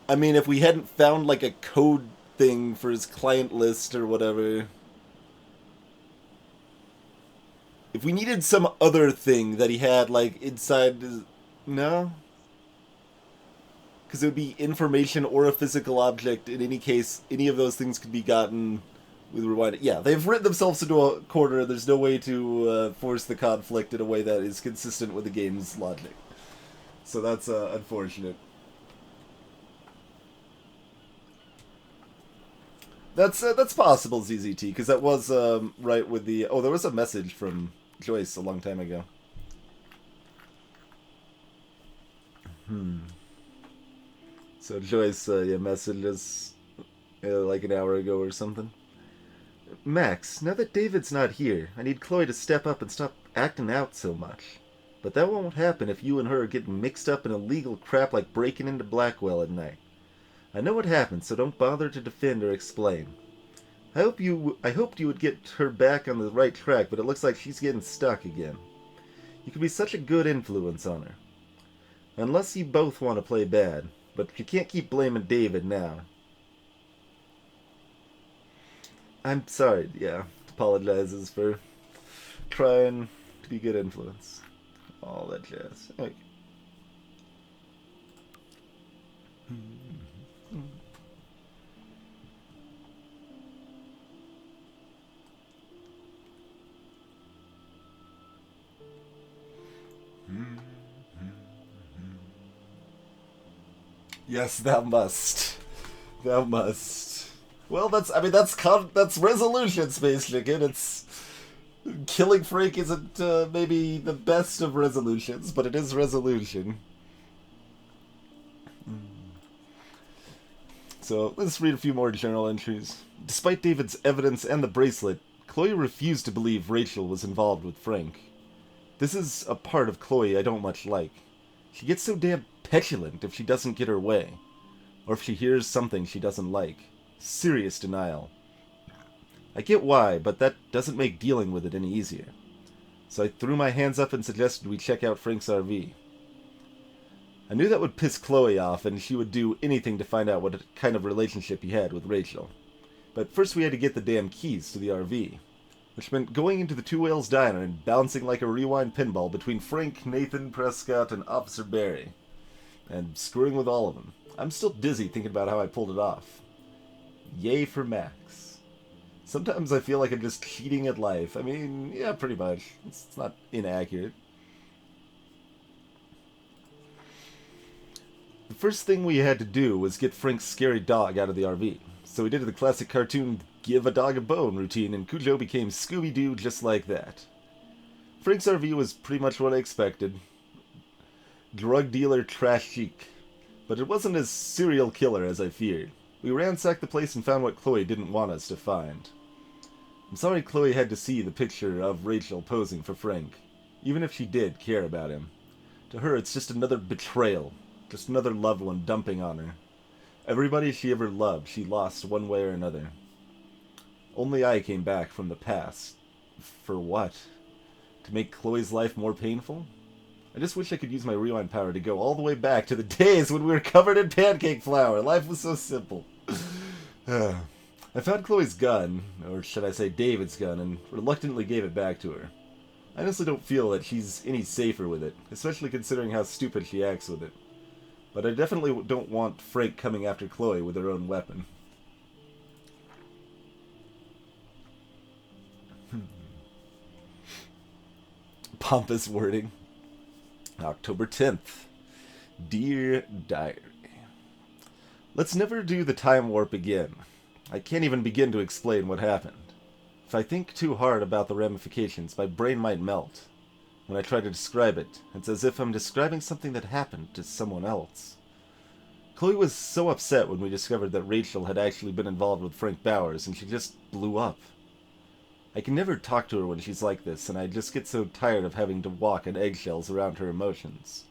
I mean, if we hadn't found like a code thing for his client list or whatever. If we needed some other thing that he had, like, inside his... No? Because it would be information or a physical object. In any case, any of those things could be gotten with Rewind. Yeah, they've written themselves into a corner. There's no way to force the conflict in a way that is consistent with the game's logic. So that's unfortunate. That's possible, ZZT, because that was right with the... Oh, there was a message from Joyce a long time ago. So Joyce, messaged us like an hour ago or something. Max, now that David's not here, I need Chloe to step up and stop acting out so much. But that won't happen if you and her are getting mixed up in illegal crap like breaking into Blackwell at night. I know what happened, so don't bother to defend or explain. I hoped you would get her back on the right track, but it looks like she's getting stuck again. You could be such a good influence on her. Unless you both want to play bad. But you can't keep blaming David now. I'm sorry, yeah. Apologizes for trying to be a good influence. All that jazz. Okay. Yes, thou must. Thou must. Well, that's resolution, Space Chicken. It's... Killing Frank isn't maybe the best of resolutions, but it is resolution. So, let's read a few more journal entries. Despite David's evidence and the bracelet, Chloe refused to believe Rachel was involved with Frank. This is a part of Chloe I don't much like. She gets so damn petulant if she doesn't get her way, or if she hears something she doesn't like. Serious denial. I get why, but that doesn't make dealing with it any easier. So I threw my hands up and suggested we check out Frank's RV. I knew that would piss Chloe off, and she would do anything to find out what kind of relationship he had with Rachel. But first we had to get the damn keys to the RV, which meant going into the Two Whales Diner and bouncing like a rewind pinball between Frank, Nathan, Prescott, and Officer Barry. And screwing with all of them. I'm still dizzy thinking about how I pulled it off. Yay for Max. Sometimes I feel like I'm just cheating at life. I mean, yeah, pretty much. It's not inaccurate. The first thing we had to do was get Frank's scary dog out of the RV. So we did the classic cartoon give a dog a bone routine, and Cujo became Scooby-Doo just like that. Frank's RV was pretty much what I expected. Drug dealer trash chic. But it wasn't as serial killer as I feared. We ransacked the place and found what Chloe didn't want us to find. I'm sorry Chloe had to see the picture of Rachel posing for Frank, even if she did care about him. To her, it's just another betrayal. Just another loved one dumping on her. Everybody she ever loved, she lost one way or another. Only I came back from the past. For what? To make Chloe's life more painful? I just wish I could use my rewind power to go all the way back to the days when we were covered in pancake flour. Life was so simple. I found Chloe's gun, or should I say David's gun, and reluctantly gave it back to her. I honestly don't feel that she's any safer with it, especially considering how stupid she acts with it. But I definitely don't want Frank coming after Chloe with her own weapon. Pompous wording. October 10th. Dear Diary. Let's never do the time warp again. I can't even begin to explain what happened. If I think too hard about the ramifications, my brain might melt. when I try to describe it. It's as if I'm describing something that happened to someone else. Chloe was so upset when we discovered that Rachel had actually been involved with Frank Bowers, and she just blew up. I can never talk to her when she's like this, and I just get so tired of having to walk on eggshells around her emotions.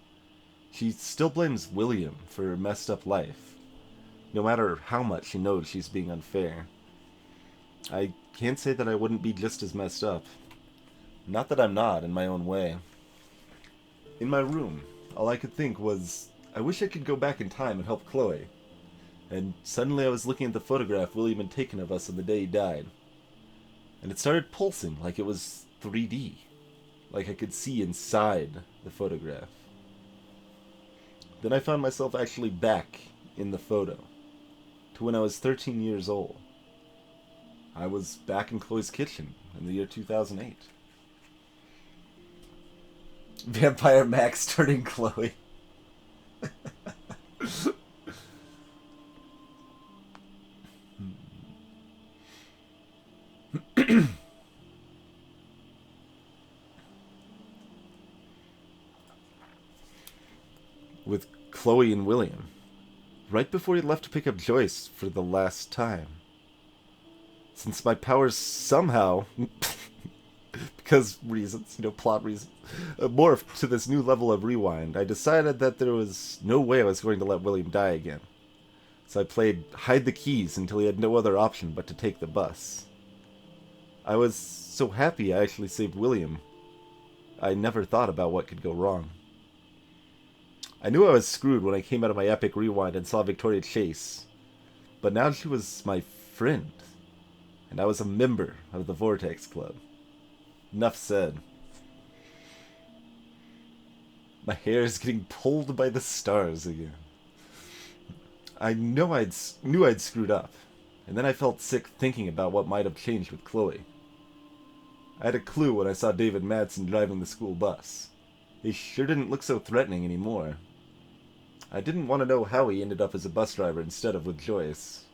She still blames William for her messed up life, no matter how much she knows she's being unfair. I can't say that I wouldn't be just as messed up. Not that I'm not, in my own way. In my room, all I could think was, I wish I could go back in time and help Chloe. And suddenly I was looking at the photograph William had taken of us on the day he died. And it started pulsing like it was 3D. Like I could see inside the photograph. Then I found myself actually back in the photo. To when I was 13 years old. I was back in Chloe's kitchen in the year 2008. Vampire Max turning Chloe. With Chloe and William, right before he left to pick up Joyce for the last time. Since my powers somehow, because reasons, plot reasons, morphed to this new level of rewind, I decided that there was no way I was going to let William die again. So I played hide the keys until he had no other option but to take the bus. I was so happy I actually saved William. I never thought about what could go wrong. I knew I was screwed when I came out of my epic rewind and saw Victoria Chase, but now she was my friend, and I was a member of the Vortex Club. Enough said. My hair is getting pulled by the stars again. I knew I'd screwed up, and then I felt sick thinking about what might have changed with Chloe. I had a clue when I saw David Madsen driving the school bus. He sure didn't look so threatening anymore. I didn't want to know how he ended up as a bus driver instead of with Joyce.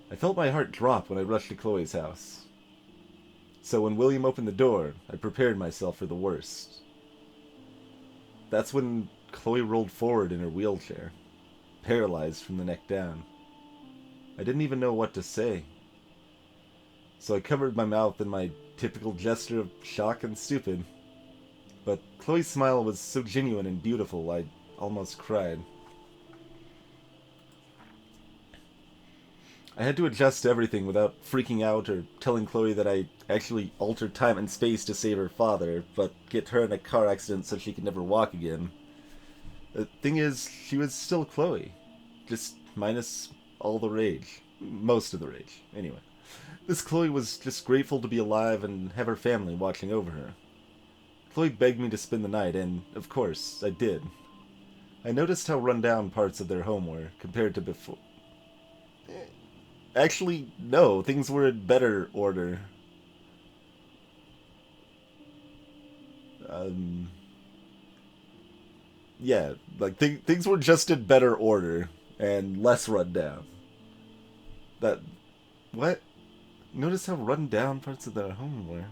I felt my heart drop when I rushed to Chloe's house. So when William opened the door, I prepared myself for the worst. That's when Chloe rolled forward in her wheelchair, paralyzed from the neck down. I didn't even know what to say. So I covered my mouth in my typical gesture of shock and stupid. But Chloe's smile was so genuine and beautiful, I almost cried. I had to adjust to everything without freaking out or telling Chloe that I actually altered time and space to save her father, but get her in a car accident so she could never walk again. The thing is, she was still Chloe, just minus all the rage. Most of the rage, anyway. This Chloe was just grateful to be alive and have her family watching over her. Chloe begged me to spend the night, and, of course, I did. I noticed how run down parts of their home were, compared to before. Actually, no, things were in better order. Yeah, like, things were just in better order, and less run down. What? Notice how run down parts of their home were.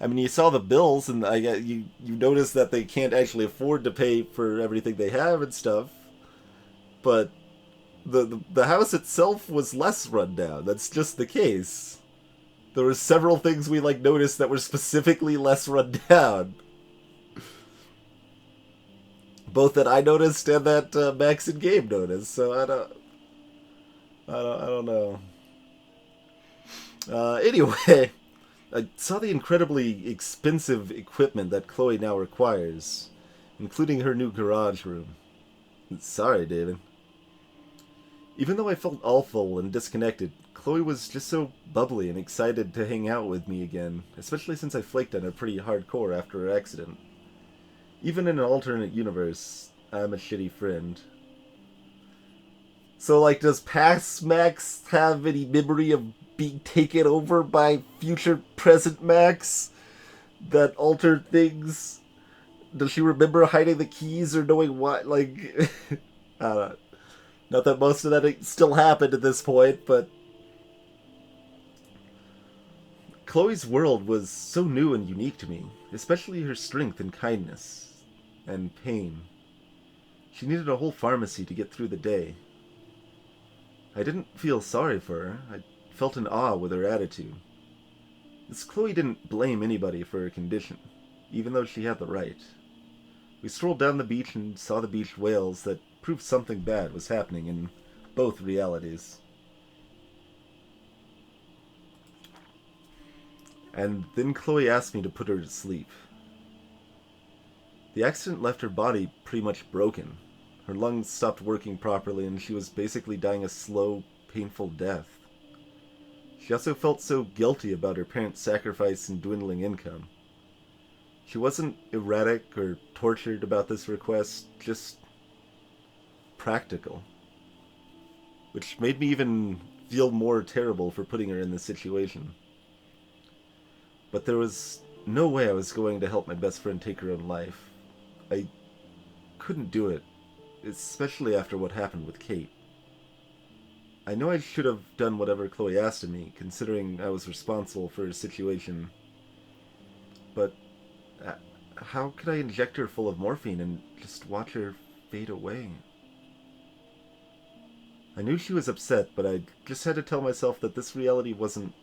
I mean, you saw the bills, and you notice that they can't actually afford to pay for everything they have and stuff. But the house itself was less run down. That's just the case. There were several things we noticed that were specifically less run down. Both that I noticed and that Max and Gabe noticed. So I don't know. Anyway, I saw the incredibly expensive equipment that Chloe now requires, including her new garage room. Sorry, David. Even though I felt awful and disconnected, Chloe was just so bubbly and excited to hang out with me again, especially since I flaked on her pretty hardcore after her accident. Even in an alternate universe, I'm a shitty friend. So, does past Max have any memory of being taken over by future present Max that altered things? Does she remember hiding the keys or knowing what? I don't know. Not that most of that still happened at this point, but Chloe's world was so new and unique to me, especially her strength and kindness, and pain. She needed a whole pharmacy to get through the day. I didn't feel sorry for her. I felt in awe with her attitude. This Chloe didn't blame anybody for her condition, even though she had the right. We strolled down the beach and saw the beached whales that proved something bad was happening in both realities. And then Chloe asked me to put her to sleep. The accident left her body pretty much broken. Her lungs stopped working properly and she was basically dying a slow, painful death. She also felt so guilty about her parents' sacrifice and dwindling income. She wasn't erratic or tortured about this request, just practical. Which made me even feel more terrible for putting her in this situation. But there was no way I was going to help my best friend take her own life. I couldn't do it, especially after what happened with Kate. I know I should have done whatever Chloe asked of me, considering I was responsible for her situation. But how could I inject her full of morphine and just watch her fade away? I knew she was upset, but I just had to tell myself that this reality wasn't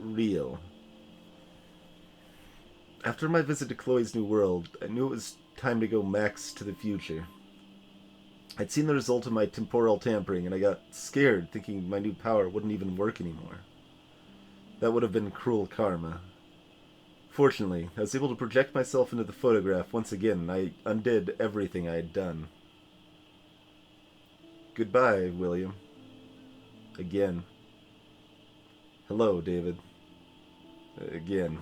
real. After my visit to Chloe's new world, I knew it was time to go Max to the future. I'd seen the result of my temporal tampering, and I got scared, thinking my new power wouldn't even work anymore. That would have been cruel karma. Fortunately, I was able to project myself into the photograph once again, and I undid everything I had done. Goodbye, William. Again. Hello, David. Again.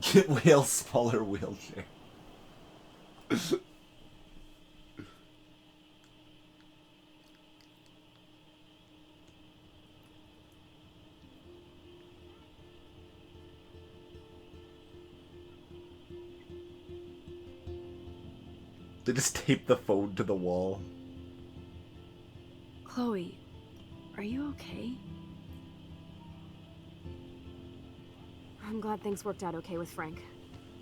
Get whale smaller wheelchair. They just tape the phone to the wall. Chloe, are you okay? I'm glad things worked out okay with Frank.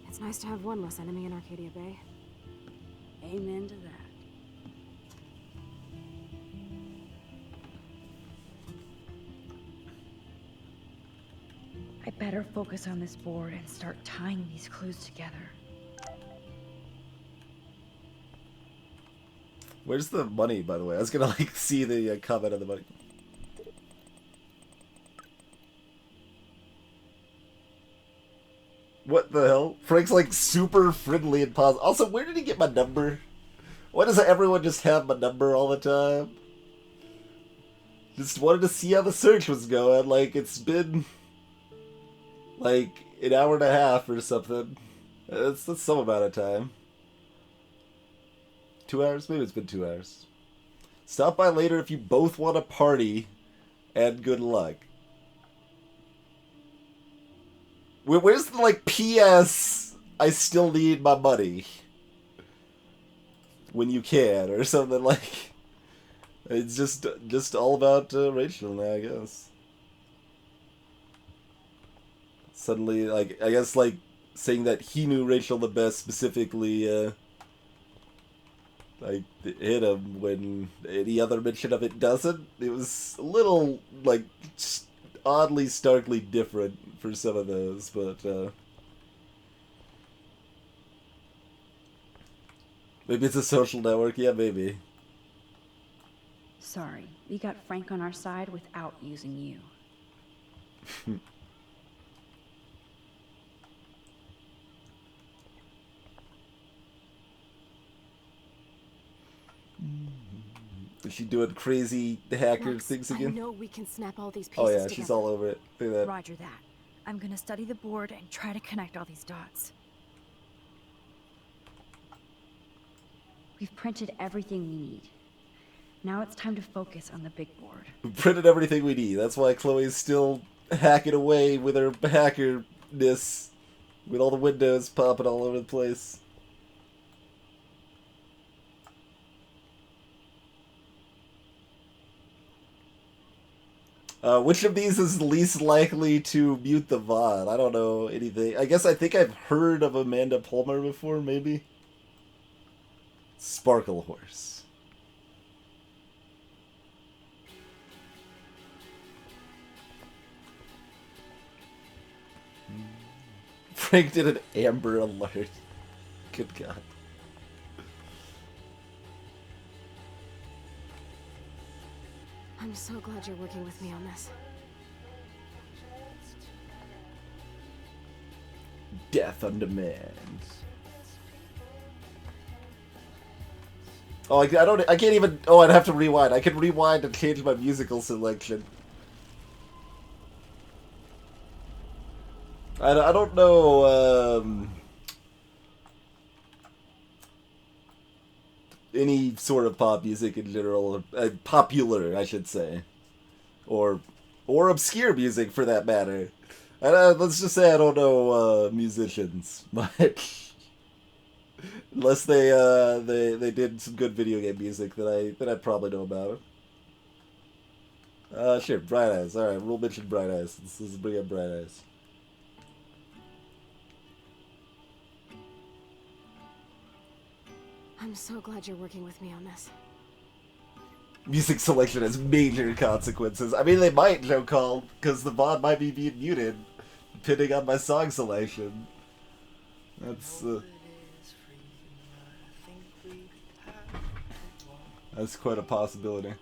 It's nice to have one less enemy in Arcadia Bay. Amen to that. I better focus on this board and start tying these clues together. Where's the money, by the way? I was gonna, like, see the comment on the money. What the hell? Frank's, like, super friendly and positive. Also, where did he get my number? Why does everyone just have my number all the time? Just wanted to see how the search was going. Like, it's been, like, an hour and a half or something. That's some amount of time. 2 hours? Maybe it's been 2 hours. Stop by later if you both want to party, and good luck. Where's the, like, P.S. I still need my money? When you can, or something like... It's just all about Rachel now, I guess. Suddenly, like, I guess, like, saying that he knew Rachel the best specifically, like, hit him when any other mention of it doesn't. It was a little, like, oddly, starkly different for some of those, but, maybe it's a social network, yeah, maybe. Sorry, we got Frank on our side without using you. Is she doing crazy hacker Max, things I again? know we can snap all these pieces Oh yeah, together. she's all over it. Look at that. Roger that. I'm gonna study the board and try to connect all these dots. We've printed everything we need. Now it's time to focus on the big board. We printed everything we need. That's why Chloe's still hacking away with her hackerness. With all the windows popping all over the place. Which of these is least likely to mute the VOD? I don't know anything. I guess I think I've heard of Amanda Palmer before, maybe? Sparkle Horse. Frank did an Amber Alert. Good God. I'm so glad you're working with me on this. Death on Demand. Oh, I can't even. Oh, I'd have to rewind. I can rewind and change my musical selection. I don't know. Any sort of pop music in general, popular, I should say, or obscure music for that matter. Let's just say I don't know musicians much, unless they did some good video game music that I probably know about. Sure, Bright Eyes. All right, we'll mention Bright Eyes. Let's bring up Bright Eyes. I'm so glad you're working with me on this. Music selection has major consequences. I mean, they might, Joe Call, because the VOD might be being muted, depending on my song selection. That's quite a possibility.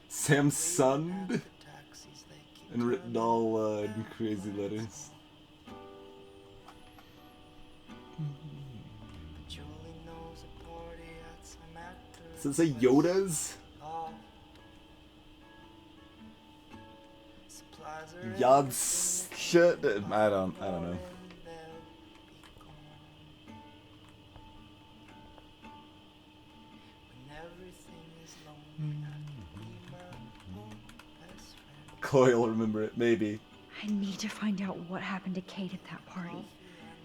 Samsung? And written all in crazy letters. Does it say Yoda's? Yod's shit? I don't know. Chloe will remember it, maybe. I need to find out what happened to Kate at that party,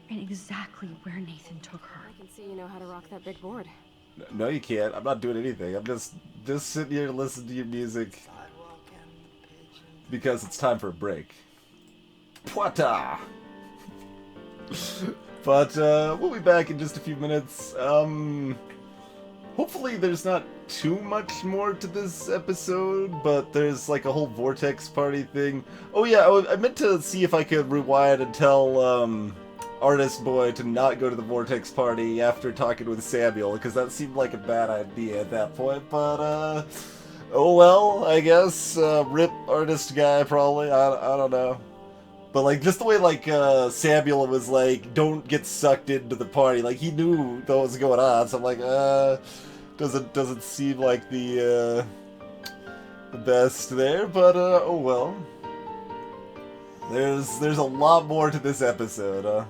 and exactly where Nathan took her. I can see you know how to rock that big board. No, you can't. I'm not doing anything. I'm just sitting here to listen to your music because it's time for a break. Pwata! But we'll be back in just a few minutes. Hopefully there's not too much more to this episode, but there's like a whole Vortex party thing. Oh yeah, I meant to see if I could rewind and tell Artist Boy to not go to the Vortex party after talking with Samuel, because that seemed like a bad idea at that point, but oh well, I guess. Rip Artist Guy, probably. I don't know. But like, just the way like Samuel was like, don't get sucked into the party, like he knew what was going on, so I'm like, doesn't seem like the best there, but oh well. There's a lot more to this episode,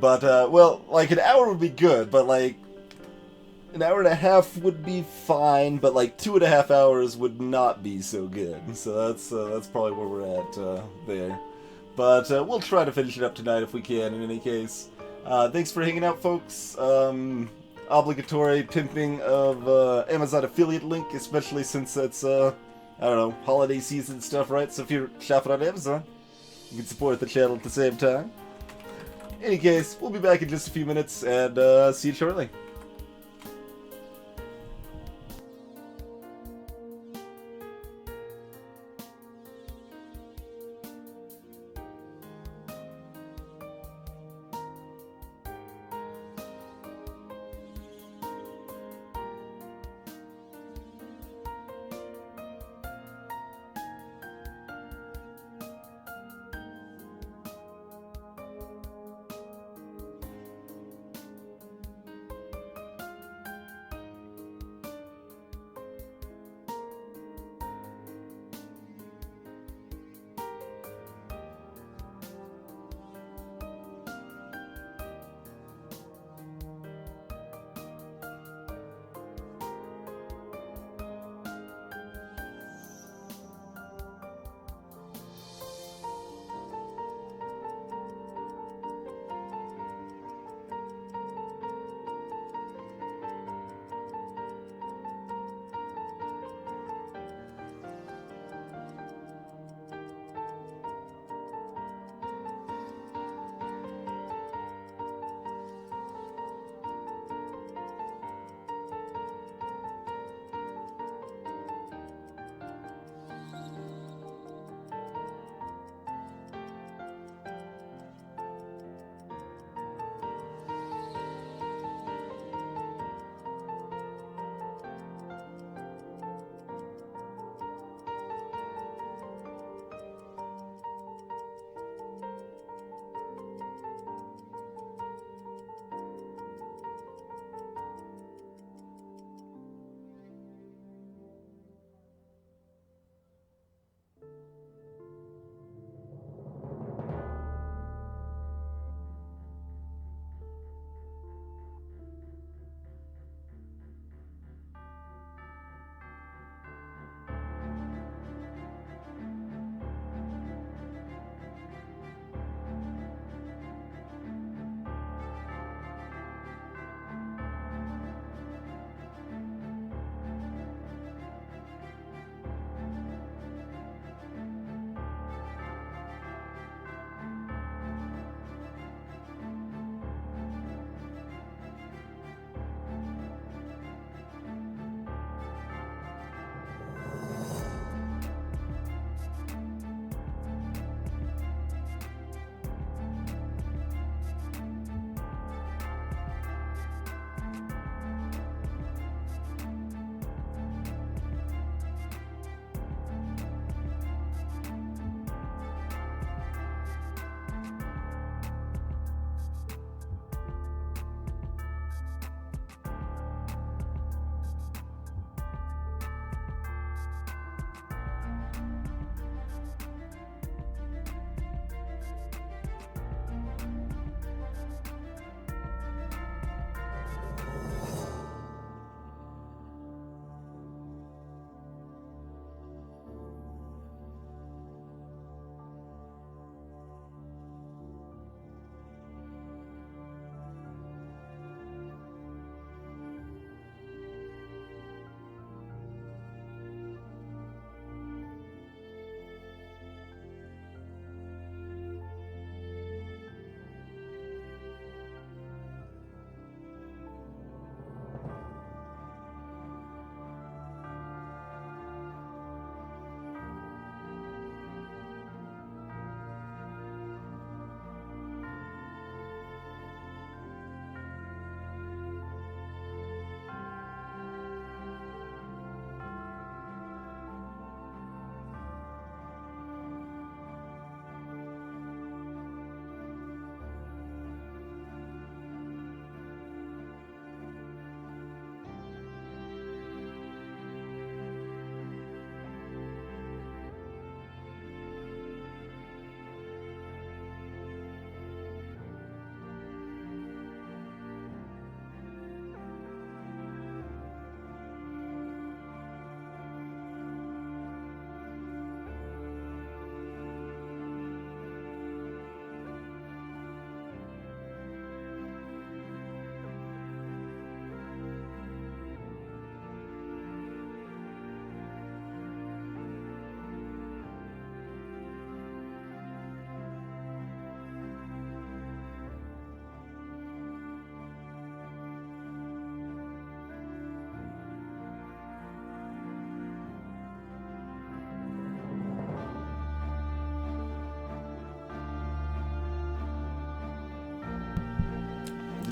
But, well, like, an hour would be good, but, like, an hour and a half would be fine, but, like, 2.5 hours would not be so good. So that's probably where we're at, there. But, we'll try to finish it up tonight if we can, in any case. Thanks for hanging out, folks. Obligatory pimping of, Amazon affiliate link, especially since it's, I don't know, holiday season stuff, right? So if you're shopping on Amazon, you can support the channel at the same time. In any case, we'll be back in just a few minutes, and see you shortly.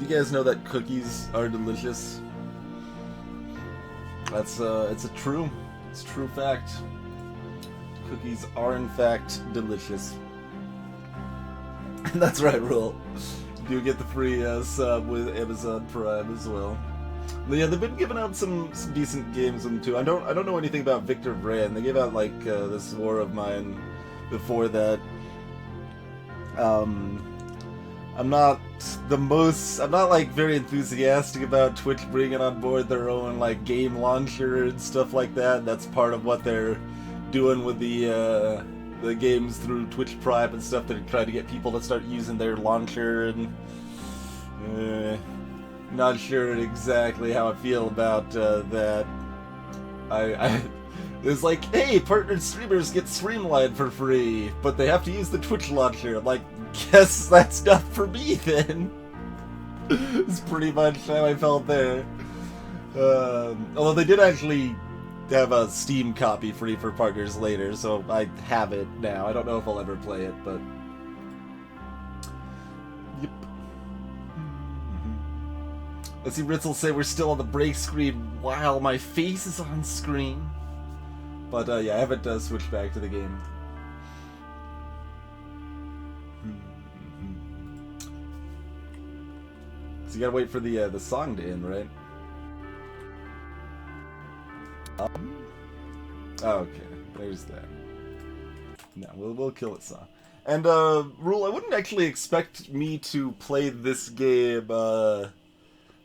You guys know that cookies are delicious? That's it's a true fact. Cookies are in fact delicious. And that's right, Rule. You get the free sub with Amazon Prime as well. But yeah, they've been giving out some decent games with them too. I don't know anything about Victor Brand. They gave out like this War of Mine before that. I'm not like very enthusiastic about Twitch bringing on board their own like game launcher and stuff like that. That's part of what they're doing with the games through Twitch Prime and stuff. They're trying to get people to start using their launcher, and not sure exactly how I feel about that. It's like, hey, partnered streamers get Streamline for free, but they have to use the Twitch launcher. I'm like, guess that's not for me then. It's pretty much how I felt there. Although they did actually have a Steam copy free for partners later, so I have it now. I don't know if I'll ever play it, but... Yep. Let's see Ritzel say we're still on the break screen while my face is on screen. But yeah, I haven't switched back to the game. So you gotta wait for the song to end, right? Okay, there's that. No, we'll kill it, song. And Rule, I wouldn't actually expect me to play this game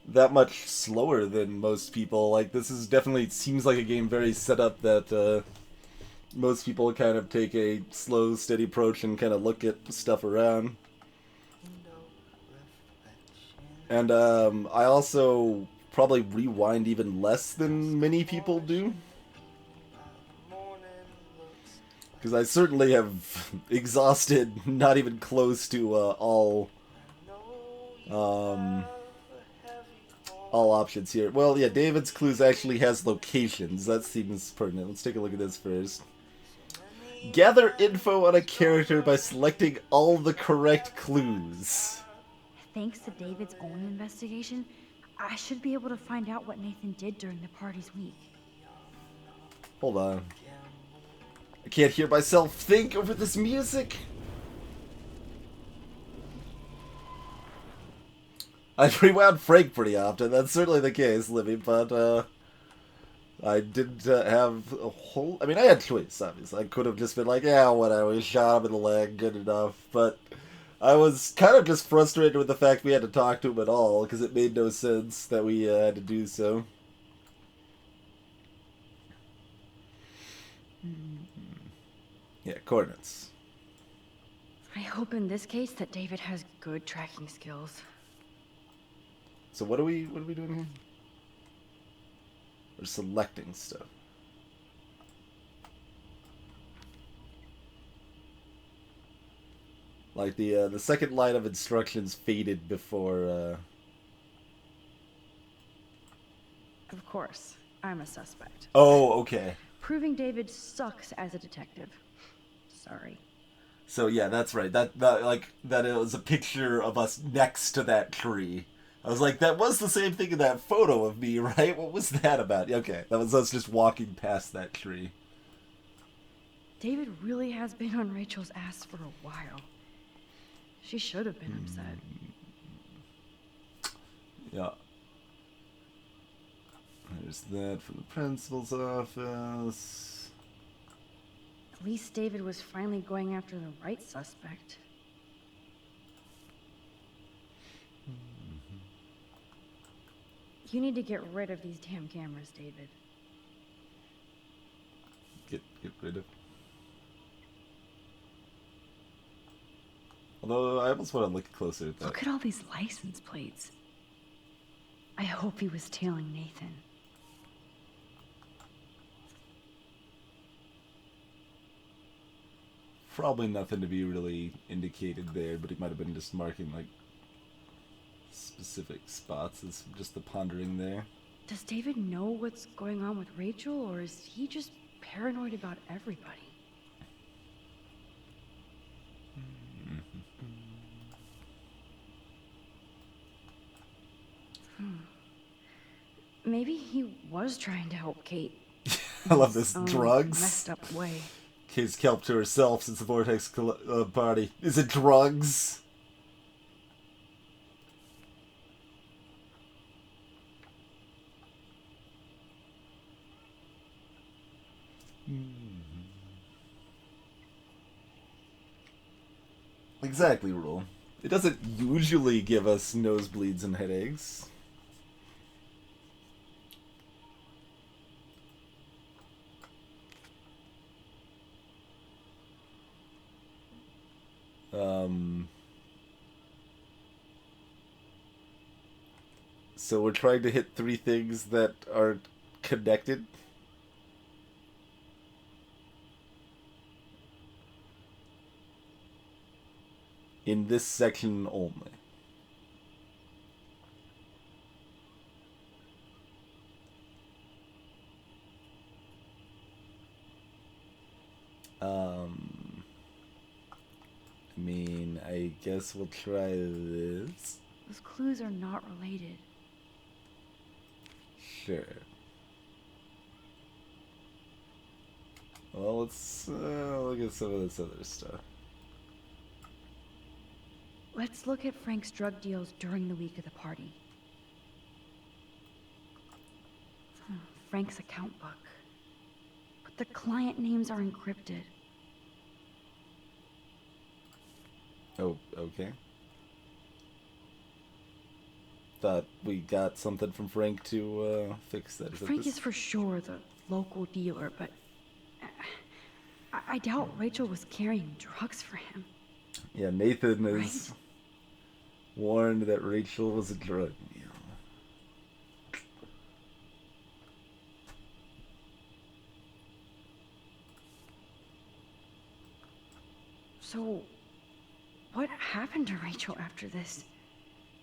that much slower than most people. Like, this is definitely seems like a game very set up that most people kind of take a slow, steady approach and kind of look at stuff around. And I also probably rewind even less than many people do. Because I certainly have exhausted not even close to all options here. Well, yeah, David's Clues actually has locations. That seems pertinent. Let's take a look at this first. Gather info on a character by selecting all the correct clues. Thanks to David's own investigation, I should be able to find out what Nathan did during the party's week. Hold on. I can't hear myself think over this music. I rewound Frank pretty often, that's certainly the case, Libby, but I didn't have a whole... I mean, I had choice, obviously. I could have just been like, yeah, whatever, we shot him in the leg, good enough, but I was kind of just frustrated with the fact we had to talk to him at all, because it made no sense that we had to do so. Yeah, coordinates. I hope in this case that David has good tracking skills. So what are we doing here? We're selecting stuff. Like the second line of instructions faded before Of course, I'm a suspect. Oh, okay. Proving David sucks as a detective. Sorry. So yeah, that's right. That it was a picture of us next to that tree. I was like, that was the same thing in that photo of me, right? What was that about? Okay, that was us just walking past that tree. David really has been on Rachel's ass for a while. She should have been upset. Yeah. There's that from the principal's office. At least David was finally going after the right suspect. You need to get rid of these damn cameras, David. Get rid of. Although I almost want to look closer at that. Look at all these license plates. I hope he was tailing Nathan. Probably nothing to be really indicated there, but he might have been just marking like specific spots as just the pondering there. Does David know what's going on with Rachel, or is he just paranoid about everybody? Maybe he was trying to help Kate. I love this. in his own Drugs? messed up way. Kate's kept to herself since the Vortex party. Is it drugs? Exactly, Rule. It doesn't usually give us nosebleeds and headaches. So we're trying to hit 3 things that aren't connected. In this section only. I mean, I guess we'll try this. Those clues are not related. Sure. Well, let's look at some of this other stuff. Let's look at Frank's drug deals during the week of the party. Frank's account book. But the client names are encrypted. Oh, okay. Thought we got something from Frank to fix that. Frank is for sure the local dealer, but I doubt Rachel was carrying drugs for him. Yeah, Nathan is warned that Rachel was a drug dealer. So, what happened to Rachel after this?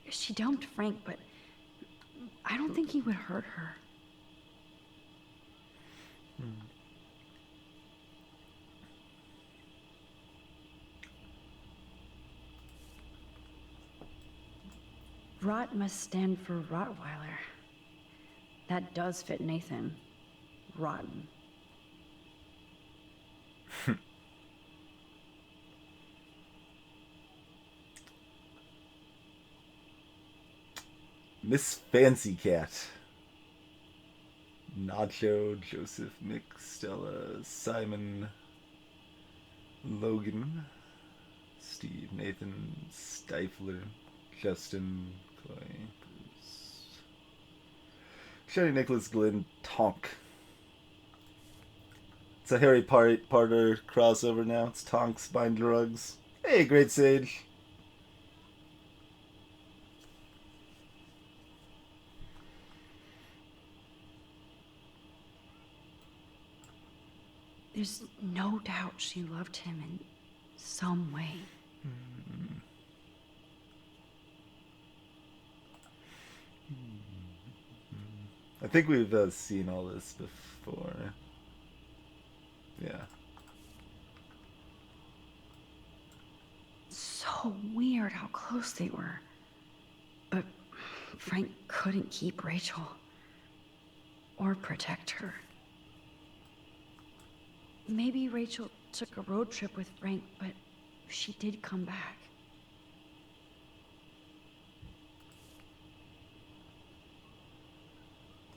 She dumped Frank, but I don't think he would hurt her. Rot must stand for Rottweiler. That does fit Nathan. Rotten. Miss Fancy Cat. Nacho, Joseph, Mick, Stella, Simon, Logan, Steve, Nathan, Stifler, Justin, Chloe, Bruce, Sherry, Nicholas, Glenn, Tonk. It's a Harry Potter crossover now. It's Tonk's buying drugs. Hey, Great Sage. There's no doubt she loved him in some way. I think we've seen all this before. Yeah. So weird how close they were. But Frank couldn't keep Rachel. Or protect her. Maybe Rachel took a road trip with Frank, but she did come back.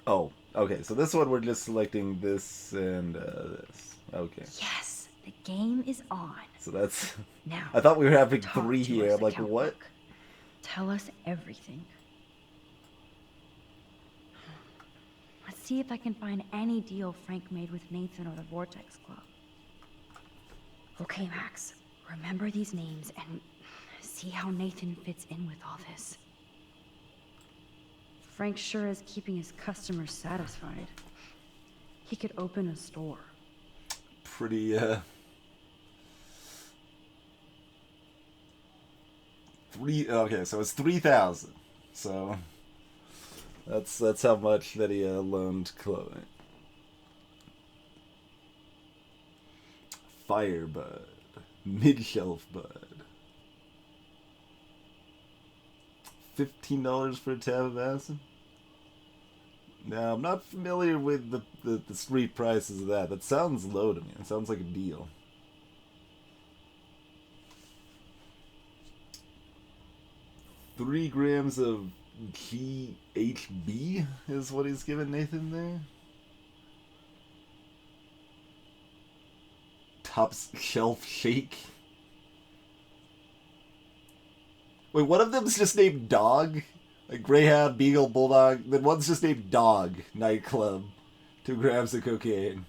Oh, okay. So this one we're just selecting this and this. Okay. Yes, the game is on. So that's. Now, I thought we were having talk 3 to here. us, I'm like, account what? book. Tell us everything. Let's see if I can find any deal Frank made with Nathan or the Vortex Club. Okay, Max. Remember these names and see how Nathan fits in with all this. Frank sure is keeping his customers satisfied. He could open a store. Pretty, okay, so it's 3,000. So that's how much that he loaned Chloe. Firebud, mid-shelf bud. $15 for a tab of acid. No, I'm not familiar with the street prices of that. That sounds low to me. It sounds like a deal. $3 grams of GHB is what he's giving Nathan there. Top shelf shake. Wait, one of them's just named Dog? Like Greyhound, Beagle, Bulldog. Then one's just named Dog Nightclub. 2 grams of cocaine.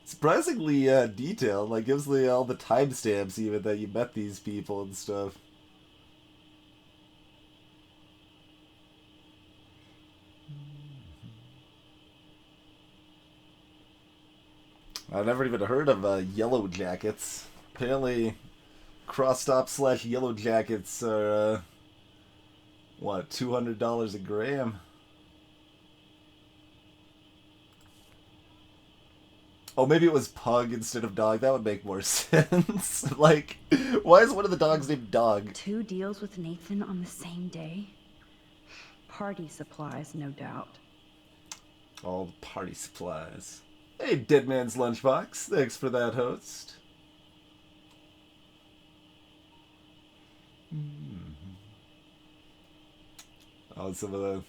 Surprisingly detailed. Like gives all the timestamps even that you met these people and stuff. I've never even heard of Yellow Jackets. Apparently, Cross-Stop / Yellow Jackets are, what, $200 a gram? Oh, maybe it was Pug instead of Dog. That would make more sense. Like, why is one of the dogs named Dog? 2 deals with Nathan on the same day? Party supplies, no doubt. All the party supplies. Hey, Dead Man's Lunchbox. Thanks for that, host. Oh, some of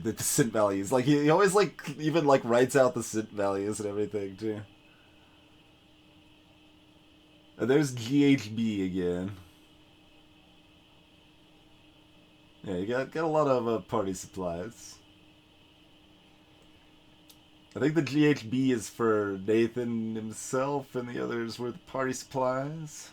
the scent values. Like, he always, like, even, like, writes out the scent values and everything, too. And there's GHB again. Yeah, you got a lot of party supplies. I think the GHB is for Nathan himself, and the others were the party supplies.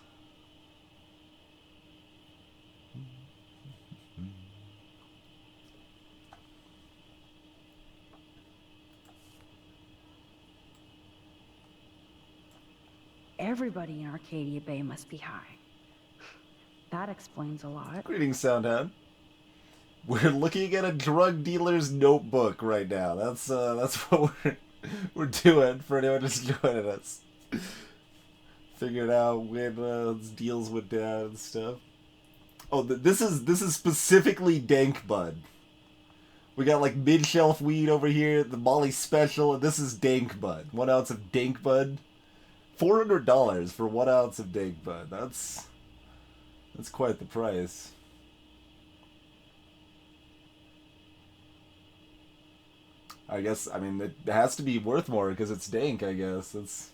Everybody in Arcadia Bay must be high. That explains a lot. Greetings, Soundhound. We're looking at a drug dealer's notebook right now. That's what we're doing for anyone just joining us. Figuring out when those deals went down and stuff. Oh, this is specifically Dank Bud. We got like mid-shelf weed over here, the Molly Special, and this is Dank Bud. 1 ounce of Dank Bud. $400 for 1 ounce of Dank Bud. That's quite the price. I guess, I mean, it has to be worth more because it's dank, I guess. It's...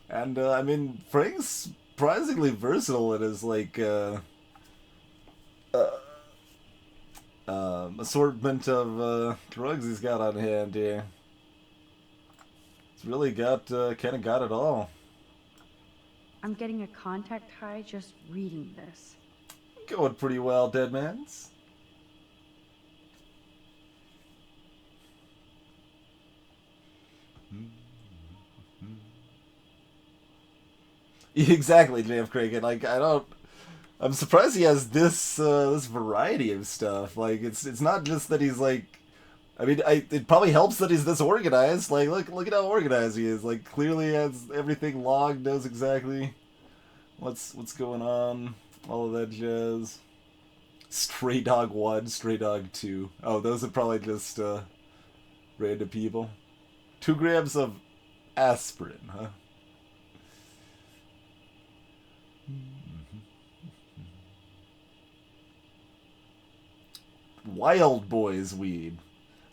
And, I mean, Frank's surprisingly versatile in his, like, assortment of, drugs he's got on hand here. He's really got, kind of got it all. I'm getting a contact high just reading this. Going pretty well, Deadmans. Exactly, JF Craig. Like, I'm surprised he has this this variety of stuff. Like, it's not just that he's like, I mean, it probably helps that he's this organized. Like, look at how organized he is. Like, clearly has everything logged, knows exactly what's going on. All of that jazz. Stray Dog 1, Stray Dog 2. Oh, those are probably just random people. 2 grams of aspirin, huh? Wild Boys weed.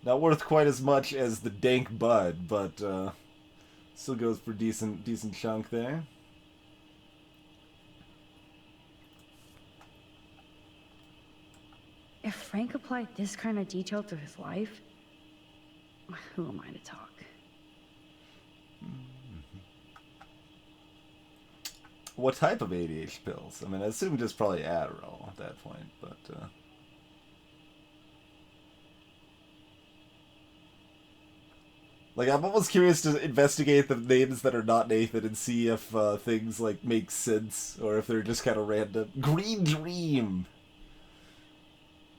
Not worth quite as much as the Dank Bud, but still goes for decent chunk there. If Frank applied this kind of detail to his life, who am I to talk? What type of ADHD pills? I mean, I assume just probably Adderall at that point, but... Like, I'm almost curious to investigate the names that are not Nathan and see if things, like, make sense, or if they're just kind of random. Green Dream!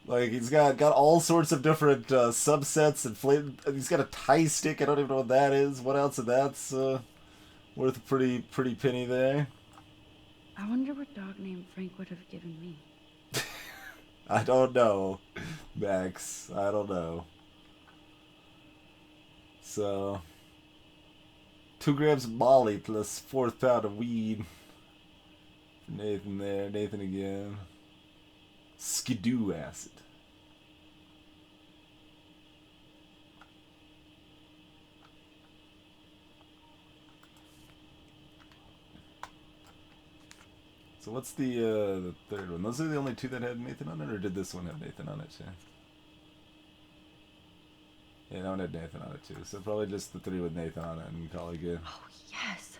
Like, he's got all sorts of different subsets and he's got a tie stick. I don't even know what that is. What else? And that's worth a pretty penny there. I wonder what dog named Frank would have given me. I don't know, Max. I don't know. So, 2 grams of Molly plus 4th pound of weed. Nathan there. Nathan again. Skidoo acid. So what's the third one? Those are the only 2 that had Nathan on it, or did this one have Nathan on it too? Yeah, that one had Nathan on it too. So probably just the 3 with Nathan on it and call it good. Oh, yes.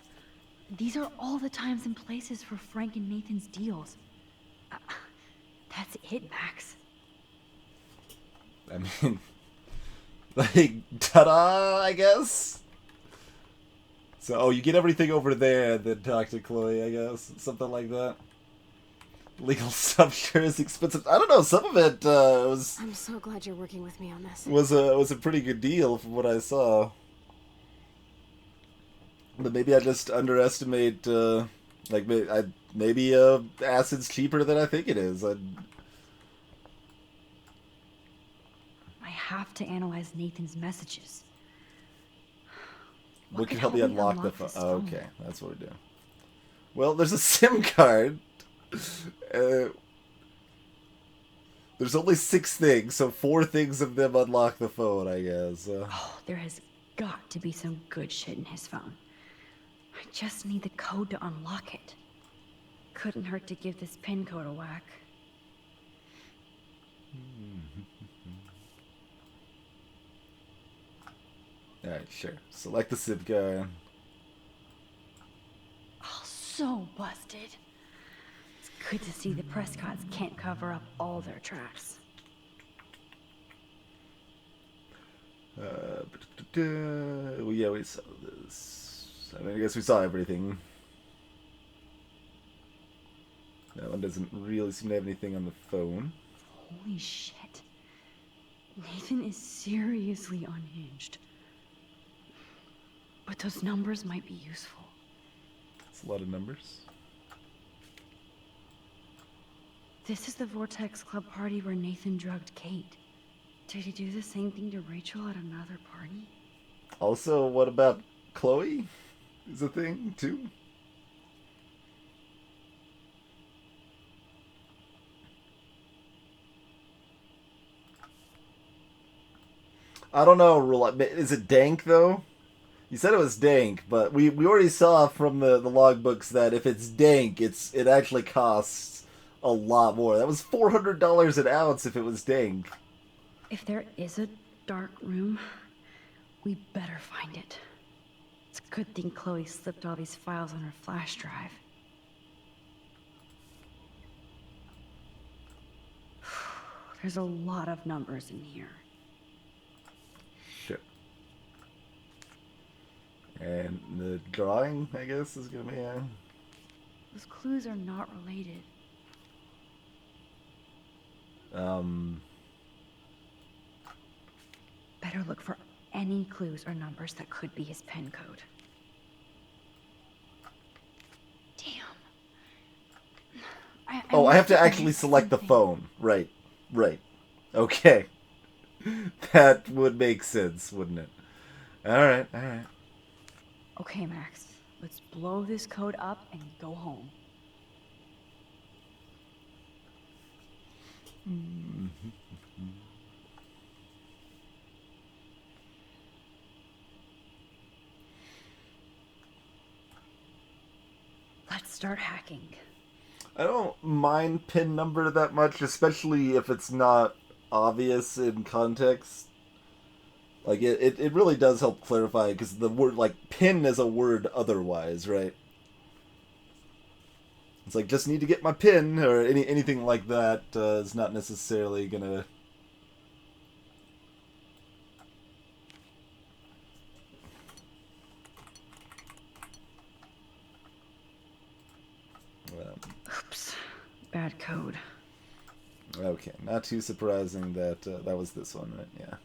These are all the times and places for Frank and Nathan's deals. That's it, Max. I mean, like, ta-da, I guess? So, oh, you get everything over there, then talk to Chloe, I guess. Something like that. Legal stuff sure is expensive. I don't know, some of it was... I'm so glad you're working with me on this. Was a pretty good deal from what I saw. But maybe I just underestimate, like, maybe acid's cheaper than I think it is. I have to analyze Nathan's messages. What can help me unlock the phone? Oh, okay, that's what we're doing. Well, there's a SIM card. There's only 6 things, so 4 things of them unlock the phone, I guess. Oh, there has got to be some good shit in his phone. I just need the code to unlock it. Couldn't hurt to give this pin code a whack. Alright, sure. Select the SIM card. Oh, so busted. It's good to see the Prescotts can't cover up all their tracks. Well, yeah, we saw this. I mean, I guess we saw everything. That one doesn't really seem to have anything on the phone. Holy shit. Nathan is seriously unhinged. But those numbers might be useful. It's a lot of numbers. This is the Vortex Club party where Nathan drugged Kate. Did he do the same thing to Rachel at another party? Also, what about Chloe? Is a thing, too? I don't know, is it dank, though? You said it was dank, but we already saw from the logbooks that if it's dank, it actually costs a lot more. That was $400 an ounce if it was dank. If there is a dark room, we better find it. It's a good thing Chloe slipped all these files on her flash drive. There's a lot of numbers in here. Shit. And the drawing, I guess, is gonna be Those clues are not related. Better look for any clues or numbers that could be his pen code. Damn. I have to actually select the phone. Right. Okay. That would make sense, wouldn't it? Alright. Okay, Max. Let's blow this code up and go home. Let's start hacking. I don't mind pin number that much, especially if it's not obvious in context. Like, it really does help clarify, because the word, like, pin is a word otherwise, right? It's like, just need to get my pin, or anything like that is not necessarily gonna... Oops. Bad code. Okay, not too surprising that that was this one, right? Yeah.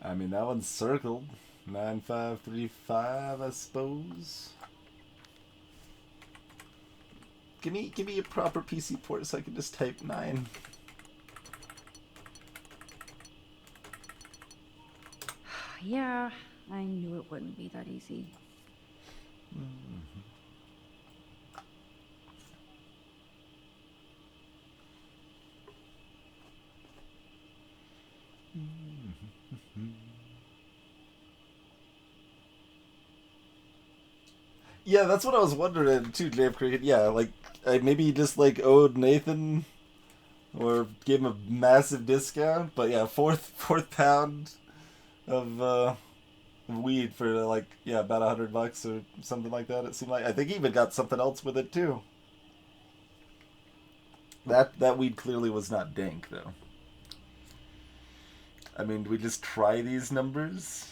I mean, that one's circled. 9535, I suppose. Give me a proper PC port so I can just type 9. Yeah, I knew it wouldn't be that easy. Yeah, that's what I was wondering too, Dave Cricket. Yeah, like maybe he just like owed Nathan or gave him a massive discount. But yeah, fourth pound of weed for like about $100 or something like that. It seemed like I think he even got something else with it too. That weed clearly was not dank though. I mean, do we just try these numbers?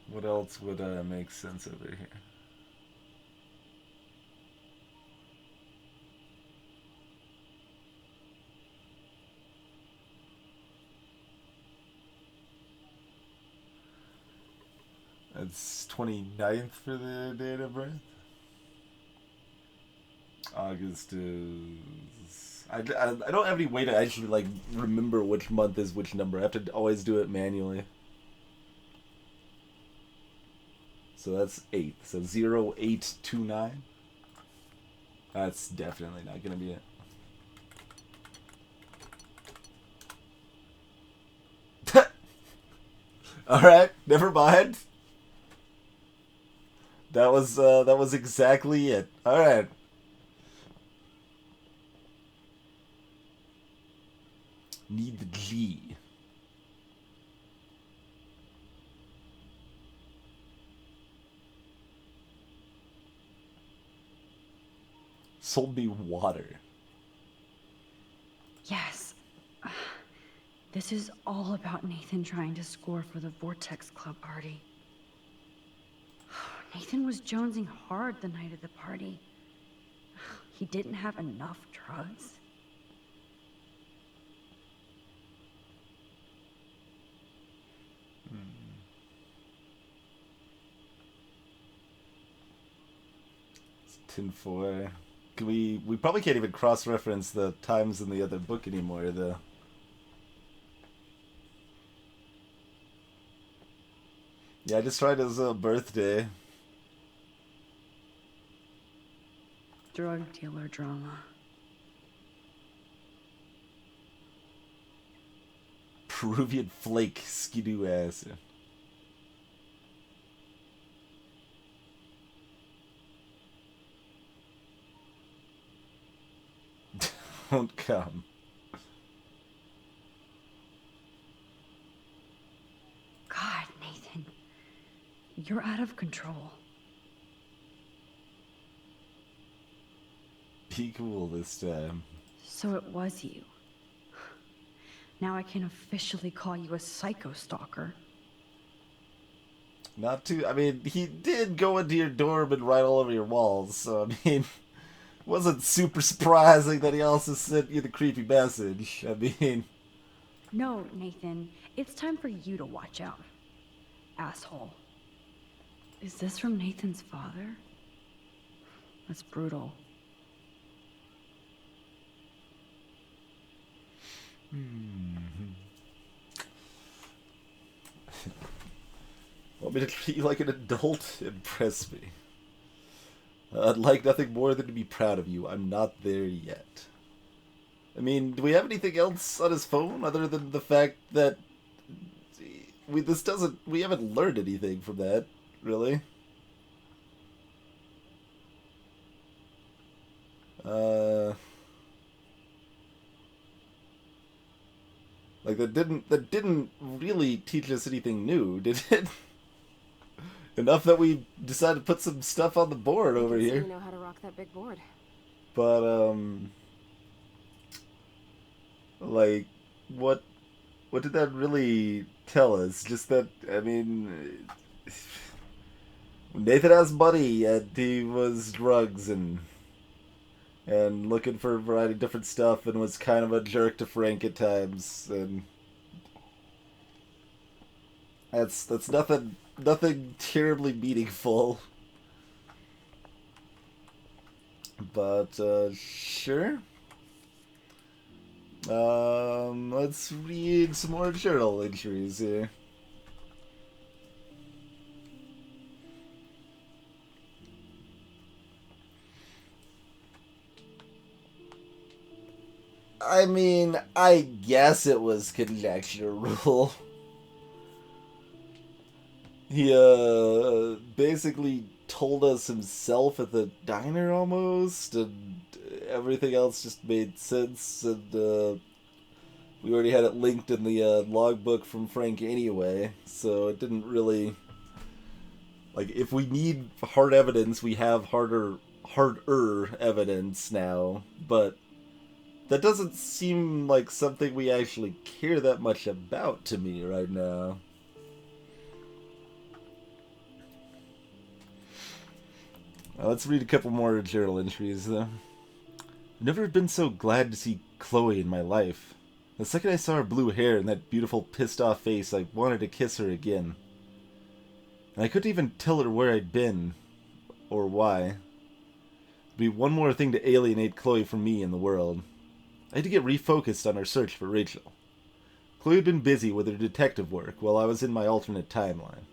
What else would make sense over here? That's 29th for the date of birth. August is... I don't have any way to actually like remember which month is which number. I have to always do it manually. So that's 8. So 0829. That's definitely not gonna be it. Alright, never mind. That was exactly it. Alright. Need the G. Sold me water. Yes. This is all about Nathan trying to score for the Vortex Club party. Nathan was jonesing hard the night of the party. He didn't have enough drugs. Tinfoil. We probably can't even cross-reference the times in the other book anymore, though. Yeah, I just tried his birthday. Drug dealer drama. Peruvian flake skidoo acid. Don't come. God, Nathan. You're out of control. Be cool this time. So it was you. Now I can officially call you a psycho stalker. Not too... I mean, he did go into your dorm and write all over your walls, so I mean... Wasn't super surprising that he also sent you the creepy message. I mean... No, Nathan. It's time for you to watch out. Asshole. Is this from Nathan's father? That's brutal. Want me to treat you like an adult? Impress me. I'd like nothing more than to be proud of you. I'm not there yet. I mean, do we have anything else on his phone other than the fact that we haven't learned anything from that, really? Like, that didn't really teach us anything new, did it? Enough that we decided to put some stuff on the board over here. You know how to rock that big board. But, like, what did that really tell us? Just that, I mean, Nathan has money, and he was drugs and looking for a variety of different stuff, and was kind of a jerk to Frank at times, and that's nothing terribly meaningful. But, sure. Let's read some more journal entries here. I mean, I guess it was conjectural. He, basically told us himself at the diner almost, and everything else just made sense, and we already had it linked in the logbook from Frank anyway, so it didn't really, like, if we need hard evidence, we have harder evidence now, but that doesn't seem like something we actually care that much about to me right now. Let's read a couple more journal entries, though. I've never been so glad to see Chloe in my life. The second I saw her blue hair and that beautiful pissed-off face, I wanted to kiss her again. And I couldn't even tell her where I'd been, or why. It'd be one more thing to alienate Chloe from me in the world. I had to get refocused on our search for Rachel. Chloe had been busy with her detective work while I was in my alternate timeline.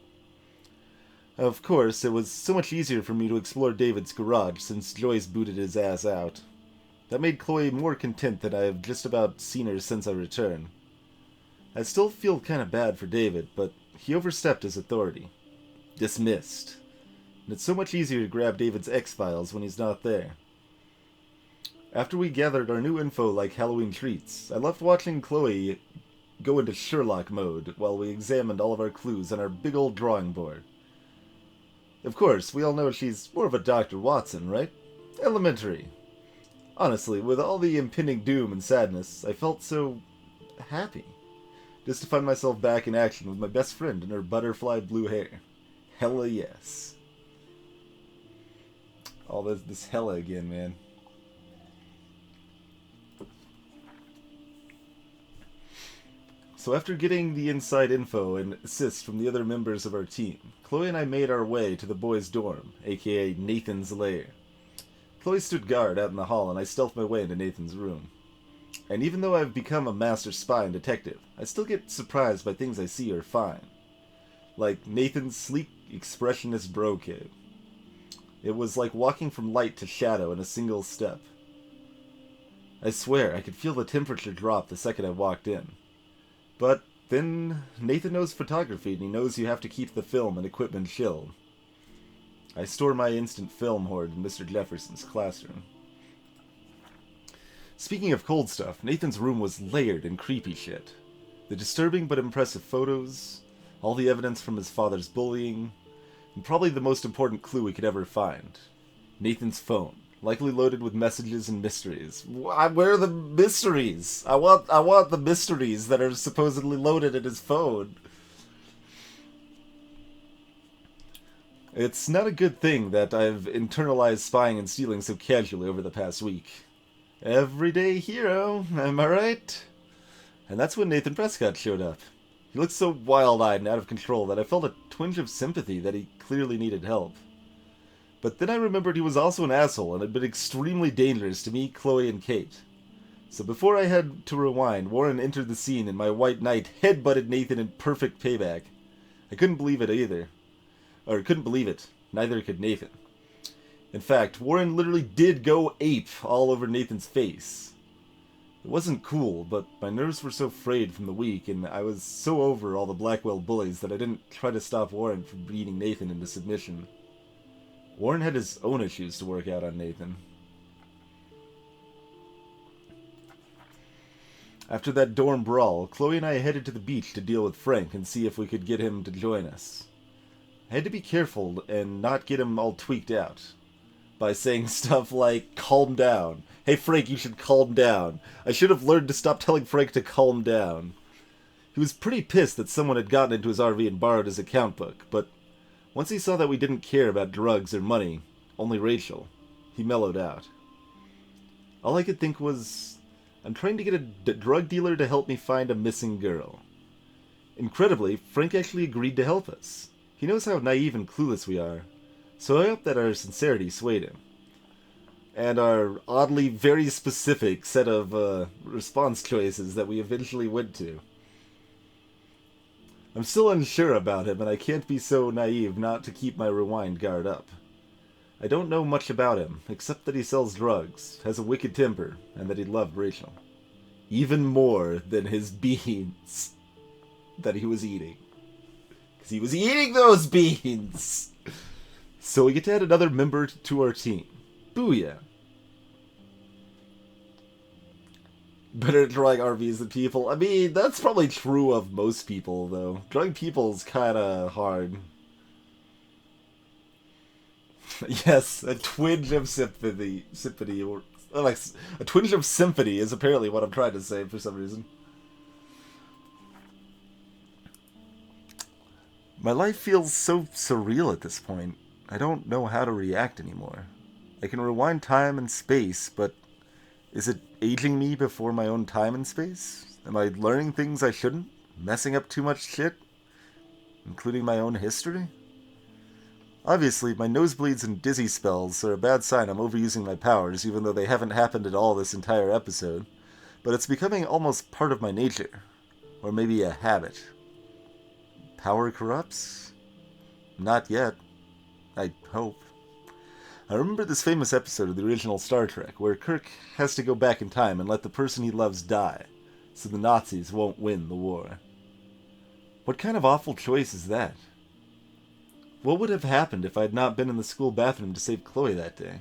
Of course, it was so much easier for me to explore David's garage since Joyce booted his ass out. That made Chloe more content than I have just about seen her since I returned. I still feel kind of bad for David, but he overstepped his authority. Dismissed. And it's so much easier to grab David's X-Files when he's not there. After we gathered our new info like Halloween treats, I left watching Chloe go into Sherlock mode while we examined all of our clues on our big old drawing board. Of course, we all know she's more of a Dr. Watson, right? Elementary. Honestly, with all the impending doom and sadness, I felt so happy. Just to find myself back in action with my best friend and her butterfly blue hair. Hella yes. All this hella again, man. So after getting the inside info and assist from the other members of our team, Chloe and I made our way to the boys' dorm, aka Nathan's lair. Chloe stood guard out in the hall and I stealthed my way into Nathan's room. And even though I've become a master spy and detective, I still get surprised by things I see or find. Like Nathan's sleek, expressionist bro cave. It was like walking from light to shadow in a single step. I swear, I could feel the temperature drop the second I walked in. But then, Nathan knows photography and he knows you have to keep the film and equipment chilled. I store my instant film hoard in Mr. Jefferson's classroom. Speaking of cold stuff, Nathan's room was layered in creepy shit. The disturbing but impressive photos, all the evidence from his father's bullying, and probably the most important clue we could ever find. Nathan's phone, likely loaded with messages and mysteries. Where are the mysteries? I want the mysteries that are supposedly loaded in his phone. It's not a good thing that I've internalized spying and stealing so casually over the past week. Everyday hero, am I right? And that's when Nathan Prescott showed up. He looked so wild-eyed and out of control that I felt a twinge of sympathy that he clearly needed help. But then I remembered he was also an asshole and had been extremely dangerous to me, Chloe, and Kate. So before I had to rewind, Warren entered the scene and my white knight head-butted Nathan in perfect payback. I couldn't believe it either. Or couldn't believe it. Neither could Nathan. In fact, Warren literally did go ape all over Nathan's face. It wasn't cool, but my nerves were so frayed from the week, and I was so over all the Blackwell bullies that I didn't try to stop Warren from beating Nathan into submission. Warren had his own issues to work out on Nathan. After that dorm brawl, Chloe and I headed to the beach to deal with Frank and see if we could get him to join us. I had to be careful and not get him all tweaked out by saying stuff like, calm down. Hey Frank, you should calm down. I should have learned to stop telling Frank to calm down. He was pretty pissed that someone had gotten into his RV and borrowed his account book, but once he saw that we didn't care about drugs or money, only Rachel, he mellowed out. All I could think was, I'm trying to get a drug dealer to help me find a missing girl. Incredibly, Frank actually agreed to help us. He knows how naive and clueless we are, so I hope that our sincerity swayed him. And our oddly very specific set of response choices that we eventually went to. I'm still unsure about him, and I can't be so naive not to keep my rewind guard up. I don't know much about him, except that he sells drugs, has a wicked temper, and that he loved Rachel. Even more than his beans that he was eating. Because he was eating those beans! So we get to add another member to our team. Booyah! Better at drawing RVs than people. I mean, that's probably true of most people, though. Drawing people is kinda hard. Yes, a twinge of sympathy. Or like, a twinge of symphony is apparently what I'm trying to say for some reason. My life feels so surreal at this point. I don't know how to react anymore. I can rewind time and space, but is it aging me before my own time and space? Am I learning things I shouldn't? Messing up too much shit? Including my own history? Obviously, my nosebleeds and dizzy spells are a bad sign I'm overusing my powers, even though they haven't happened at all this entire episode. But it's becoming almost part of my nature. Or maybe a habit. Power corrupts? Not yet. I hope. I remember this famous episode of the original Star Trek, where Kirk has to go back in time and let the person he loves die, so the Nazis won't win the war. What kind of awful choice is that? What would have happened if I had not been in the school bathroom to save Chloe that day?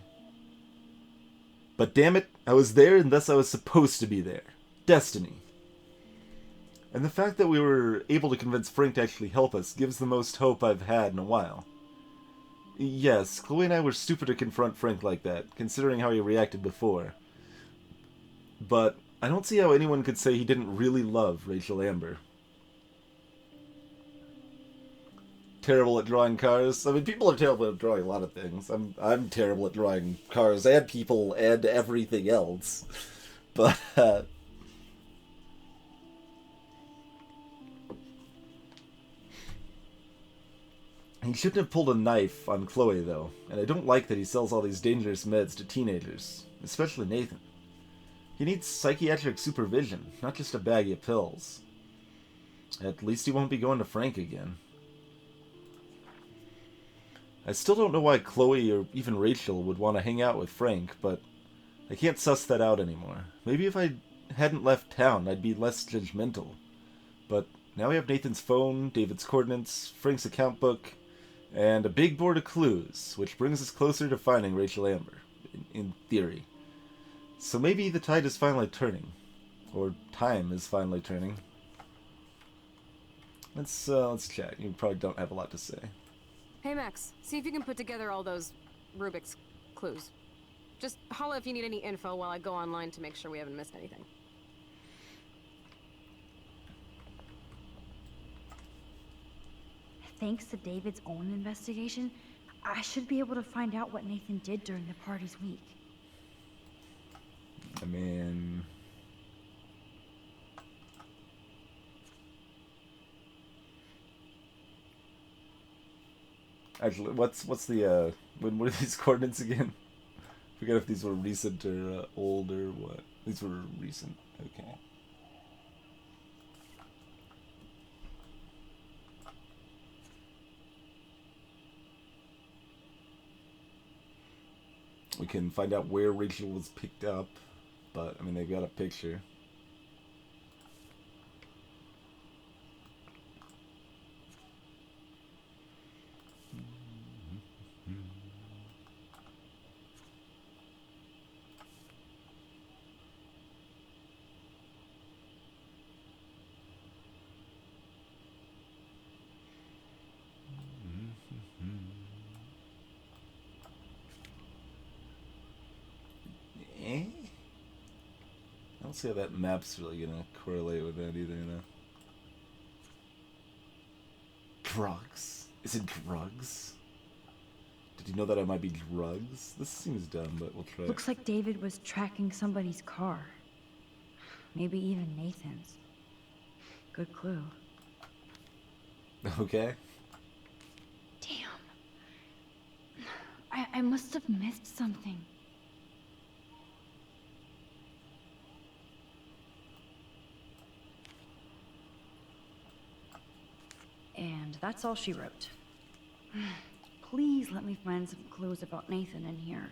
But damn it, I was there and thus I was supposed to be there. Destiny. And the fact that we were able to convince Frank to actually help us gives the most hope I've had in a while. Yes, Chloe and I were stupid to confront Frank like that, considering how he reacted before. But I don't see how anyone could say he didn't really love Rachel Amber. Terrible at drawing cars. I mean, people are terrible at drawing a lot of things. I'm terrible at drawing cars and people and everything else. But, he shouldn't have pulled a knife on Chloe, though, and I don't like that he sells all these dangerous meds to teenagers, especially Nathan. He needs psychiatric supervision, not just a baggie of pills. At least he won't be going to Frank again. I still don't know why Chloe or even Rachel would want to hang out with Frank, but I can't suss that out anymore. Maybe if I hadn't left town, I'd be less judgmental. But now we have Nathan's phone, David's coordinates, Frank's account book, and a big board of clues, which brings us closer to finding Rachel Amber, in theory. So maybe the tide is finally turning. Or time is finally turning. Let's chat. You probably don't have a lot to say. Hey Max, see if you can put together all those Rubik's clues. Just holla if you need any info while I go online to make sure we haven't missed anything. Thanks to David's own investigation, I should be able to find out what Nathan did during the party's week. I mean... Actually, what's the, what are these coordinates again? I forget if these were recent or old or what. These were recent. Okay. We can find out where Rachel was picked up, but, I mean, they've got a picture. don't see how that map's really gonna correlate with that either, you know. Drugs? Is it drugs? Did you know that it might be drugs? This seems dumb, but we'll try. Looks like David was tracking somebody's car. Maybe even Nathan's. Good clue. Okay. Damn. I must have missed something. And that's all she wrote. Please let me find some clues about Nathan in here.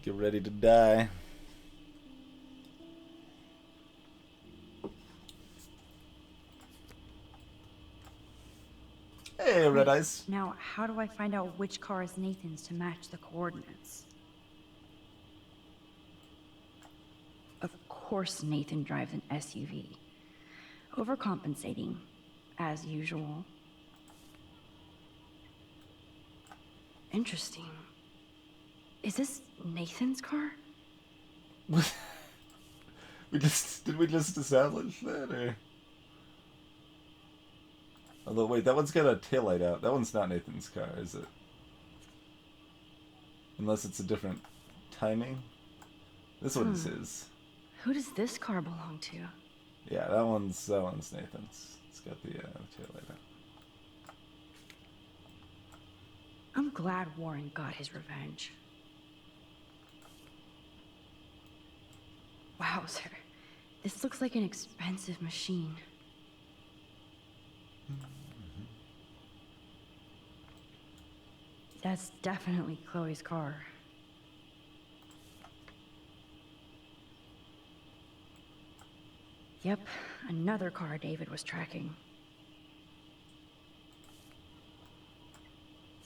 Get ready to die. Hey, Red Eyes. Now, how do I find out which car is Nathan's to match the coordinates? Of course Nathan drives an SUV. Overcompensating, as usual. Interesting. Is this Nathan's car? Did we just establish that, or? Although, wait, that one's got a taillight out. That one's not Nathan's car, is it? Unless it's a different timing. This one's his. Who does this car belong to? Yeah, that one's Nathan's. It's got the taillight out. I'm glad Warren got his revenge. Wowzer. This looks like an expensive machine. That's definitely Chloe's car. Yep, another car David was tracking.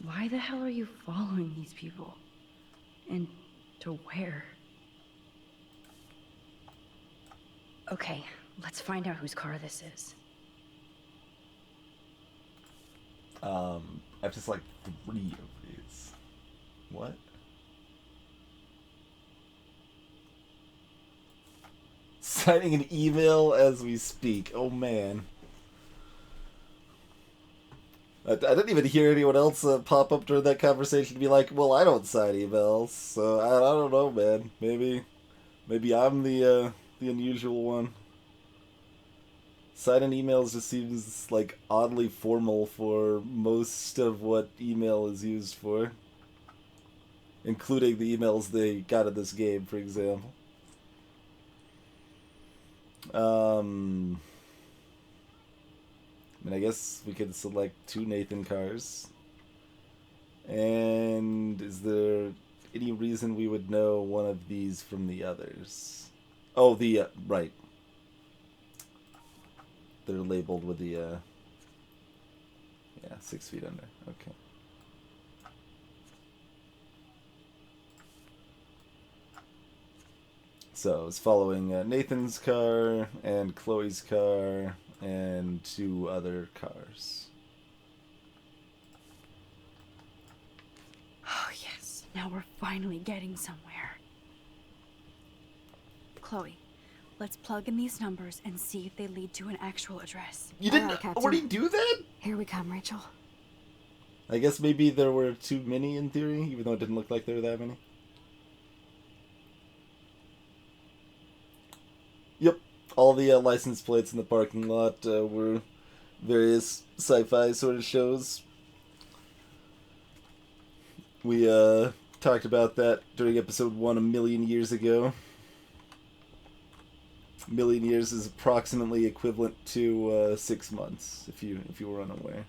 Why the hell are you following these people? And to where? Okay, let's find out whose car this is. I have just like 3 of these. What? Signing an email as we speak. Oh man. I didn't even hear anyone else pop up during that conversation to be like, well, I don't sign emails, so I don't know, man. Maybe I'm the unusual one. Signing emails just seems like oddly formal for most of what email is used for. Including the emails they got in this game, for example. I mean, I guess we could select 2 Nathan cars. And is there any reason we would know one of these from the others? Oh, right. They're labeled with the, 6 feet under. Okay. So it's following Nathan's car and Chloe's car and 2 other cars. Oh, yes. Now we're finally getting somewhere. Chloe, let's plug in these numbers and see if they lead to an actual address. You didn't already do that? Here we come, Rachel. I guess maybe there were too many in theory, even though it didn't look like there were that many. Yep, all the license plates in the parking lot were various sci-fi sort of shows. We talked about that during episode 1 a million years ago. A million years is approximately equivalent to 6 months, if you were unaware.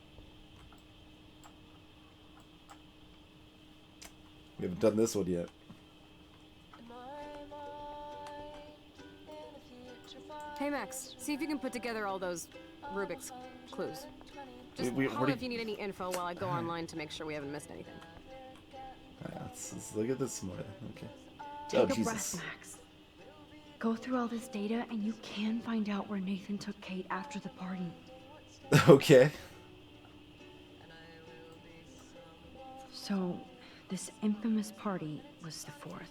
We haven't done this one yet. Hey Max, see if you can put together all those Rubik's clues. Just We call if you need any info while I go online to make sure we haven't missed anything. Alright, let's look at this more. Okay. Take Oh, a Jesus. breath, Max. Go through all this data and you can find out where Nathan took Kate after the party. Okay. So, this infamous party was the 4th.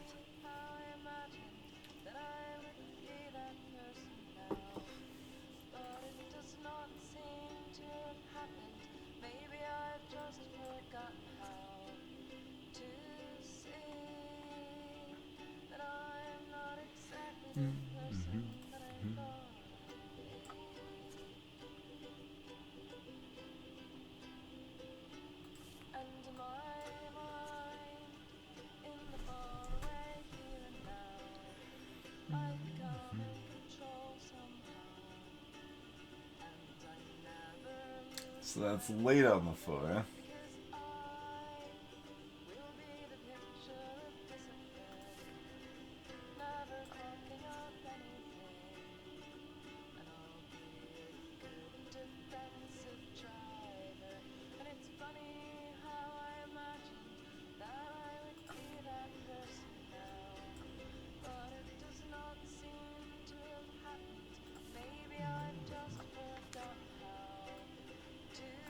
So that's late on the 4th.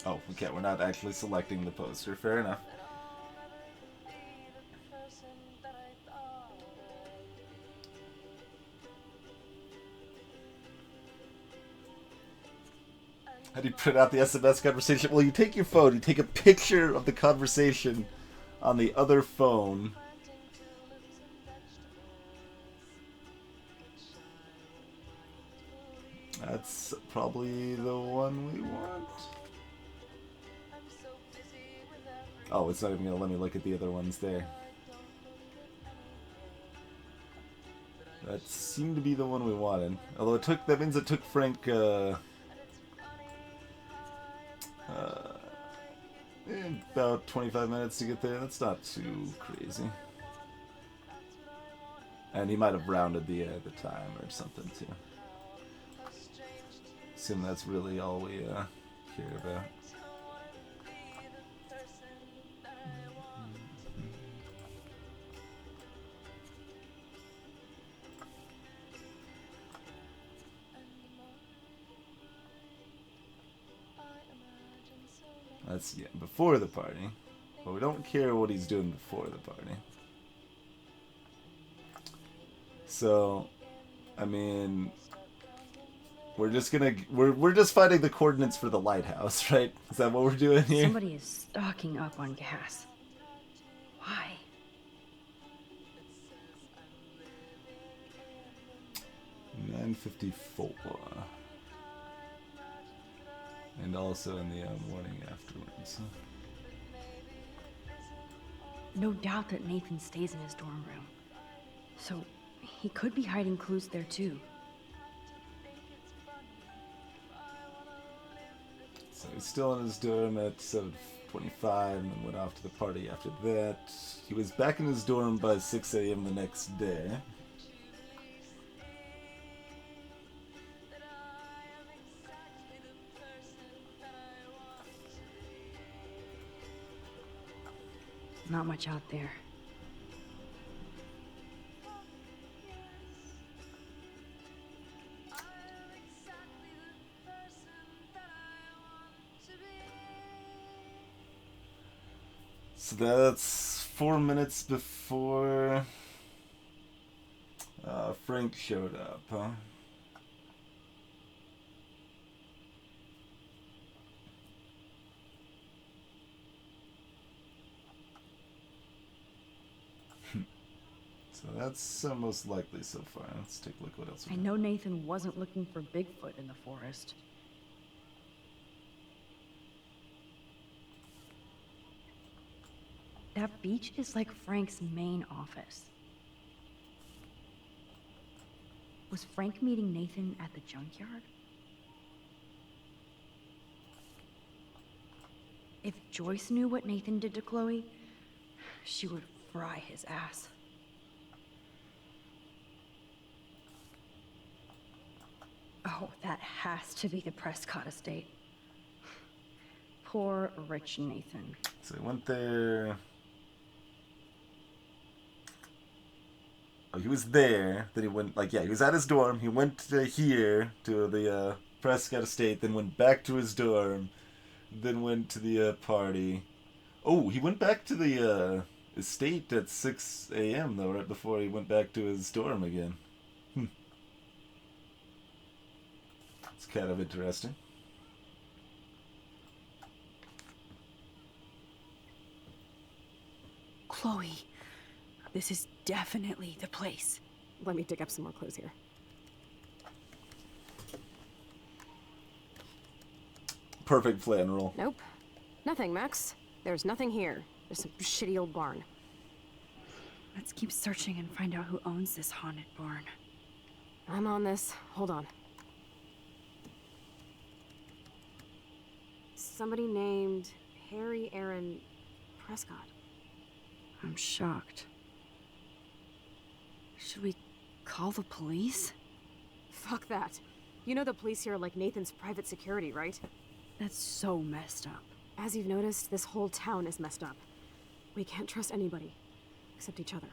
Oh, okay, we're not actually selecting the poster. Fair enough. How do you print out the SMS conversation? Well, you take your phone, you take a picture of the conversation on the other phone. That's probably the one we want. Oh, it's not even going to let me look at the other ones there. That seemed to be the one we wanted. Although that means it took Frank, about 25 minutes to get there. That's not too crazy. And he might have rounded the time or something too. Assume that's really all we care about. That's, yeah, before the party. But we don't care what he's doing before the party. So, I mean, we're just finding the coordinates for the lighthouse, right? Is that what we're doing here? Somebody is stocking up on gas. Why? $9.54. And also in the morning afterwards. No doubt that Nathan stays in his dorm room. So, he could be hiding clues there too. So he's still in his dorm at 7:25 and then went off to the party after that. He was back in his dorm by 6 a.m. the next day. Not much out there. So that's 4 minutes before Frank showed up, huh? So that's most likely so far. Let's take a look what else we I know Nathan wasn't looking for Bigfoot in the forest. That beach is like Frank's main office. Was Frank meeting Nathan at the junkyard? If Joyce knew what Nathan did to Chloe, she would fry his ass. Oh, that has to be the Prescott estate. Poor rich Nathan. So he went there. Oh, he was there. Then he went, like, yeah, he was at his dorm. He went to here, to the Prescott Estate, then went back to his dorm, then went to the party. Oh, he went back to the estate at 6 a.m. though, right before he went back to his dorm again. It's kind of interesting. Chloe, this is definitely the place. Let me dig up some more clues here. Perfect plan roll. Nope. Nothing, Max. There's nothing here. There's some shitty old barn. Let's keep searching and find out who owns this haunted barn. I'm on this. Hold on. Somebody named Harry Aaron Prescott. I'm shocked. Should we call the police? Fuck that. You know the police here are like Nathan's private security, right? That's so messed up. As you've noticed, this whole town is messed up. We can't trust anybody, except each other.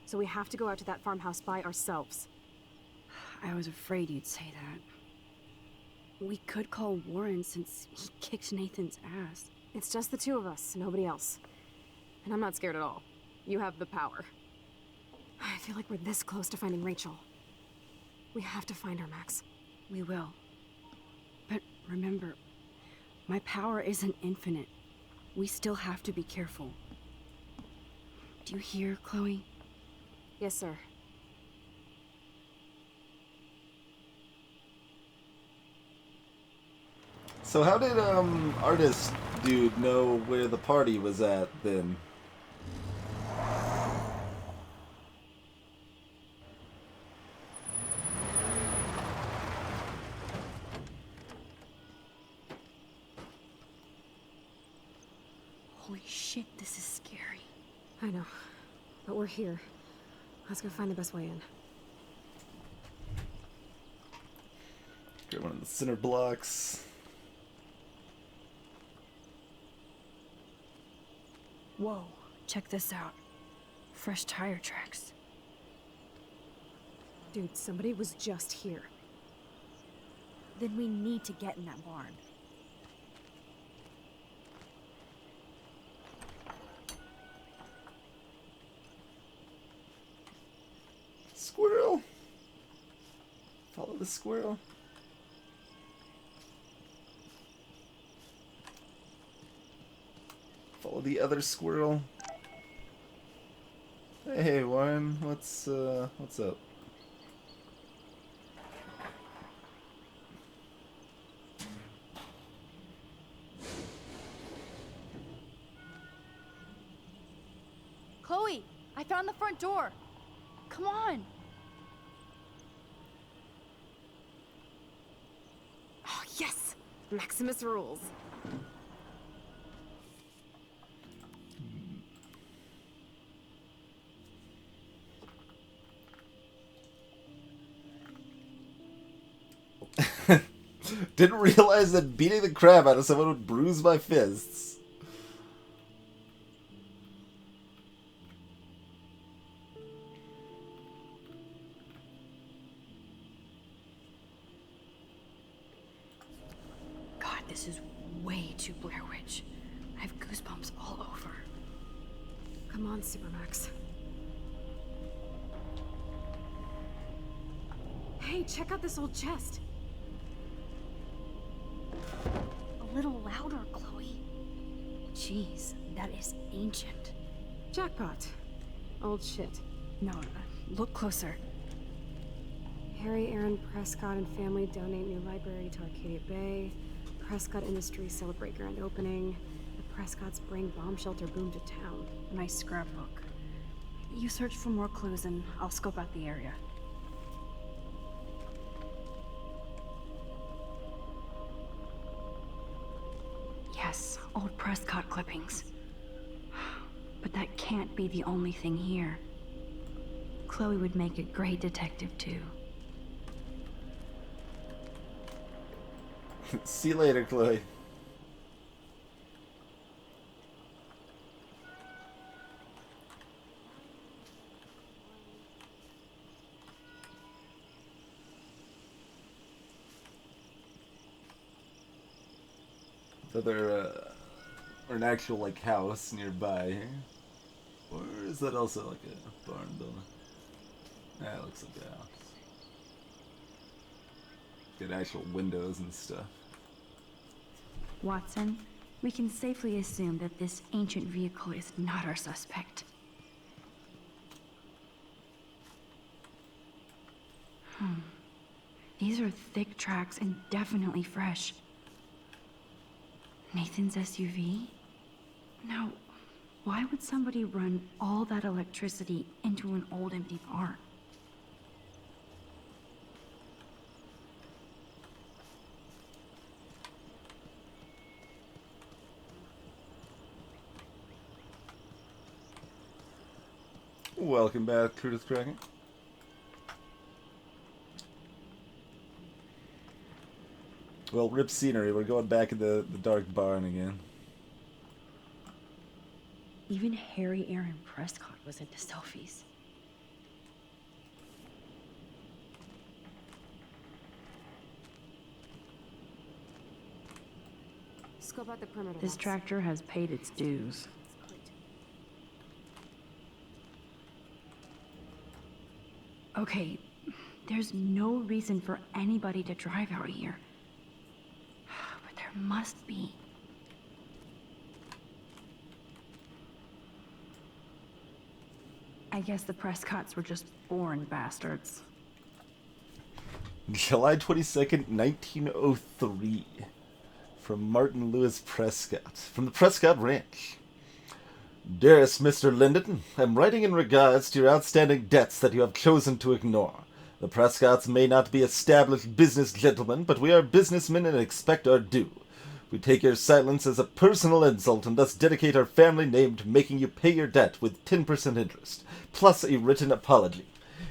So we have to go out to that farmhouse by ourselves. I was afraid you'd say that. We could call Warren since he kicked Nathan's ass. It's just the two of us, nobody else. And I'm not scared at all. You have the power. I feel like we're this close to finding Rachel. We have to find her, Max. We will. But remember, my power isn't infinite. We still have to be careful. Do you hear, Chloe? Yes, sir. So how did artist dude know where the party was at then? Holy shit, this is scary. I know. But we're here. Let's go find the best way in. Get one of the center blocks. Whoa, check this out. Fresh tire tracks. Dude, somebody was just here. Then we need to get in that barn. Squirrel. Follow the squirrel. Follow the other squirrel. Hey Warren, what's up? Chloe, I found the front door. Come on. Oh, yes! Maximus rules. Didn't realize that beating the crap out of someone would bruise my fists. God, this is way too Blair Witch. I have goosebumps all over. Come on, Supermax. Hey, check out this old chest. A little louder, Chloe. Jeez, that is ancient. Jackpot. Old shit. No, look closer. Harry Aaron Prescott and family donate new library to Arcadia Bay. Prescott Industries celebrate grand opening. The Prescotts bring bomb shelter boom to town. Nice scrapbook. You search for more clues and I'll scope out the area. Yes, old Prescott clippings. But that can't be the only thing here. Chloe would make a great detective too. See you later, Chloe. Other, or an actual, like, house nearby. Or is that also like a barn building? That looks like a house. Got actual windows and stuff. Watson, we can safely assume that this ancient vehicle is not our suspect. These are thick tracks and definitely fresh. Nathan's SUV? Now, why would somebody run all that electricity into an old empty barn? Welcome back, Curtis Kraken. Well, rip scenery. We're going back in the dark barn again. Even Harry Aaron Prescott was into selfies. Scope out the perimeter. This tractor has paid its dues. Okay, there's no reason for anybody to drive out here. But there must be. I guess the Prescotts were just born bastards. July 22nd, 1903. From Martin Lewis Prescott. From the Prescott Ranch. Dearest Mr. Linden, I'm writing in regards to your outstanding debts that you have chosen to ignore. The Prescotts may not be established business gentlemen, but we are businessmen and expect our due. We take your silence as a personal insult and thus dedicate our family name to making you pay your debt with 10% interest, plus a written apology.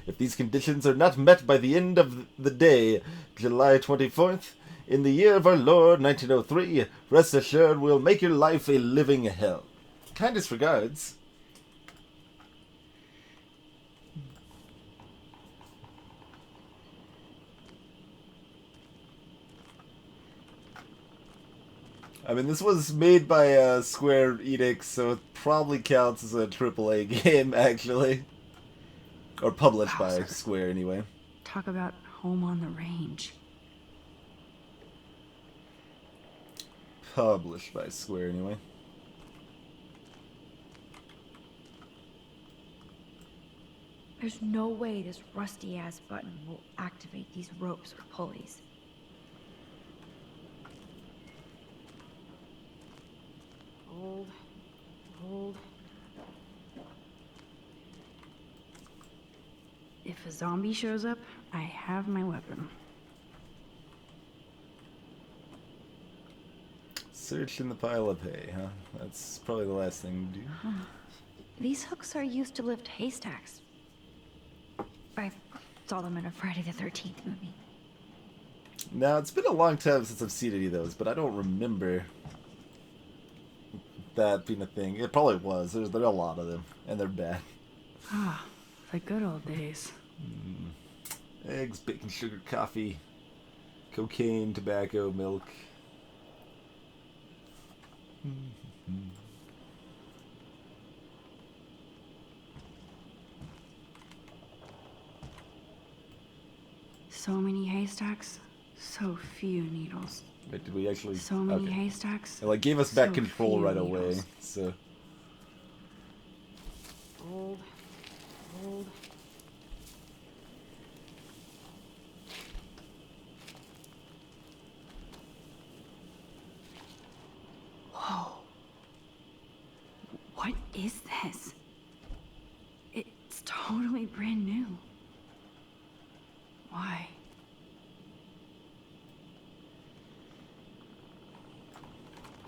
If these conditions are not met by the end of the day, July 24th, in the year of our Lord, 1903, rest assured we'll make your life a living hell. Kindest regards. I mean, this was made by Square Enix, so it probably counts as a AAA game, actually. Or published by Square, anyway. Talk about home on the range. Published by Square, anyway. There's no way this rusty-ass button will activate these ropes or pulleys. Hold. If a zombie shows up, I have my weapon. Search in the pile of hay, huh? That's probably the last thing to do. These hooks are used to lift haystacks. I saw them in a Friday the 13th movie. Now, it's been a long time since I've seen any of those, but I don't remember that being a thing. It probably was. There are a lot of them, and they're bad. Ah, the good old days. Eggs, bacon, sugar, coffee, cocaine, tobacco, milk. So many haystacks, so few needles. Wait, did we actually? So many haystacks. It gave us back so control few right needles. away. So. Hold. Whoa. What is this? It's totally brand new. Why?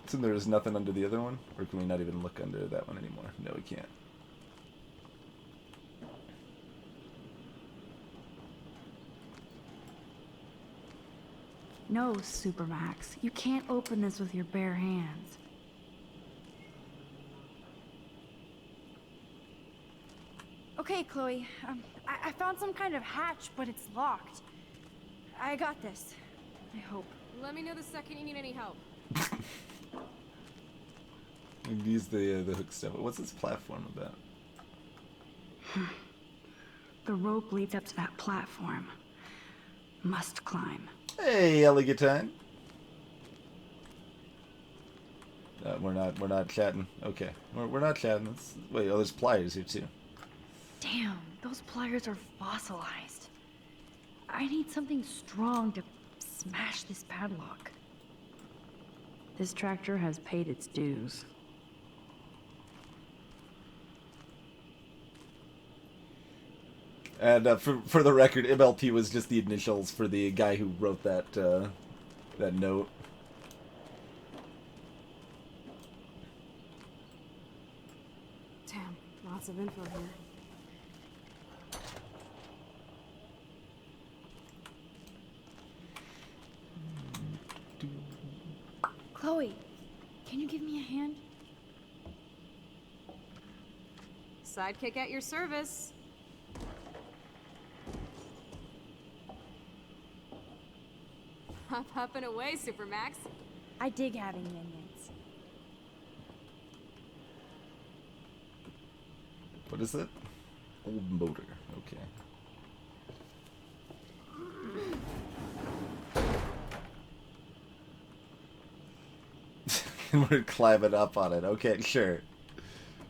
So there is nothing under the other one? Or can we not even look under that one anymore? No, we can't. No, Supermax. You can't open this with your bare hands. Okay, Chloe. I found some kind of hatch, but it's locked. I got this. I hope. Let me know the second you need any help. Use the hook stuff. What's this platform about? The rope leads up to that platform. Must climb. Hey, Elegantine. We're not chatting. Okay, we're not chatting. Wait, oh, there's pliers here too. Damn, those pliers are fossilized. I need something strong to smash this padlock. This tractor has paid its dues. And for the record, MLP was just the initials for the guy who wrote that that note. Damn, lots of info here. Chloe, can you give me a hand? Sidekick at your service. Up and away, Supermax. I dig having minions. What is it? Old motor. Okay. And we're climbing up on it. Okay, sure.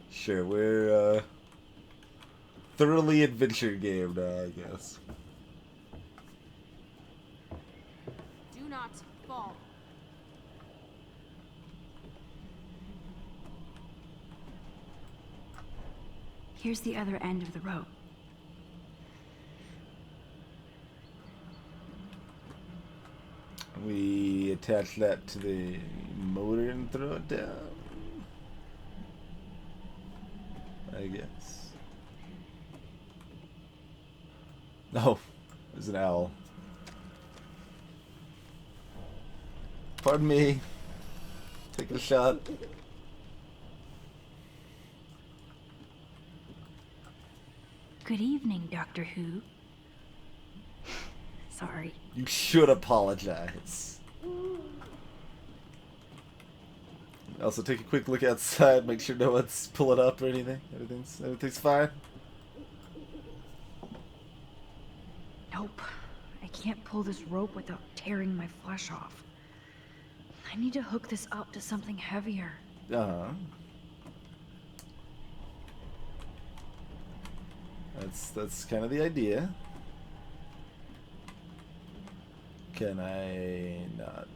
Sure, we're thoroughly adventure game now, I guess. Do not fall. Here's the other end of the rope. We attach that to the motor and throw it down, I guess. Oh, there's an owl. Pardon me. Take a shot. Good evening, Doctor Who. Sorry. You should apologize. Also, take a quick look outside. Make sure no one's pulling up or anything. Everything's fine. Nope. I can't pull this rope without tearing my flesh off. I need to hook this up to something heavier. Uh-huh. That's kind of the idea. Can I not?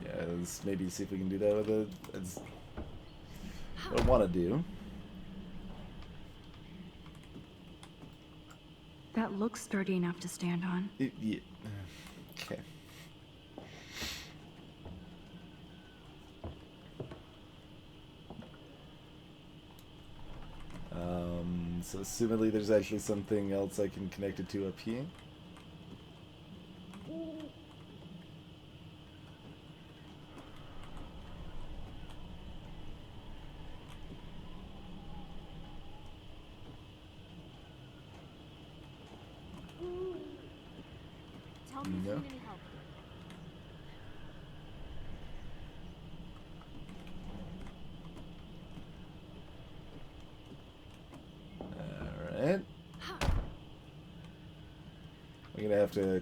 Yeah, let's maybe see if we can do that with it. It's what I want to do. That looks sturdy enough to stand on. Yeah. Okay. So assumedly there's actually something else I can connect it to up here. Tell me if you need any help. Alright. We're gonna have to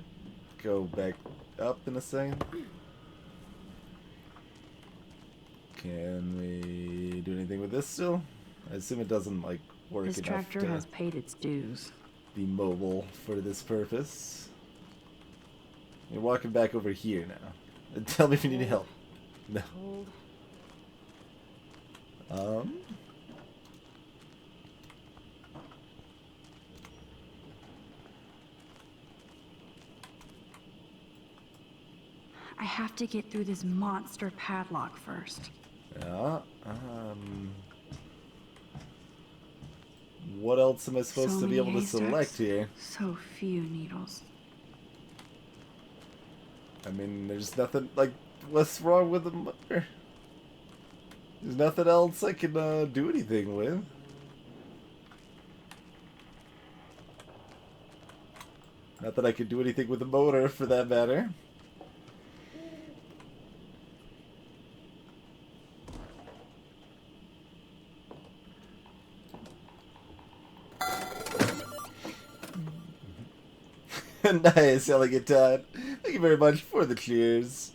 go back up in a second. Can we do anything with this still? I assume it doesn't like work This enough tractor to has paid its dues. be mobile for this purpose. You're walking back over here now. Tell me if you need help. No. I have to get through this monster padlock first. Yeah. What else am I supposed to be able to haystacks, select here? So few needles. I mean, there's nothing, like, what's wrong with the motor? There's nothing else I can do anything with. Not that I could do anything with the motor, for that matter. Nice, Elegant Todd. Thank you very much for the cheers.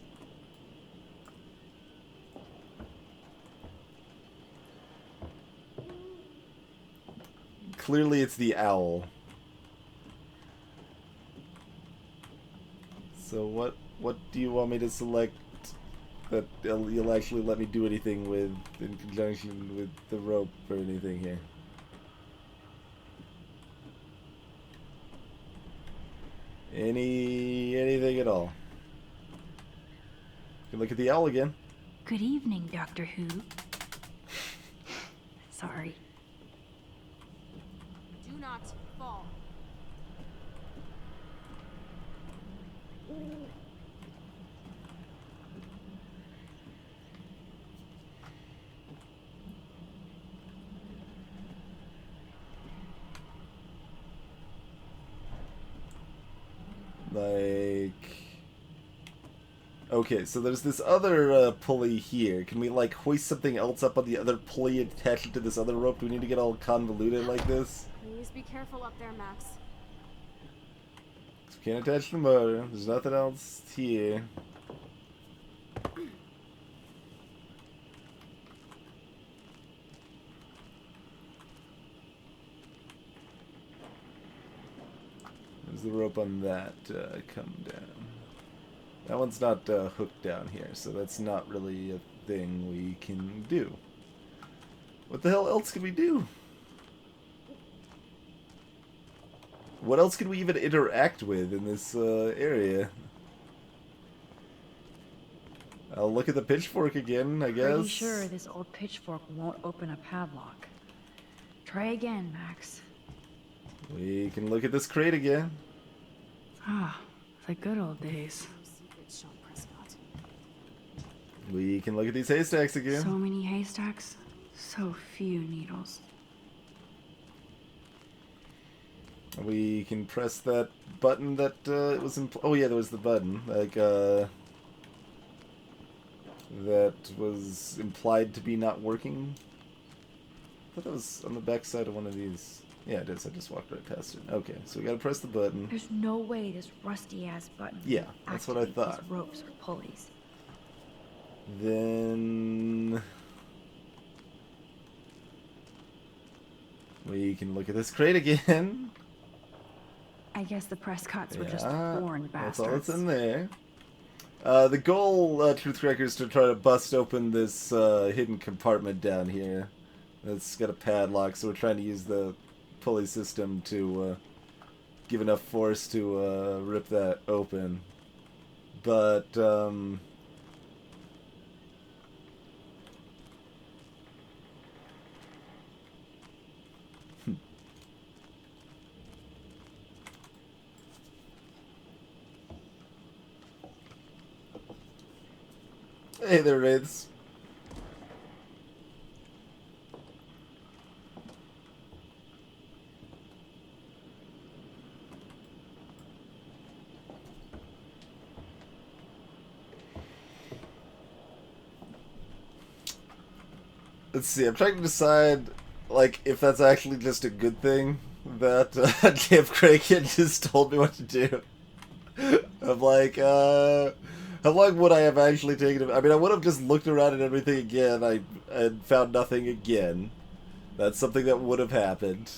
Clearly it's the owl. So what do you want me to select that you'll actually let me do anything with in conjunction with the rope or anything here? Anything at all. You can look at the owl again. Good evening, Doctor Who. Sorry. Do not fall. Like... Okay, so there's this other pulley here. Can we, like, hoist something else up on the other pulley and attach it to this other rope? Do we need to get all convoluted like this? Please be careful up there, Max. So we can't attach the motor. There's nothing else here. There's the rope on that. Come down. That one's not hooked down here, so that's not really a thing we can do. What the hell else can we do? What else can we even interact with in this area? I'll look at the pitchfork again, I guess. Pretty sure this old pitchfork won't open a padlock. Try again, Max. We can look at this crate again. Ah, the good old days. We can look at these haystacks again. So many haystacks, so few needles. We can press that button that it was in. Oh yeah, there was the button. Like that was implied to be not working. I thought that was on the back side of one of these. Yeah, it is. I just walked right past it. Okay, so we gotta press the button. There's no way this rusty-ass button. Yeah, that's what I thought. These ropes or pulleys. Then we can look at this crate again. I guess the Prescotts were just Yeah, born bastards. that's all that's in there. The goal, Truthcracker, is to try to bust open this hidden compartment down here. That's got a padlock, so we're trying to use the pulley system to give enough force to rip that open. But hey there, Wraiths. Let's see, I'm trying to decide, like, if that's actually just a good thing that Dave Kraken just told me what to do. I'm like, how long would I have actually taken it? I mean, I would have just looked around at everything again and found nothing again. That's something that would have happened.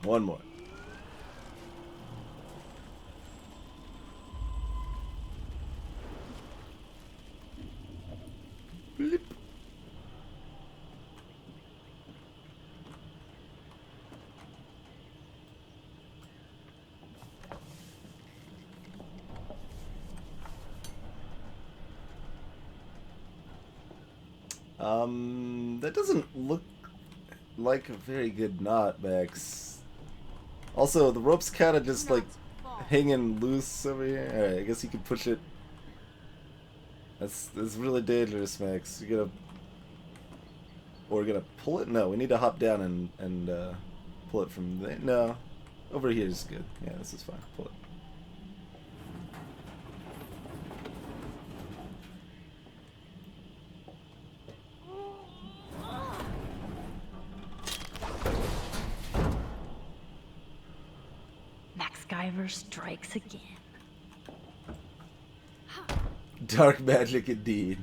One more. Bleep. That doesn't look like a very good knot, Max. Also, the rope's kind of just like hanging loose over here. Alright, I guess you can push it. That's really dangerous, Max. You gotta Or we're gonna pull it? No, we need to hop down and pull it from there. No. Over here is good. Yeah, this is fine. Pull it. Max Guyver strikes again. Dark magic indeed.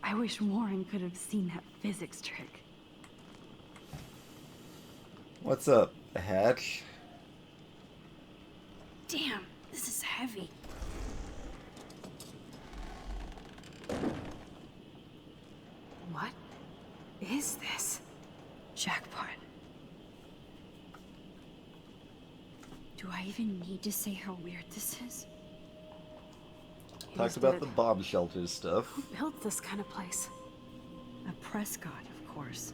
I wish Warren could have seen that physics trick. What's up, a hatch? Damn, this is heavy. What is this? Jackpot. Do I even need to say how weird this is? Talked about the bomb shelter stuff. Who built this kind of place? A Prescott, of course.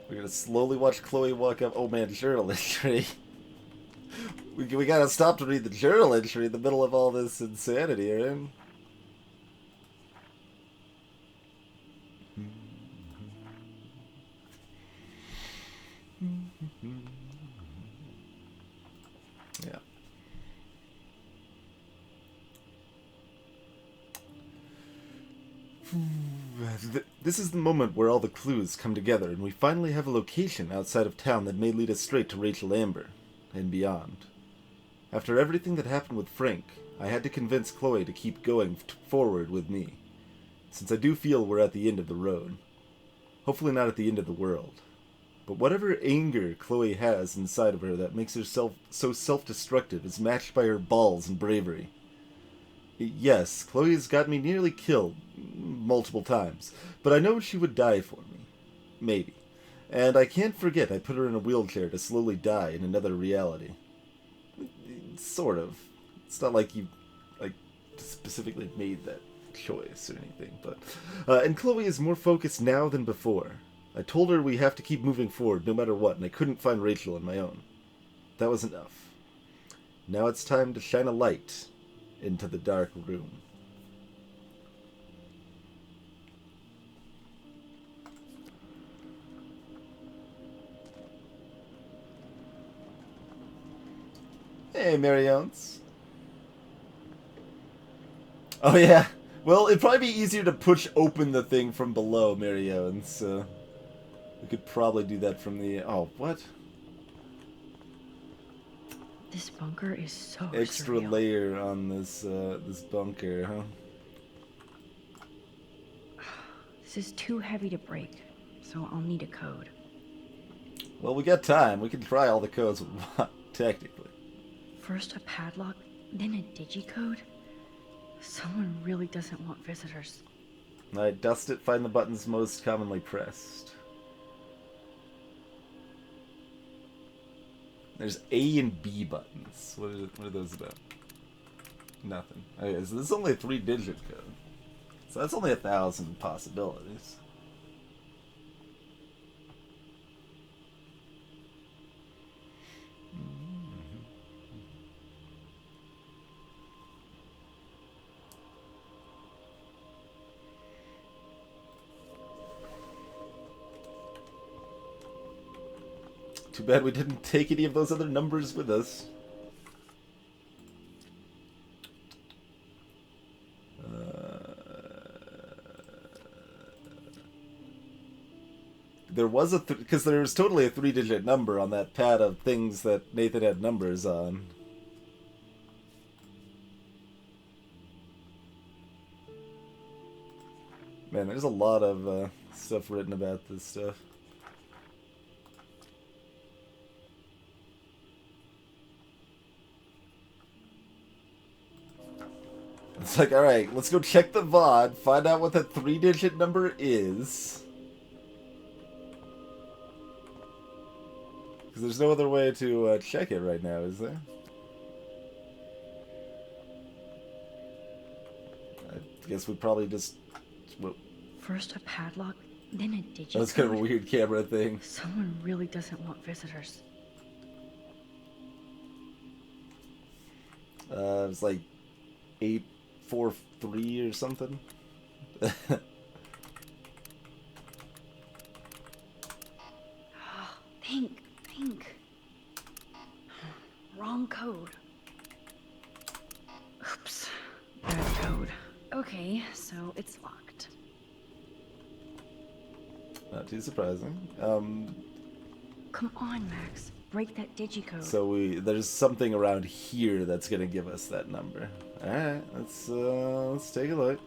We're gonna slowly watch Chloe walk up. Oh man, journal entry. we gotta stop to read the journal entry in the middle of all this insanity, right? Yeah. This is the moment where all the clues come together and we finally have a location outside of town that may lead us straight to Rachel Amber and beyond. After everything that happened with Frank, I had to convince Chloe to keep going forward with me, since I do feel we're at the end of the road. Hopefully not at the end of the world. But whatever anger Chloe has inside of her that makes her so self-destructive is matched by her balls and bravery. Yes, Chloe has got me nearly killed multiple times, but I know she would die for me. Maybe. And I can't forget I put her in a wheelchair to slowly die in another reality. Sort of. It's not like you, specifically made that choice or anything, but... and Chloe is more focused now than before. I told her we have to keep moving forward no matter what, and I couldn't find Rachel on my own. That was enough. Now it's time to shine a light into the dark room. Hey, Mariones. Oh yeah. Well, it'd probably be easier to push open the thing from below, Mariones, so... we could probably do that from the... Oh, what? This bunker is so Extra surreal. layer on this, this bunker, huh? This is too heavy to break, so I'll need a code. Well, we got time. We can try all the codes we want, technically. First a padlock, then a digicode? Someone really doesn't want visitors. Alright, dust it, find the buttons most commonly pressed. There's A and B buttons. What are those about? Nothing. Okay, so this is only a 3-digit code. So that's only 1,000 possibilities. Too bad we didn't take any of those other numbers with us. There was a... because there was totally a 3-digit number on that pad of things that Nathan had numbers on. Man, there's a lot of stuff written about this stuff. It's like, alright, let's go check the VOD, find out what that 3-digit number is. Because there's no other way to check it right now, is there? I guess we probably just... First a padlock, Then a digicode. That's kind of a weird camera thing. Someone really doesn't want visitors. It's like 843 or something. Pink. Wrong code. Oops. Bad code. Okay, so it's locked. Not too surprising. Come on, Max. Break that digicode. So there's something around here that's gonna give us that number. All right, let's take a look.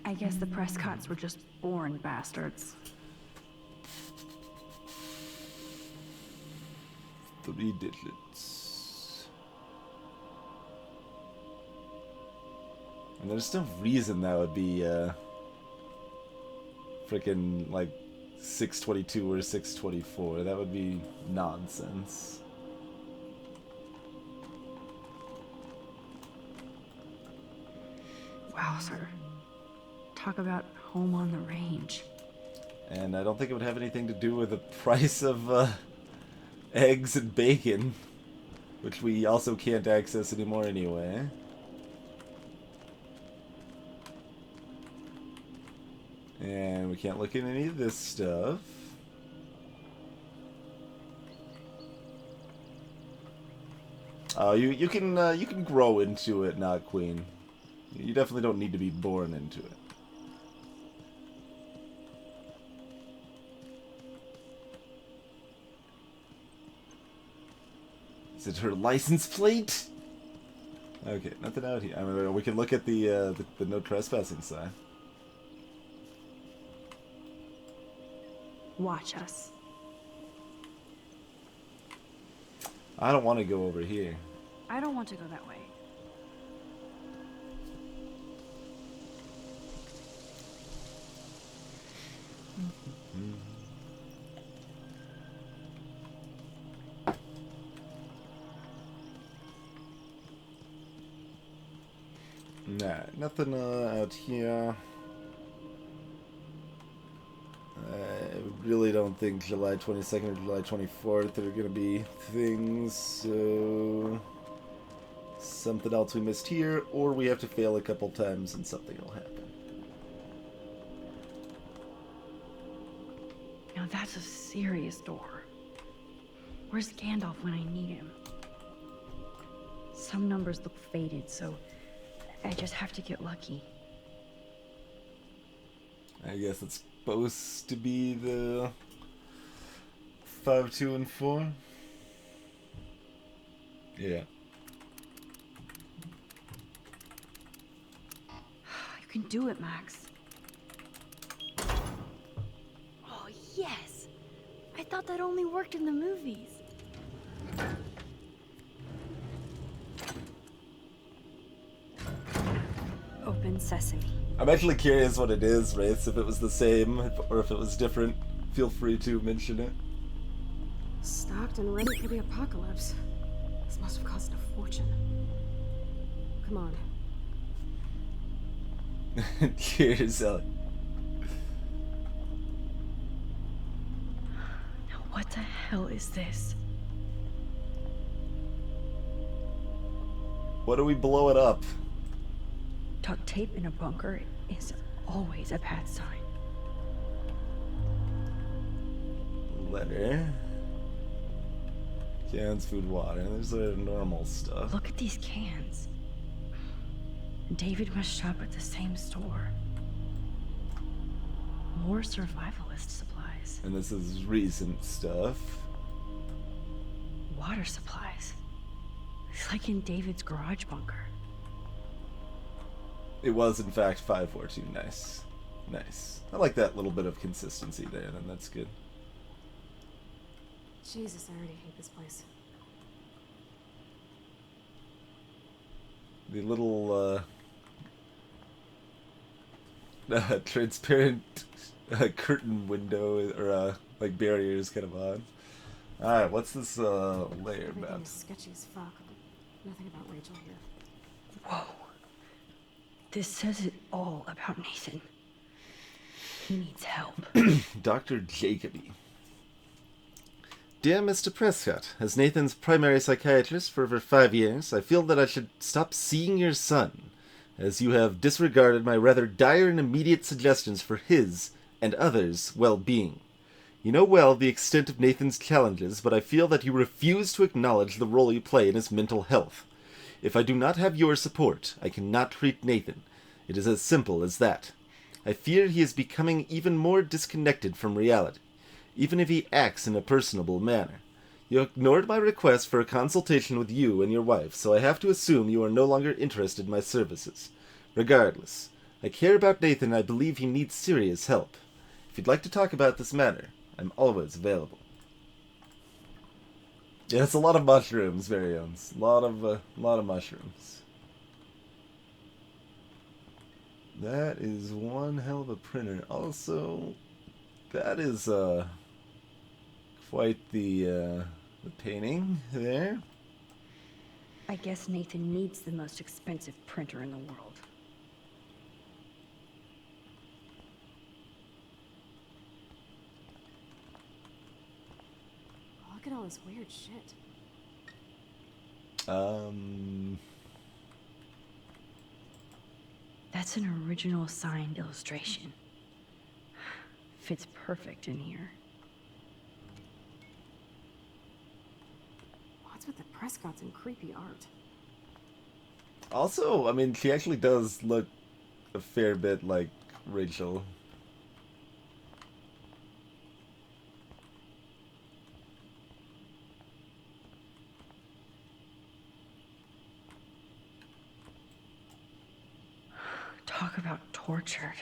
I guess the Prescotts were just born bastards. 3 digits. And there's no reason that would be freaking like 622 or 624. That would be nonsense. Wow, sir. Talk about home on the range. And I don't think it would have anything to do with the price of eggs and bacon, which we also can't access anymore anyway. And we can't look at any of this stuff. You can grow into it, not Queen. You definitely don't need to be born into it. Is it her license plate? Okay, nothing out here. I mean, we can look at the no trespassing sign. Watch us. I don't want to go over here. I don't want to go that way. Nah, nothing out here. I really don't think July 22nd or July 24th are gonna be things, so something else we missed here, or we have to fail a couple times and something will happen. Now that's a serious door. Where's Gandalf when I need him? Some numbers look faded, so I just have to get lucky. I guess it's supposed to be the 5, 2, and 4. Yeah. You can do it, Max. Oh, yes! I thought that only worked in the movies. Open sesame. I'm actually curious what it is, Wraiths, if it was the same or if it was different. Feel free to mention it. Stocked and ready for the apocalypse. This must have cost a fortune. Come on. Cheers, Ellie. Now what the hell is this? What do we blow it up? Duct tape in a bunker is always a bad sign. Letter. Cans, food, water. There's the normal stuff. Look at these cans. David must shop at the same store. More survivalist supplies. And this is recent stuff. Water supplies. It's like in David's garage bunker. It was, in fact, 542. Nice. Nice. I like that little bit of consistency there, then that's good. Jesus, I already hate this place. The little transparent curtain window or like barrier is kind of odd. All right, what's this layer Everything about? is sketchy as fuck. Nothing about Rachel here. Whoa. This says it all about Nathan. He needs help. Dr. Jacoby. Dear Mr. Prescott, as Nathan's primary psychiatrist for over 5 years, I feel that I should stop seeing your son, as you have disregarded my rather dire and immediate suggestions for his and others' well-being. You know well the extent of Nathan's challenges, but I feel that you refuse to acknowledge the role you play in his mental health. If I do not have your support, I cannot treat Nathan. It is as simple as that. I fear he is becoming even more disconnected from reality, even if he acts in a personable manner. You ignored my request for a consultation with you and your wife, so I have to assume you are no longer interested in my services. Regardless, I care about Nathan and I believe he needs serious help. If you'd like to talk about this matter, I'm always available. Yeah, it's a lot of mushrooms, Variones. A lot of mushrooms. That is one hell of a printer. Also, that is quite the painting there. I guess Nathan needs the most expensive printer in the world. Look at all this weird shit. That's an original signed illustration. Fits perfect in here. What's with the Prescotts and creepy art? Also, I mean, she actually does look a fair bit like Rachel. Talk about tortured.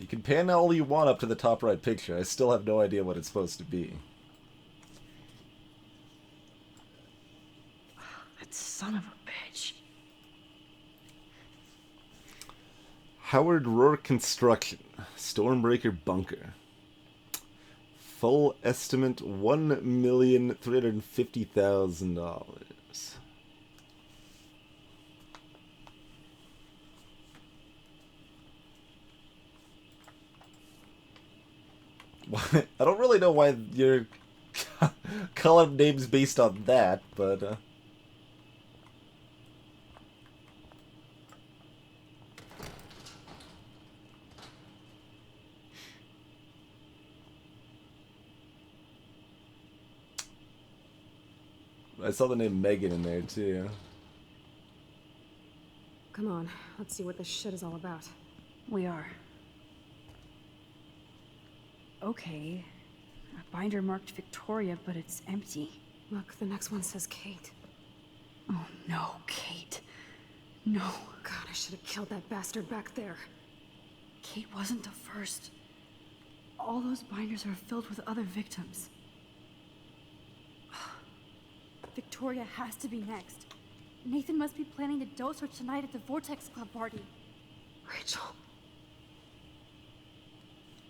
You can pan all you want up to the top right picture. I still have no idea what it's supposed to be. That son of a bitch. Howard Rourke Construction, Stormbreaker Bunker. Full estimate $1,350,000. I don't really know why you're calling names based on that, but I saw the name Megan in there too. Come on, let's see what this shit is all about. We are. Okay. A binder marked Victoria, but it's empty. Look, the next one says Kate. Oh no, Kate. No. God, I should have killed that bastard back there. Kate wasn't the first. All those binders are filled with other victims. Victoria has to be next. Nathan must be planning to dose her tonight at the Vortex Club party. Rachel.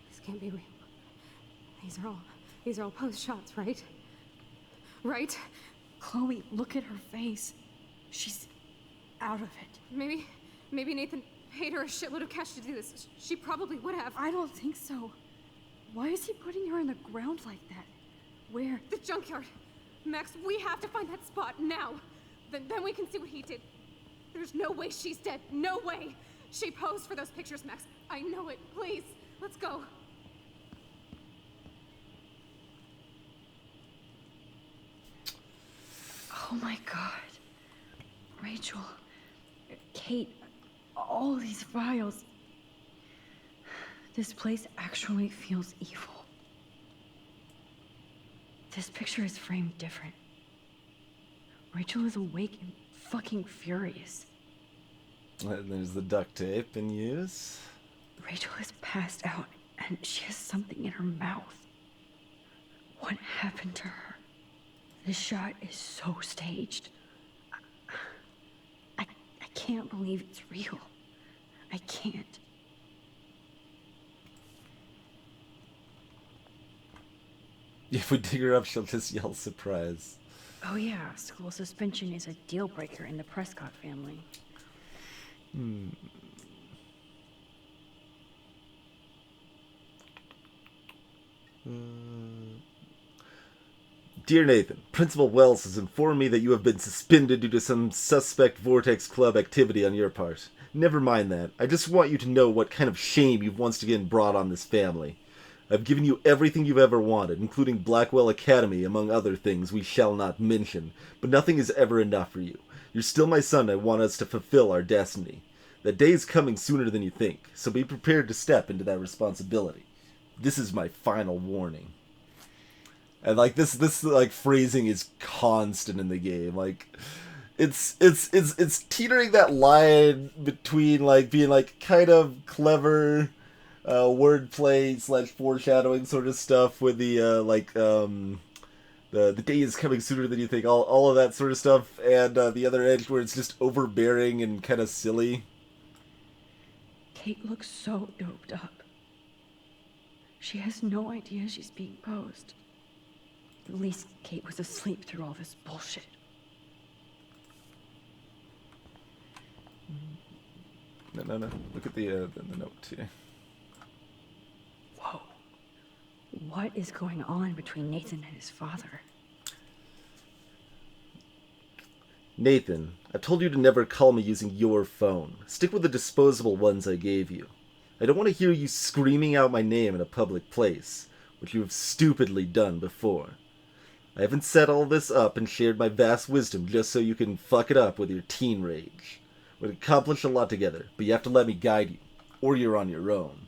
This can't be real. These are all post shots, right? Right? Chloe, look at her face. She's out of it. Maybe Nathan paid her a shitload of cash to do this. She probably would have. I don't think so. Why is he putting her in the ground like that? Where? The junkyard. Max, we have to find that spot now. Then we can see what he did. There's no way she's dead. No way. She posed for those pictures, Max. I know it. Please, let's go. Oh my god. Rachel. Kate. All these files. This place actually feels evil. This picture is framed different. Rachel is awake and fucking furious. And there's the duct tape in use. Rachel is passed out and she has something in her mouth. What happened to her? This shot is so staged. can't believe it's real. I can't. If we dig her up, she'll just yell surprise. Oh yeah, school suspension is a deal breaker in the Prescott family. Dear Nathan, Principal Wells has informed me that you have been suspended due to some suspect Vortex Club activity on your part. Never mind that. I just want you to know what kind of shame you've once again brought on this family. I've given you everything you've ever wanted, including Blackwell Academy, among other things we shall not mention, but nothing is ever enough for you. You're still my son, and I want us to fulfill our destiny. That day is coming sooner than you think, so be prepared to step into that responsibility. This is my final warning. And like this like phrasing is constant in the game. Like it's teetering that line between like being like kind of clever wordplay / foreshadowing sort of stuff with the the day is coming sooner than you think, all of that sort of stuff, and the other edge where it's just overbearing and kind of silly. Kate looks so doped up. She has no idea she's being posed. At least Kate was asleep through all this bullshit. No. Look at the note here. Whoa. What is going on between Nathan and his father? Nathan, I told you to never call me using your phone. Stick with the disposable ones I gave you. I don't want to hear you screaming out my name in a public place, which you have stupidly done before. I haven't set all this up and shared my vast wisdom just so you can fuck it up with your teen rage. We'd accomplish a lot together, but you have to let me guide you, or you're on your own.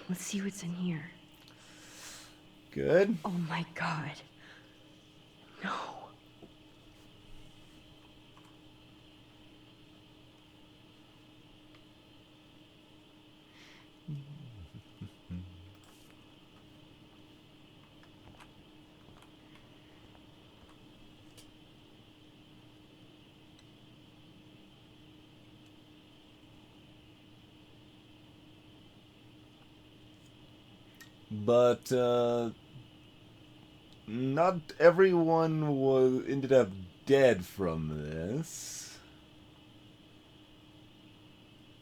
Let's see what's in here. Good. Oh my god. No. But not everyone ended up dead from this.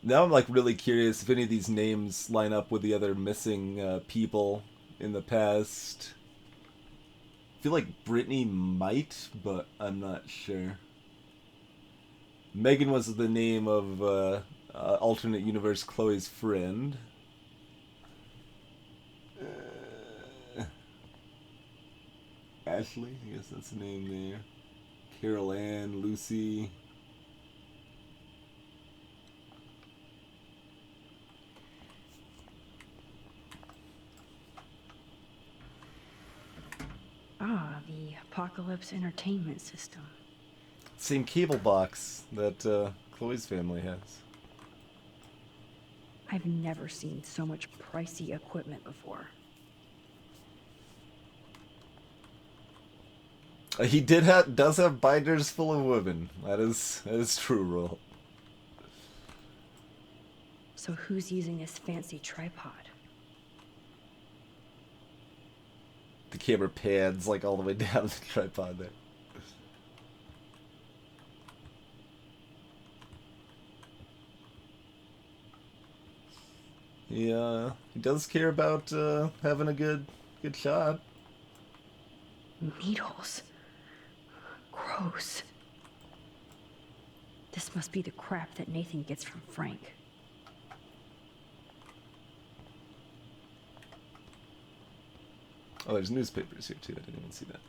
Now I'm like really curious if any of these names line up with the other missing people in the past. I feel like Brittany might, but I'm not sure. Megan was the name of alternate universe Chloe's friend. Ashley, I guess that's the name there. Carol Ann, Lucy. Ah, the Apocalypse Entertainment System. Same cable box that Chloe's family has. I've never seen so much pricey equipment before. He does have binders full of women. That is true, Roll. So who's using this fancy tripod? The camera pans like all the way down the tripod there. Yeah, he does care about having a good shot. Needles. Gross. This must be the crap that Nathan gets from Frank. Oh, there's newspapers here too. I didn't even see that.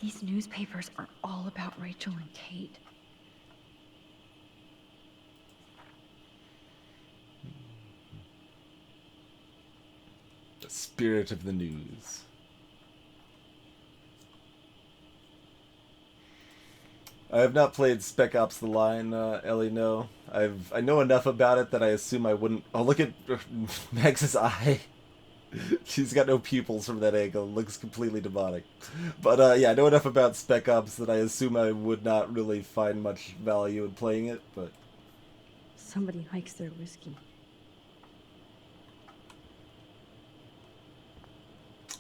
These newspapers are all about Rachel and Kate. The spirit of the news. I have not played Spec Ops: The Line, Ellie. No, I know enough about it that I assume I wouldn't. Oh, look at Max's eye. She's got no pupils from that angle. Looks completely demonic. But yeah, I know enough about Spec Ops that I assume I would not really find much value in playing it, but... Somebody likes their whiskey.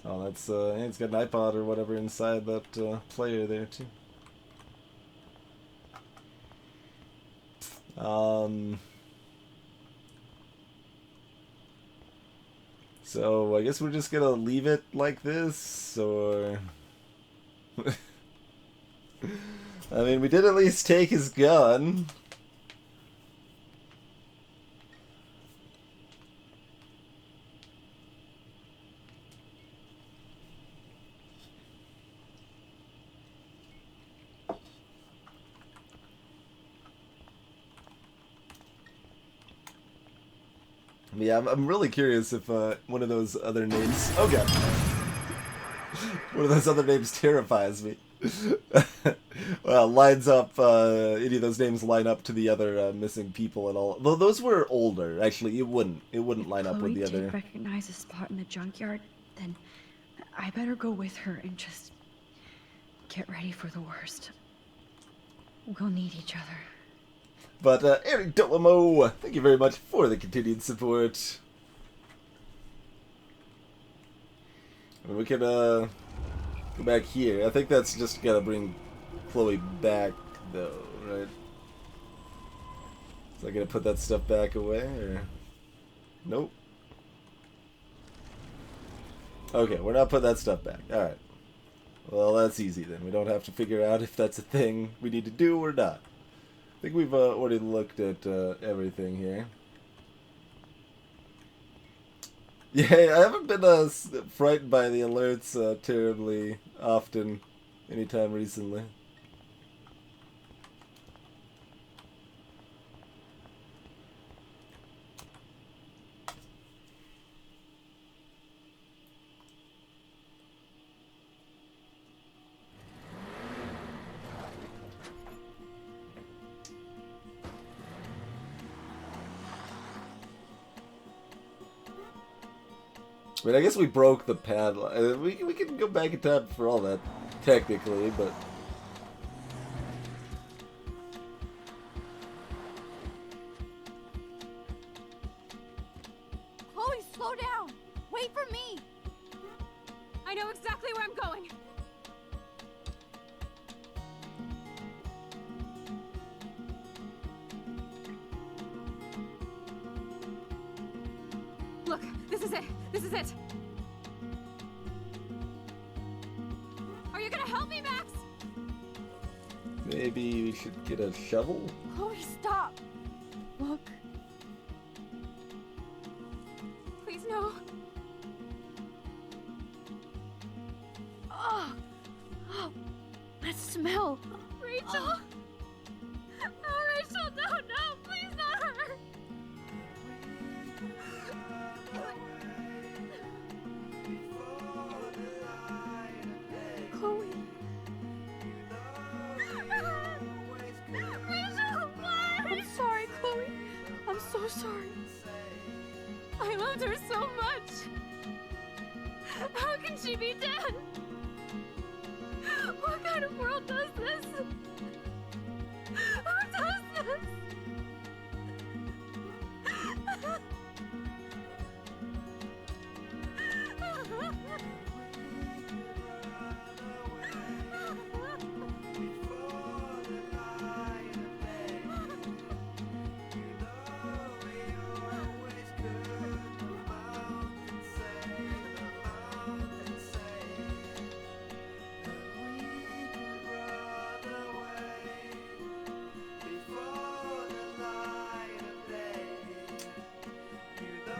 Oh, that's, yeah, it's got an iPod or whatever inside that player there, too. So, I guess we're just gonna leave it like this, or... I mean, we did at least take his gun. Yeah, I'm really curious if one of those other names... Oh god. One of those other names terrifies me. Well, lines up, any of those names line up to the other missing people and all. Though those were older, actually, it wouldn't line up with the other... Chloe did recognize a spot in the junkyard, then I better go with her and just get ready for the worst. We'll need each other. But, Eric Dolamo, thank you very much for the continued support. And we can, go back here. I think that's just gotta bring Chloe back, though, right? Is I gonna put that stuff back away, or... Nope. Okay, we're not putting that stuff back. Alright. Well, that's easy then. We don't have to figure out if that's a thing we need to do or not. I think we've already looked at everything here. Yeah, I haven't been frightened by the alerts terribly often anytime recently. I mean, I guess we broke the padlock. We can go back in time for all that, technically, but... Chloe, slow down! Wait for me! I know exactly where I'm going. Look, this is it. This is it. Are you gonna help me, Max? Maybe we should get a shovel? Chloe, stop. Look. Please, no. Oh, that smell. Rachel. Oh, Rachel, no, please not her. Chloe. Rachel, why? I'm sorry, Chloe. I'm so sorry. I loved her so much. How can she be dead? What kind of world does this? Who does this?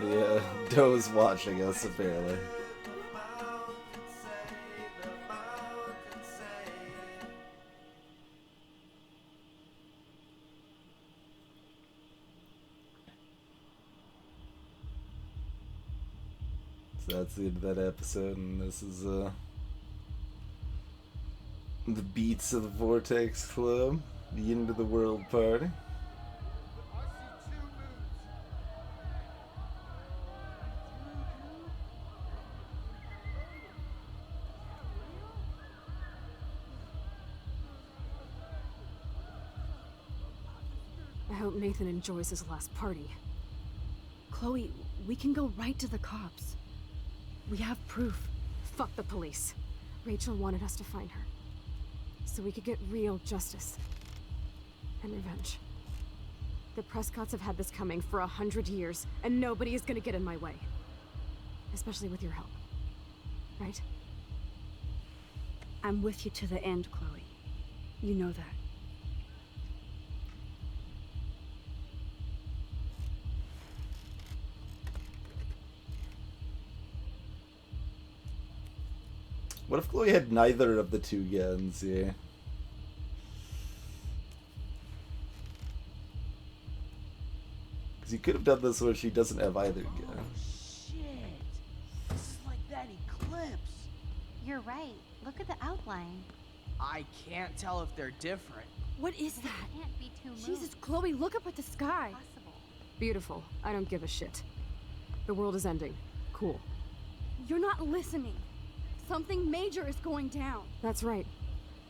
Yeah, Doe's watching us, apparently. So that's the end of that episode, and this is, the Beats of the Vortex Club, the end of the world party. hope Nathan enjoys his last party. Chloe, we can go right to the cops. We have proof. Fuck the police. Rachel wanted us to find her. So we could get real justice. And revenge. The Prescotts have had this coming for 100 years, and nobody is gonna get in my way. Especially with your help. Right? I'm with you to the end, Chloe. You know that. What if Chloe had neither of the two guns? Yeah. Because you could have done this where she doesn't have either gun. Shit. This is like that eclipse. You're right. Look at the outline. I can't tell if they're different. What is that? Can't be two moons. Jesus, Chloe, look up at the sky. Beautiful. I don't give a shit. The world is ending. Cool. You're not listening. Something major is going down. That's right.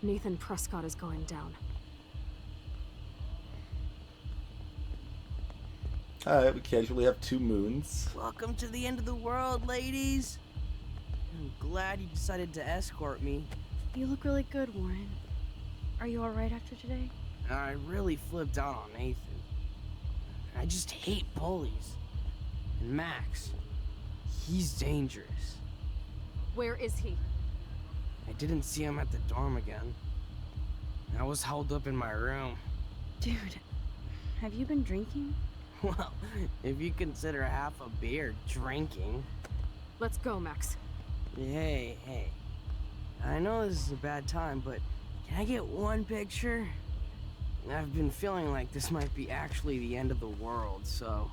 Nathan Prescott is going down. Alright, we casually have two moons. Welcome to the end of the world, ladies. I'm glad you decided to escort me. You look really good, Warren. Are you alright after today? I really flipped out on Nathan. I just hate bullies. And Max, he's dangerous. Where is he? I didn't see him at the dorm again. I was held up in my room. Dude, have you been drinking? Well, if you consider half a beer drinking. Let's go, Max. Hey. I know this is a bad time, but can I get one picture? I've been feeling like this might be actually the end of the world, so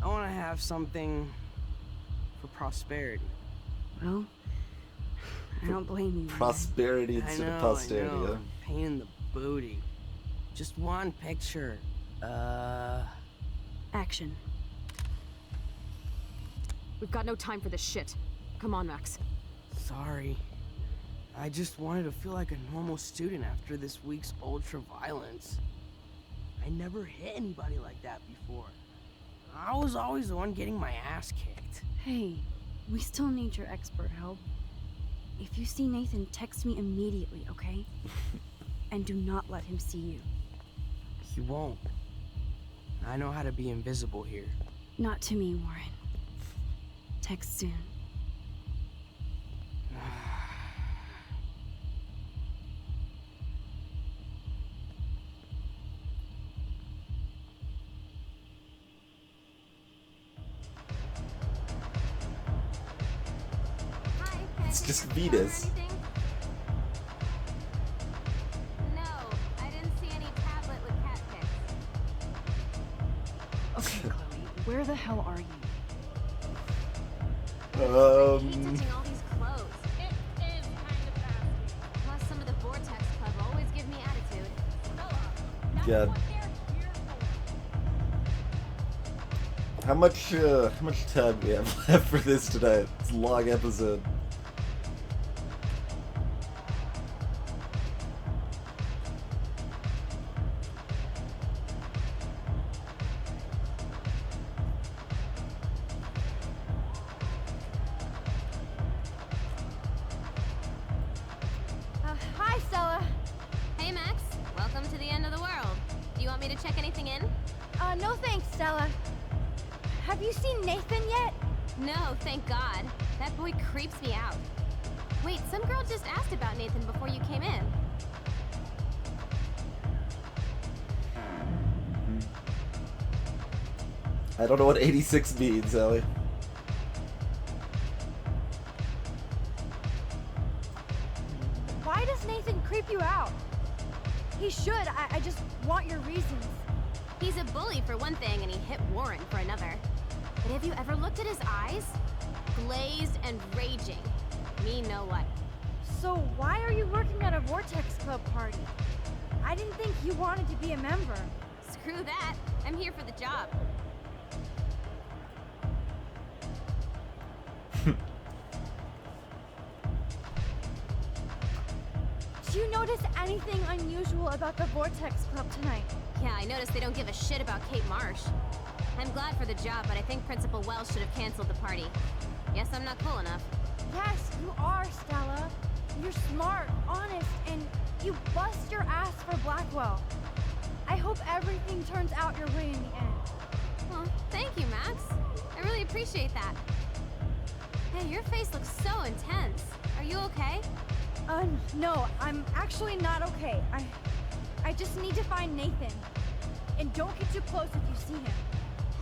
I want to have something for prosperity. Well, I don't blame you. Prosperity instead of posterity. I know. Pain in the booty. Just one picture. Action. We've got no time for this shit. Come on, Max. Sorry. I just wanted to feel like a normal student after this week's ultra-violence. I never hit anybody like that before. I was always the one getting my ass kicked. Hey, we still need your expert help. If you see Nathan, text me immediately, okay? And do not let him see you. He won't. I know how to be invisible here. Not to me, Warren. Text soon. It's just Venus. No, I didn't see any tablet with cat pics. Okay, Chloe, where the hell are you? Touching all these clothes. It is kind of nasty. Plus, some of the Vortex Club always give me attitude. God. How much time do we have left for this tonight? It's a long episode. Hi, Stella. Hey, Max. Welcome to the end of the world. Do you want me to check anything in? No thanks, Stella. Have you seen Nathan yet? No, thank God. That boy creeps me out. Wait, some girl just asked about Nathan before you came in. I don't know what 86 means, Ellie. Why does Nathan creep you out? He should. I just want your reasons. He's a bully for one thing, and he hit Warren for another. But have you ever looked at his eyes? Glazed and raging. Me know what. So why are you working at a Vortex Club party? I didn't think you wanted to be a member. Screw that. I'm here for the job. Did you notice anything unusual about the Vortex Club tonight? Yeah, I noticed they don't give a shit about Kate Marsh. I'm glad for the job, but I think Principal Wells should have canceled the party. Guess I'm not cool enough. Yes, you are, Stella. You're smart, honest, and you bust your ass for Blackwell. I hope everything turns out your way in the end. Well, thank you, Max. I really appreciate that. Hey, your face looks so intense. Are you okay? No, I'm actually not okay. I just need to find Nathan. And don't get too close if you see him.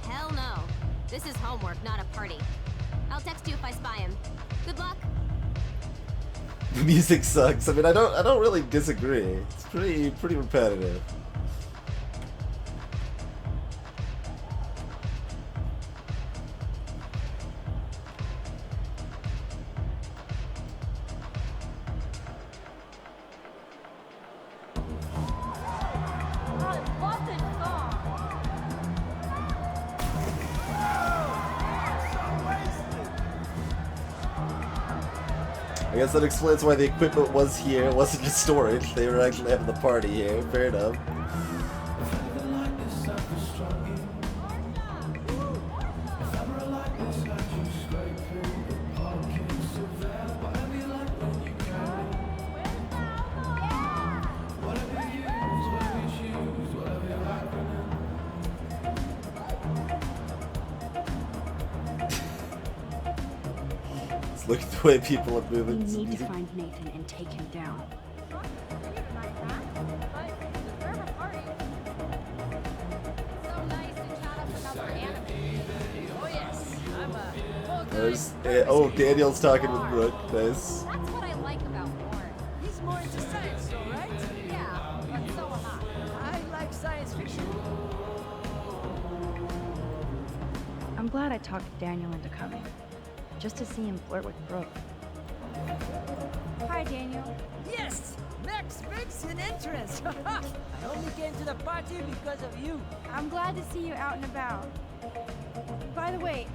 Hell no. This is homework, not a party. I'll text you if I spy him. Good luck. The music sucks. I mean, I don't really disagree. It's pretty repetitive. I guess that explains why the equipment was here. It wasn't just storage. They were actually having the party here. Fair enough. Look at the way people are moving. We need to find Nathan and take him down. There's, oh, Daniel's talking with Brooke. Nice. That's what I like about Warren. He's more into science, though, right? Yeah, but so am I. I like science fiction. I'm glad I talked Daniel into coming. Just to see him flirt with Brooke. Hi, Daniel. Yes! Max makes an entrance! I only came to the party because of you. I'm glad to see you out and about. By the way,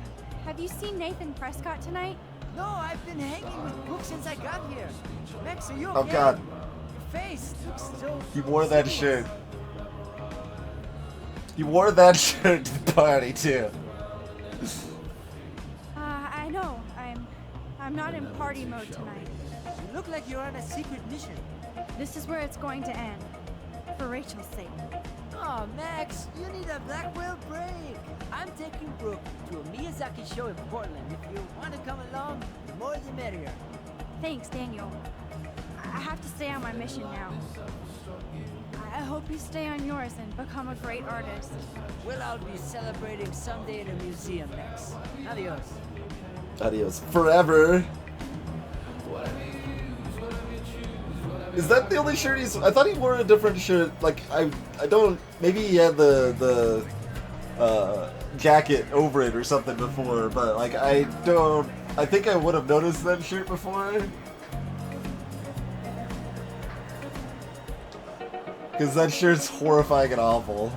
have you seen Nathan Prescott tonight? No, I've been hanging with Brooke since I got here. Max, are you Oh okay? God. Your face looks so... He wore that shirt. He wore that shirt to the party too. I know. I'm not in party mode tonight. You look like you're on a secret mission. This is where it's going to end. For Rachel's sake. Oh, Max, you need a Blackwell break. I'm taking Brooke to a Miyazaki show in Portland. If you want to come along, the more the merrier. Thanks, Daniel. I have to stay on my mission now. I hope you stay on yours and become a great artist. Well, I'll be celebrating someday in a museum, Max. Adios. Adios. Forever. Is that the only shirt he's... I thought he wore a different shirt. Like, I don't... Maybe he had the jacket over it or something before, but, like, I don't... I think I would have noticed that shirt before. Because that shirt's horrifying and awful.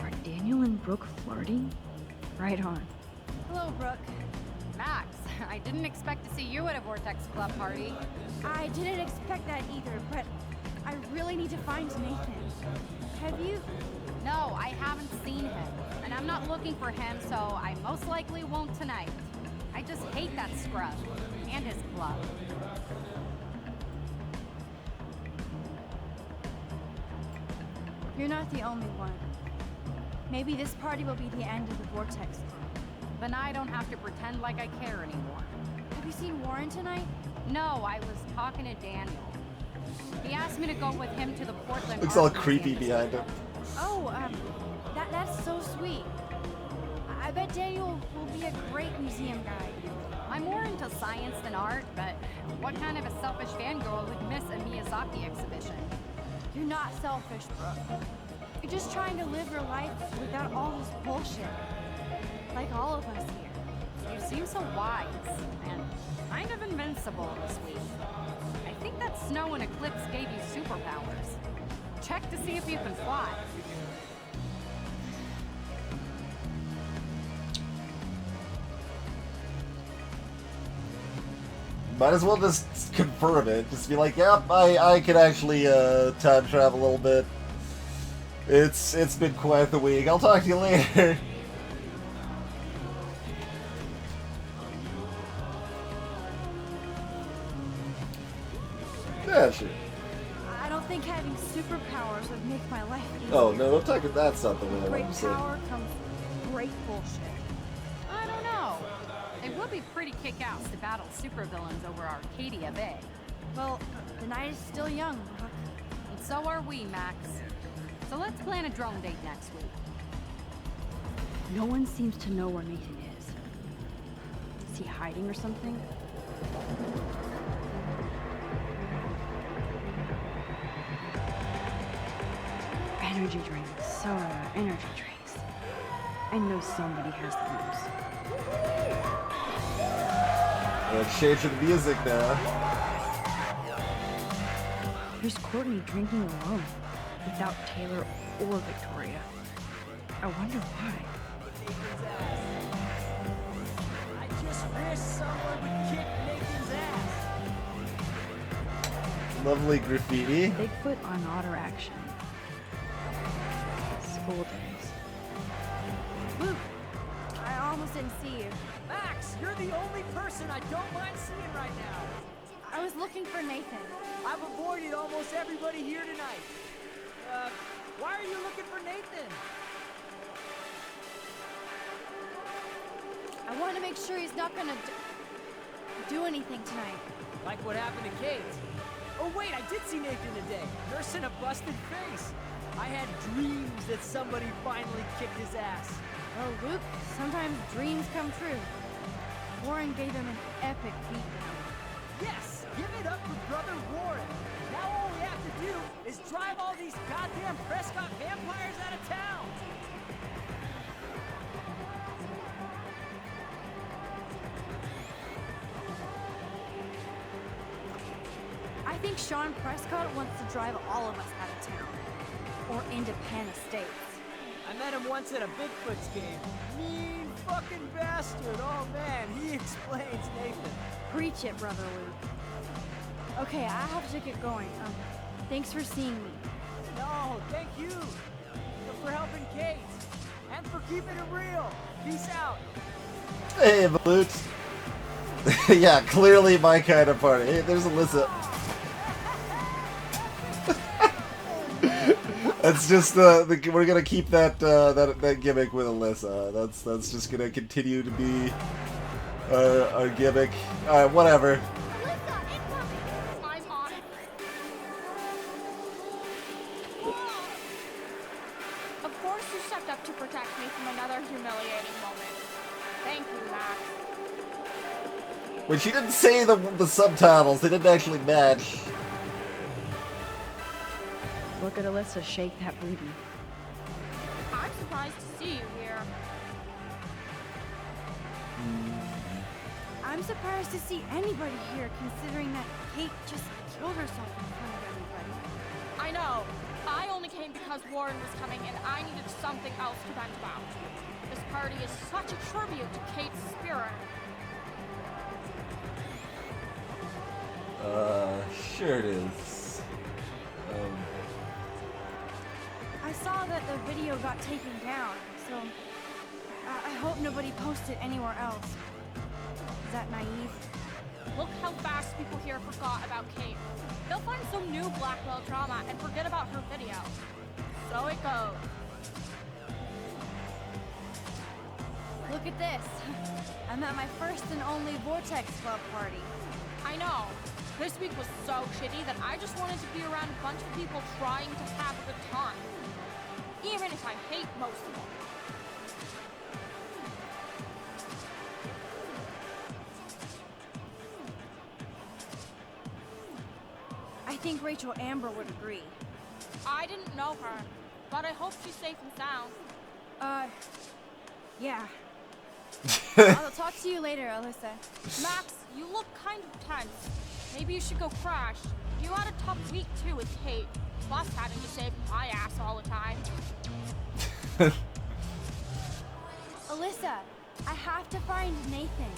Are Daniel and Brooke flirting? Right on. Hello, Brooke. Max, I didn't expect to see you at a Vortex Club party. I didn't expect that either, but I really need to find Nathan. Have you? No, I haven't seen him. And I'm not looking for him, so I most likely won't tonight. I just hate that scrub. And his club. You're not the only one. Maybe this party will be the end of the Vortex. Then I don't have to pretend like I care anymore. Have you seen Warren tonight? No, I was talking to Daniel. He asked me to go with him to the Portland Looks all Art creepy Museum. behind him. Oh, that's so sweet. I bet Daniel will be a great museum guide. I'm more into science than art, but what kind of a selfish fangirl would miss a Miyazaki exhibition? You're not selfish, Brooke. You're just trying to live your life without all this bullshit. Like all of us here. You seem so wise and kind of invincible this week. I think that snow and eclipse gave you superpowers. Check to see if you can fly. Might as well just confirm it. Just be like, yep, I can actually time travel a little bit. It's been quite the week. I'll talk to you later. Yeah, sure. I don't think having superpowers would make my life easier. Oh no, don't talk about that's not the way I Great want to say. power comes great bullshit. I don't know. It would be pretty kick-ass to battle supervillains over Arcadia Bay. Well, the night is still young, Brooke. And so are we, Max. So let's plan a drone date next week. No one seems to know where Nathan is. Is he hiding or something? Energy drinks, soda, energy drinks. I know somebody has those. Let's change the music now. Here's Courtney drinking alone, without Taylor or Victoria. I wonder why. I just wish someone would kick Nathan's ass. Lovely graffiti. Bigfoot on otter action. School days. Luke, I almost didn't see you. Max, you're the only person I don't mind seeing right now. I was looking for Nathan. I've avoided almost everybody here tonight. Why are you looking for Nathan? I want to make sure he's not gonna do anything tonight. Like what happened to Kate. Oh wait, I did see Nathan today, nursing a busted face. I had dreams that somebody finally kicked his ass. Well, Luke, sometimes dreams come true. Warren gave him an epic beatdown. Yes, give it up for Brother Warren. Now all we have to do is drive all these goddamn Prescott vampires out of town. I think Sean Prescott wants to drive all of us out of town. Or into Penn Estates. I met him once at a Bigfoot's game. Mean fucking bastard. Oh man, he explains Nathan. Preach it, Brother Luke. Okay, I have to get going. Thanks for seeing me. No, thank you. For helping Kate. And for keeping it real. Peace out. Hey, Balut. Yeah, clearly my kind of party. Hey, there's Alyssa. That's just we're gonna keep that that gimmick with Alyssa. That's just gonna continue to be our gimmick. All right, whatever. I'm on it. Of course you stepped up to protect me from another humiliating moment. Thank you, Max. When she didn't say the subtitles, they didn't actually match. Look at Alyssa shake that booty. I'm surprised to see you here. I'm surprised to see anybody here, considering that Kate just killed herself in front of everybody. I know. I only came because Warren was coming and I needed something else to vent about. This party is such a tribute to Kate's spirit. Sure it is. I saw that the video got taken down, so I hope nobody posted anywhere else. Is that naive? Look how fast people here forgot about Kate. They'll find some new Blackwell drama and forget about her video. So it goes. Look at this. I'm at my first and only Vortex Club party. I know. This week was so shitty that I just wanted to be around a bunch of people trying to have a good time. Even if I hate most of them. I think Rachel Amber would agree. I didn't know her, but I hope she's safe and sound. Yeah. I'll talk to you later, Alyssa. Max, you look kind of tense. Maybe you should go crash. You had a tough week too with Kate, plus having to save my ass all the time. Alyssa, I have to find Nathan.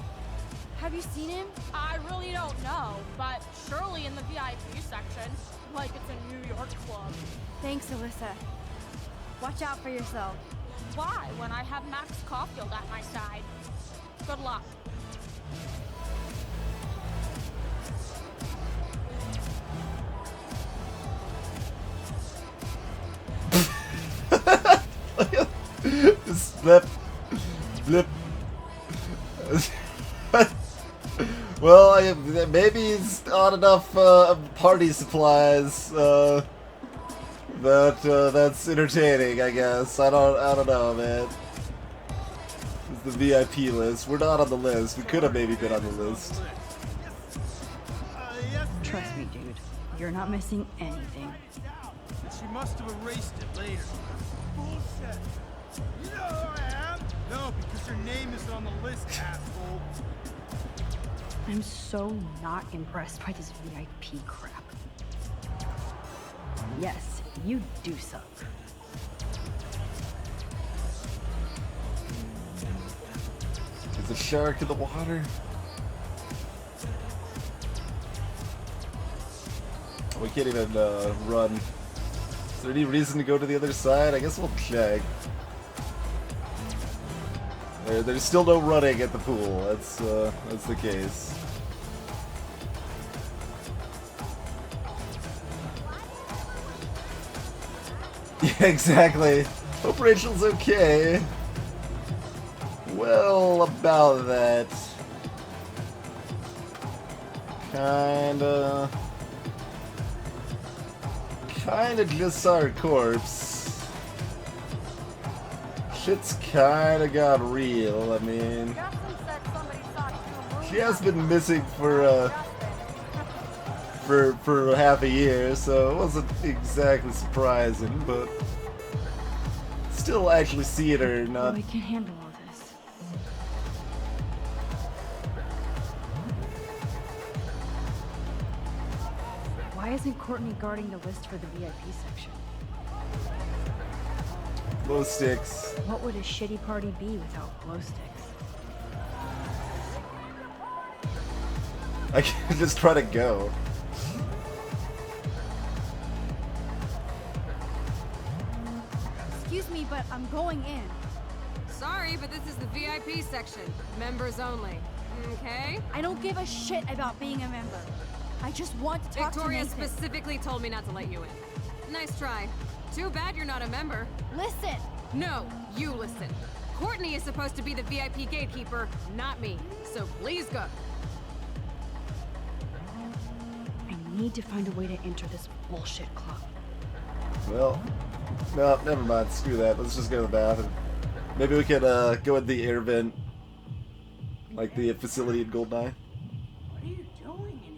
Have you seen him? I really don't know, but surely in the VIP section, like it's a New York club. Thanks, Alyssa. Watch out for yourself. Why, when I have Max Caulfield at my side? Good luck. Blip. Blip. Well, maybe he's on enough party supplies that's entertaining. I guess I don't know, man. It's the VIP list. We're not on the list. We could have maybe been on the list. Trust me, dude. You're not missing anything. She must have erased it later. Bullshit. You know who I am? No, because your name isn't on the list, asshole. I'm so not impressed by this VIP crap. Yes, you do suck. Is a shark in the water? We can't even run. Is there any reason to go to the other side? I guess we'll check. There's still no running at the pool. That's the case. Yeah, exactly. Hope Rachel's okay. Well, about that. Kinda just saw her corpse. Shit's kinda got real. I mean, she has been missing for half a year, so it wasn't exactly surprising, but still actually seeing her not. I can handle all this. Why isn't Courtney guarding the list for the VIP section? Glow sticks. What would a shitty party be without glow sticks? I can just try to go. Excuse me, but I'm going in. Sorry, but this is the VIP section. Members only. Okay? I don't give a shit about being a member. I just want to talk Victoria to Nathan. specifically told me not to let you in. Nice try. Too bad you're not a member. Listen! No, you listen. Courtney is supposed to be the VIP gatekeeper, not me. So please go. I need to find a way to enter this bullshit club. Well, no, never mind. Screw that. Let's just go to the bathroom. Maybe we can go in the air vent, like the facility in Goldeneye. What are you doing in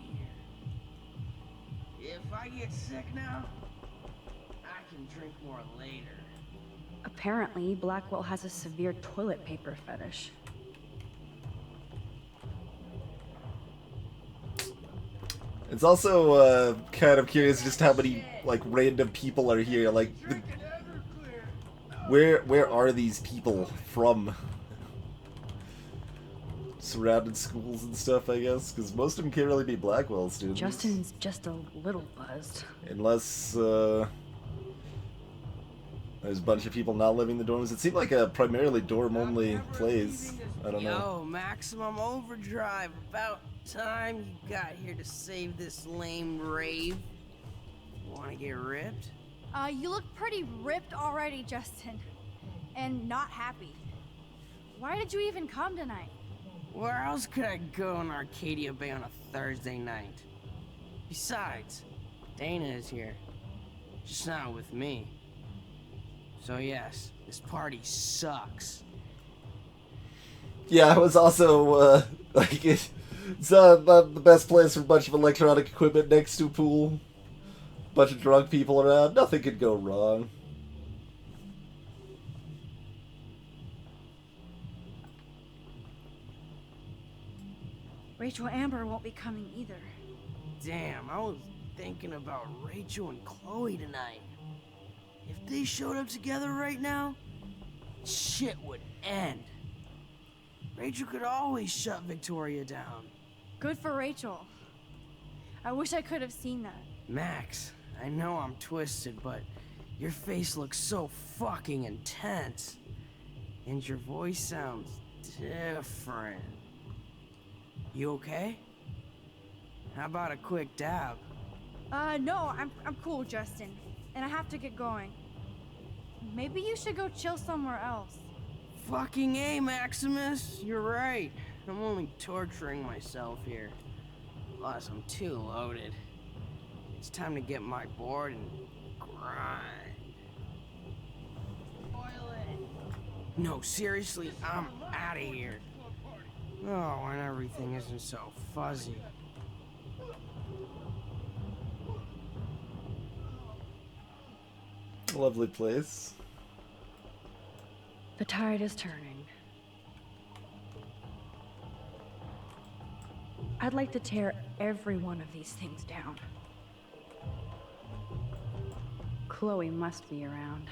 here? If I get sick now, I can drink more later. Apparently, Blackwell has a severe toilet paper fetish. It's also kind of curious just how many like random people are here. Like, where are these people from? Surrounded schools and stuff, I guess, because most of them can't really be Blackwell students. Justin's just a little buzzed. Unless there's a bunch of people not living in the dorms. It seemed like a primarily dorm-only place. I don't know. Yo, Maximum Overdrive. About time you got here to save this lame rave. Wanna get ripped? You look pretty ripped already, Justin. And not happy. Why did you even come tonight? Where else could I go in Arcadia Bay on a Thursday night? Besides, Dana is here. Just not with me. So yes, this party sucks. Yeah, it was also, like, it's not the best place for a bunch of electronic equipment next to a pool. Bunch of drunk people around. Nothing could go wrong. Rachel Amber won't be coming either. Damn, I was thinking about Rachel and Chloe tonight. If they showed up together right now, shit would end. Rachel could always shut Victoria down. Good for Rachel. I wish I could have seen that. Max, I know I'm twisted, but your face looks so fucking intense. And your voice sounds different. You okay? How about a quick dab? No, I'm cool, Justin. And I have to get going. Maybe you should go chill somewhere else. Fucking A, Maximus. You're right. I'm only torturing myself here. Plus, I'm too loaded. It's time to get my board and grind. No, seriously, I'm out of here. Oh, and everything isn't so fuzzy. Lovely place. The tide is turning. I'd like to tear every one of these things down. Chloe must be around.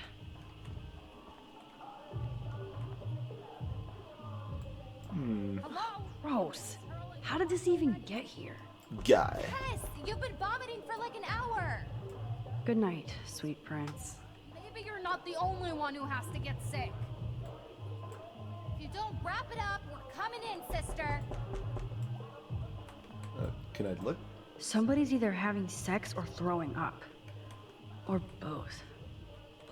Hello? Gross. How did this even get here? Guy. Chris, you've been vomiting for like an hour. Good night, sweet prince. Maybe you're not the only one who has to get sick. If you don't wrap it up, we're coming in, sister. Can I look? Somebody's either having sex or throwing up. Or both.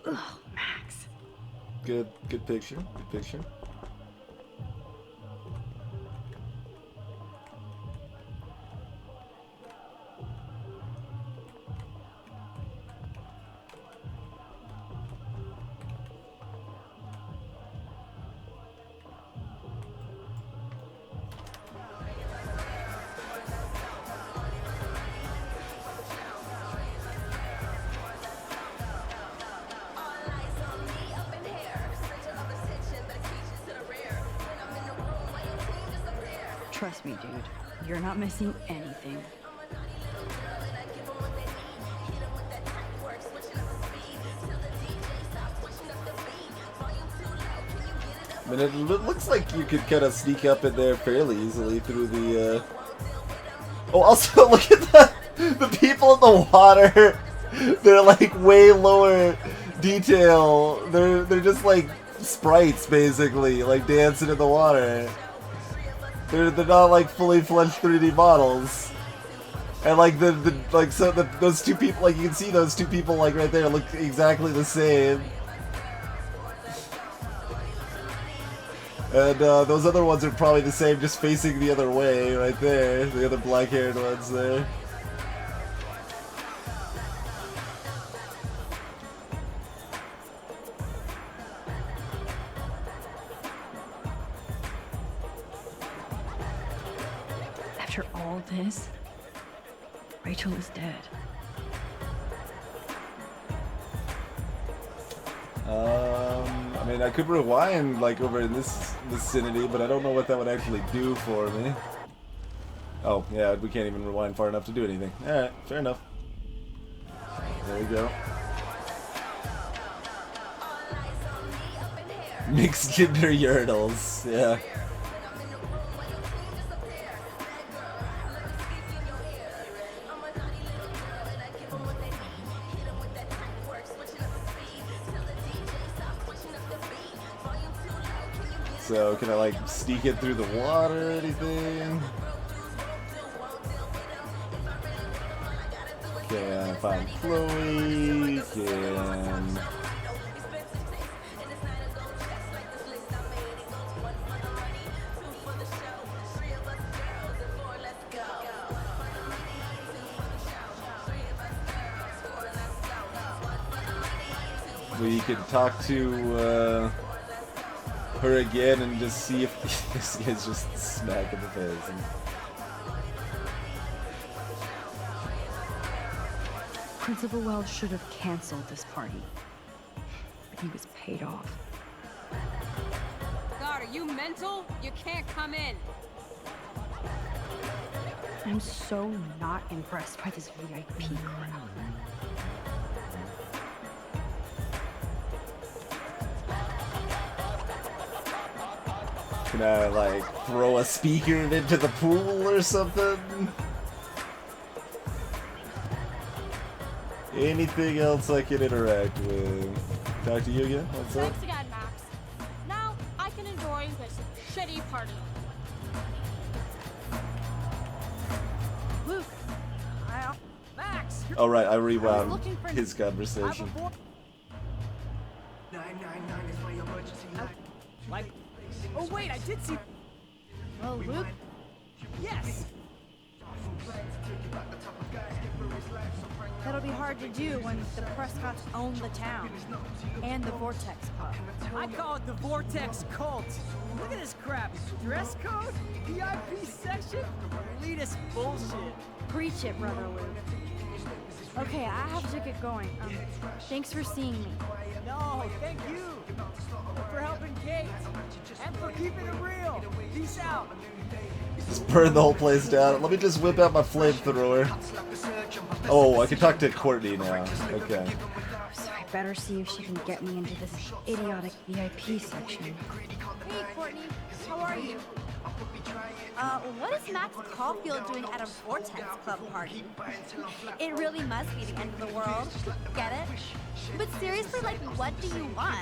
Ugh, Max. Good picture. Good picture. Trust me, dude. You're not missing anything. I mean, it looks like you could kind of sneak up in there fairly easily through the, Oh, also, look at the people in the water. They're like way lower detail. They're just like sprites, basically, like dancing in the water. They're not like fully fledged 3D models. And like those two people, like you can see those two people like right there look exactly the same. And those other ones are probably the same, just facing the other way right there. The other black-haired ones there. After all this, Rachel is dead. I mean, I could rewind like over in this vicinity, but I don't know what that would actually do for me. Oh, yeah, we can't even rewind far enough to do anything. Alright, fair enough. There we go. Mixed gender urinals, yeah. So, can I like sneak it through the water or anything? Can I find Chloe? Can... We could talk to her again and just see if this guy's just smack in the face. Principal Wells should have canceled this party. But he was paid off. God, are you mental? You can't come in. I'm so not impressed by this VIP crowd. Can I, like, throw a speaker into the pool or something? Anything else I can interact with? Talk to you again? What's up? Thanks again, Max. Now I can enjoy this shitty party. Luke, Max. Oh right, I rewound his conversation. Like, oh wait, I did see. Oh, Luke? Yes. That'll be hard to do when the Prescotts own the town. And the Vortex Club. I call it the Vortex Cult. Look at this crap. Dress code? VIP section? Elitist bullshit. Preach it, Brother Luke. Okay, I have to get going. Thanks for seeing me. No, thank you. For helping Kate. And for keeping it real. Peace out. Just burn the whole place down. Let me just whip out my flamethrower. Oh, I can talk to Courtney now. Okay. So I better see if she can get me into this idiotic VIP section. Hey, Courtney. How are you? What is Max Caulfield doing at a Vortex Club party? It really must be the end of the world. Get it? But seriously, like, what do you want?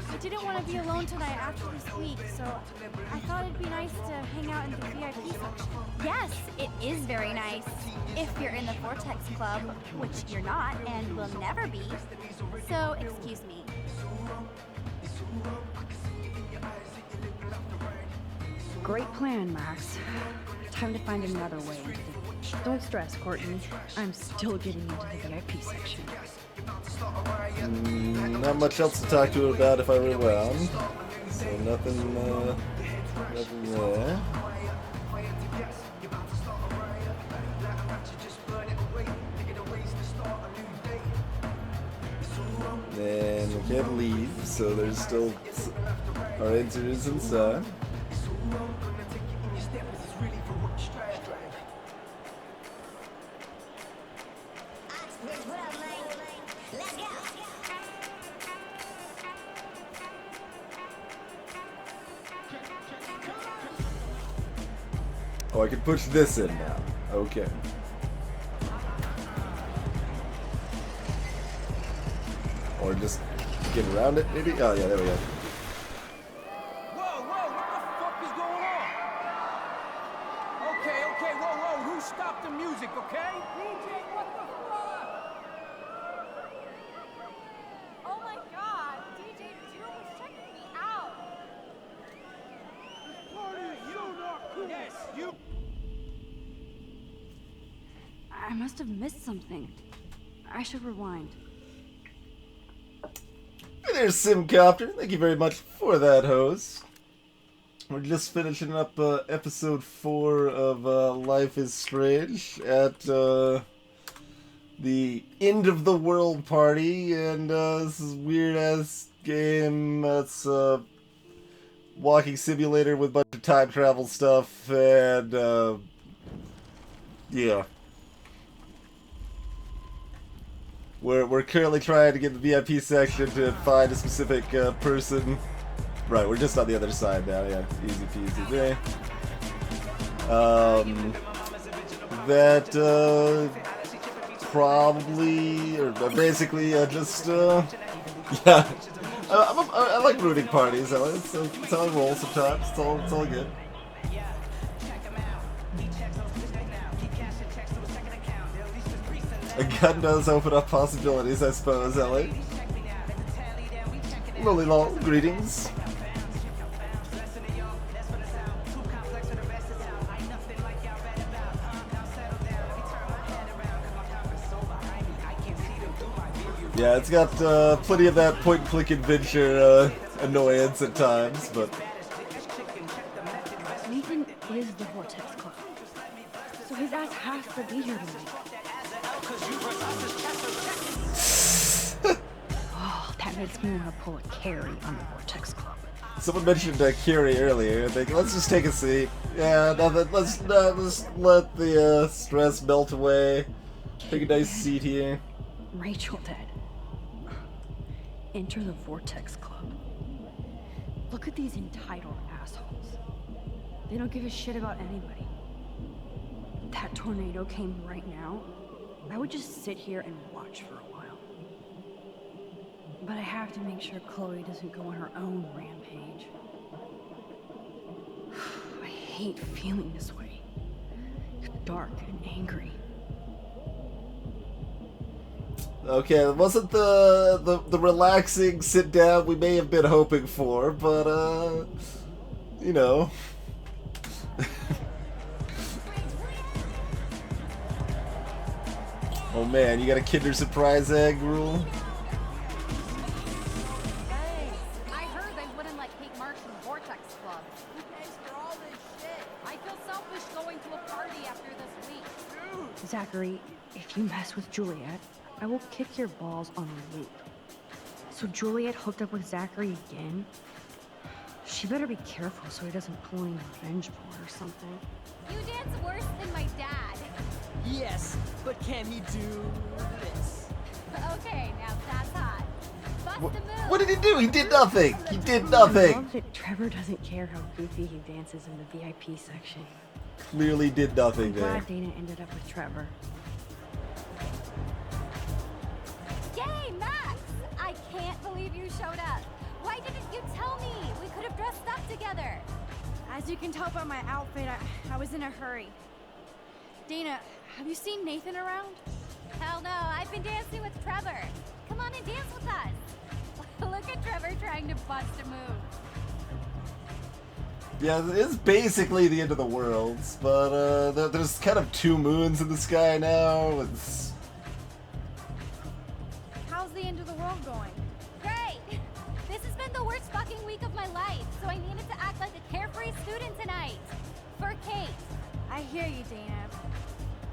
I didn't want to be alone tonight after this week, so I thought it'd be nice to hang out in the VIP section. Yes, it is very nice. If you're in the Vortex Club, which you're not and will never be. So, excuse me. Great plan, Max. Time to find another way. Don't stress, Courtney. I'm still getting into the VIP section. Not much else to talk to her about if I rewound. So nothing there. And we can't leave, so there's still our answers inside. Oh, I can push this in now. Okay. Or just get around it, maybe? Oh, yeah, there we go. Whoa, what the fuck is going on? Okay, whoa, who stopped the music, okay? DJ, what the fuck? Oh my god, DJ Doom is checking me out. This party is so not cool. Yes, you. I must have missed something. I should rewind. Hey there, Simcopter. Thank you very much for that, host. We're just finishing up episode 4 of Life is Strange at the end of the world party, and this is weird ass game. It's walking simulator with a bunch of time travel stuff, and yeah. We're currently trying to get the VIP section to find a specific person. Right, we're just on the other side now, yeah. Easy peasy there. That probably, or basically just, yeah. I like rooting parties, it's how I roll sometimes, it's all good. A gun does open up possibilities, I suppose, Ellie. Lily Lol, greetings. Yeah, it's got plenty of that point-and-click adventure annoyance at times, but... Nathan is the Vortex Club, so his ass has to be here tonight. Oh, that makes me want to pull a Carrie on the Vortex Club. Someone mentioned Carrie earlier. I think let's just take a seat. Yeah, let's let the stress melt away. Take a nice seat here. Rachel dead. Enter the Vortex Club. Look at these entitled assholes. They don't give a shit about anybody. If that tornado came right now, I would just sit here and watch for a while. But I have to make sure Chloe doesn't go on her own rampage. I hate feeling this way. Dark and angry. Okay, it wasn't the relaxing sit down we may have been hoping for, but you know. Oh man, you got a Kinder Surprise egg rule? Hey, I heard they wouldn't let Kate Marsh in the Vortex Club. Who pays for all this shit? I feel selfish going to a party after this week. Zachary, if you mess with Juliet, I will kick your balls on a loop. So Juliet hooked up with Zachary again? She better be careful so he doesn't pull any revenge porn or something. You dance worse than my dad. Yes, but can he do this? Okay, now that's hot. Bust a move. What did he do? He did nothing! He did I nothing! love that Trevor doesn't care how goofy he dances in the VIP section. Clearly did nothing I'm there. glad Dana ended up with Trevor. Yay, Max! I can't believe you showed up. Why didn't you tell me? We could have dressed up together. As you can tell by my outfit, I was in a hurry. Dana, have you seen Nathan around? Hell no, I've been dancing with Trevor. Come on and dance with us. Look at Trevor trying to bust a move. Yeah, it's basically the end of the world, but there's kind of two moons in the sky now. It's... How's the end of the world going? Great! This has been the worst fucking week of my life, so I needed to act like a carefree student tonight. For Kate. I hear you, Dana.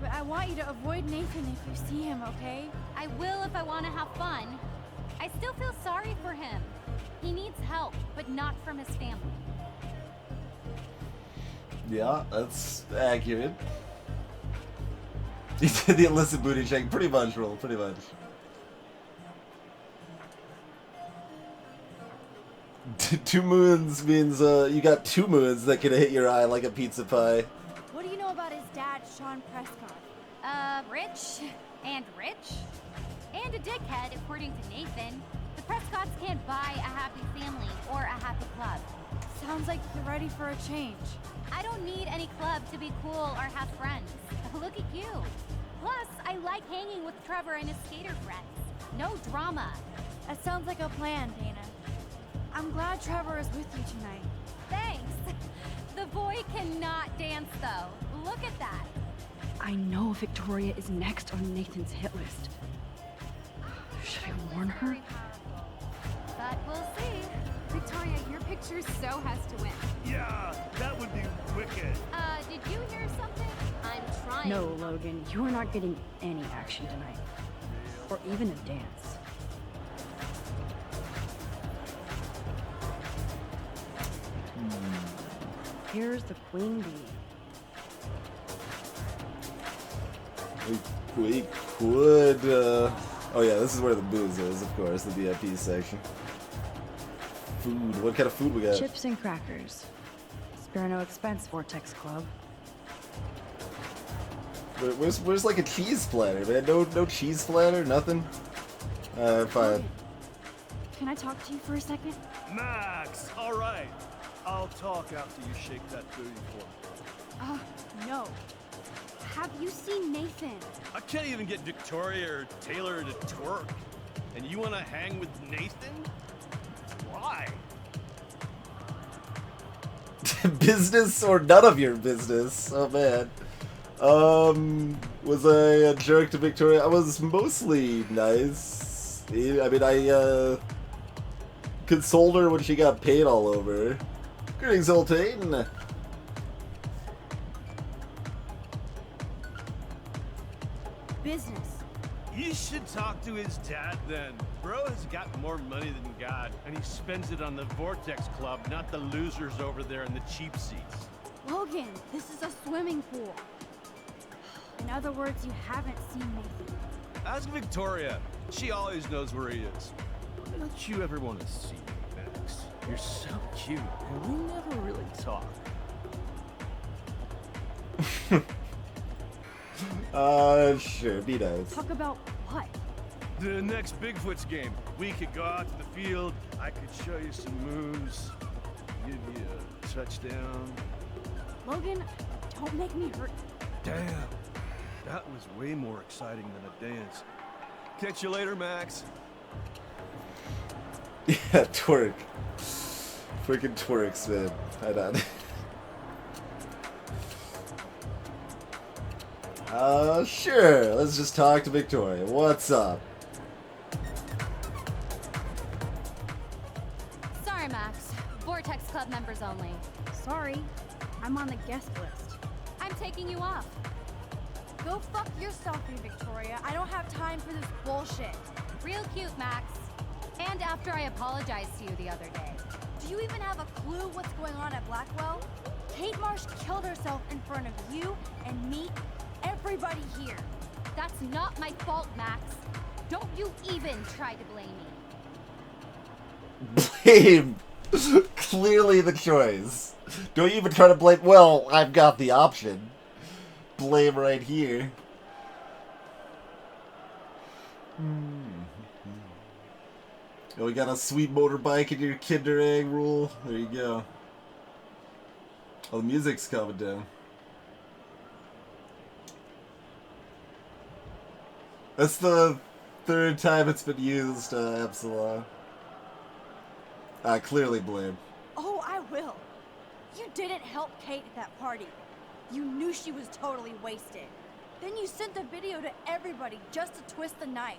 But I want you to avoid Nathan if you see him, okay? I will if I want to have fun. I still feel sorry for him. He needs help, but not from his family. Yeah, that's accurate. He did the illicit booty check. Pretty much, Roll. Pretty much. Two moons means you got two moons that can hit your eye like a pizza pie. What do you know about his dad, Sean Prescott? Rich. And rich. And a dickhead, according to Nathan. The Prescotts can't buy a happy family or a happy club. Sounds like you're ready for a change. I don't need any club to be cool or have friends. Look at you. Plus, I like hanging with Trevor and his skater friends. No drama. That sounds like a plan, Dana. I'm glad Trevor is with you tonight. Thanks. The boy cannot dance, though. Look at that. I know Victoria is next on Nathan's hit list. Should I warn her? But we'll see. Victoria, your picture so has to win. Yeah, that would be wicked. Did you hear something? I'm trying. No, Logan, you are not getting any action tonight. Or even a dance. Here's the queen bee. We could, oh yeah, this is where the booze is, of course, the VIP section. Food, what kind of food we got? Chips and crackers. Spare no expense, Vortex Club. Where's like a cheese platter, man? No cheese platter, nothing? Fine. Can I talk to you for a second? Max, all right. I'll talk after you shake that booty for me. No. Have you seen Nathan? I can't even get Victoria or Taylor to twerk. And you want to hang with Nathan? Why? Business or none of your business? Oh man. Was I a jerk to Victoria? I was mostly nice. I mean, I consoled her when she got paid all over. Greetings, Zoltane. Business. You should talk to his dad then. Bro has got more money than God, and he spends it on the Vortex Club, not the losers over there in the cheap seats. Logan, this is a swimming pool. In other words, you haven't seen Nathan. Ask Victoria. She always knows where he is. Don't you ever want to see me, Max? You're so cute, and we never really talk. Sure, be nice. Talk about what? The next Bigfoot's game. We could go out to the field. I could show you some moves. Give you a touchdown. Logan, don't make me hurt. Damn. That was way more exciting than a dance. Catch you later, Max. Yeah, twerk. Freaking twerks, man. I don't. Sure. Let's just talk to Victoria. What's up? Sorry, Max. Vortex Club members only. Sorry, I'm on the guest list. I'm taking you off. Go fuck yourself, Victoria. I don't have time for this bullshit. Real cute, Max. And after I apologized to you the other day. Do you even have a clue what's going on at Blackwell? Kate Marsh killed herself in front of you and me, everybody here. That's not my fault, Max. Don't you even try to blame me. Blame. Clearly the choice. Don't even try to blame. Well, I've got the option. Blame right here. Oh, we got a sweet motorbike in your Kinder Egg rule. There you go. Oh, the music's coming down. That's the third time it's been used, Epsilon. Clearly blame. Oh, I will. You didn't help Kate at that party. You knew she was totally wasted. Then you sent the video to everybody just to twist the knife.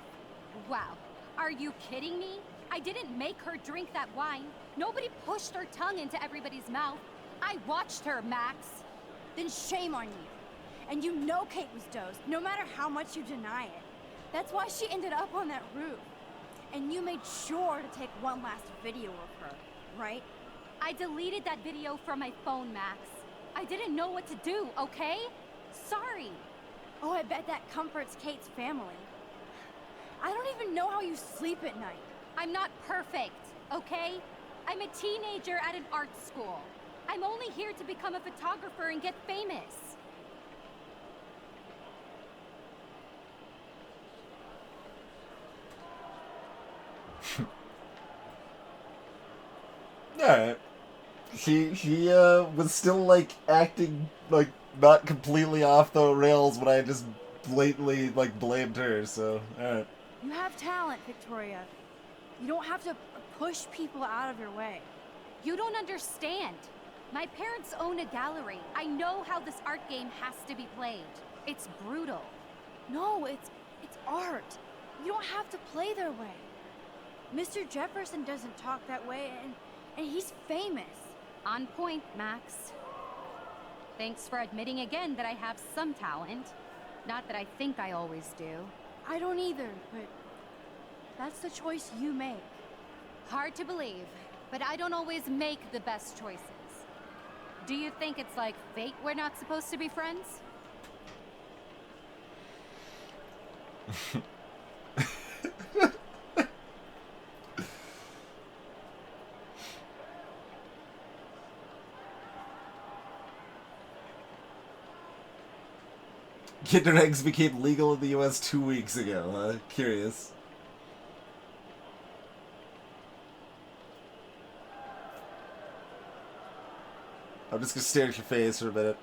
Wow. Are you kidding me? I didn't make her drink that wine. Nobody pushed her tongue into everybody's mouth. I watched her, Max. Then shame on you. And you know Kate was dosed, no matter how much you deny it. That's why she ended up on that roof. And you made sure to take one last video of her, right? I deleted that video from my phone, Max. I didn't know what to do, okay? Sorry. Oh, I bet that comforts Kate's family. I don't even know how you sleep at night. I'm not perfect, okay? I'm a teenager at an art school. I'm only here to become a photographer and get famous. Alright. She was still, like, acting, like, not completely off the rails when I just blatantly, like, blamed her, so, alright. You have talent, Victoria. You don't have to push people out of your way. You don't understand. My parents own a gallery. I know how this art game has to be played. It's brutal. No, it's art. You don't have to play their way. Mr. Jefferson doesn't talk that way, and he's famous. On point, Max. Thanks for admitting again that I have some talent. Not that I think I always do. I don't either, but that's the choice you make. Hard to believe, but I don't always make the best choices. Do you think it's like fate we're not supposed to be friends? Kinder Eggs became legal in the US 2 weeks ago, huh? Curious. I'm just gonna stare at your face for a minute.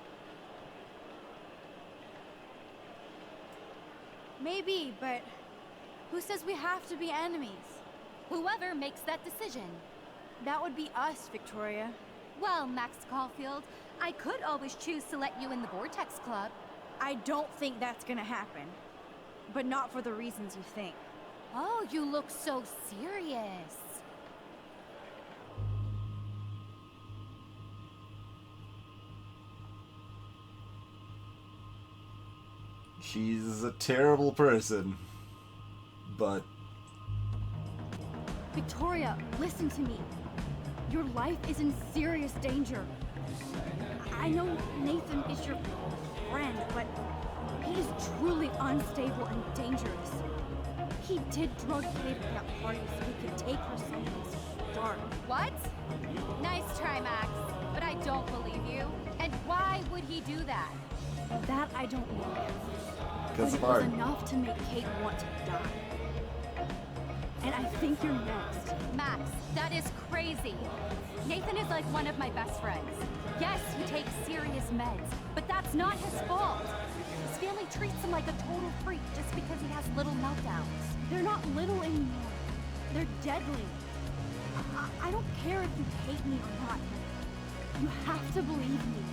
Maybe, but who says we have to be enemies? Whoever makes that decision. That would be us, Victoria. Well, Max Caulfield, I could always choose to let you in the Vortex Club. I don't think that's gonna happen. But not for the reasons you think. Oh, you look so serious. She's a terrible person. But... Victoria, listen to me. Your life is in serious danger. I know Nathan is your friend, but he is truly unstable and dangerous. He did drug Kate at that party so he could take her someplace dark. What? Nice try, Max. But I don't believe you. And why would he do that? That I don't know. Because But of it art. was enough to make Kate want to die. And I think you're next. Max, that is crazy. Nathan is like one of my best friends. Yes, he takes serious meds, but that's not his fault. His family treats him like a total freak just because he has little meltdowns. They're not little anymore. They're deadly. I don't care if you hate me or not. You have to believe me.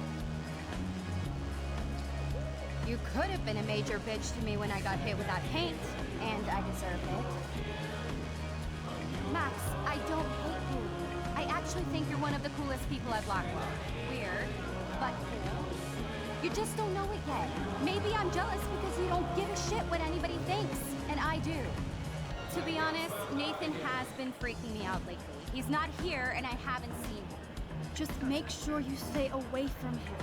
You could have been a major bitch to me when I got hit with that paint, and I deserved it. Max, I don't hate you. I actually think you're one of the coolest people at Blackwell. Weird, but cool. You just don't know it yet. Maybe I'm jealous because you don't give a shit what anybody thinks, and I do. To be honest, Nathan has been freaking me out lately. He's not here, and I haven't seen him. Just make sure you stay away from him.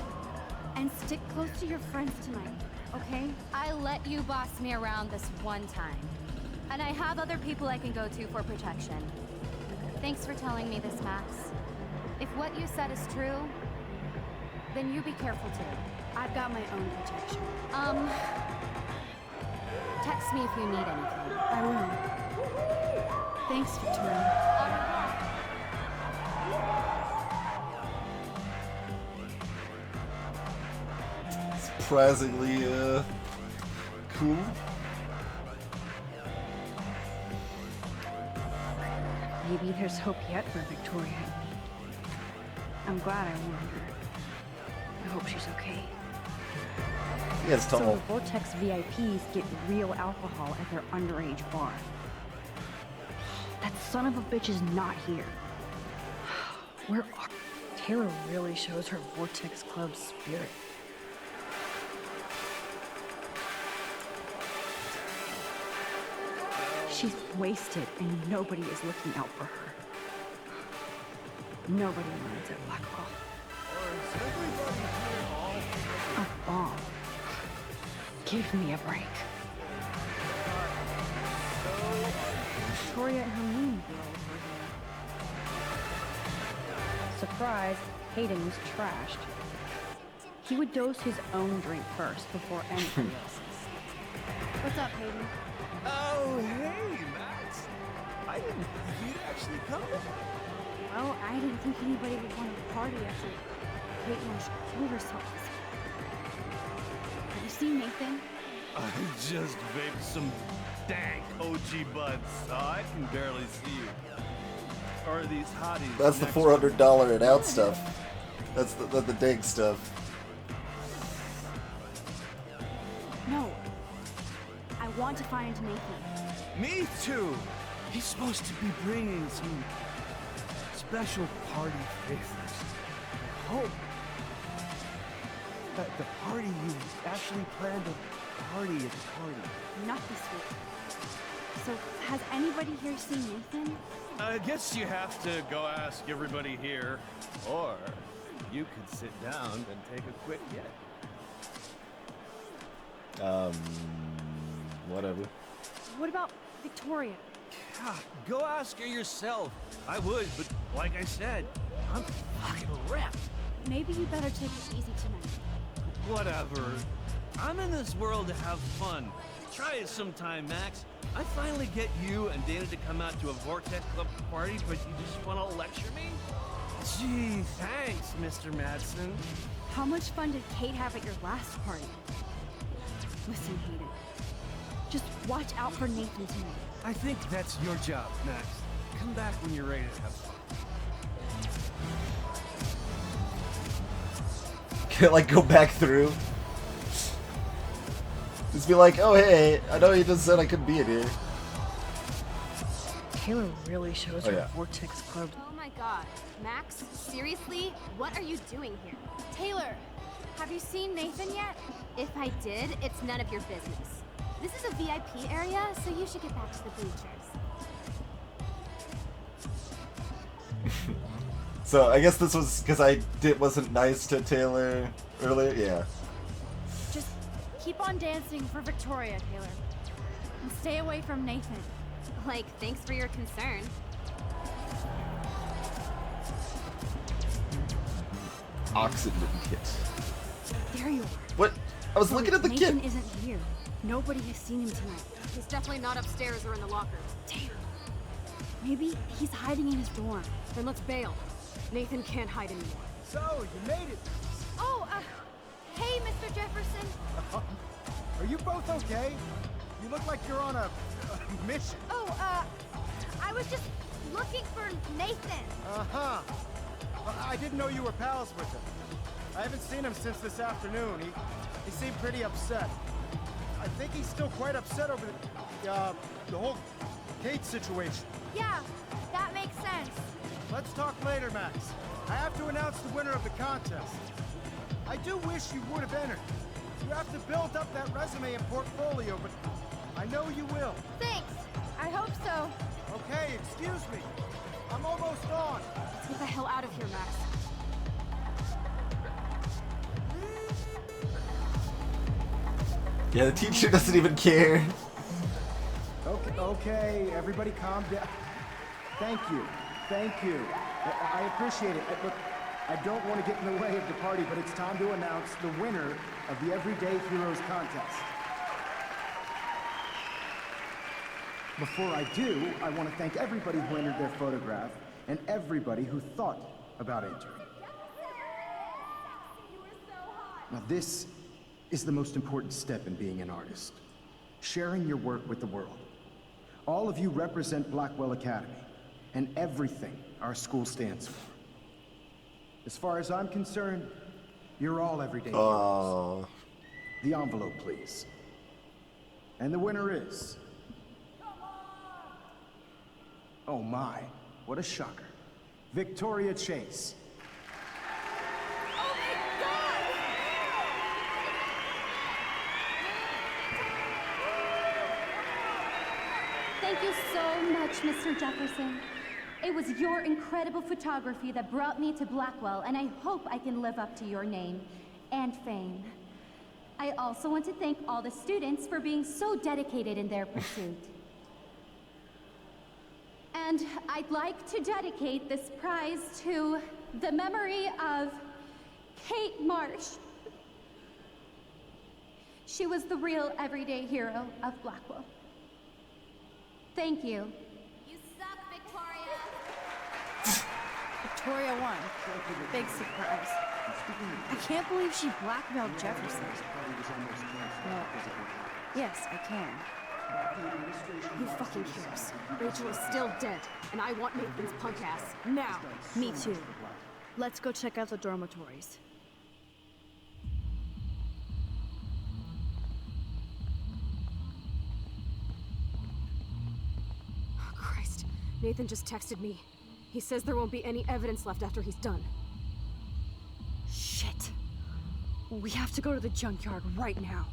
And stick close to your friends tonight, okay? I let you boss me around this one time. And I have other people I can go to for protection. Thanks for telling me this, Max. If what you said is true, then you be careful too. I've got my own protection. Text me if you need anything. I will. Thanks, Victoria. Surprisingly, cool. Maybe there's hope yet for Victoria. I'm glad I warned her. I hope she's okay. Yes, So tall. the Vortex VIPs get real alcohol at their underage bar. That son of a bitch is not here. Where are... Taylor really shows her Vortex Club spirit. She's wasted and nobody is looking out for her. Nobody learns at Blackwell. A bomb. Give me a break. Victoria and her mean girls were here. Surprise, Hayden was trashed. He would dose his own drink first before anything else's. What's up, Hayden? Oh, hey, Max. I didn't think you'd actually come. Well, I didn't think anybody would want to party after Kate almost killed herself. Have you seen Nathan? I just vaped some dank OG buds, so I can barely see you. Or are these hotties? That's the next $400 an ounce stuff. That's the dank stuff. No. I want to find Nathan. Me too. He's supposed to be bringing some special party favors. I hope that the party you actually planned a party at the party. Not this week. So, has anybody here seen Nathan? I guess you have to go ask everybody here, or you could sit down and take a quick get. Whatever. What about Victoria? God, go ask her yourself. I would, but like I said, I'm fucking wrecked. Maybe you better take it easy tonight. Whatever. I'm in this world to have fun. Try it sometime, Max. I finally get you and Dana to come out to a Vortex Club party, but you just want to lecture me? Gee, thanks, Mr. Madsen. How much fun did Kate have at your last party? Listen, Hayden. Just watch out for Nathan tonight. I think that's your job, Max. Come back when you're ready to have fun. Can't like go back through. Just be like, oh hey, I know you just said I couldn't be in here. Taylor really shows her Vortex Club. Oh my god. Max, seriously? What are you doing here? Taylor, have you seen Nathan yet? If I did, it's none of your business. This is a VIP area, so you should get back to the bleachers. So I guess this was because I wasn't nice to Taylor earlier. Yeah. Just keep on dancing for Victoria, Taylor. And stay away from Nathan. Like, thanks for your concern. Oxygen kit. There you are. What? I was looking at the Nathan kit. isn't here. Nobody has seen him tonight. He's definitely not upstairs or in the locker. Damn. Maybe he's hiding in his dorm. Then let's bail. Nathan can't hide anymore. So, you made it. Oh, hey, Mr. Jefferson. Are you both okay? You look like you're on a mission. Oh, I was just looking for Nathan. Uh-huh. I didn't know you were pals with him. I haven't seen him since this afternoon. He seemed pretty upset. I think he's still quite upset over the whole Kate situation. Yeah, that makes sense. Let's talk later, Max. I have to announce the winner of the contest. I do wish you would have entered. You have to build up that resume and portfolio, but I know you will. Thanks. I hope so. Okay, excuse me. I'm almost on. Let's get the hell out of here, Max. Yeah, the teacher doesn't even care. Okay, everybody calm down. Thank you. I appreciate it. Look, I don't want to get in the way of the party, but it's time to announce the winner of the Everyday Heroes contest. Before I do, I want to thank everybody who entered their photograph and everybody who thought about entering. Now this is the most important step in being an artist. Sharing your work with the world. All of you represent Blackwell Academy and everything our school stands for. As far as I'm concerned, you're all everyday heroes. The envelope, please. And the winner is... Oh my, what a shocker. Victoria Chase. Thank you so much, Mr. Jefferson. It was your incredible photography that brought me to Blackwell, and I hope I can live up to your name and fame. I also want to thank all the students for being so dedicated in their pursuit. And I'd like to dedicate this prize to the memory of Kate Marsh. She was the real everyday hero of Blackwell. Thank you. You suck, Victoria. Victoria won. Big surprise. I can't believe she blackmailed Jefferson. Well, yes, I can. Who fucking cares? Rachel is still dead, and I want Nathan's punk ass now. Me too. Let's go check out the dormitories. Oh, Christ. Nathan just texted me. He says there won't be any evidence left after he's done. Shit. We have to go to the junkyard right now.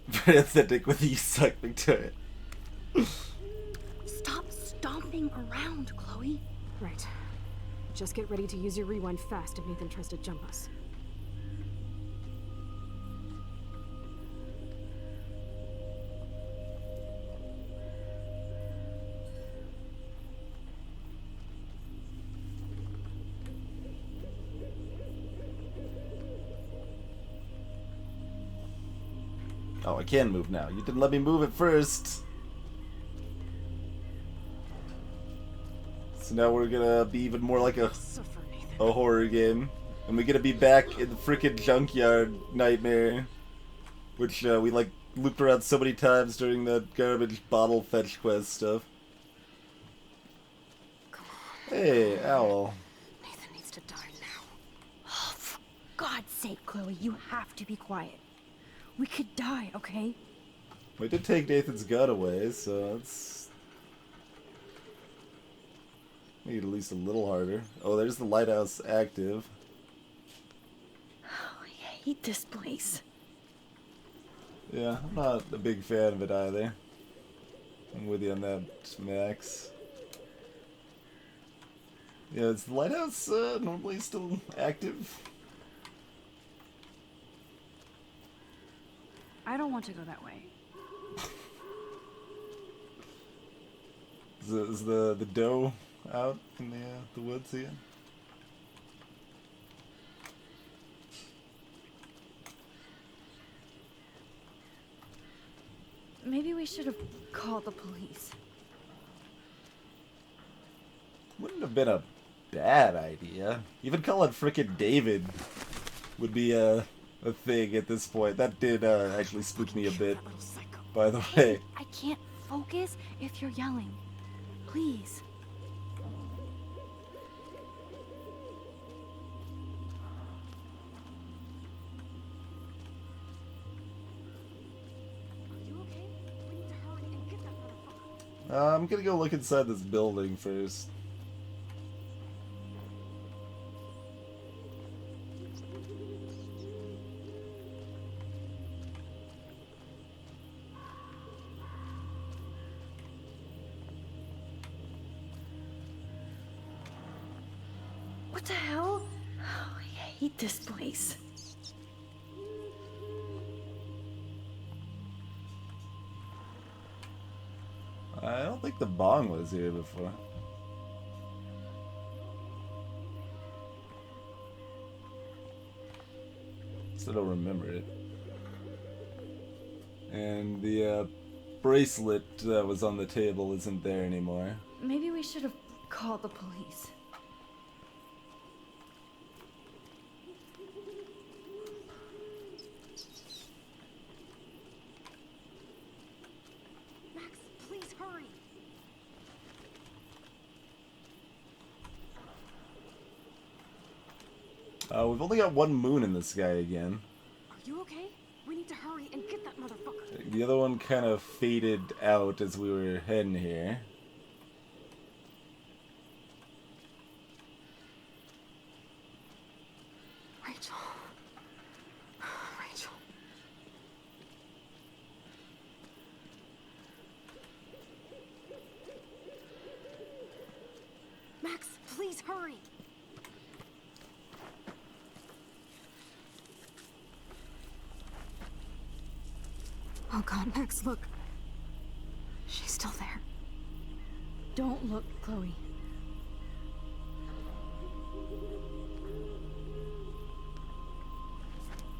Very authentic with you suck, Victoria. Stop stomping around, Chloe. Right. Just get ready to use your rewind fast if Nathan tries to jump us. Oh, I can move now. You didn't let me move at first. So now we're gonna be even more like a horror game. And we're gonna be back in the frickin' junkyard nightmare. Which we like looped around so many times during the garbage bottle fetch quest stuff. Hey, Owl. Nathan needs to die now. Oh, for God's sake, Chloe, you have to be quiet. We could die, okay? We did take Nathan's gun away, so it's... Make it at least a little harder. Oh, there's the lighthouse active. Oh, I hate this place. Yeah, I'm not a big fan of it either. I'm with you on that, Max. Yeah, is the lighthouse normally still active? I don't want to go that way. Is the doe out in the woods here? Maybe we should have called the police. Wouldn't have been a bad idea. Even calling frickin' David would be a thing at this point. That did actually spook me a bit, by the way. I can't focus if you're yelling. Please. I'm gonna go look inside this building first. What the hell? Oh, I hate this place. I don't think the bong was here before. Still don't remember it. And the bracelet that was on the table isn't there anymore. Maybe we should have called the police. Max, please hurry. We've only got one moon in the sky again. Are you okay? We need to hurry and get that motherfucker. The other one kind of faded out as we were heading here. Rachel. Rachel. Max, please hurry. Oh God, Max, look. She's still there. Don't look, Chloe.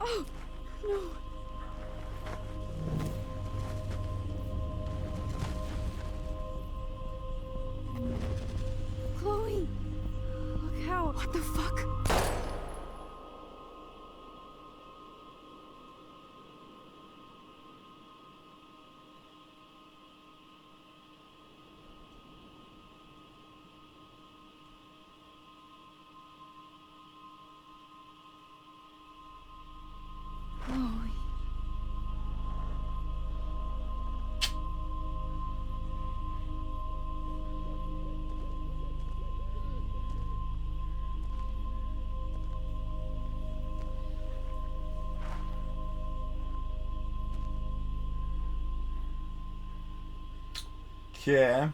Oh, no. Chloe! Look out! What the fuck? Chloe. Okay.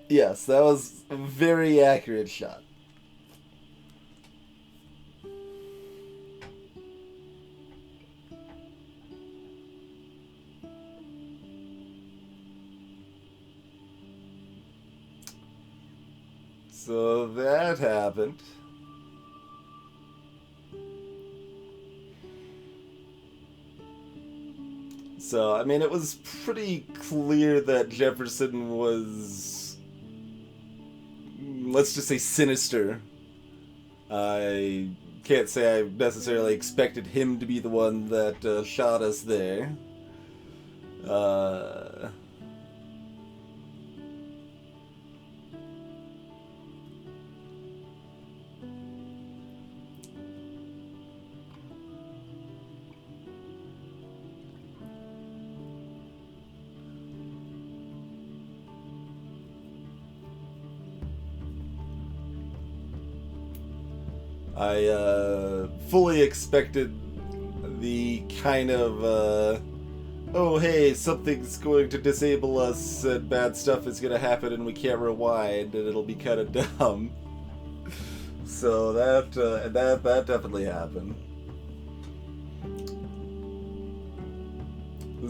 Yes, that was a very accurate shot. So that happened. So, I mean, it was pretty clear that Jefferson was, let's just say, sinister. I can't say I necessarily expected him to be the one that shot us there. I fully expected the kind of, oh hey, something's going to disable us and bad stuff is gonna happen and we can't rewind and it'll be kind of dumb. So that definitely happened.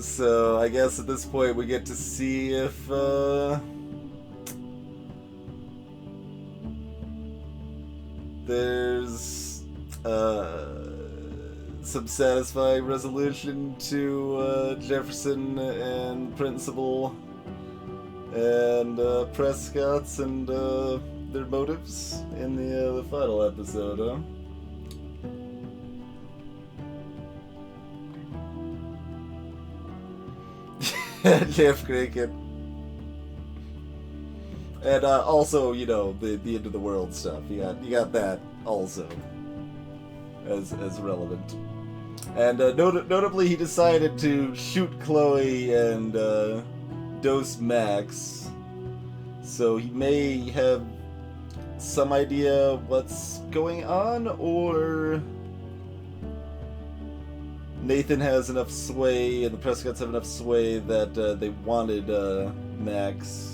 So I guess at this point we get to see if there's some satisfying resolution to Jefferson and Principal and Prescott's and their motives in the final episode, huh? Jeff Cricket. And also, you know, the end of the world stuff. You got that also as relevant. And notably, he decided to shoot Chloe and dose Max. So he may have some idea what's going on, or Nathan has enough sway and the Prescotts have enough sway that they wanted Max.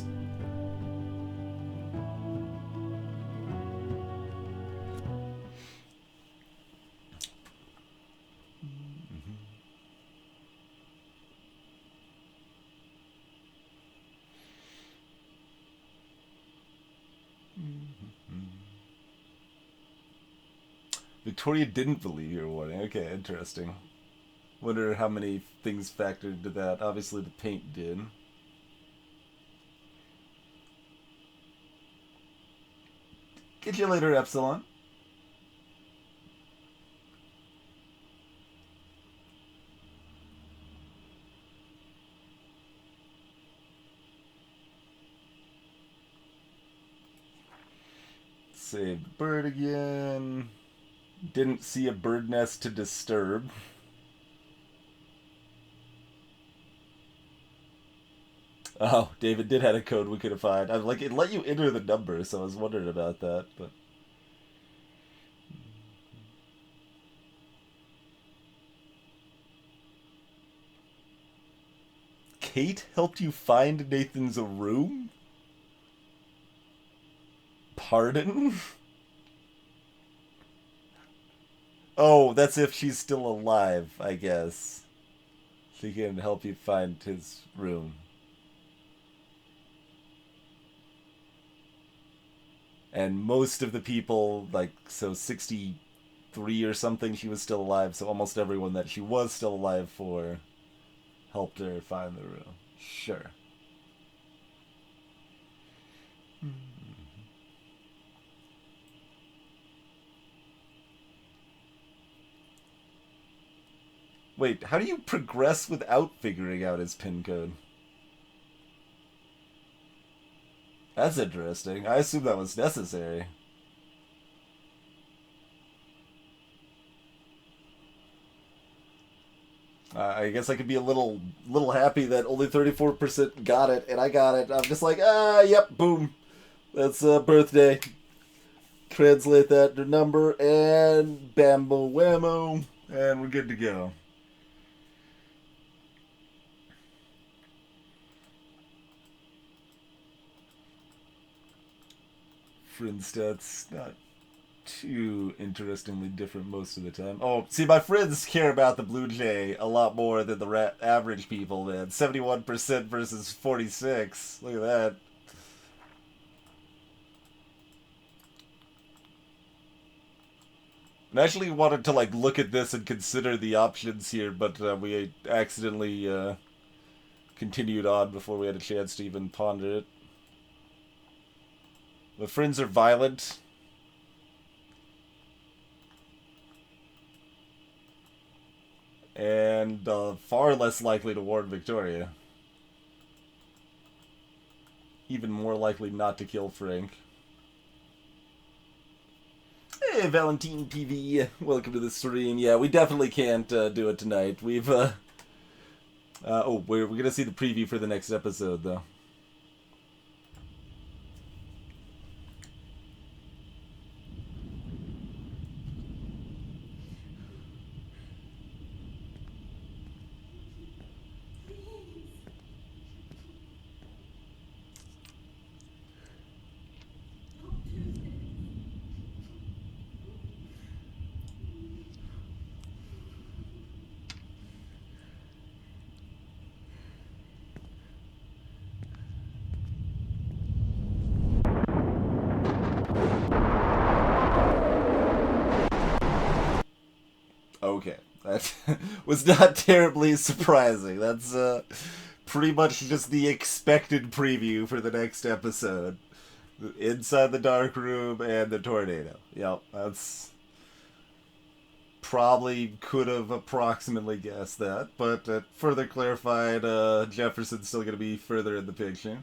Victoria didn't believe your warning. Okay, interesting. Wonder how many things factored into that. Obviously the paint did. Get you later, Epsilon. Save the bird again. Didn't see a bird nest to disturb. Oh, David did have a code we could have found. I was like, it let you enter the number, so I was wondering about that, but... Kate helped you find Nathan's room? Pardon? Oh, that's if she's still alive, I guess. She can help you find his room. And most of the people, like, so 63 or something, she was still alive, so almost everyone that she was still alive for helped her find the room. Sure. Wait, how do you progress without figuring out his pin code? That's interesting. I assume that was necessary. I guess I could be a little happy that only 34% got it, and I got it. I'm just like, yep, boom. That's birthday. Translate that to number, and bambo whammo, and we're good to go. Friend stats, not too interestingly different most of the time. Oh, see, my friends care about the Blue Jay a lot more than the average people, man. 71% versus 46. Look at that. I actually wanted to, like, look at this and consider the options here, but we accidentally continued on before we had a chance to even ponder it. The friends are violent. And far less likely to warn Victoria. Even more likely not to kill Frank. Hey, Valentine TV. Welcome to the stream. Yeah, we definitely can't do it tonight. We've, we're gonna see the preview for the next episode, though. Okay. That was not terribly surprising. That's pretty much just the expected preview for the next episode. Inside the dark room and the tornado. Yep, that's... Probably could have approximately guessed that, but further clarified, Jefferson's still going to be further in the picture.